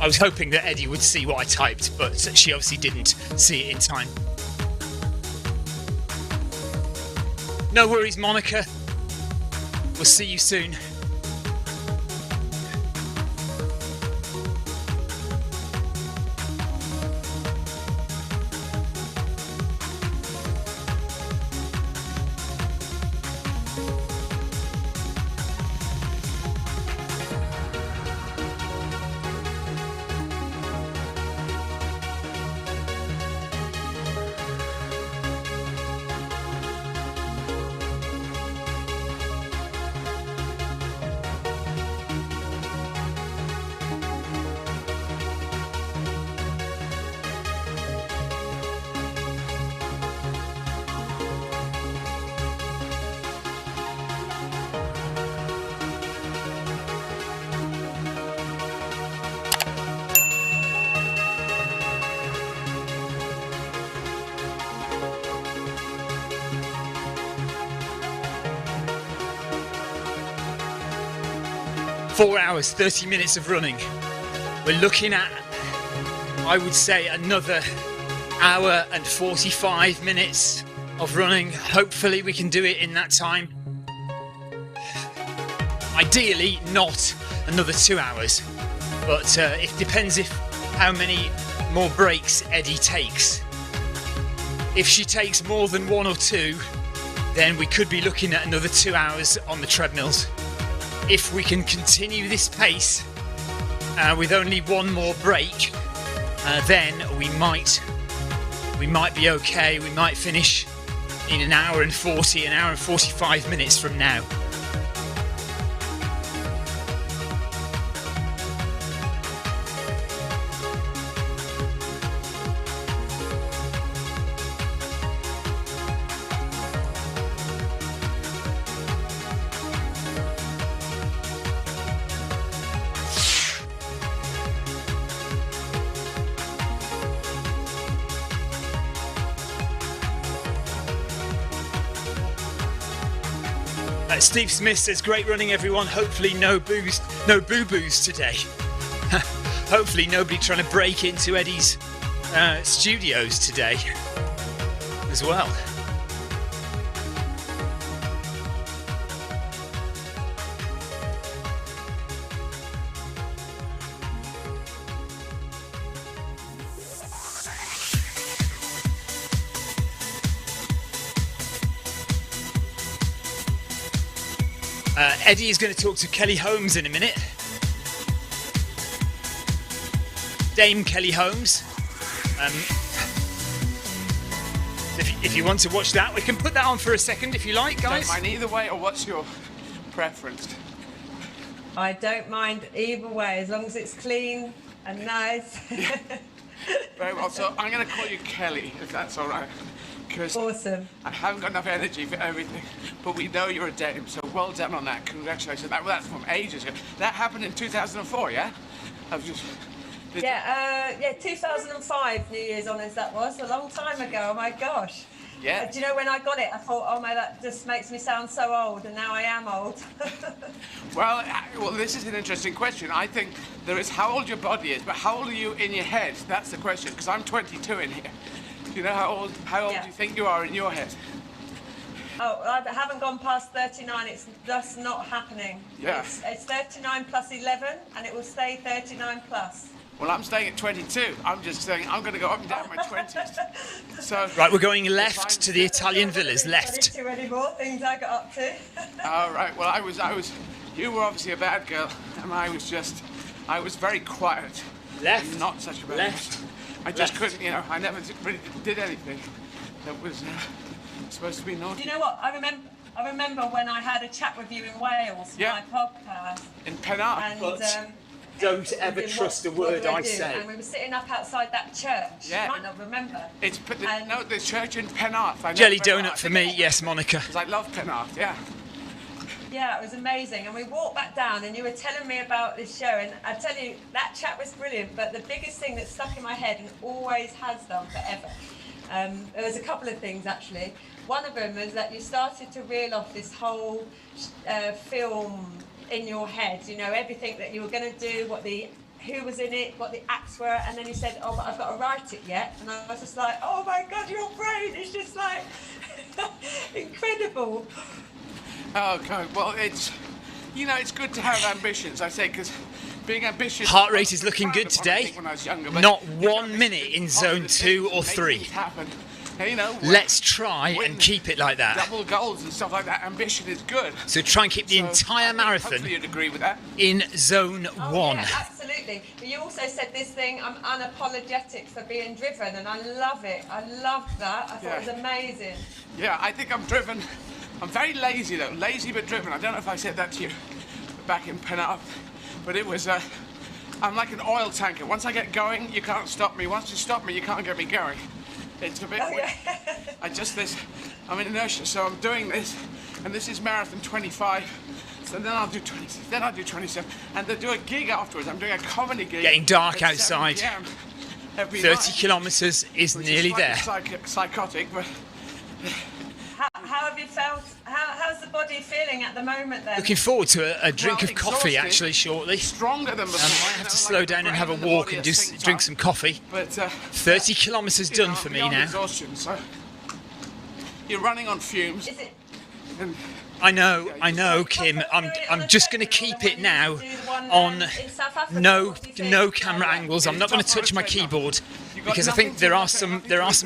I was hoping that Eddie would see what I typed, but she obviously didn't see it in time. No worries, Monica. We'll see you soon. Four hours, 30 minutes of running. We're looking at, I would say, another hour and 45 minutes of running. Hopefully we can do it in that time. Ideally, not another 2 hours, but it depends how many more breaks Eddie takes. If she takes more than 1 or 2, then we could be looking at another 2 hours on the treadmills. If we can continue this pace with only 1 more break, then we might be okay. We might finish in an hour and 45 minutes from now. Steve Smith says, great running everyone, hopefully no boo-boos today. Hopefully nobody trying to break into Eddie's studios today as well. Eddie is going to talk to Kelly Holmes in a minute. Dame Kelly Holmes. If you want to watch that, we can put that on for a second if you like, guys. Don't mind either way, or what's your preference? I don't mind either way, as long as it's clean and nice. Very well, so I'm going to call you Kelly, if that's all right. Because Awesome. I haven't got enough energy for everything, but we know you're a dame, so well done on that. Congratulations. That's from ages ago. That happened in 2004, yeah? Yeah, 2005 New Year's Honours that was, a long time ago, oh my gosh. Yeah. Do you know when I got it, I thought, oh my, that just makes me sound so old, and now I am old. Well, this is an interesting question. I think there is how old your body is, but how old are you in your head? That's the question, because I'm 22 in here. Do you know how old Yeah. do you think you are in your head? Oh, I haven't gone past 39, it's just not happening. Yeah. It's 39 plus 11, and it will stay 39 plus. Well, I'm staying at 22. I'm just saying I'm going to go up and down my 20s. So, Right, we're going left to the Italian villas, left. Too many more things I got up to. all right. Well, you were obviously a bad girl, and I was very quiet. Left. And not such a bad Left. girl. I just Left. couldn't, I never really did anything that was supposed to be naughty. Do you know what? I remember when I had a chat with you in Wales, Yeah. my podcast, In Penarth. and Don't ever we did trust a what word we I do, say. and we were sitting up outside that church. Yeah. You might not remember. No, the church in Penarth. I know Jelly Penarth. donut for me, yes, Monica. Because I love Penarth, yeah. Yeah, it was amazing. And we walked back down, and you were telling me about this show, and I tell you, that chat was brilliant. But the biggest thing that stuck in my head, and always has done forever, there was a couple of things actually. One of them is that you started to reel off this whole film in your head. You know, everything that you were going to do, who was in it, what the acts were, and then you said, "Oh, but I've got to write it yet." And I was just like, "Oh my God, your brain is just like incredible." Oh, God. Well, it's good to have ambitions, I say, because being ambitious... Heart rate is looking good today. When I was younger, but Not 1 minute in zone 2 or 3. Happen. And, Let's try and keep it like that. double goals and stuff like that. Ambition is good. So try and keep the So, entire marathon Hopefully you'd agree with that. in zone Oh, 1. yeah, absolutely. But you also said this thing, I'm unapologetic for being driven, and I love it. I love that. I thought it was amazing. Yeah, I think I'm driven. I'm very lazy though, lazy but driven. I don't know if I said that to you back in Penarth, but it was, I'm like an oil tanker. Once I get going, you can't stop me. Once you stop me, you can't get me going. It's a bit weird. I'm in inertia, so I'm doing this, and this is marathon 25, so then I'll do 26, then I'll do 27, and they'll do a gig afterwards. I'm doing a comedy gig. Getting dark at outside. 7 p.m. every 30 night, kilometres is which nearly is there. slightly psychotic, but How have you felt? How's the body feeling at the moment then? Looking forward to a drink Well, of coffee exhausted. actually shortly. stronger than before. I might have to slow down and have a walk and just drink some coffee. But 30 kilometres done for me beyond now. Exhaustion, so you're running on fumes. Is it? And I know, Kim. I'm just going to keep it now on no camera angles. I'm not going to touch my keyboard because I think there are some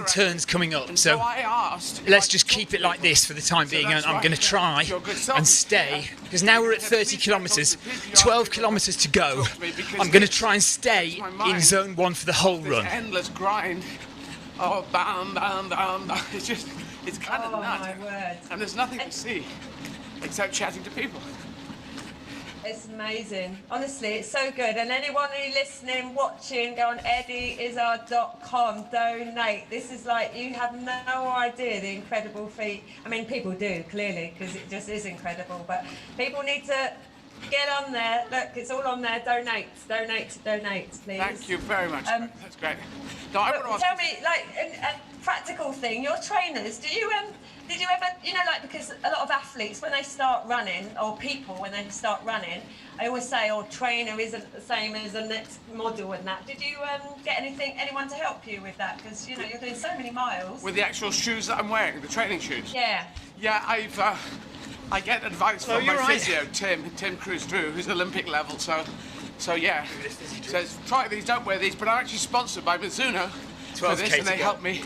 turns coming up. So I asked. let's just keep it like this for the time being. And I'm going to try and stay because now we're at 30 kilometres, 12 kilometres to go. I'm going to try and stay in zone 1 for the whole This run. endless grind. Oh, bam, bam, bam, bam. It's kind of Oh nuts. my word! And there's nothing to see except chatting to people. It's amazing. Honestly, it's so good. And anyone who's listening, watching, go on eddieizard.com, donate. This is like, you have no idea the incredible feat. I mean, people do, clearly, because it just is incredible. But people need to get on there. Look, it's all on there. Donate, please. Thank you very much. That's great. No, I want to ask. Tell me, like, a practical thing, your trainers, did you ever, like, because a lot of athletes, when they start running, or people, when they start running, I always say, oh, trainer isn't the same as the next model and that. Did you get anyone to help you with that? Because, you're doing so many miles. With the actual shoes that I'm wearing, the training shoes. Yeah. Yeah, I get advice from my physio, Tim Cruz-Drew, who's Olympic level, so yeah. Says, try these, don't wear these, but I'm actually sponsored by Mizuno for this, and they help me.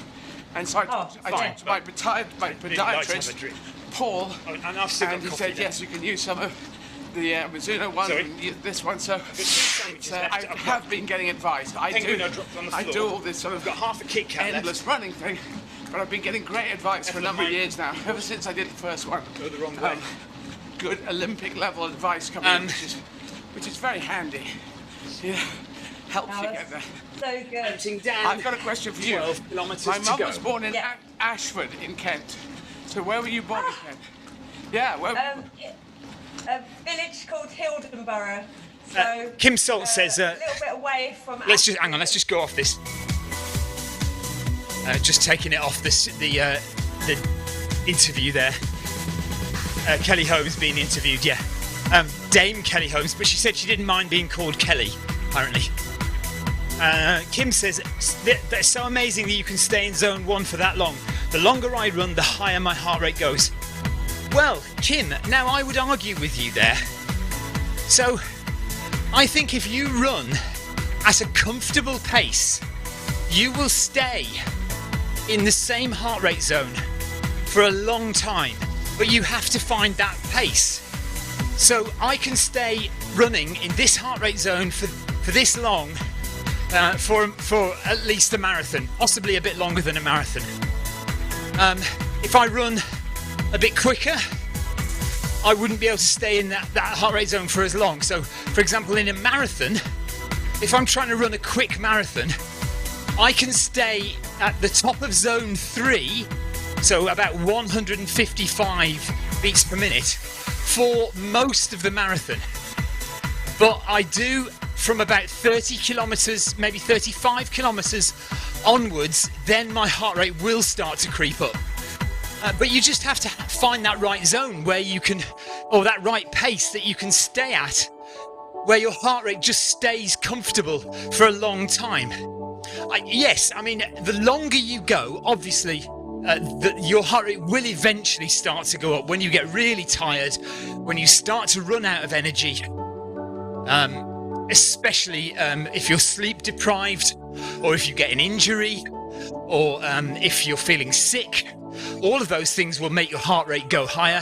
And so I talked to my podiatrist, Paul, and I've still got and he coffee said, there. yes, you can use some of the Mizuno one, Sorry? and use this one. So sandwiches I left. I've have got- been getting advice. Penguin I dropped on the I floor. do all this sort of I've got half a Kit Kat endless left. running thing, but I've been getting great advice for a number of years now, ever since I did the first one. Go the wrong way. Good Olympic level advice coming in, which is very handy. Yeah, helps you get there. So good. Counting down. I've got a question for you. 12 kilometres My to mum go. was born in Yeah. Ashford in Kent. So where were you born in Kent? Yeah, where? A village called Hildenborough. So Kim Salt says, a little bit away from. let's just go off this. Just taking it off the interview there. Kelly Holmes being interviewed, yeah. Dame Kelly Holmes, but she said she didn't mind being called Kelly, apparently. Kim says, that's so amazing that you can stay in zone 1 for that long. The longer I run, the higher my heart rate goes. Well, Kim, now I would argue with you there. So, I think if you run at a comfortable pace, you will stay in the same heart rate zone for a long time, but you have to find that pace. So I can stay running in this heart rate zone for this long for at least a marathon, possibly a bit longer than a marathon. If I run a bit quicker, I wouldn't be able to stay in that heart rate zone for as long. So, for example, in a marathon, if I'm trying to run a quick marathon, I can stay at the top of zone 3, so about 155 beats per minute, for most of the marathon. But I do from about 30 kilometres, maybe 35 kilometres onwards, then my heart rate will start to creep up. But you just have to find that right zone where you can, or that right pace that you can stay at, where your heart rate just stays comfortable for a long time. Yes, I mean, the longer you go, obviously, your heart rate will eventually start to go up when you get really tired, when you start to run out of energy, especially if you're sleep deprived, or if you get an injury, or if you're feeling sick. All of those things will make your heart rate go higher,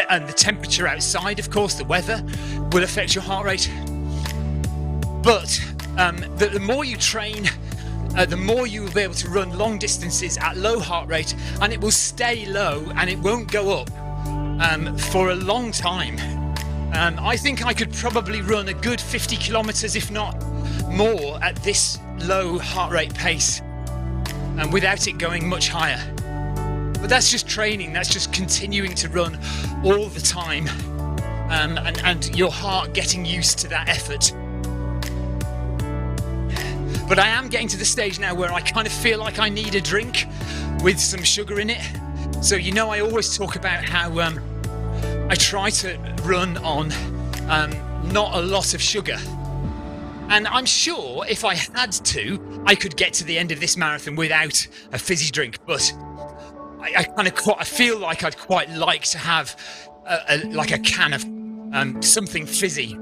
and the temperature outside, of course, the weather, will affect your heart rate. But the more you train, the more you will be able to run long distances at low heart rate, and it will stay low and it won't go up for a long time. I think I could probably run a good 50 kilometres, if not more, at this low heart rate pace, and without it going much higher. But that's just training, that's just continuing to run all the time, and your heart getting used to that effort. But I am getting to the stage now where I kind of feel like I need a drink with some sugar in it. So, you know, I always talk about how I try to run on not a lot of sugar. And I'm sure if I had to, I could get to the end of this marathon without a fizzy drink. But I feel like I'd quite like to have a can of something fizzy.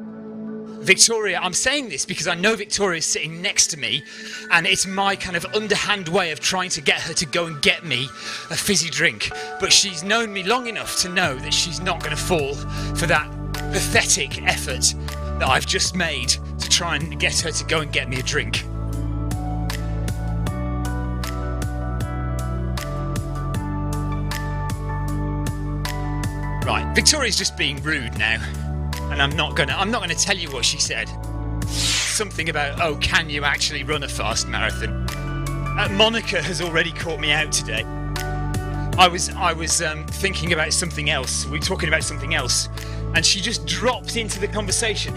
Victoria, I'm saying this because I know Victoria is sitting next to me, and it's my kind of underhand way of trying to get her to go and get me a fizzy drink. But she's known me long enough to know that she's not going to fall for that pathetic effort that I've just made to try and get her to go and get me a drink. Right, Victoria's just being rude now. And I'm not gonna tell you what she said. Something about, oh, can you actually run a fast marathon? Monica has already caught me out today. I was thinking about something else. We were talking about something else, and she just dropped into the conversation.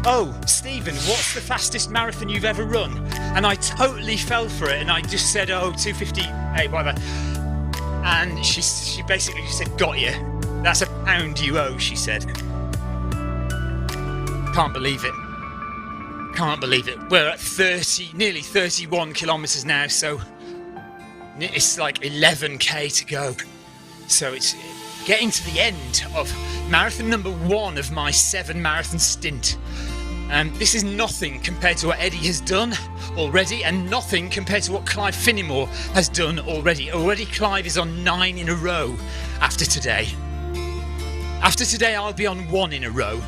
Oh, Stephen, what's the fastest marathon you've ever run? And I totally fell for it, and I just said, oh, 2:58, whatever. And she basically said, got you. That's £1 you owe, she said. Can't believe it. Can't believe it. We're at nearly 31 kilometres now, so it's like 11k to go. So it's getting to the end of marathon number 1 of my 7 marathon stint. This is nothing compared to what Eddie has done already, and nothing compared to what Clive Finnimore has done already. Already Clive is on 9 in a row after today. After today, I'll be on 1 in a row.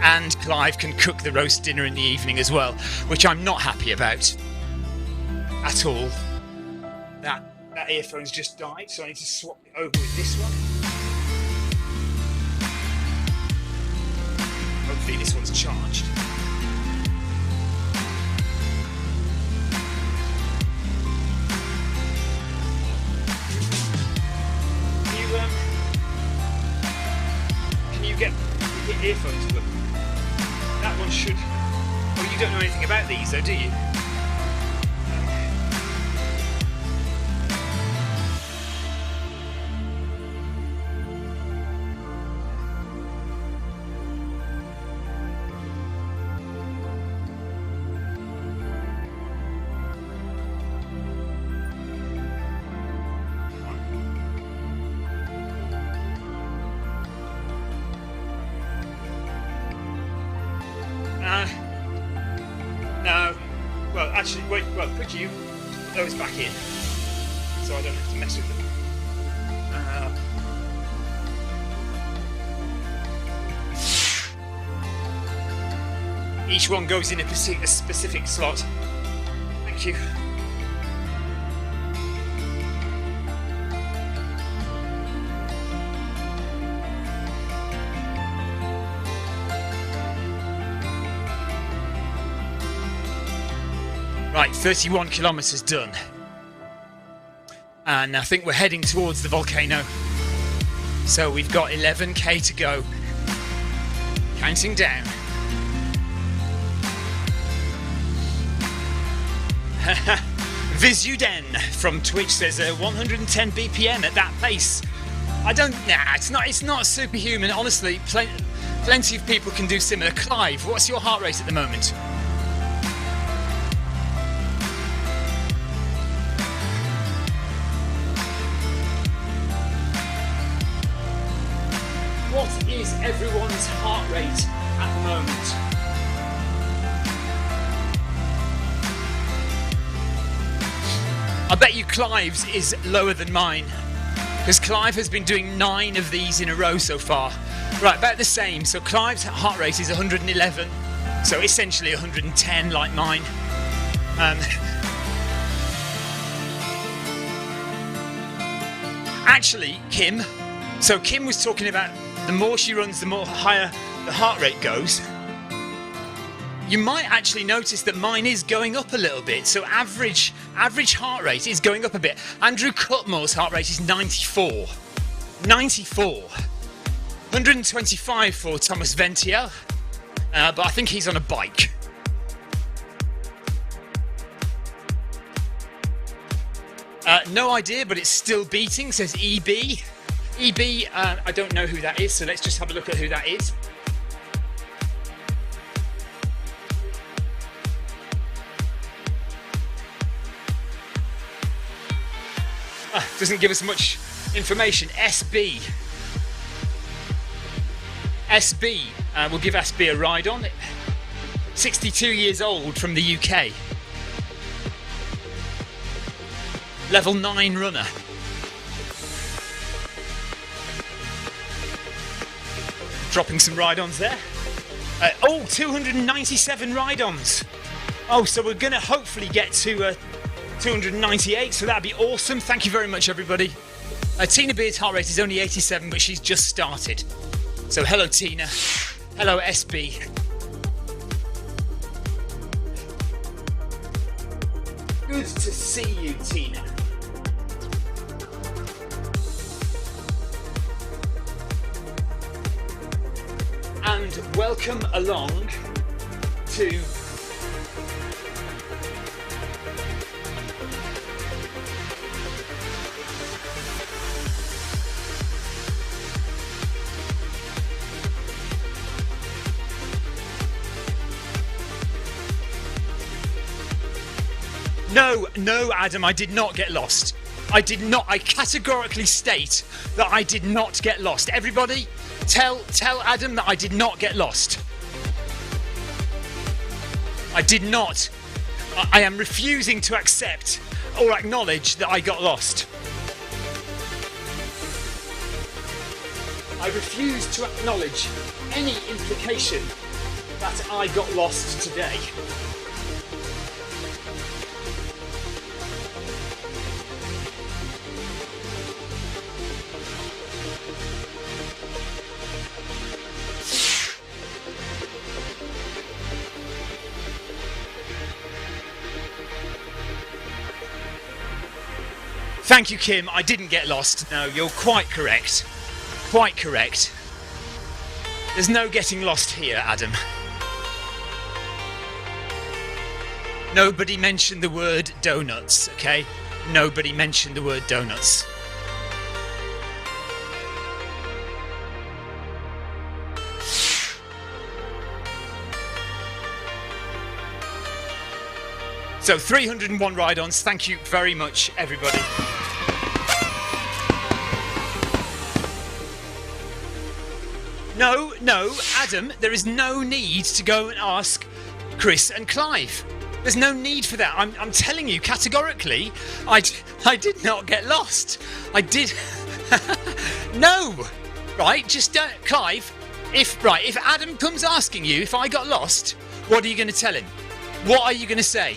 And Clive can cook the roast dinner in the evening as well, which I'm not happy about at all. That earphone's just died, so I need to swap it over with this one. Hopefully this one's charged. Can you get earphones working? That one should... Oh, you don't know anything about these though, do you? No. Well, actually, wait. Well, could you put those back in so I don't have to mess with them? Each one goes in a specific slot. Thank you. Right, 31 kilometres done. And I think we're heading towards the volcano. So we've got 11k to go. Counting down. Vizuden from Twitch says 110 BPM at that pace. It's not superhuman. Honestly, plenty of people can do similar. Clive, what's your heart rate at the moment? What is everyone's heart rate at the moment? I bet you Clive's is lower than mine, because Clive has been doing 9 of these in a row so far. Right, about the same. So Clive's heart rate is 111, so essentially 110 like mine. Actually, Kim was talking about the more she runs, the more higher the heart rate goes. You might actually notice that mine is going up a little bit. So average heart rate is going up a bit. Andrew Cutmore's heart rate is 94. 94. 125 for Thomas Ventiel. But I think he's on a bike. No idea, but it's still beating, says EB. EB, I don't know who that is, so let's just have a look at who that is. Doesn't give us much information. SB. We'll give SB a ride on. 62 years old from the UK. Level 9 runner. Dropping some ride-ons there. 297 ride-ons. Oh, so we're going to hopefully get to 298, so that'd be awesome. Thank you very much, everybody. Tina Beard's heart rate is only 87, but she's just started. So hello, Tina. Hello, SB. Good to see you, Tina. And welcome along to No, Adam, I did not get lost. I categorically state that I did not get lost. Everybody, tell Adam that I did not get lost. I did not. I am refusing to accept or acknowledge that I got lost. I refuse to acknowledge any implication that I got lost today. Thank you, Kim. I didn't get lost. No, you're quite correct. Quite correct. There's no getting lost here, Adam. Nobody mentioned the word donuts, okay? Nobody mentioned the word donuts. So 301 ride-ons. Thank you very much, everybody. No, Adam, there is no need to go and ask Chris and Clive. There's no need for that. I'm telling you categorically, I did not get lost. I did. No, right? Just don't, Clive. If Adam comes asking you if I got lost, what are you going to tell him? What are you going to say?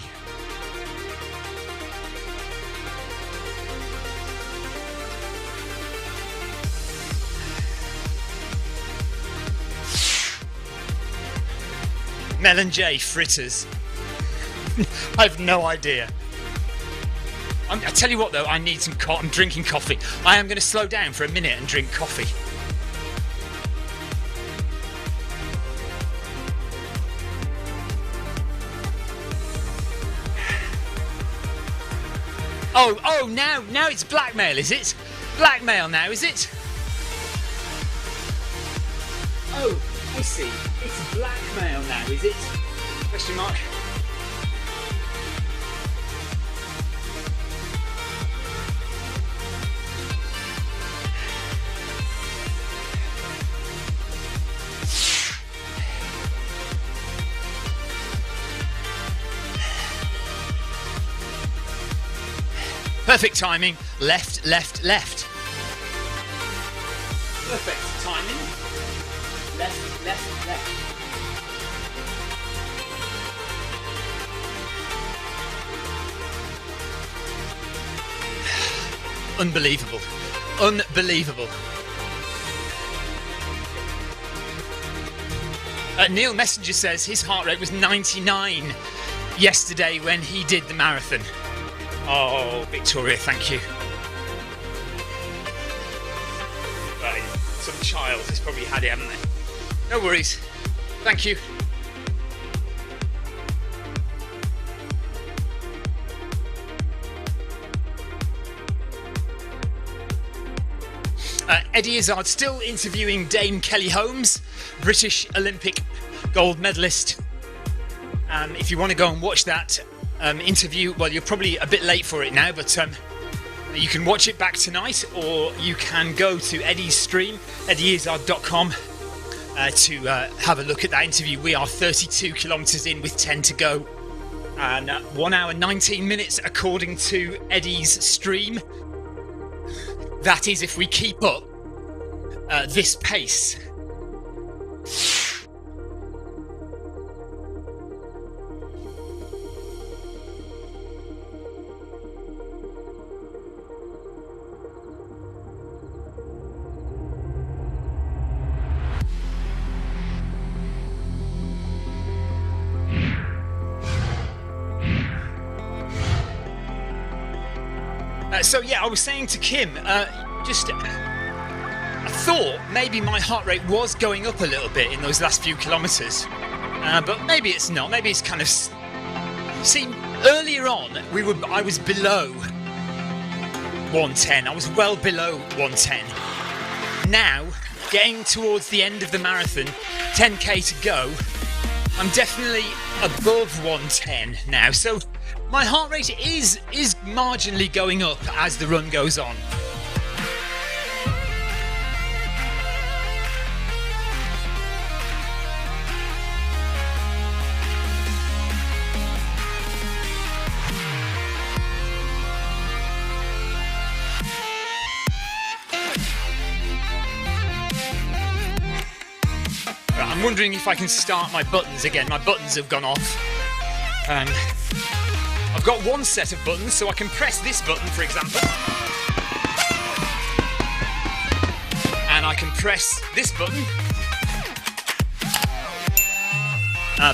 Mel and J fritters. I have no idea. I tell you what though, I need some I'm drinking coffee. I am going to slow down for a minute and drink coffee. Oh, now it's blackmail, is it? Blackmail now, is it? Oh, I see. It's blackmail now, is it? Question mark. Perfect timing. Left, left, left. Perfect timing. Left, left, left. Unbelievable. Unbelievable. Neil Messenger says his heart rate was 99 yesterday when he did the marathon. Oh, Victoria, thank you. Right, some child has probably had it, haven't they? No worries. Thank you. Eddie Izzard still interviewing Dame Kelly Holmes, British Olympic gold medalist. If you want to go and watch that interview, well, you're probably a bit late for it now, but you can watch it back tonight, or you can go to Eddie's stream, eddieizard.com, to have a look at that interview. We are 32 kilometres in with 10 to go, and 1 hour 19 minutes according to Eddie's stream. That is if we keep up this pace. So yeah, I was saying to Kim, I thought maybe my heart rate was going up a little bit in those last few kilometres, but maybe it's not. Maybe it's kind of. See, earlier on I was below 110. I was well below 110. Now, getting towards the end of the marathon, 10k to go, I'm definitely above 110 now. So my heart rate is marginally going up as the run goes on. wondering if I can start my buttons again. My buttons have gone off. I've got one set of buttons, so I can press this button, for example. And I can press this button.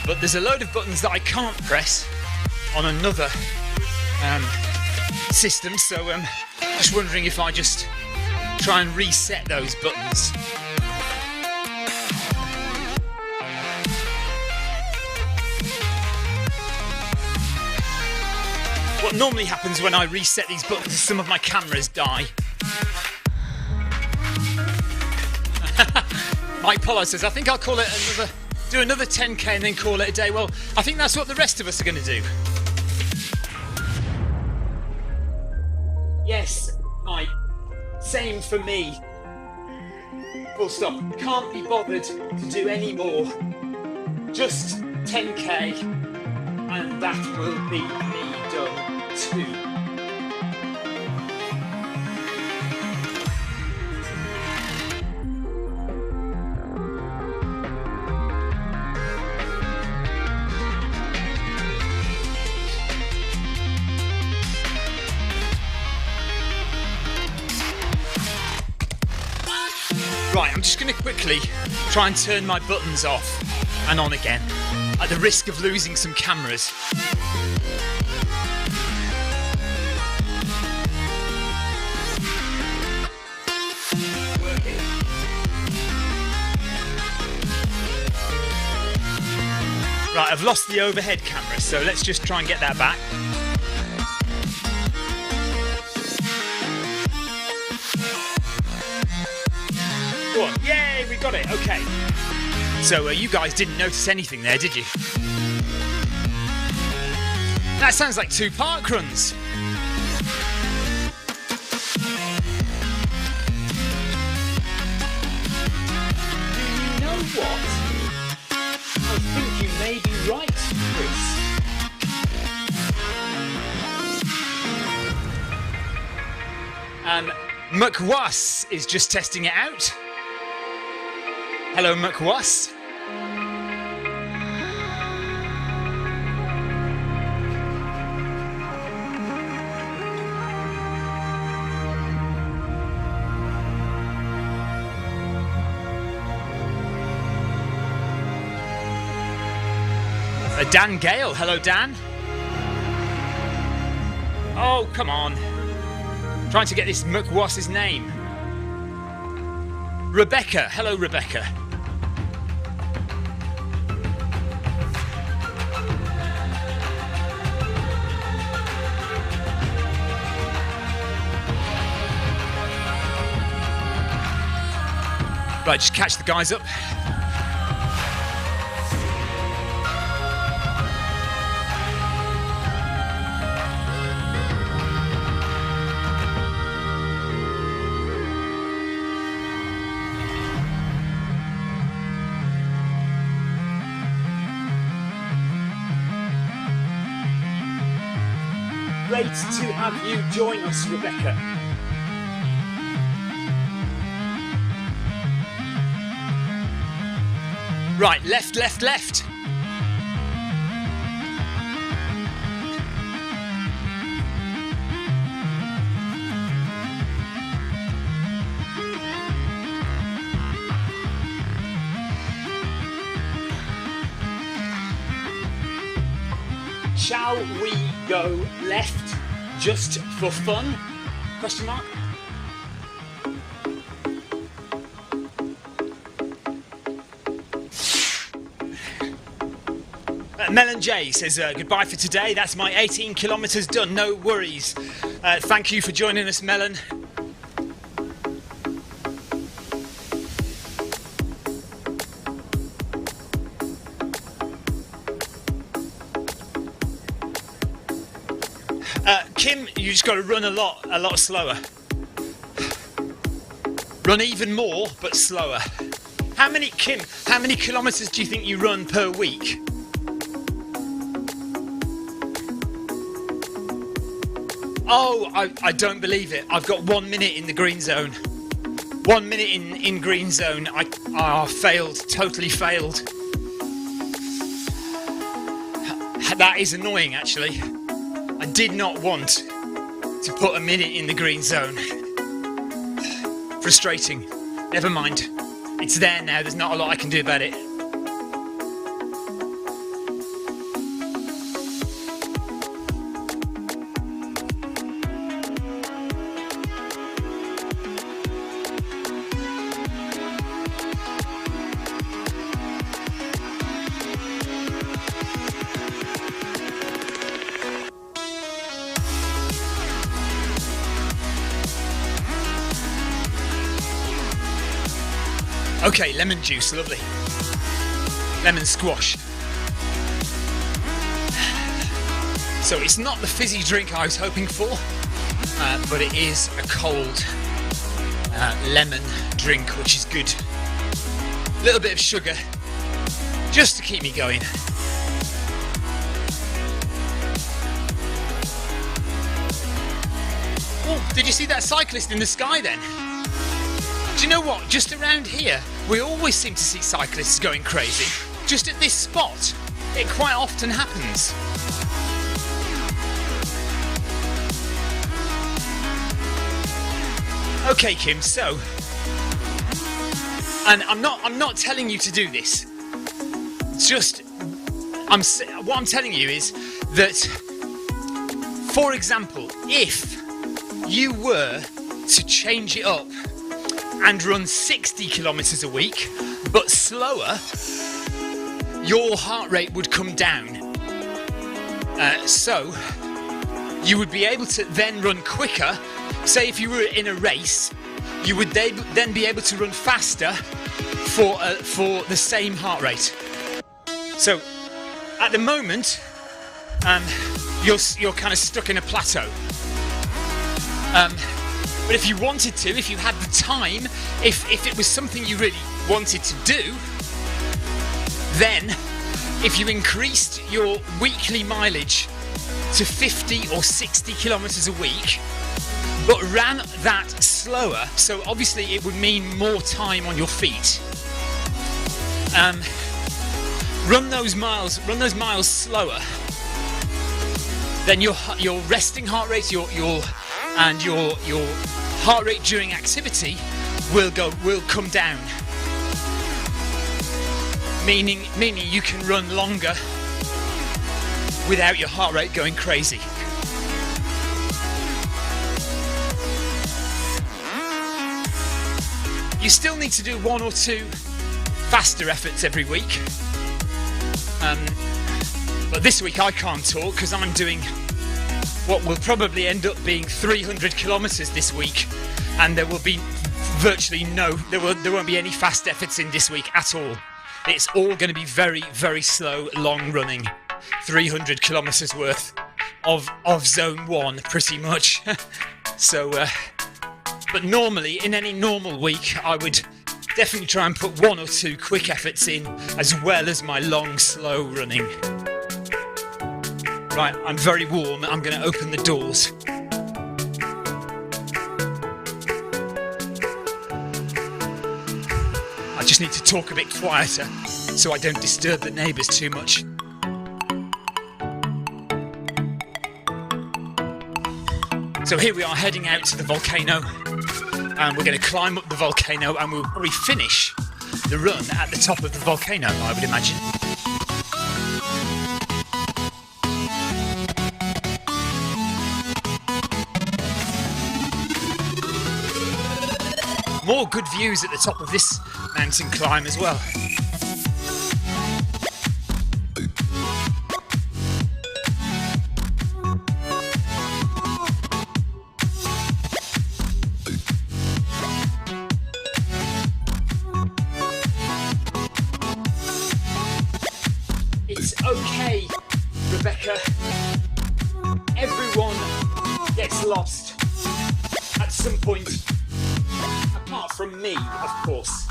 But there's a load of buttons that I can't press on another system, so just wondering if I just try and reset those buttons. What normally happens when I reset these buttons is some of my cameras die. Mike Pollard says, I think I'll call it do another 10k and then call it a day. Well, I think that's what the rest of us are going to do. Yes, Mike. Same for me. Full stop. Can't be bothered to do any more. Just 10k and that will be me done too. Right, I'm just going to quickly try and turn my buttons off and on again, at the risk of losing some cameras. Right, I've lost the overhead camera, so let's just try and get that back. Go on. Yay, we got it. Okay. So you guys didn't notice anything there, did you? That sounds like 2 park runs. You know what? I think you may be right, Chris. McWass is just testing it out. Hello, McWass. Dan Gale. Hello, Dan. Oh, come on. Trying to get this McWass's name. Rebecca. Hello, Rebecca. Right, just catch the guys up. Great to have you join us, Rebecca. Right, left, left, left. Shall we go left just for fun? Question mark? Melon J says goodbye for today. That's my 18 kilometres done. No worries. Thank you for joining us, Melon. Kim, you just got to run a lot slower. Run even more, but slower. How many kilometres do you think you run per week? Oh, I don't believe it. I've got 1 minute in the green zone. 1 minute in green zone, I failed, totally failed. That is annoying, actually. I did not want to put a minute in the green zone. Frustrating. Never mind. It's there now, there's not a lot I can do about it. Okay, lemon juice, lovely. Lemon squash. So it's not the fizzy drink I was hoping for, but it is a cold lemon drink, which is good. A little bit of sugar, just to keep me going. Oh, did you see that cyclist in the sky then? Do you know what? Just around here, we always seem to see cyclists going crazy. Just at this spot, it quite often happens. Okay, Kim, so, and I'm not telling you to do this. Just, what I'm telling you is that, for example, if you were to change it up and run 60 kilometers a week, but slower, your heart rate would come down. So you would be able to then run quicker. Say if you were in a race, you would then be able to run faster for the same heart rate. So at the moment, you're kind of stuck in a plateau. But if you wanted to, if you had the time, if it was something you really wanted to do, then if you increased your weekly mileage to 50 or 60 kilometers a week, but ran that slower, so obviously it would mean more time on your feet. Run those miles slower. Then your resting heart rate, your heart rate during activity will come down. Meaning you can run longer without your heart rate going crazy. You still need to do 1 or 2 faster efforts every week. But this week I can't talk because I'm doing what will probably end up being 300 kilometers this week, and there will be virtually there won't be any fast efforts in this week at all. It's all going to be very, very slow, long running, 300 kilometers worth of zone 1 pretty much. So, but normally in any normal week I would definitely try and put 1 or 2 quick efforts in as well as my long, slow running. Right, I'm very warm. I'm going to open the doors. I just need to talk a bit quieter so I don't disturb the neighbours too much. So here we are heading out to the volcano, and we're going to climb up the volcano, and we'll probably finish the run at the top of the volcano, I would imagine. More good views at the top of this mountain climb as well. It's okay, Rebecca. Everyone gets lost at some point. Apart from me, of course.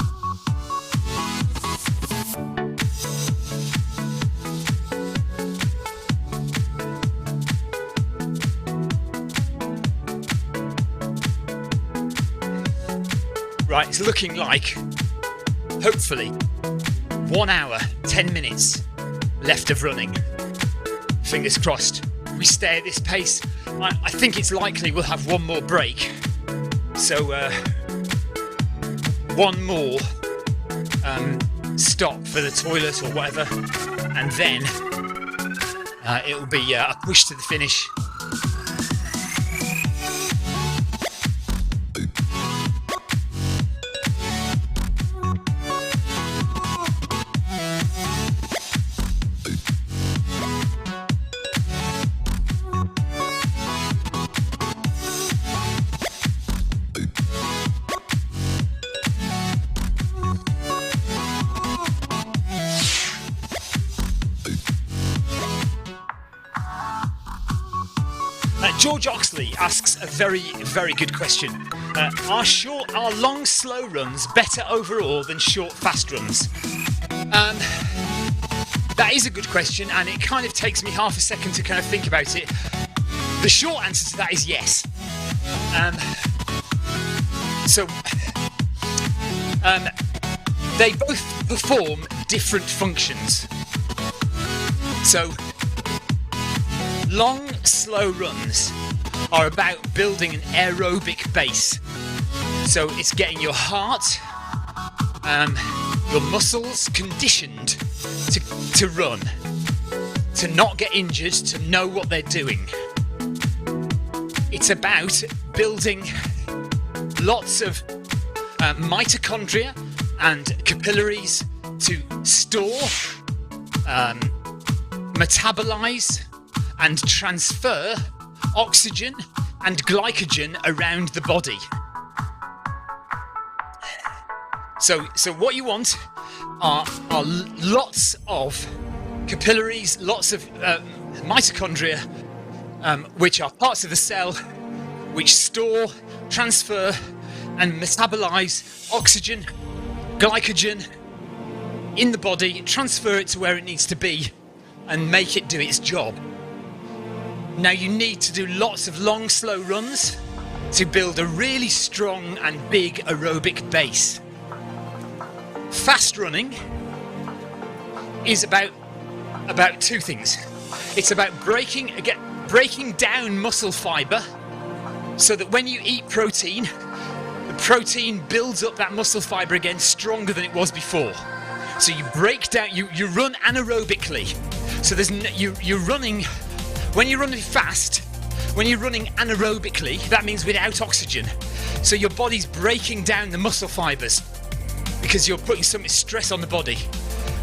Right, it's looking like, hopefully, 1 hour, 10 minutes left of running. Fingers crossed. We stay at this pace. I think it's likely we'll have one more break. So, one more stop for the toilet or whatever, and then it'll be a push to the finish. George Oxley asks a very, very good question. Are long, slow runs better overall than short, fast runs? That is a good question, and it kind of takes me half a second to kind of think about it. The short answer to that is yes. They both perform different functions. So, long, slow runs are about building an aerobic base. So it's getting your heart, your muscles conditioned to run, to not get injured, to know what they're doing. It's about building lots of mitochondria and capillaries to store, metabolize, and transfer oxygen and glycogen around the body. So what you want are lots of capillaries, lots of mitochondria, which are parts of the cell which store, transfer, and metabolize oxygen, glycogen in the body, transfer it to where it needs to be, and make it do its job. Now you need to do lots of long, slow runs to build a really strong and big aerobic base. Fast running is about two things. It's about breaking down muscle fiber so that when you eat protein, the protein builds up that muscle fiber again stronger than it was before. So you break down, you run anaerobically. So you're running. When you're running fast, when you're running anaerobically, that means without oxygen. So your body's breaking down the muscle fibers because you're putting so much stress on the body.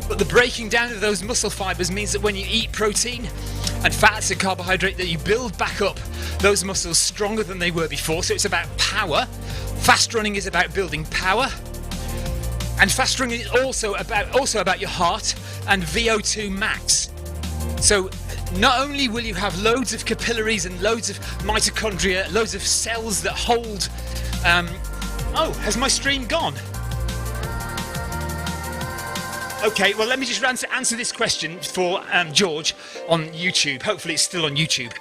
But the breaking down of those muscle fibers means that when you eat protein and fats and carbohydrate, that you build back up those muscles stronger than they were before. So it's about power. Fast running is about building power. And fast running is also about your heart and VO2 max. So not only will you have loads of capillaries and loads of mitochondria, loads of cells that hold... has my stream gone? Okay, well, let me just answer this question for George on YouTube. Hopefully it's still on YouTube.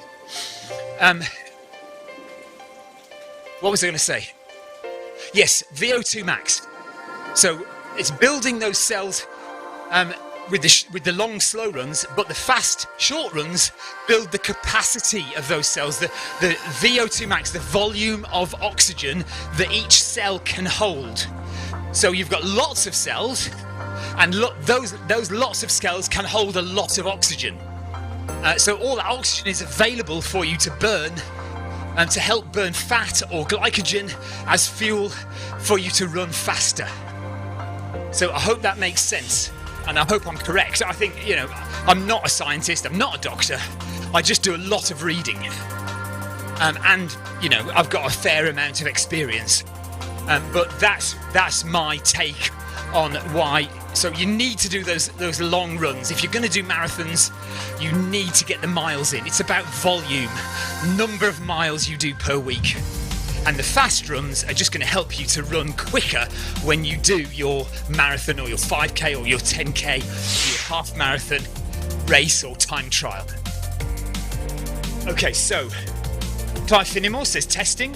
What was I going to say? Yes, VO2 max. So it's building those cells with the long, slow runs, but the fast, short runs build the capacity of those cells, the VO2 max, the volume of oxygen that each cell can hold. So you've got lots of cells, and those lots of cells can hold a lot of oxygen. So all that oxygen is available for you to burn, and to help burn fat or glycogen as fuel for you to run faster. So I hope that makes sense. And I hope I'm correct. I think, I'm not a scientist, I'm not a doctor. I just do a lot of reading. And, I've got a fair amount of experience. But that's my take on why. So you need to do those long runs. If you're going to do marathons, you need to get the miles in. It's about volume, number of miles you do per week. And the fast runs are just going to help you to run quicker when you do your marathon or your 5K or your 10K, your half marathon race or time trial. Okay, so Clive Finnemore says testing.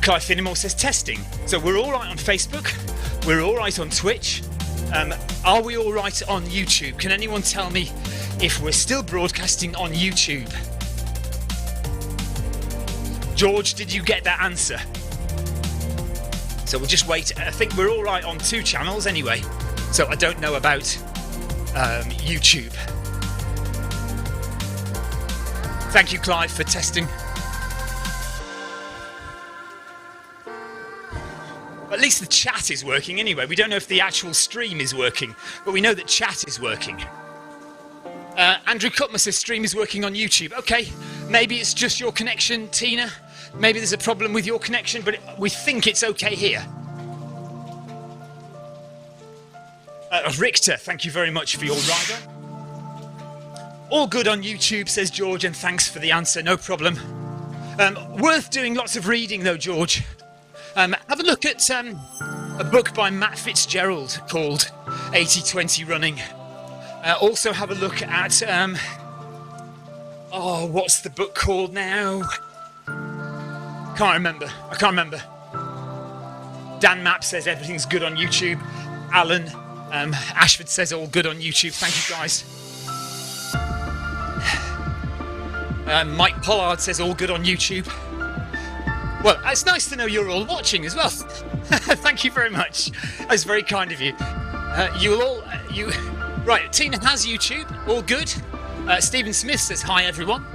Clive Finnemore says testing. So we're all right on Facebook. We're all right on Twitch. Are we all right on YouTube? Can anyone tell me if we're still broadcasting on YouTube? George, did you get that answer? So we'll just wait. I think we're all right on 2 channels anyway. So I don't know about YouTube. Thank you, Clive, for testing. At least the chat is working anyway. We don't know if the actual stream is working, but we know that chat is working. Andrew Cutmer says stream is working on YouTube. Okay, maybe it's just your connection, Tina. Maybe there's a problem with your connection, but we think it's okay here. Richter, thank you very much for your rider. All good on YouTube, says George, and thanks for the answer, no problem. Worth doing lots of reading though, George. Have a look at a book by Matt Fitzgerald called 80-20 Running. Also have a look at, what's the book called now? I can't remember. Dan Mapp says everything's good on YouTube. Alan Ashford says all good on YouTube. Thank you, guys. Mike Pollard says all good on YouTube. Well, it's nice to know you're all watching as well. Thank you very much. That's very kind of you. Right, Tina has YouTube. All good. Stephen Smith says hi, everyone.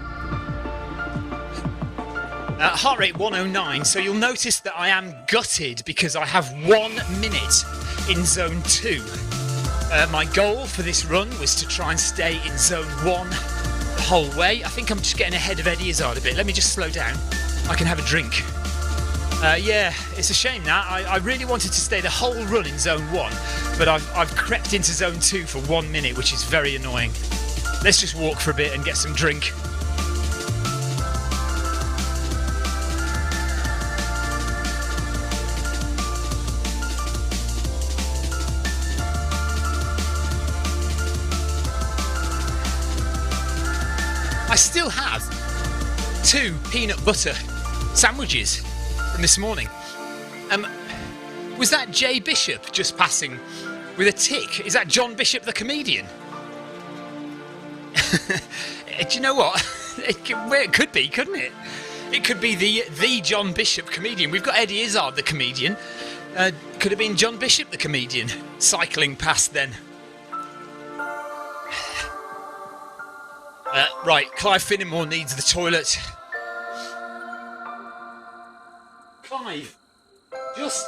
Heart rate 109. So you'll notice that I am gutted because I have 1 minute in zone 2. My goal for this run was to try and stay in zone 1 the whole way. I think I'm just getting ahead of Eddie Izzard a bit. Let me just slow down. I can have a drink. Yeah, it's a shame now. I really wanted to stay the whole run in zone 1, but I've crept into zone 2 for 1 minute, which is very annoying. Let's just walk for a bit and get some drink. I still have 2 peanut butter sandwiches from this morning. Was that Jay Bishop just passing with a tick? Is that John Bishop the comedian? Do you know what? It could be, couldn't it? It could be the John Bishop comedian. We've got Eddie Izzard the comedian. Could have been John Bishop the comedian cycling past then. Right, Clive Finnemore needs the toilet. Clive, just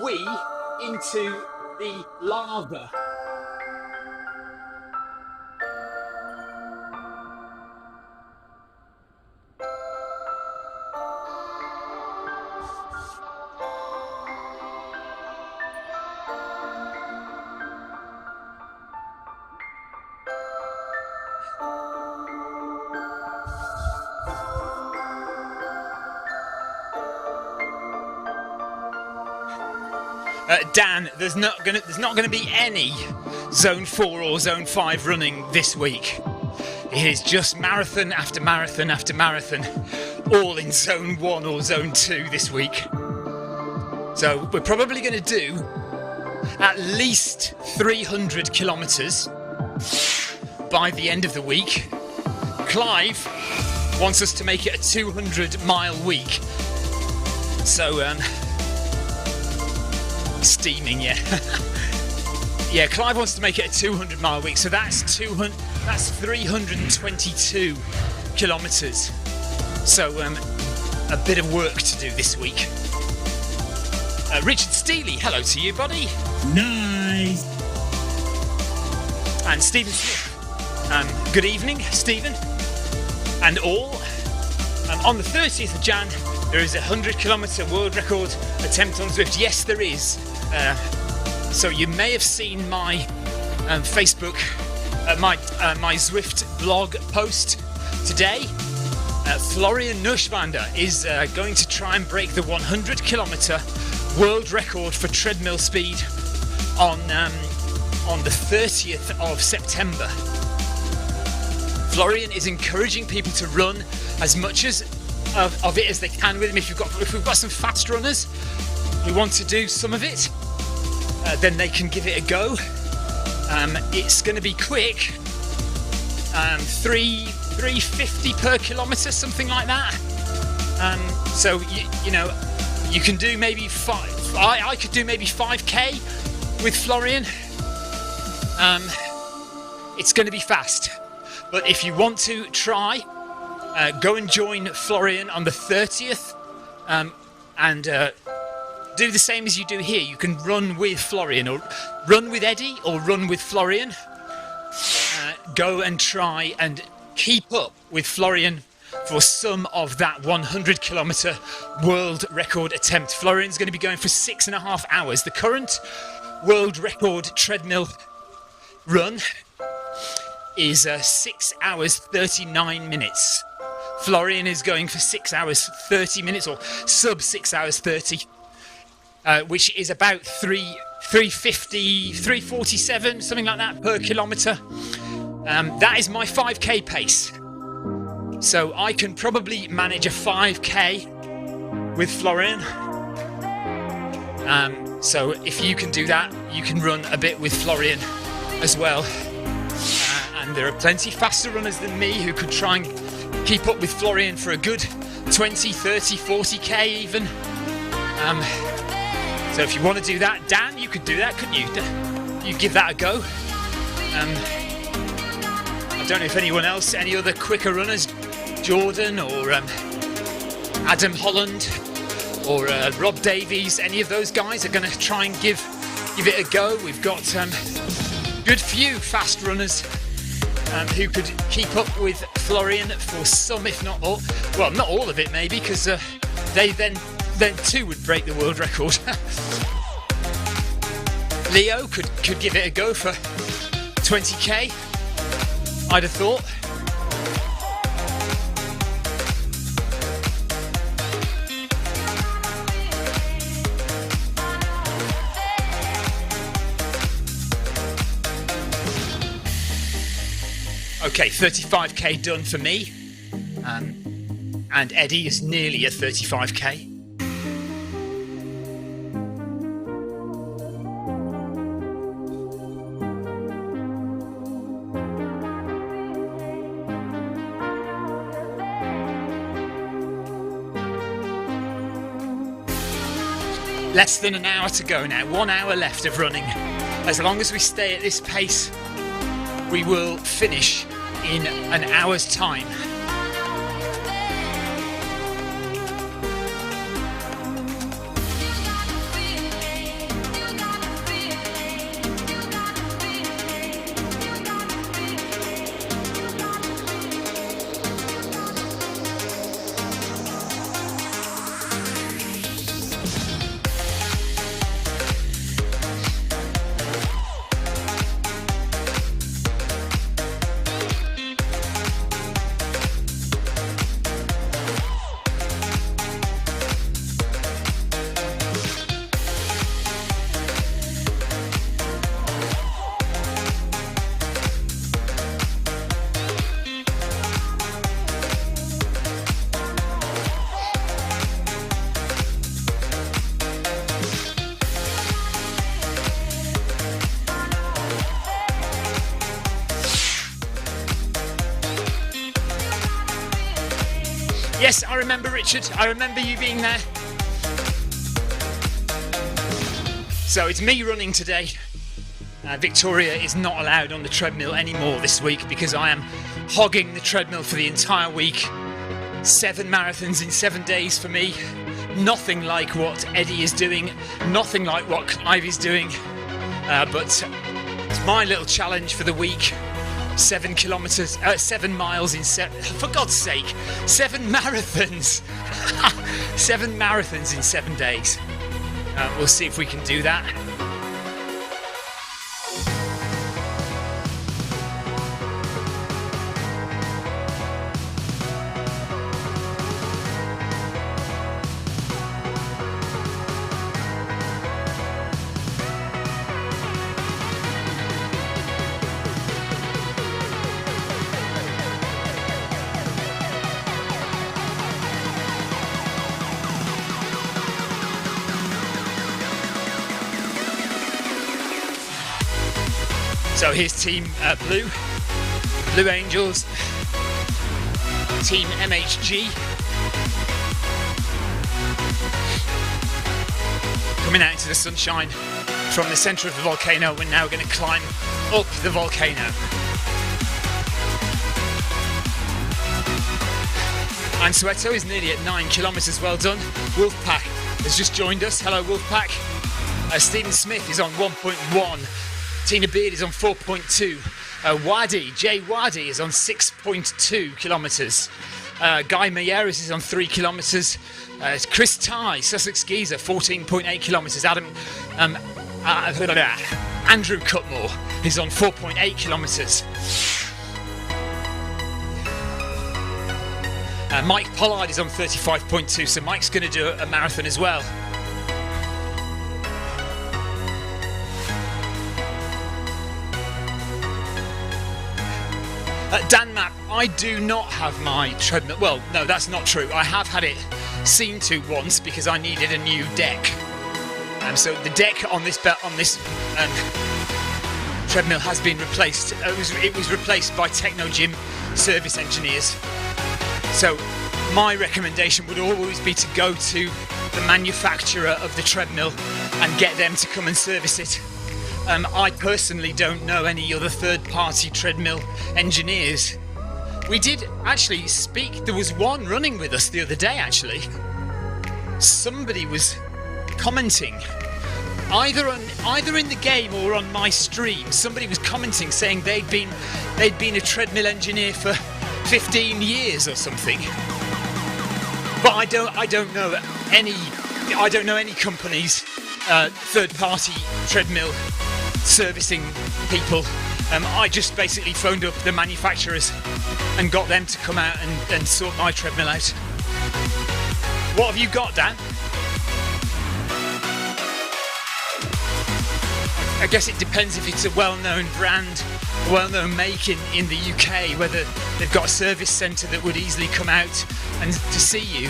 wee into the lava. Dan, there's not going to be any Zone 4 or Zone 5 running this week. It is just marathon after marathon after marathon, all in Zone 1 or Zone 2 this week. So we're probably going to do at least 300 kilometres by the end of the week. Clive wants us to make it a 200-mile week. So, steaming, yeah. Yeah, Clive wants to make it a 200-mile week, so that's 322 kilometres. So a bit of work to do this week. Richard Steely, hello to you, buddy. Nice. And Stephen Smith. Good evening, Stephen. And all. On the 30th of Jan, there is a 100-kilometre world record attempt on Zwift. Yes, there is. So you may have seen my Facebook, my Zwift blog post today. Florian Nuschwander is going to try and break the 100-kilometre world record for treadmill speed on the 30th of September. Florian is encouraging people to run as much as of it as they can with him. If we've got some fast runners who want to do some of it, then they can give it a go. It's going to be quick, 350 per kilometre, something like that. So you know, you can do maybe I could do maybe 5k with Florian. It's going to be fast, but if you want to try, go and join Florian on the 30th, and do the same as you do here. You can run with Florian, or run with Eddie, or run with Florian. Go and try and keep up with Florian for some of that 100 kilometre world record attempt. Florian's going to be going for 6.5 hours. The current world record treadmill run is 6 hours 39 minutes. Florian is going for 6 hours 30 minutes, or sub 6 hours 30, which is about 350, 347, something like that per kilometre. That is my 5k pace. So I can probably manage a 5k with Florian. So if you can do that, you can run a bit with Florian as well. And there are plenty faster runners than me who could try and keep up with Florian for a good 20, 30, 40k even. So if you want to do that, Dan, you could do that, couldn't you? You give that a go. I don't know if anyone else, any other quicker runners, Jordan or Adam Holland or Rob Davies, any of those guys are going to try and give it a go. We've got good few fast runners who could keep up with Florian for some, if not all. Well, not all of it maybe, because they then too would break the world record. Leo could give it a go for 20k, I'd have thought. Okay, 35k done for me, and Eddie is nearly at 35k. Less than an hour to go now, 1 hour left of running. As long as we stay at this pace, we will finish in an hour's time. Yes, I remember, Richard. I remember you being there. So it's me running today. Victoria is not allowed on the treadmill anymore this week because I am hogging the treadmill for the entire week. 7 marathons in 7 days for me. Nothing like what Eddie is doing. Nothing like what Clive is doing. But it's my little challenge for the week. 7 miles in for God's sake, 7 marathons. 7 marathons in 7 days. We'll see if we can do that. So here's Team Blue Angels, Team MHG. Coming out into the sunshine from the centre of the volcano. We're now going to climb up the volcano. And Soweto is nearly at 9 kilometres, well done. Wolfpack has just joined us. Hello Wolfpack. Stephen Smith is on 1.1. Tina Beard is on 4.2. Jay Wadi is on 6.2 kilometres. Guy Mayeris is on 3 kilometres. Chris Tye, Sussex Geezer, 14.8 kilometres. Andrew Cutmore is on 4.8 kilometres. Mike Pollard is on 35.2, so Mike's going to do a marathon as well. Dan Map, I do not have my treadmill. Well, no, that's not true. I have had it seen to once because I needed a new deck. So the deck on this treadmill has been replaced. It was replaced by Techno Gym service engineers. So my recommendation would always be to go to the manufacturer of the treadmill and get them to come and service it. I personally don't know any other third-party treadmill engineers. We did actually speak, there was one running with us the other day actually. Somebody was commenting, either in the game or on my stream, somebody was commenting saying they'd been a treadmill engineer for 15 years or something. But I don't know any companies, third-party treadmill servicing people. I just basically phoned up the manufacturers and got them to come out and sort my treadmill out. What have you got, Dan? I guess it depends if it's a well-known brand, a well-known make in the UK, whether they've got a service centre that would easily come out and to see you.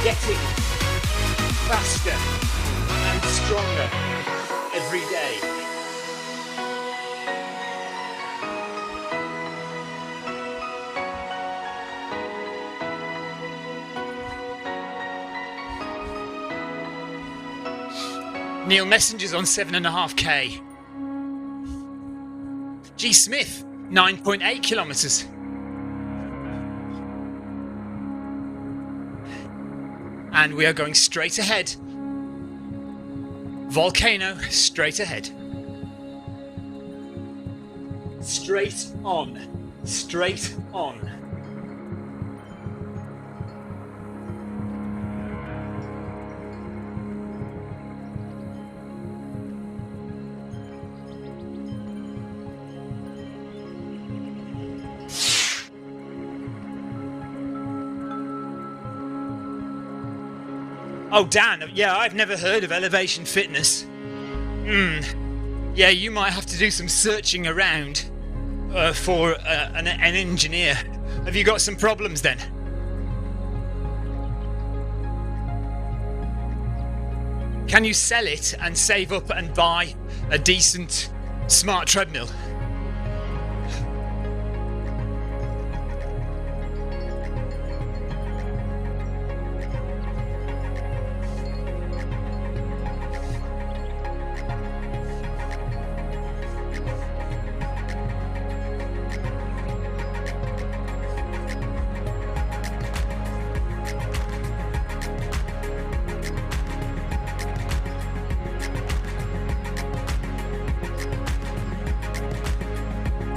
Getting faster and stronger every day. Neil Messenger's on 7.5k. G Smith, 9.8 kilometres. And we are going straight ahead. Volcano, straight ahead. Straight on. Straight on. Oh, Dan, yeah, I've never heard of Elevation Fitness. Yeah, you might have to do some searching around for an engineer. Have you got some problems then? Can you sell it and save up and buy a decent, smart treadmill?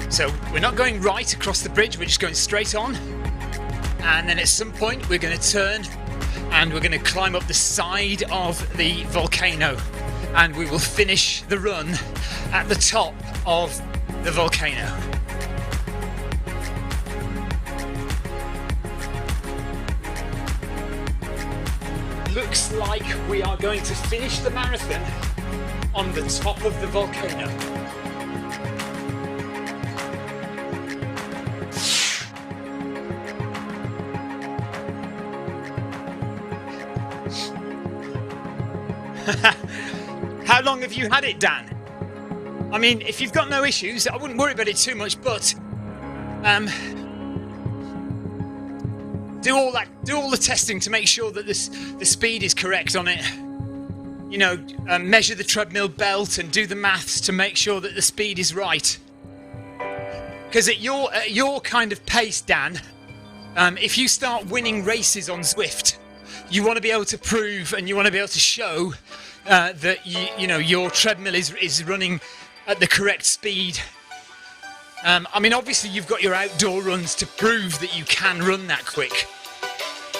So we're not going right across the bridge, we're just going straight on. And then at some point we're going to turn and we're going to climb up the side of the volcano. And we will finish the run at the top of the volcano. looks like we are going to finish the marathon on the top of the volcano. How long have you had it, Dan? I mean, if you've got no issues, I wouldn't worry about it too much, but do all the testing to make sure that the speed is correct on it. You know, measure the treadmill belt and do the maths to make sure that the speed is right. Because at your kind of pace, Dan, if you start winning races on Zwift, you want to be able to prove and you want to be able to show that you know your treadmill is running at the correct speed. I mean, obviously you've got your outdoor runs to prove that you can run that quick.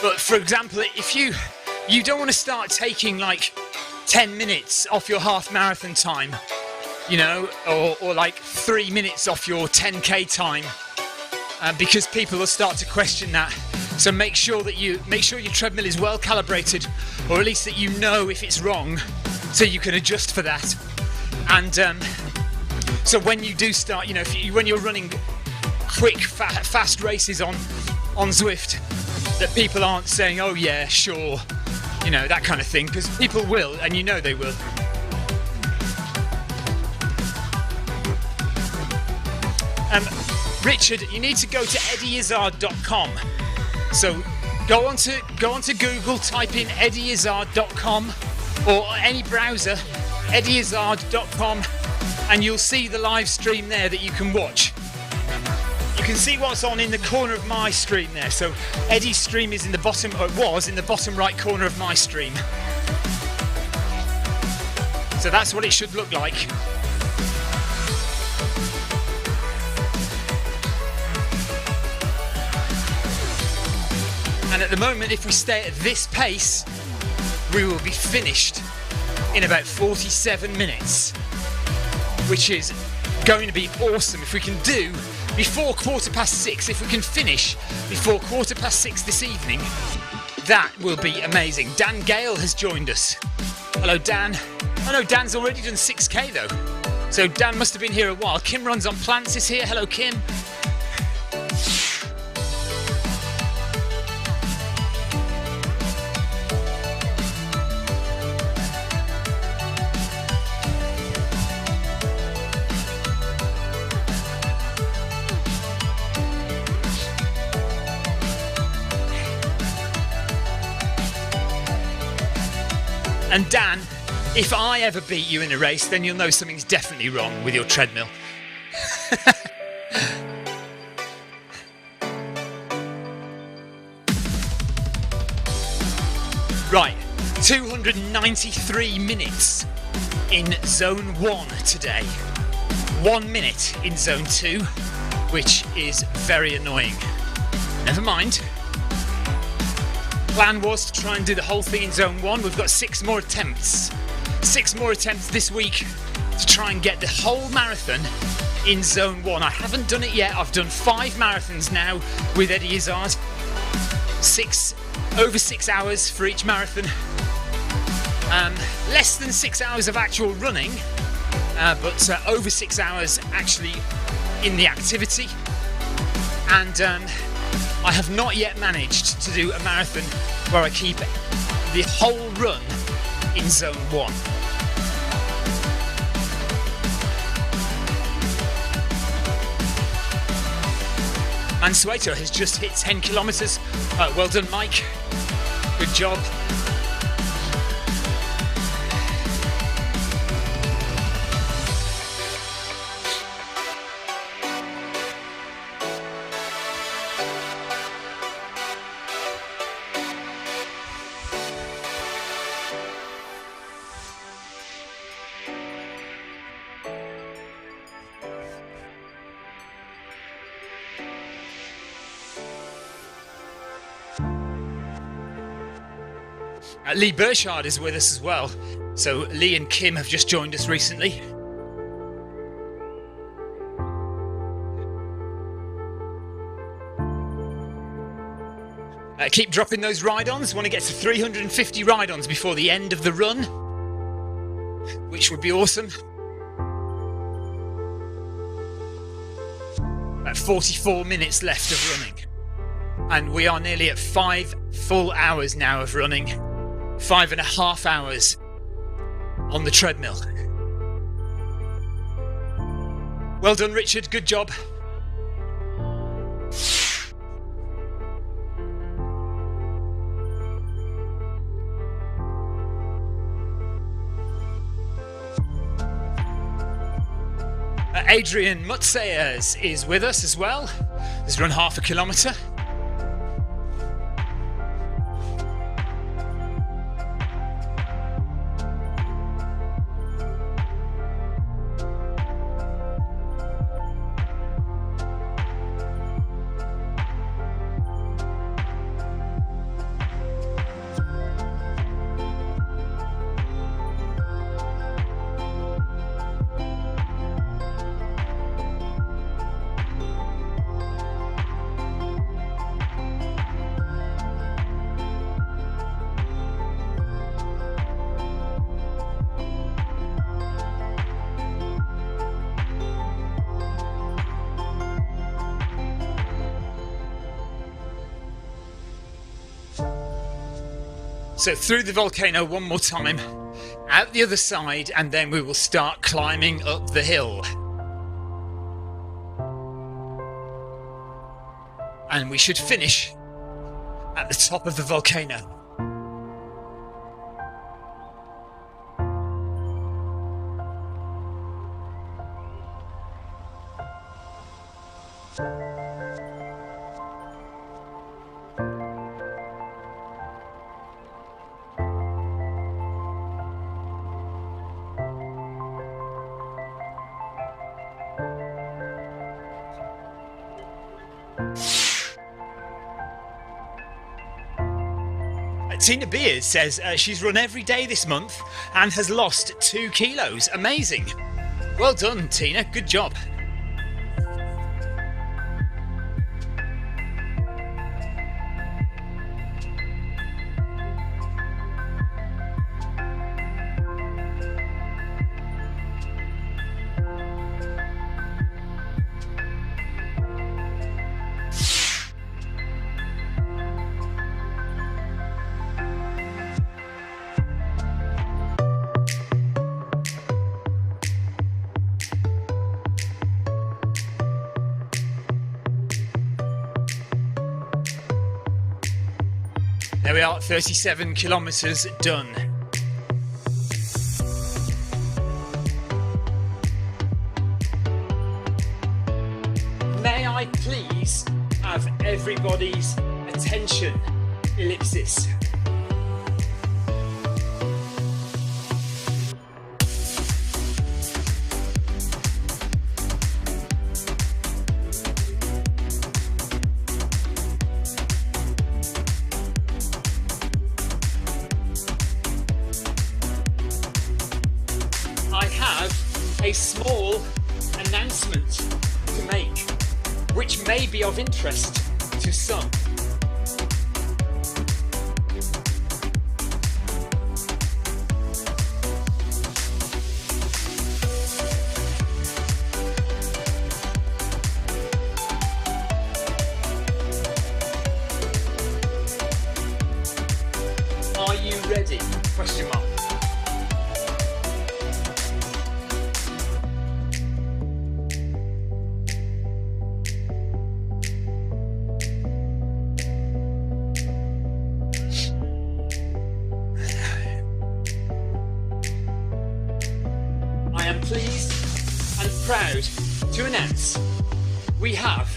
But for example, if you don't want to start taking like 10 minutes off your half marathon time, you know, or like 3 minutes off your 10k time, because people will start to question that. So make sure your treadmill is well calibrated, or at least that you know if it's wrong, so you can adjust for that. And so when you do start, you know, when you're running quick, fast races on Zwift, that people aren't saying, "Oh yeah, sure," you know, that kind of thing, because people will, and you know they will. Richard, you need to go to eddieizard.com. So go onto Google, type in eddieizard.com or any browser, eddieizard.com, and you'll see the live stream there that you can watch. You can see what's on in the corner of my stream there. So Eddie's stream is in the bottom, or it was in the bottom right corner of my stream. So that's what it should look like. And at the moment, if we stay at this pace, we will be finished in about 47 minutes, which is going to be awesome. If we can do before 6:15, if we can finish before 6:15 this evening, that will be amazing. Dan Gale has joined us. Hello, Dan. Oh no, Dan's already done 6k though. So Dan must have been here a while. Kim Runs on Plants is here. Hello, Kim. And Dan, if I ever beat you in a race, then you'll know something's definitely wrong with your treadmill. Right, 293 minutes in Zone 1 today. 1 minute in Zone 2, which is very annoying. Never mind. Plan was to try and do the whole thing in Zone 1. We've got 6 more attempts. 6 more attempts this week to try and get the whole marathon in Zone 1. I haven't done it yet. I've done 5 marathons now with Eddie Izzard. Over 6 hours for each marathon. Less than 6 hours of actual running, but over 6 hours actually in the activity. And I have not yet managed to do a marathon where I keep the whole run in Zone 1. Mansueto has just hit 10 kilometres. Well done, Mike. Good job. Lee Burchard is with us as well. So Lee and Kim have just joined us recently. Keep dropping those ride-ons. Want to get to 350 ride-ons before the end of the run, which would be awesome. About 44 minutes left of running. And we are nearly at 5 full hours now of running. 5.5 hours on the treadmill. Well done, Richard. Good job. Adrian Mutsayers is with us as well. He's run half a kilometre. So through the volcano one more time, out the other side, and then we will start climbing up the hill. And we should finish at the top of the volcano. Tina Beers says she's run every day this month and has lost 2 kilos. Amazing. Well done, Tina. Good job. There we are, 37 kilometres done. May I please have everybody's attention? Ellipsis. A small announcement to make, which may be of interest to some. Are you ready? Question mark. I am pleased and proud to announce we have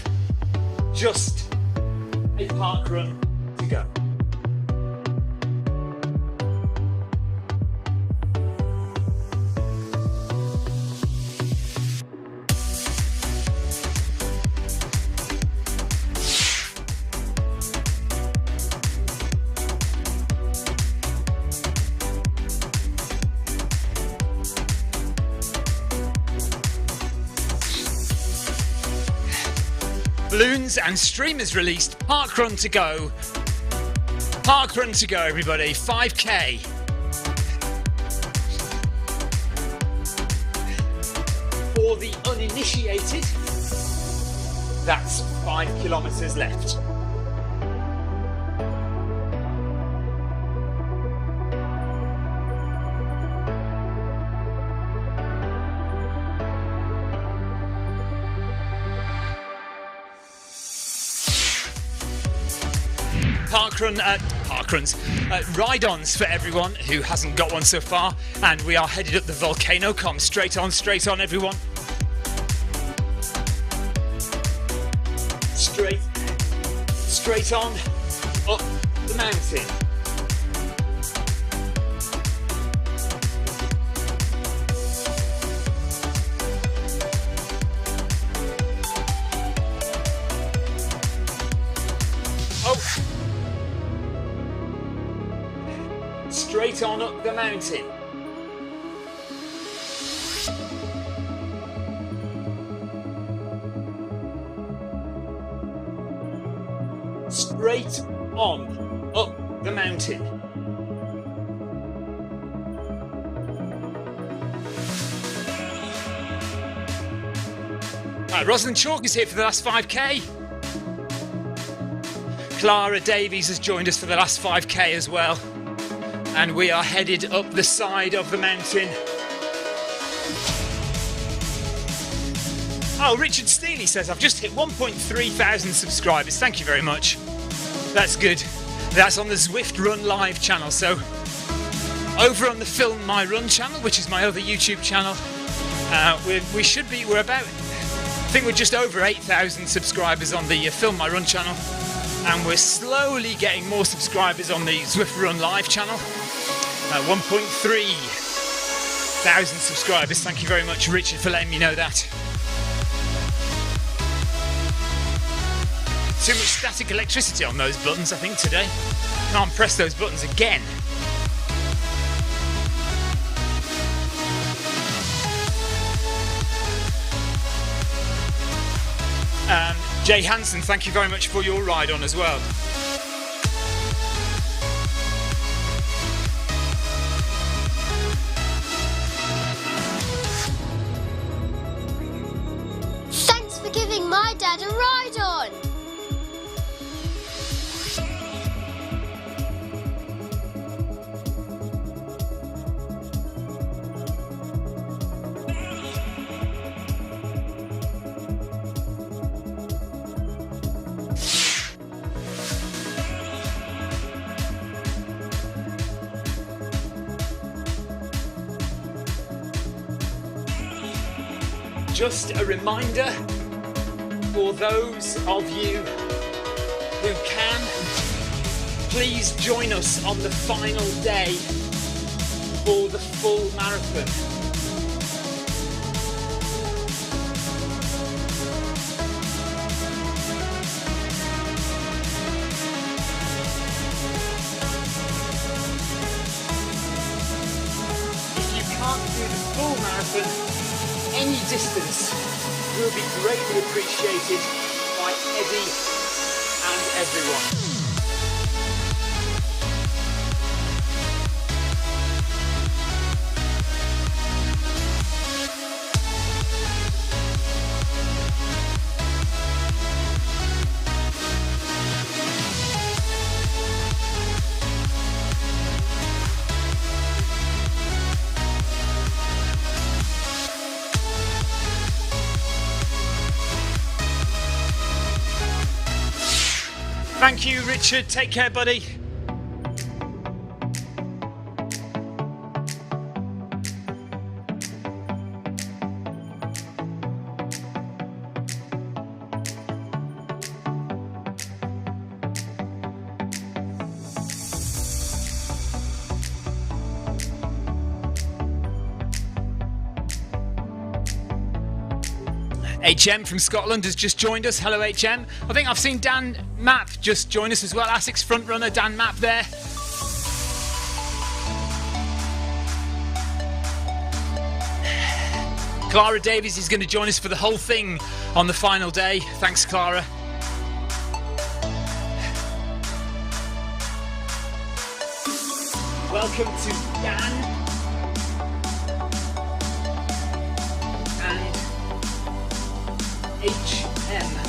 just a park run to go. Balloons and streamers released, park run to go. Park run to go, everybody. 5k. For the uninitiated, that's 5 kilometres left. Ride-ons for everyone who hasn't got one so far, and we are headed up the volcano. Come straight on, everyone. Straight on, up the mountain. Straight on up the mountain. Straight on up the mountain. Rosalind Chalk is here for the last 5k. Clara Davies has joined us for the last 5k as well. And we are headed up the side of the mountain. Oh, Richard Steely says, I've just hit 1.3 thousand subscribers. Thank you very much. That's good. That's on the Zwift Run Live channel. So over on the Film My Run channel, which is my other YouTube channel, we're about, I think we're just over 8,000 subscribers on the Film My Run channel. And we're slowly getting more subscribers on the Zwift Run Live channel. 1.3 thousand subscribers. Thank you very much, Richard, for letting me know that. Too much static electricity on those buttons, I think, today. Can't press those buttons again. Jay Hansen, thank you very much for your ride on as well. Thanks for giving my dad a ride on. Just a reminder for those of you who can, please join us on the final day for the full marathon. If you can't do the full marathon, any distance will be greatly appreciated by Eddie and everyone. Thank you, Richard. Take care, buddy. HM from Scotland has just joined us. Hello, HM. I think I've seen Dan Mapp just join us as well. ASIC's front runner, Dan Mapp there. Clara Davies is going to join us for the whole thing on the final day. Thanks, Clara. welcome to Dan and HM.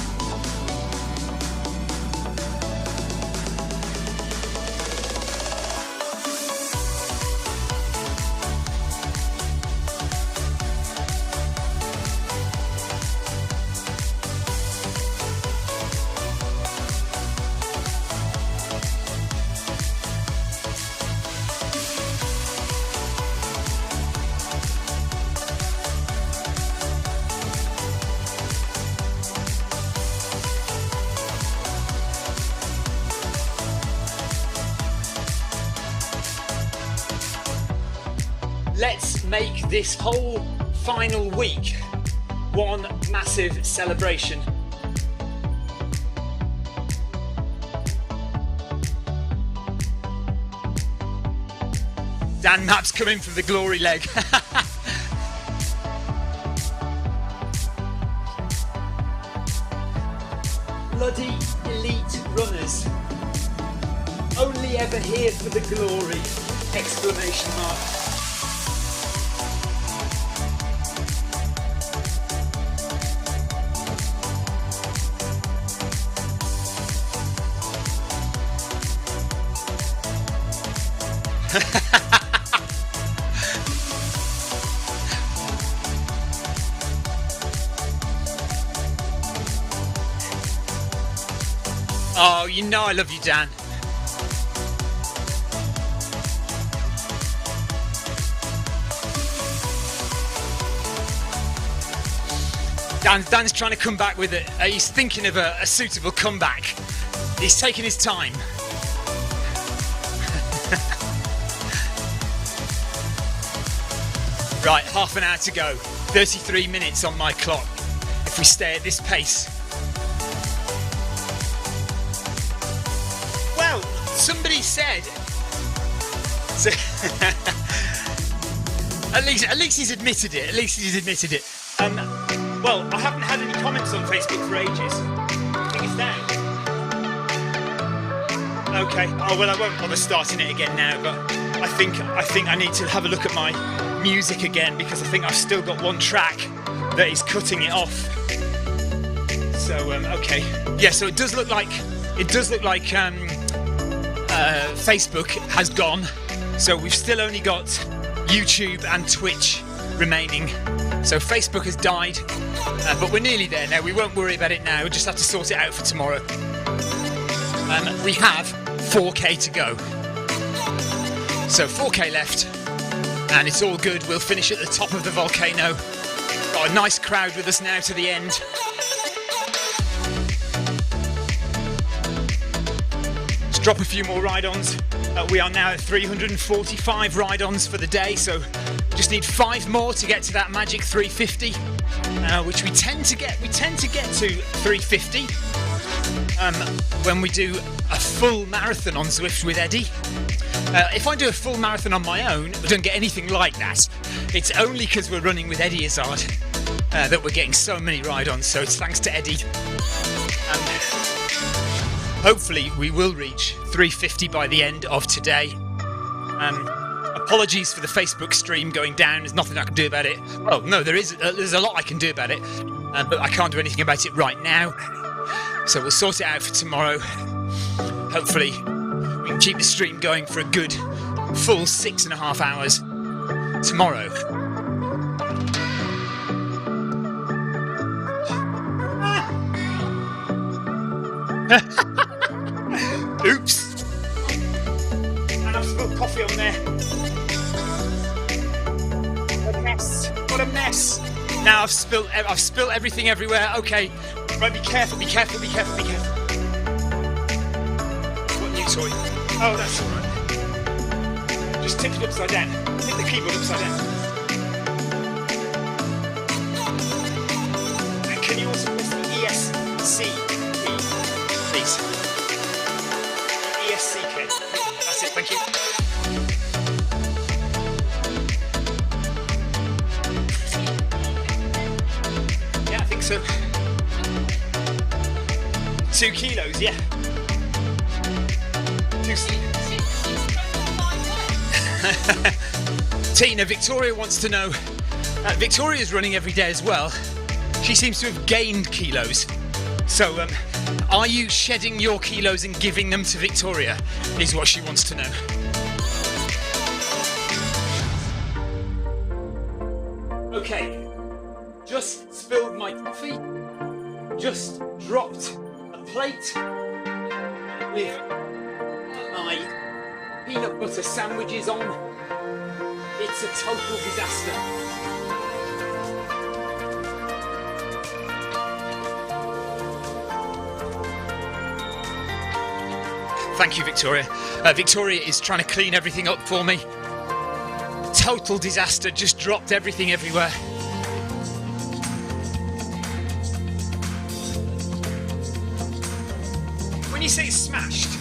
Let's make this whole final week one massive celebration. Dan Mapp's coming from the glory leg. Bloody elite runners. Only ever here for the glory! Exclamation mark. Oh, you know I love you, Dan. Dan's trying to come back with it. He's thinking of a suitable comeback. He's taking his time. Right, half an hour to go. 33 minutes on my clock. If we stay at this pace. Well, somebody said. So at least he's admitted it. At least he's admitted it. Well, I haven't had any comments on Facebook for ages. I think it's down. Okay. Oh well, I won't bother starting it again now. But I think I need to have a look at my music again because I think I've still got one track that is cutting it off. So okay. Yeah. So it does look like Facebook has gone. So we've still only got YouTube and Twitch remaining. So Facebook has died, but we're nearly there now. We won't worry about it now. We'll just have to sort it out for tomorrow. We have 4K to go. So 4K left, and it's all good. We'll finish at the top of the volcano. Got a nice crowd with us now to the end. Let's drop a few more ride-ons. We are now at 345 ride-ons for the day, so just need 5 more to get to that magic 350, which we tend to get. We tend to get to 350 when we do a full marathon on Zwift with Eddie. If I do a full marathon on my own, we don't get anything like that. It's only because we're running with Eddie Izzard that we're getting so many ride-ons, so it's thanks to Eddie. Hopefully we will reach 350 by the end of today. Apologies for the Facebook stream going down. There's nothing I can do about it. Well, no, there's a lot I can do about it, but I can't do anything about it right now. So we'll sort it out for tomorrow. Hopefully we can keep the stream going for a good full 6.5 hours tomorrow. Oops! And I've spilled coffee on there. What a mess! What a mess! Now I've spilled everything everywhere. Okay, right. Be careful. Be careful. Be careful. Be careful. What new toy? Oh, that's all right. Just tip it upside down. Tip the keyboard upside down. And can you also press the ESC key, please? ESC key. That's it. Thank you. Yeah, I think so. 2 kilos, yeah. 2 Tina, Victoria wants to know, Victoria's running every day as well. She seems to have gained kilos. So, are you shedding your kilos and giving them to Victoria, is what she wants to know. Okay, just spilled my coffee, just dropped a plate with my peanut butter sandwiches on. It's a total disaster. Thank you, Victoria. Victoria is trying to clean everything up for me. Total disaster, just dropped everything everywhere. When you say it's smashed,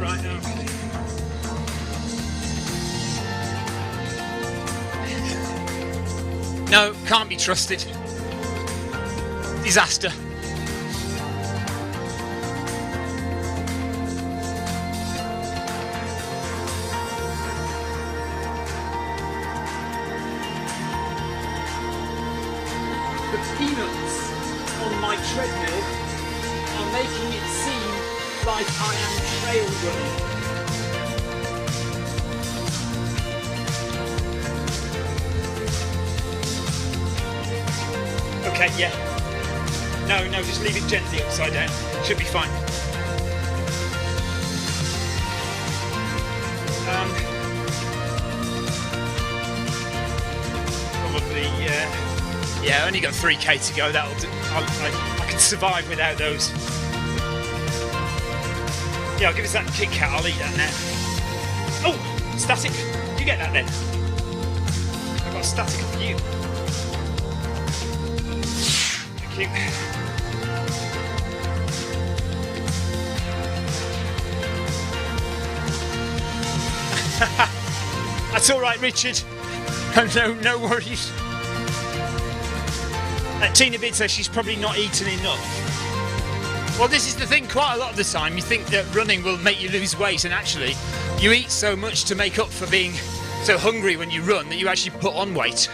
right, okay. No, can't be trusted. Disaster. The peanuts on my treadmill are making it seem like I am trail running. Okay, yeah. No, just leave it gently upside down. Should be fine. Probably, yeah, only got 3k to go. That'll do. I can survive without those. Yeah, I'll give us that Kit Kat. I'll eat that now. Oh, static. You get that then. I've got static for you. Thank you. That's all right, Richard. No worries. Tina Bid says she's probably not eaten enough. Well, this is the thing. Quite a lot of the time, you think that running will make you lose weight, and actually, you eat so much to make up for being so hungry when you run that you actually put on weight.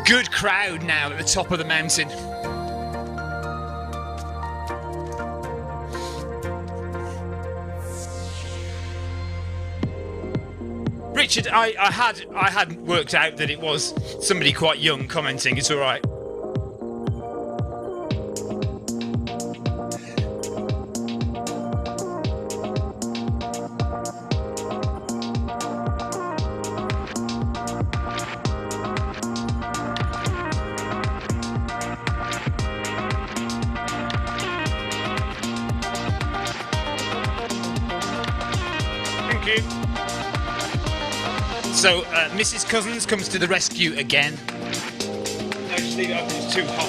Good crowd now at the top of the mountain. Richard, I hadn't worked out that it was somebody quite young commenting. It's all right. Thank you. So, Mrs. Cousins comes to the rescue again. No, just leave it open, it's too hot.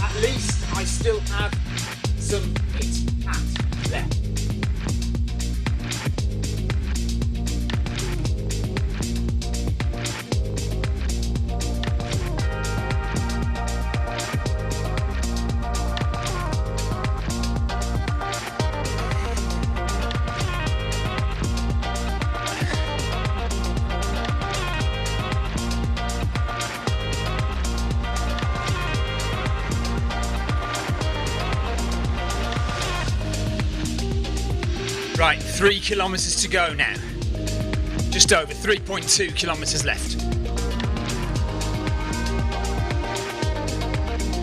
At least I still have some Kit Kat left. Right, 3 kilometres to go now. Just over 3.2 kilometres left.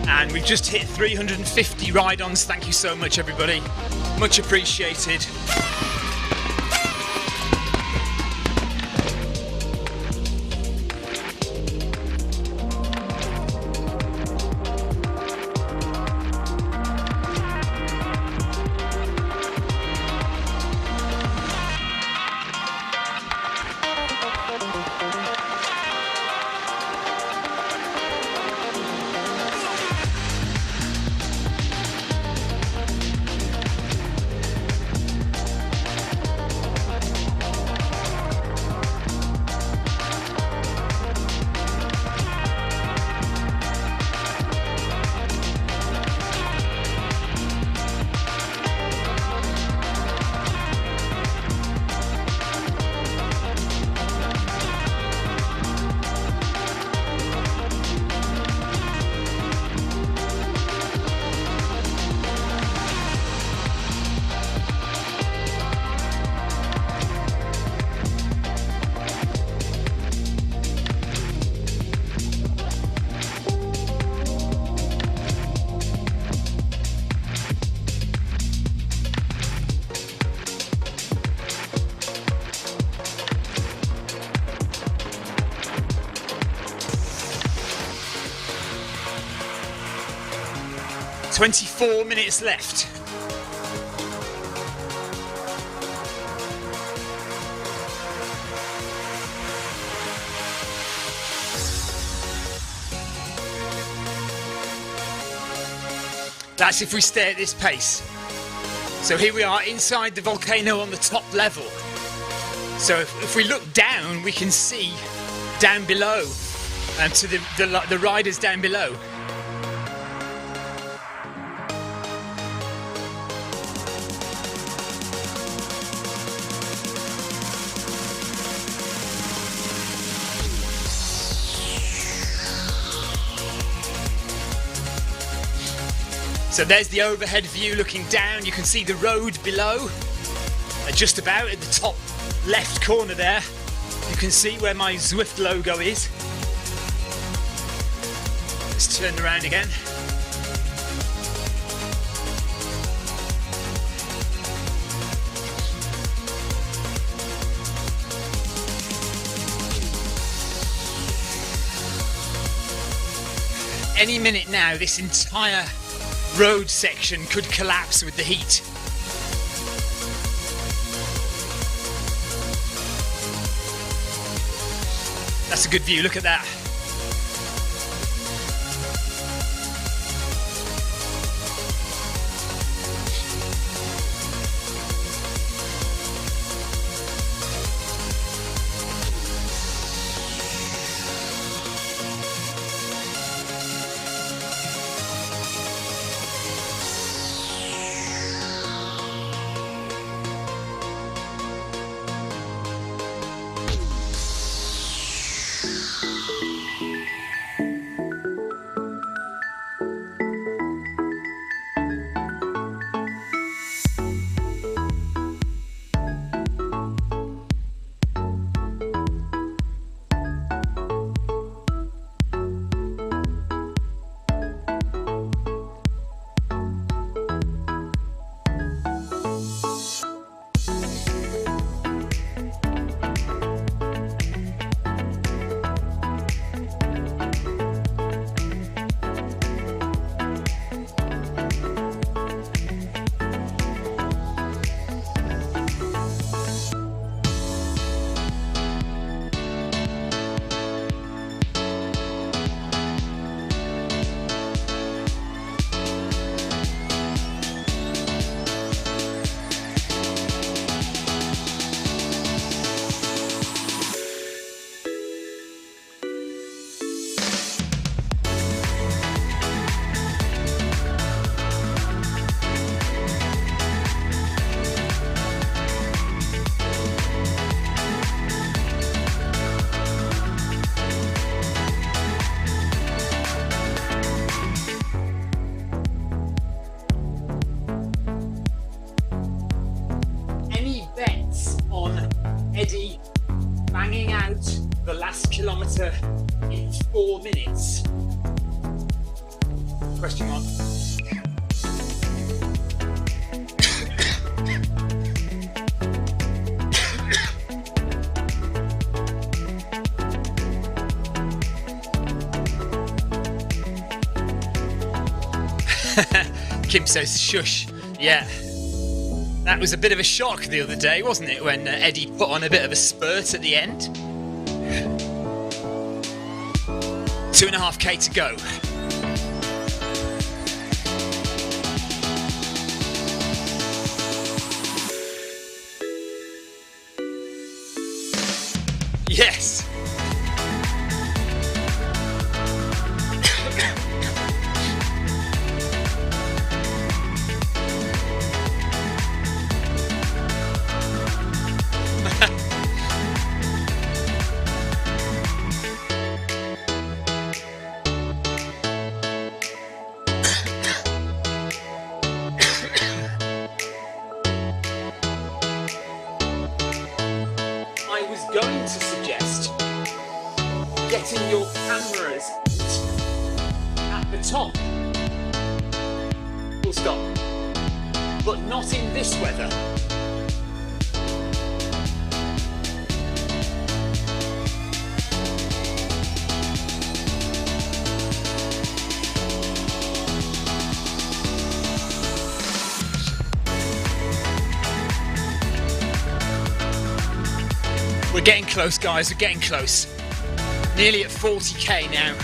And we've just hit 350 ride-ons. Thank you so much, everybody. Much appreciated. 24 minutes left. That's if we stay at this pace. So here we are inside the volcano on the top level. So if we look down, we can see down below and to the riders down below. So there's the overhead view looking down. You can see the road below, just about at the top left corner there. You can see where my Zwift logo is. Let's turn around again. Any minute now, this entire road section could collapse with the heat. That's a good view, look at that. Eddie banging out the last kilometre in 4 minutes? Question mark. Kim says shush. Yeah. That was a bit of a shock the other day, wasn't it, when Eddie put on a bit of a spurt at the end? 2.5k to go. Yes! Going to suggest getting your cameras at the top. Full stop. But not in this weather. We're getting close, guys, we're getting close. Nearly at 40k now.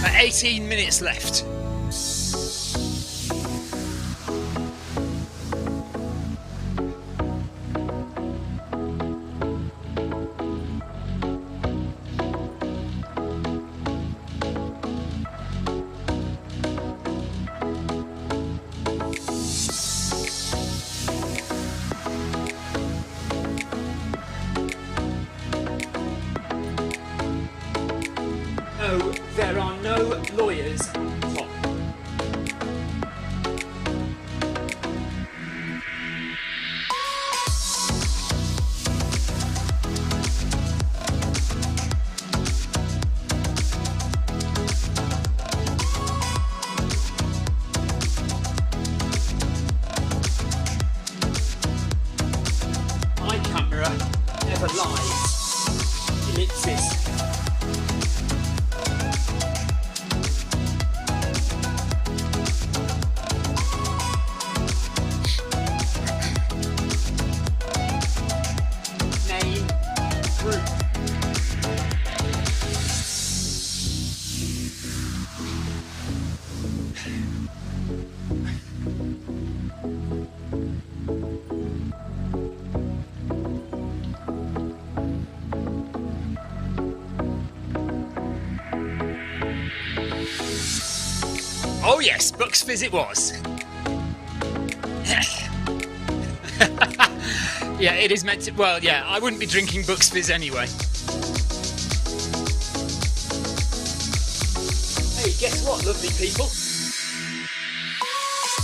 At 18 minutes left. No, there are no lawyers on top. My camera never lies. Ellipsis. Name group. Oh yes, Bucks Fizz it was. Yeah, it is meant to. Well, yeah, I wouldn't be drinking Bucks Fizz anyway. Hey, guess what, lovely people?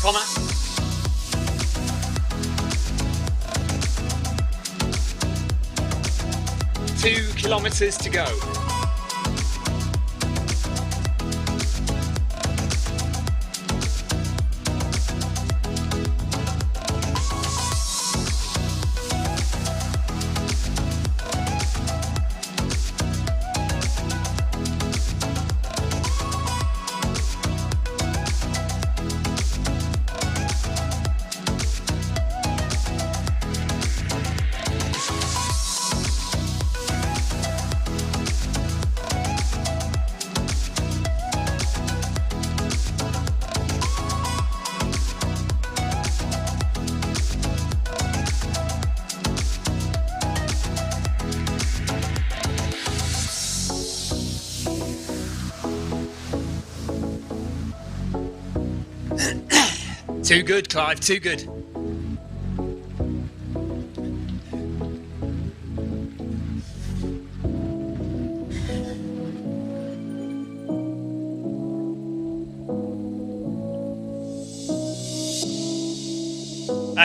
Comma. 2 kilometres to go. Too good, Clive, too good.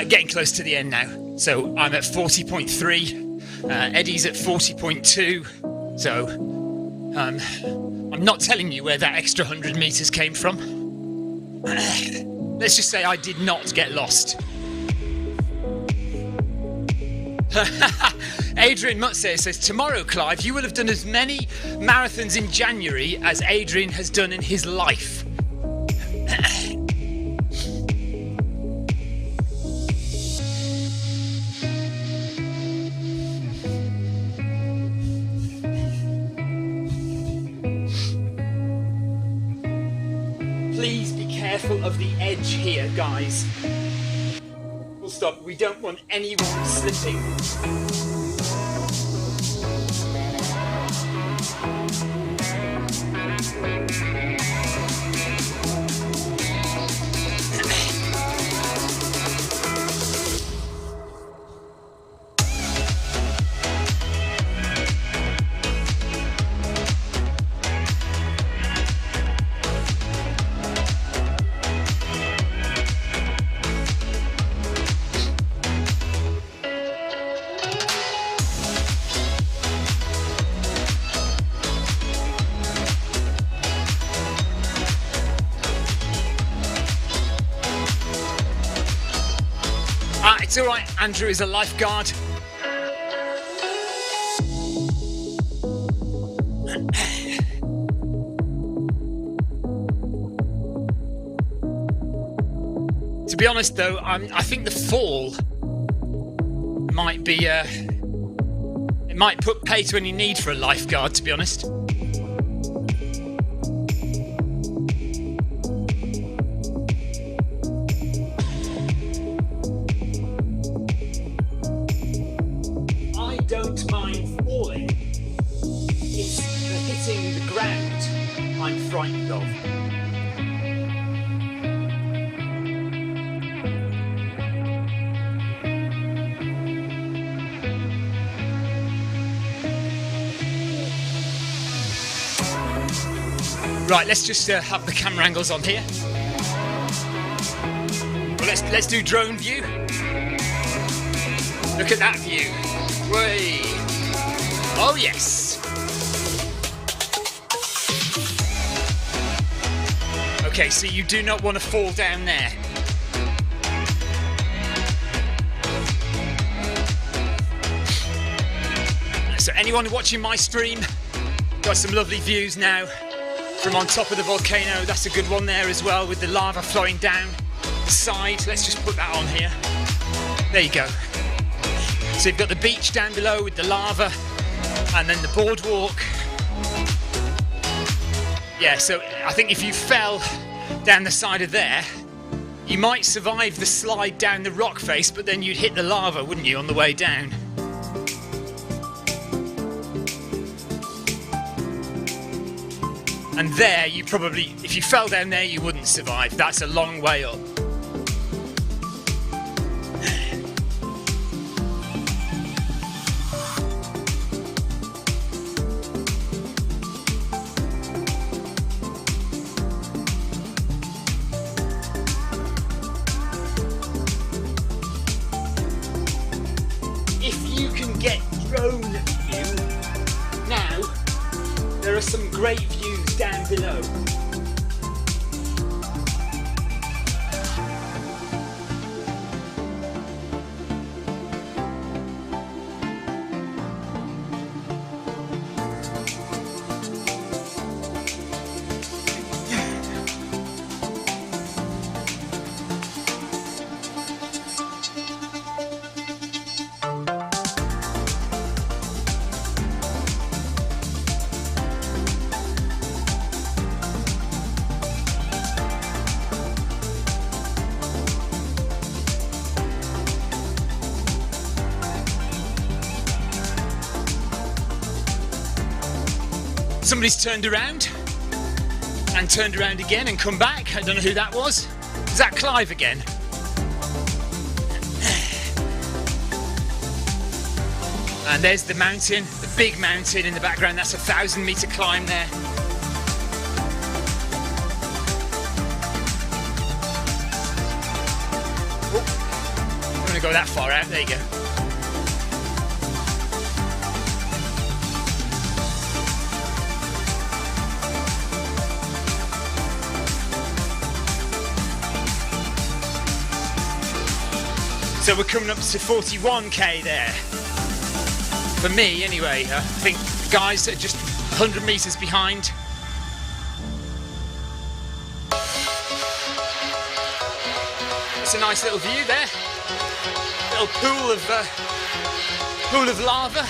Getting close to the end now. So I'm at 40.3. Eddie's at 40.2. So I'm not telling you where that extra 100 metres came from. Let's just say I did not get lost. Adrian Mutze says, tomorrow, Clive, you will have done as many marathons in January as Adrian has done in his life. Please be careful of the edge here, guys. We'll stop. We don't want anyone slipping. It's all right, Andrew is a lifeguard. To be honest, though, I think the fall might be it might put pay to any need for a lifeguard, to be honest. I don't mind falling. It's the hitting the ground I'm frightened of. Right, let's just have the camera angles on here. Well, let's do drone view. Look at that view. Way. Oh yes. Okay, so you do not want to fall down there. So anyone watching my stream, got some lovely views now from on top of the volcano. That's a good one there as well, with the lava flowing down the side. Let's just put that on here. There you go. So you've got the beach down below with the lava, and then the boardwalk. Yeah, so I think if you fell down the side of there, you might survive the slide down the rock face, but then you'd hit the lava, wouldn't you, on the way down? And there, you probably, if you fell down there, you wouldn't survive. That's a long way up. If you can get drone view now, there are some great views down below. Somebody's turned around and turned around again and come back. I don't know who that was. Is that Clive again? And there's the mountain, the big mountain in the background. That's a 1,000-meter climb there. Oh, I'm going to go that far out. There you go. So we're coming up to 41k there. For me, anyway. I think the guys are just 100 metres behind. It's a nice little view there. Little pool of lava.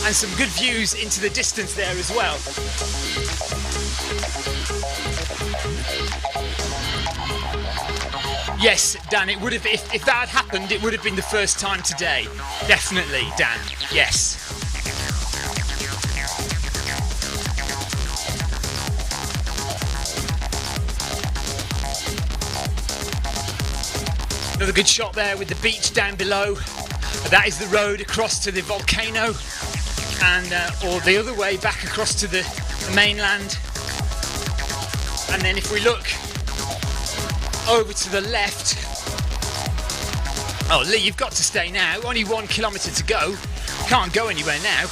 And some good views into the distance there as well. Yes, Dan, it would have, if that had happened, it would have been the first time today. Definitely, Dan, yes. Another good shot there with the beach down below. That is the road across to the volcano, and or the other way back across to the mainland. And then if we look over to the left, oh Lee, you've got to stay now. Only 1 kilometre to go. Can't go anywhere now.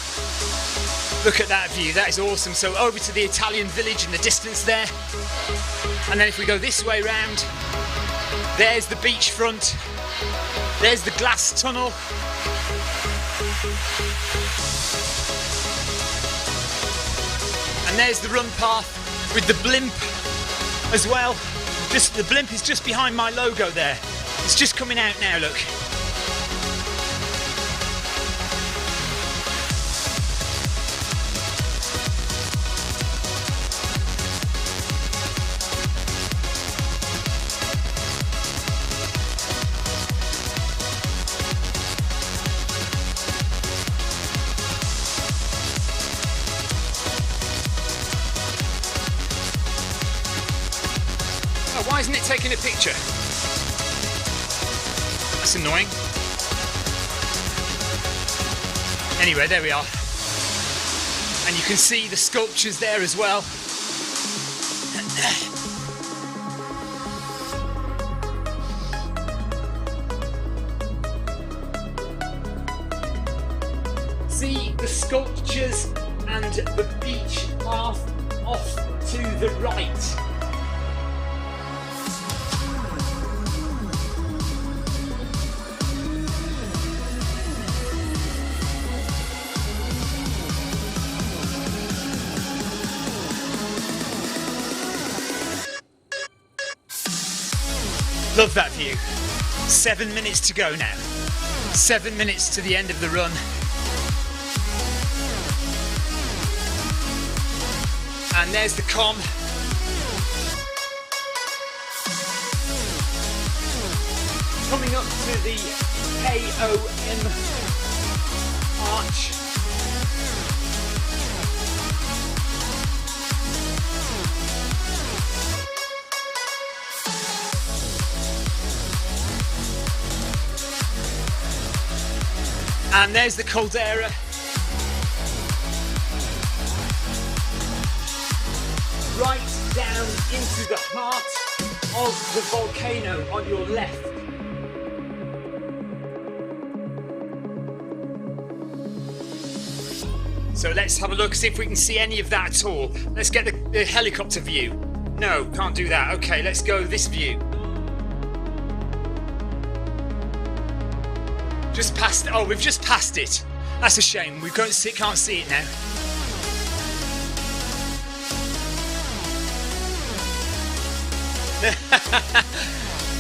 Look at that view, that is awesome. So over to the Italian village in the distance there. And then if we go this way round, there's the beachfront. There's the glass tunnel. And there's the run path with the blimp as well. Just the blimp is just behind my logo there. It's just coming out now, look. Why isn't it taking a picture? That's annoying. Anyway, there we are. And you can see the sculptures there as well. See the sculptures and the beach path off to the right. Love that view. 7 minutes to go now. 7 minutes to the end of the run. And there's the com. Coming up to the KOM arch. And there's the caldera. Right down into the heart of the volcano on your left. So let's have a look, see if we can see any of that at all. Let's get the helicopter view. No, can't do that. Okay, let's go this view. Just past it. Oh, we've just passed it. That's a shame. We can't see it now.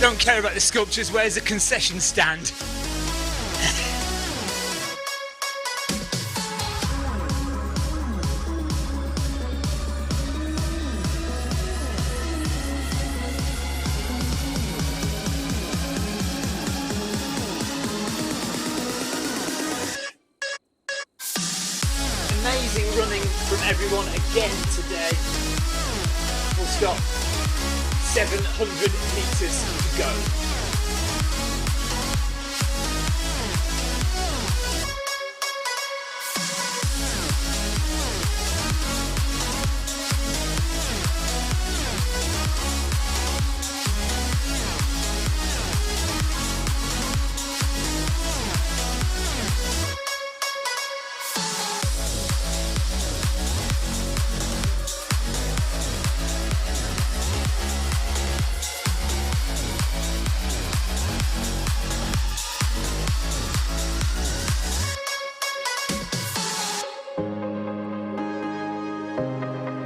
Don't care about the sculptures. Where's the concession stand? Amazing running from everyone again today. Full stop. 700 meters to go.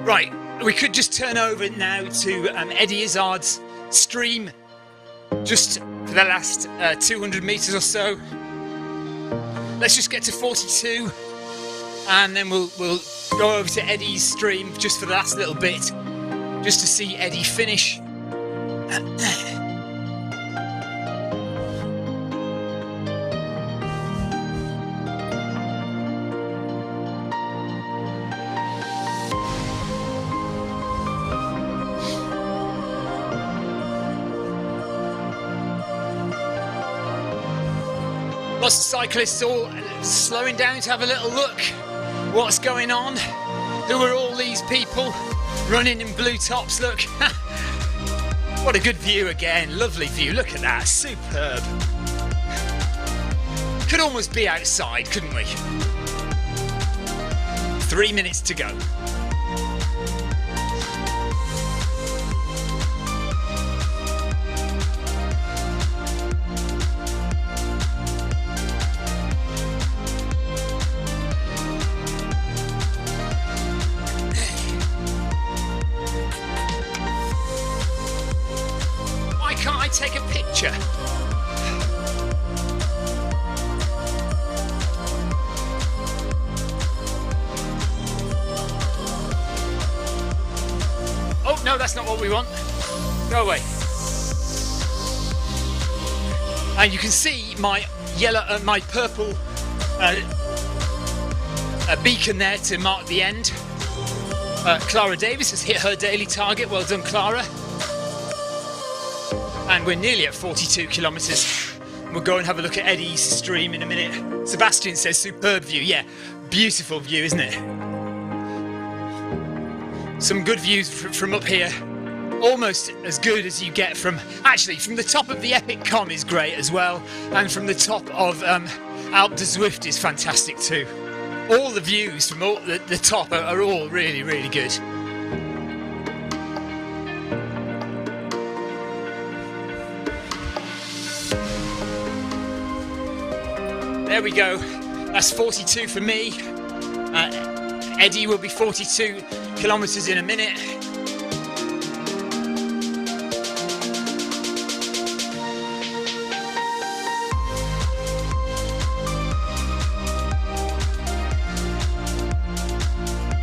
Right, we could just turn over now to Eddie Izzard's stream, just for the last 200 meters or so. Let's just get to 42, and then we'll go over to Eddie's stream just for the last little bit, just to see Eddie finish. Lots of cyclists all slowing down to have a little look. What's going on? Who are all these people running in blue tops? Look. What a good view again. Lovely view. Look at that. Superb. Could almost be outside, couldn't we? 3 minutes to go. Why can't I take a picture? Oh, no, that's not what we want. Go away. And you can see my yellow, my purple beacon there to mark the end. Clara Davis has hit her daily target. Well done, Clara. And we're nearly at 42 kilometres. We'll go and have a look at Eddie's stream in a minute. Sebastian says superb view. Yeah, beautiful view, isn't it? Some good views from up here. Almost as good as you get from... Actually, from the top of the Epic Com is great as well. And from the top of Alpe de Zwift is fantastic too. All the views from all the top are all really, really good. There we go. That's 42 for me. Eddie will be 42 kilometres in a minute.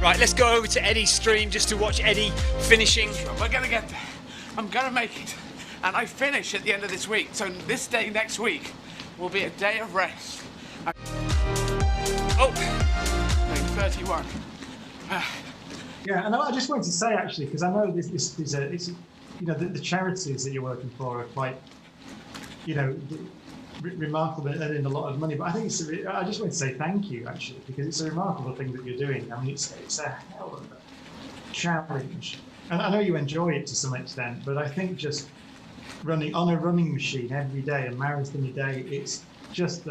Right, let's go over to Eddie's stream just to watch Eddie finishing. We're going to get there. I'm going to make it. And I finish at the end of this week. So this day next week will be a day of rest. Oh! 31. Yeah, and I just wanted to say actually, because I know this is the charities that you're working for are quite, remarkable and earning a lot of money. But I think I just want to say thank you actually, because it's a remarkable thing that you're doing. I mean, it's a hell of a challenge, and I know you enjoy it to some extent. But I think just running on a running machine every day, a marathon a day, it's just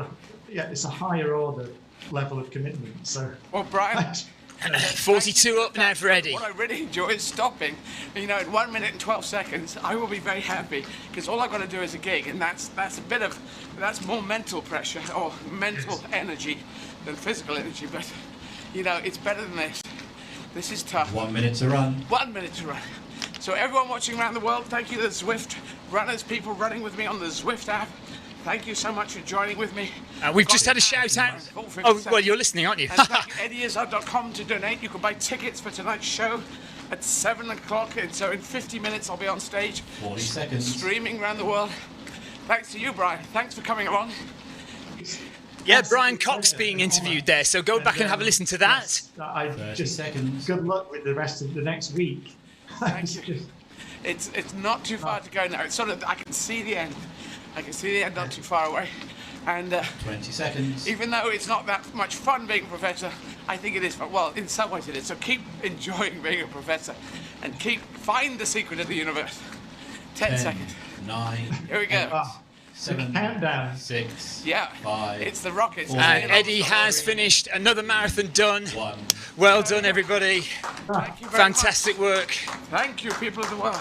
it's a higher order level of commitment. So, well, Brian. 42 up now for Eddie. What I really enjoy is stopping. At 1 minute and 12 seconds, I will be very happy because all I've got to do is a gig, and that's more mental pressure or mental energy than physical energy. But it's better than this. This is tough. 1 minute to run. 1 minute to run. So everyone watching around the world, thank you to the Zwift runners, people running with me on the Zwift app. Thank you so much for joining with me. We've just had a shout out. Oh, well, you're listening, aren't you? And thank EddieIzzard.com to donate. You can buy tickets for tonight's show at 7 o'clock. And so in 50 minutes, I'll be on stage. 40 seconds. Streaming around the world. Thanks to you, Brian. Thanks for coming along. Yeah, Brian Cox being interviewed there. So go back and have a listen to that. 30 seconds. Good luck with the rest of the next week. Thank you. It's not too far to go now. It's sort of, I can see the end. I can see the end not too far away. And 20 seconds. Even though it's not that much fun being a professor, I think it is fun. Well, in some ways it is. So keep enjoying being a professor and find the secret of the universe. 10 seconds. 9. Here we go. 7. Countdown. 6. Yeah. 5. It's the rockets. And Eddie has finished another marathon done. 1. Well done, everybody. Thank you very Fantastic work. Thank you, people of the world.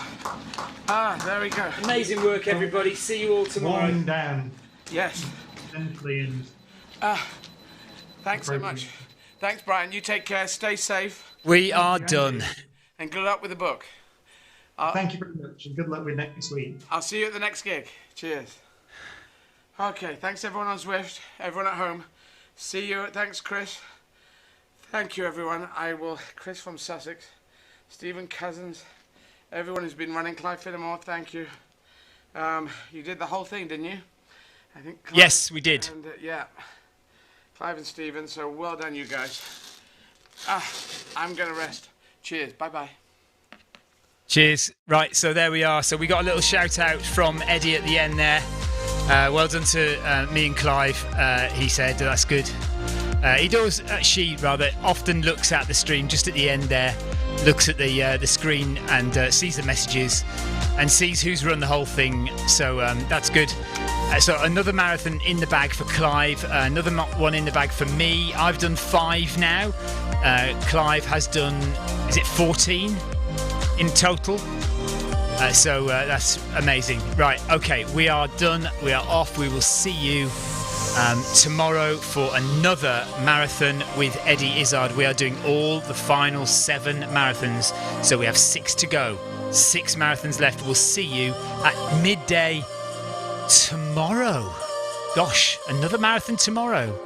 There we go. Amazing work, everybody. See you all tomorrow. Winding down. Yes. Gently and. Thanks so much. Thanks, Brian. You take care. Stay safe. We are done. And good luck with the book. Thank you very much, and good luck with next week. I'll see you at the next gig. Cheers. Okay, thanks everyone on Zwift, everyone at home. See you. Thanks, Chris. Thank you, everyone. Chris from Sussex, Stephen Cousins, everyone who's been running, Clive Fittermore, thank you. You did the whole thing, didn't you? I think. Clive, yes, we did. And, yeah, Clive and Stephen, so well done, you guys. I'm going to rest. Cheers. Bye-bye. Cheers. Right, so there we are. So we got a little shout out from Eddie at the end there. Well done to me and Clive. He said that's good. She often looks at the stream just at the end there, looks at the screen and sees the messages and sees who's run the whole thing. So that's good. So another marathon in the bag for Clive, another one in the bag for me. I've done 5 now. Clive has done, is it 14 in total? So that's amazing. Right, okay, we are done. We are off. We will see you tomorrow for another marathon with Eddie Izzard. We are doing all the final 7 marathons. So we have 6 to go. 6 marathons left. We'll see you at midday tomorrow. Gosh, another marathon tomorrow.